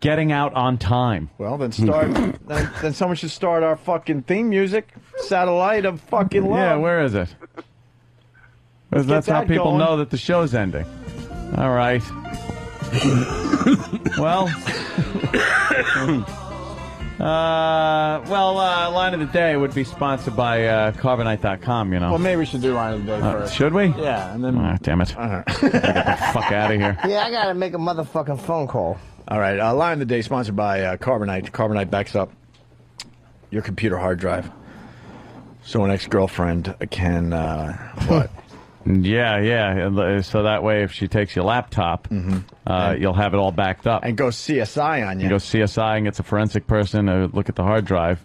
Getting out on time. Well, then start. then someone should start our fucking theme music. Satellite of fucking love. Yeah, where is it? 'Cause that's how that people going. know that the show's ending. All right. Well. Line of the day would be sponsored by Carbonite.com, you know. Well, maybe we should do line of the day first. Should we? Yeah, and then... Damn it. Get the fuck out of here. Yeah, I gotta make a motherfucking phone call. All right, line of the day sponsored by Carbonite. Carbonite backs up your computer hard drive, so an ex-girlfriend can what? Yeah. So that way, if she takes your laptop, you'll have it all backed up. And go CSI on you. You go CSI and gets a forensic person to look at the hard drive.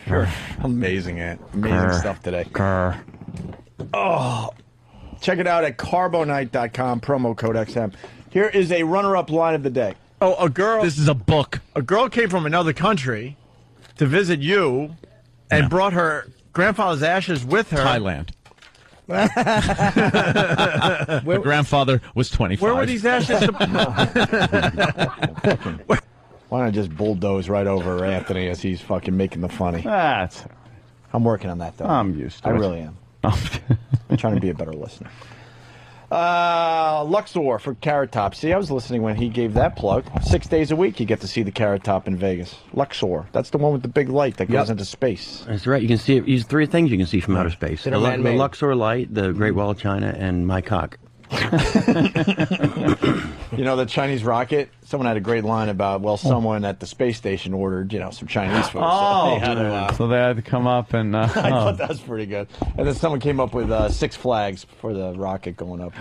Sure. Amazing stuff today. Oh, check it out at Carbonite.com, promo code XM. Here is a runner-up line of the day. Oh, a girl. This is a book. A girl came from another country to visit you and brought her grandfather's ashes with her. Thailand. My grandfather was 25. Where were these ashes? Why don't I just bulldoze right over Anthony as he's fucking making the funny? I'm working on that, though. I'm used to I it. really am. I'm trying to be a better listener. Luxor for Carrot Top. See, I was listening when he gave that plug. 6 days a week you get to see the Carrot Top in Vegas. Luxor. That's the one with the big light that goes into space. That's right. You can see it. There's three things you can see from outer space. The Luxor light, the Great Wall of China, and my cock. You know, the Chinese rocket, someone had a great line about, well, someone at the space station ordered, some Chinese food. So they had to come up and... I thought that was pretty good. And then someone came up with 6 flags for the rocket going up.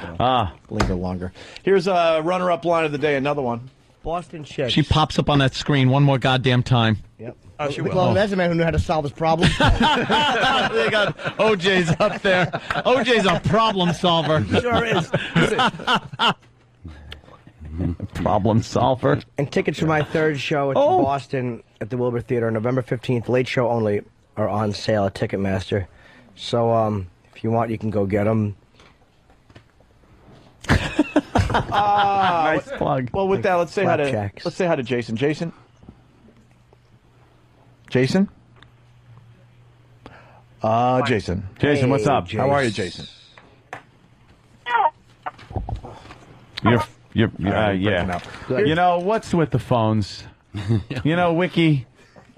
Linger longer. Here's a runner-up line of the day, another one. Boston chick. She pops up on that screen one more goddamn time. Yep. Well, that's a man who knew how to solve his problem. They got OJ's up there. OJ's a problem solver. Sure is. Problem solver. And tickets for my third show at Boston at the Wilbur Theater, November 15th, late show only, are on sale at Ticketmaster. So if you want, you can go get them. Nice plug. Well, with that, let's say hi to Jason. Jason? Jason, Jason, what's up? How are you, Jason? Yeah. You know, what's with the phones? Wiki,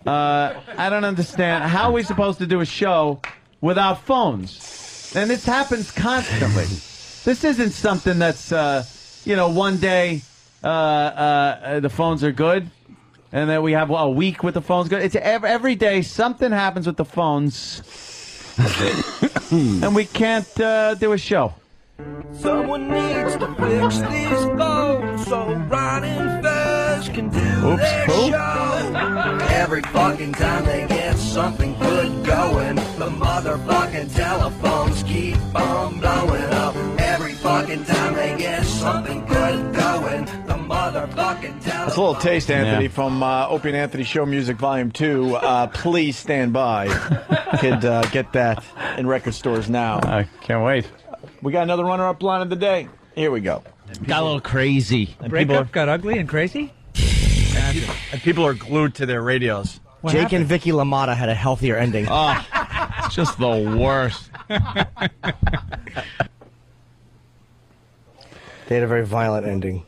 I don't understand. How are we supposed to do a show without phones? And this happens constantly. This isn't something that's, one day the phones are good. And then we have a week with the phones. It's every day something happens with the phones, and we can't do a show. Someone needs to fix these phones so Ron and Fez can do their show. Every fucking time they get something good going, the motherfucking telephones keep on blowing up. Every fucking time they get something good going, the motherfucking telephones. That's a little taste, Anthony, from Opie and Anthony Show Music Volume 2. Please stand by. Could get that in record stores now. I can't wait. We got another runner-up line of the day. Here we go. Got a little crazy. The breakup got ugly and crazy? And people are glued to their radios. Jake and Vicky LaMotta had a healthier ending. Oh, it's just the worst. They had a very violent ending.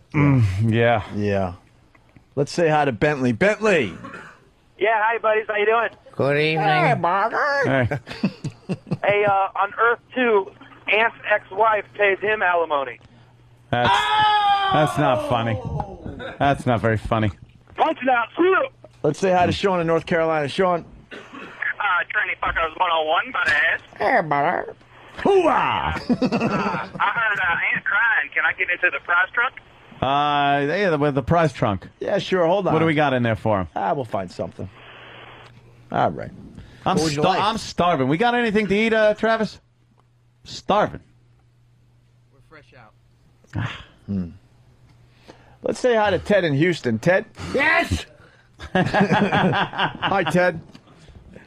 Yeah. Let's say hi to Bentley. Bentley! Yeah, hi, buddies. How you doing? Good evening. Hey, on Earth 2, aunt's ex-wife pays him alimony. That's not funny. That's not very funny. Punch it out, Let's say hi to Sean in North Carolina. Sean. Trinity Fuckers 101, buddy. Hey, brother. Hooah! I heard Aunt crying. Can I get into the prize trunk? Yeah, with the prize trunk. Yeah, sure. Hold on. What do we got in there for him? We'll find something. All right. I'm starving. We got anything to eat, Travis? Starving. We're fresh out. Let's say hi to Ted in Houston. Ted? Yes! Hi, Ted.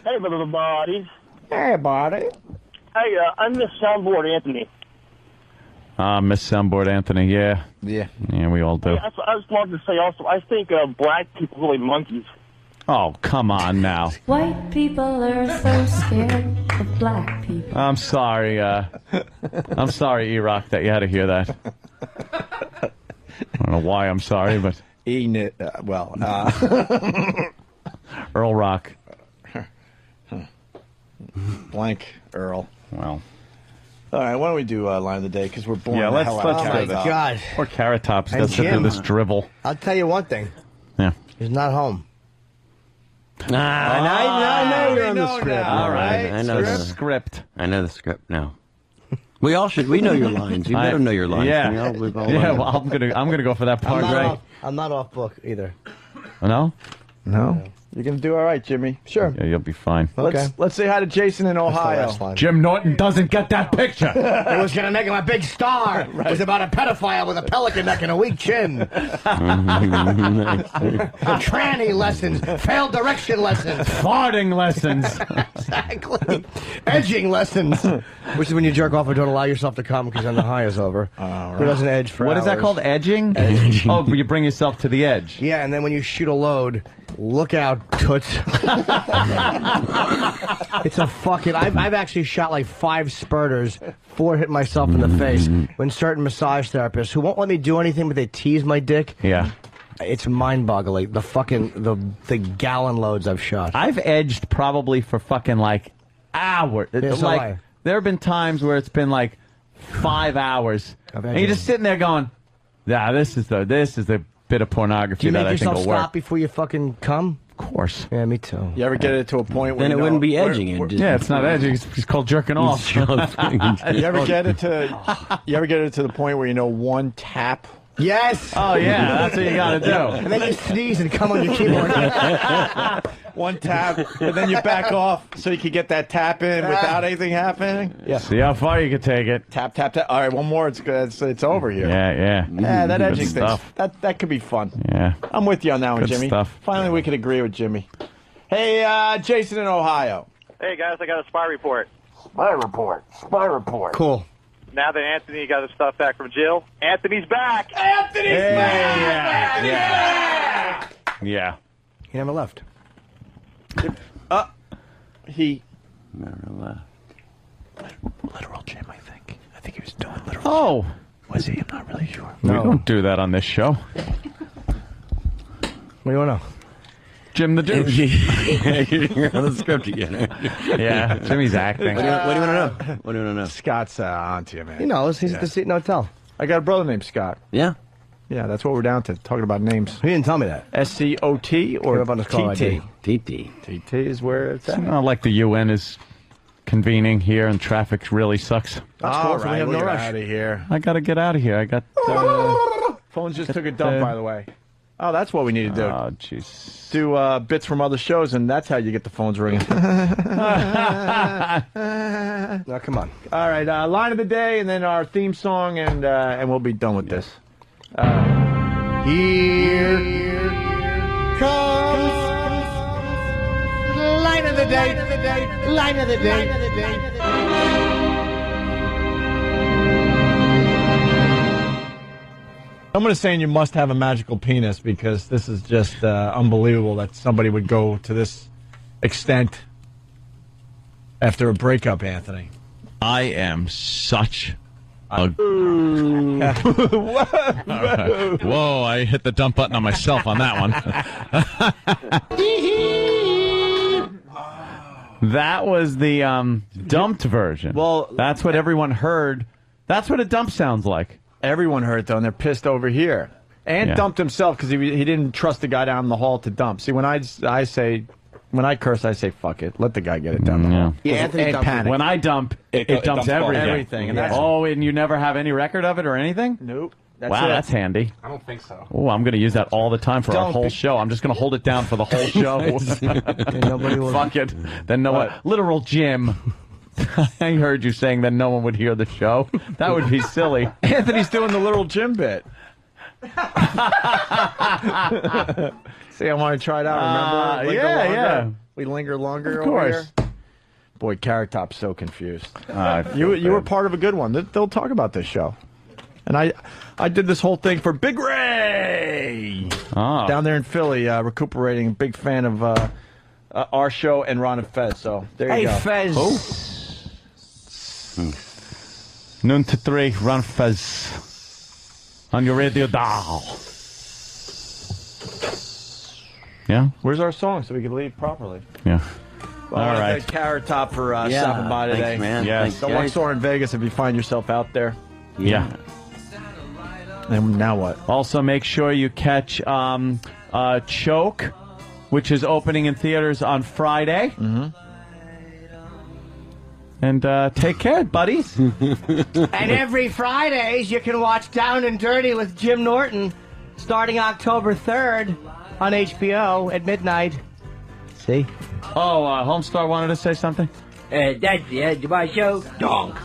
Hey, everybody. Hey, buddy. Hey, I'm Miss Soundboard Anthony. Miss Soundboard Anthony, yeah. Yeah. Yeah, we all do. I just wanted to say also, I think black people are really monkeys. Oh, come on now. White people are so scared of black people. I'm sorry, E-Rock, that you had to hear that. I don't know why I'm sorry, but... Eating it, Earl Rock. Blank Earl. Well. All right, why don't we do line of the day, because we're boring the let's hell out of do Carrot this. Top. God. Poor Carrot Tops And does to do Jim. this drivel. I'll tell you one thing. Yeah. He's not home. I know you're on the script. All right. I know the Script. I know the script now. We all should. We know your lines. You better know your lines. Yeah. You know, we've all Yeah. learned. Well, I'm gonna go for that part, right? I'm not off book either. No. No? You're going to do all right, Jimmy. Sure. Yeah, you'll be fine. Let's say hi to Jason in Ohio. Jim Norton doesn't get that picture. It was going to make him a big star. It was about a pedophile with a pelican neck and a weak chin. Tranny lessons, failed direction lessons, farting lessons. Exactly. Edging lessons. Which is when you jerk off and don't allow yourself to come because then the high is over. Who doesn't edge for What is that hours? called? Edging? Oh, you bring yourself to the edge. Yeah, and then when you shoot a load, look out, toots. It's a fucking... I've actually shot like 5 spurters, 4 hit myself in the face. When certain massage therapists who won't let me do anything but they tease my dick. Yeah. It's mind-boggling. The fucking... The gallon loads I've shot. I've edged probably for fucking like hours. Yeah, so like I. there have been times where it's been like 5 hours, and you're just sitting there going, "Yeah, this is the bit of pornography Do you that make I think yourself will stop work." before you fucking come? Of course. Yeah, me too. You ever get it to a point where Then you it wouldn't be know- edging. Yeah, it's not edging. It's called jerking off. You ever get it to? You ever get it to the point where you know one tap? Yes. Oh yeah, that's what you got to do. And then you sneeze and come on your keyboard. One tap, and then you back off so you can get that tap in without anything happening. Yeah. See how far you can take it. Tap, tap, tap. All right, one more. It's over here. Yeah. Yeah, that Good edging thing. stuff. That could be fun. Yeah. I'm with you on that one, Good Jimmy. stuff. Finally, we could agree with Jimmy. Hey, Jason in Ohio. Hey, guys, I got a spy report. Spy report. Cool. Now that Anthony got his stuff back from Jill, Anthony's back! Anthony's back! Yeah. He never left. He. Literal Jim, I think. I think he was doing literal. Oh. Was he? I'm not really sure. We don't do that on this show. What do you want to know? Jim the douche. You're on the script again. Yeah, Jimmy's acting. What do you want to know? What do you want to know? Scott's on to you, man. He knows. He's at the Seton Hotel. I got a brother named Scott. Yeah. Yeah, that's what we're down to, talking about names. He didn't tell me that. S-C-O-T or Came up on his call ID. T-T? T-T is where it's at. Not like the UN is convening here and traffic really sucks. That's All cool, so we right, have we'll no get rush. out Out of here. I got to get out of here. I got... Phones just took a dump, by the way. Oh, that's what we need to do. Oh, jeez. Do bits from other shows, and that's how you get the phones ringing. Now, come on. All right, line of the day, and then our theme song, and we'll be done with this. Here comes line of the day. Line of the day. Someone is saying you must have a magical penis because this is just unbelievable that somebody would go to this extent after a breakup, Anthony. I am such a... Whoa, I hit the dump button on myself on that one. That was the dumped version. Well, that's what everyone heard. That's what a dump sounds like. Everyone heard it, though, and they're pissed over here. And Yeah. dumped himself because he didn't trust the guy down the hall to dump. See, when I curse, I say, fuck it. Let the guy get it down the hall. Yeah, Anthony and dumped it. panic. When I dump, it dumps everything. Everything. And that's, And you never have any record of it or anything? Nope. Wow, that's handy. I don't think so. Oh, I'm going to use that all the time for our Don't whole be- show. I'm just going to hold it down for the whole show. Nobody will. Fuck it. Then no one. Literal Jim. I heard you saying that no one would hear the show. That would be silly. Anthony's doing the little Jim bit. See, I want to try it out. Remember? Linger yeah, longer? yeah. We linger longer Of over course. here. Boy, Carrot Top's so confused. You were part of a good one. They'll talk about this show. And I did this whole thing for Big Ray down there in Philly, recuperating. Big fan of our show and Ron and Fez. So there you go. Fez. Noon to 3, Run Fez. On your radio dial. Yeah? Where's our song so we can leave properly? Yeah. Well, All I right. thank Carrot Top for Yeah, stopping by today. thanks, man. Yes. Thanks, Someone guys. sore in Vegas if you find yourself out there. Yeah. And now what? Also, make sure you catch Choke, which is opening in theaters on Friday. Mm-hmm. And take care, buddies. And every Fridays, you can watch Down and Dirty with Jim Norton starting October 3rd on HBO at midnight. See? Oh, Homestar wanted to say something? That's the end of my show. Donk.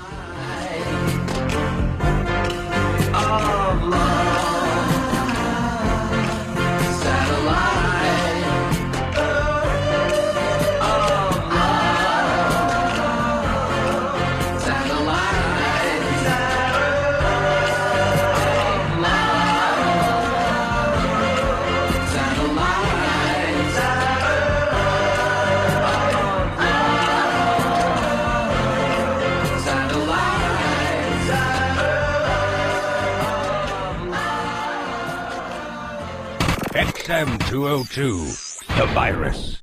XM202, the virus.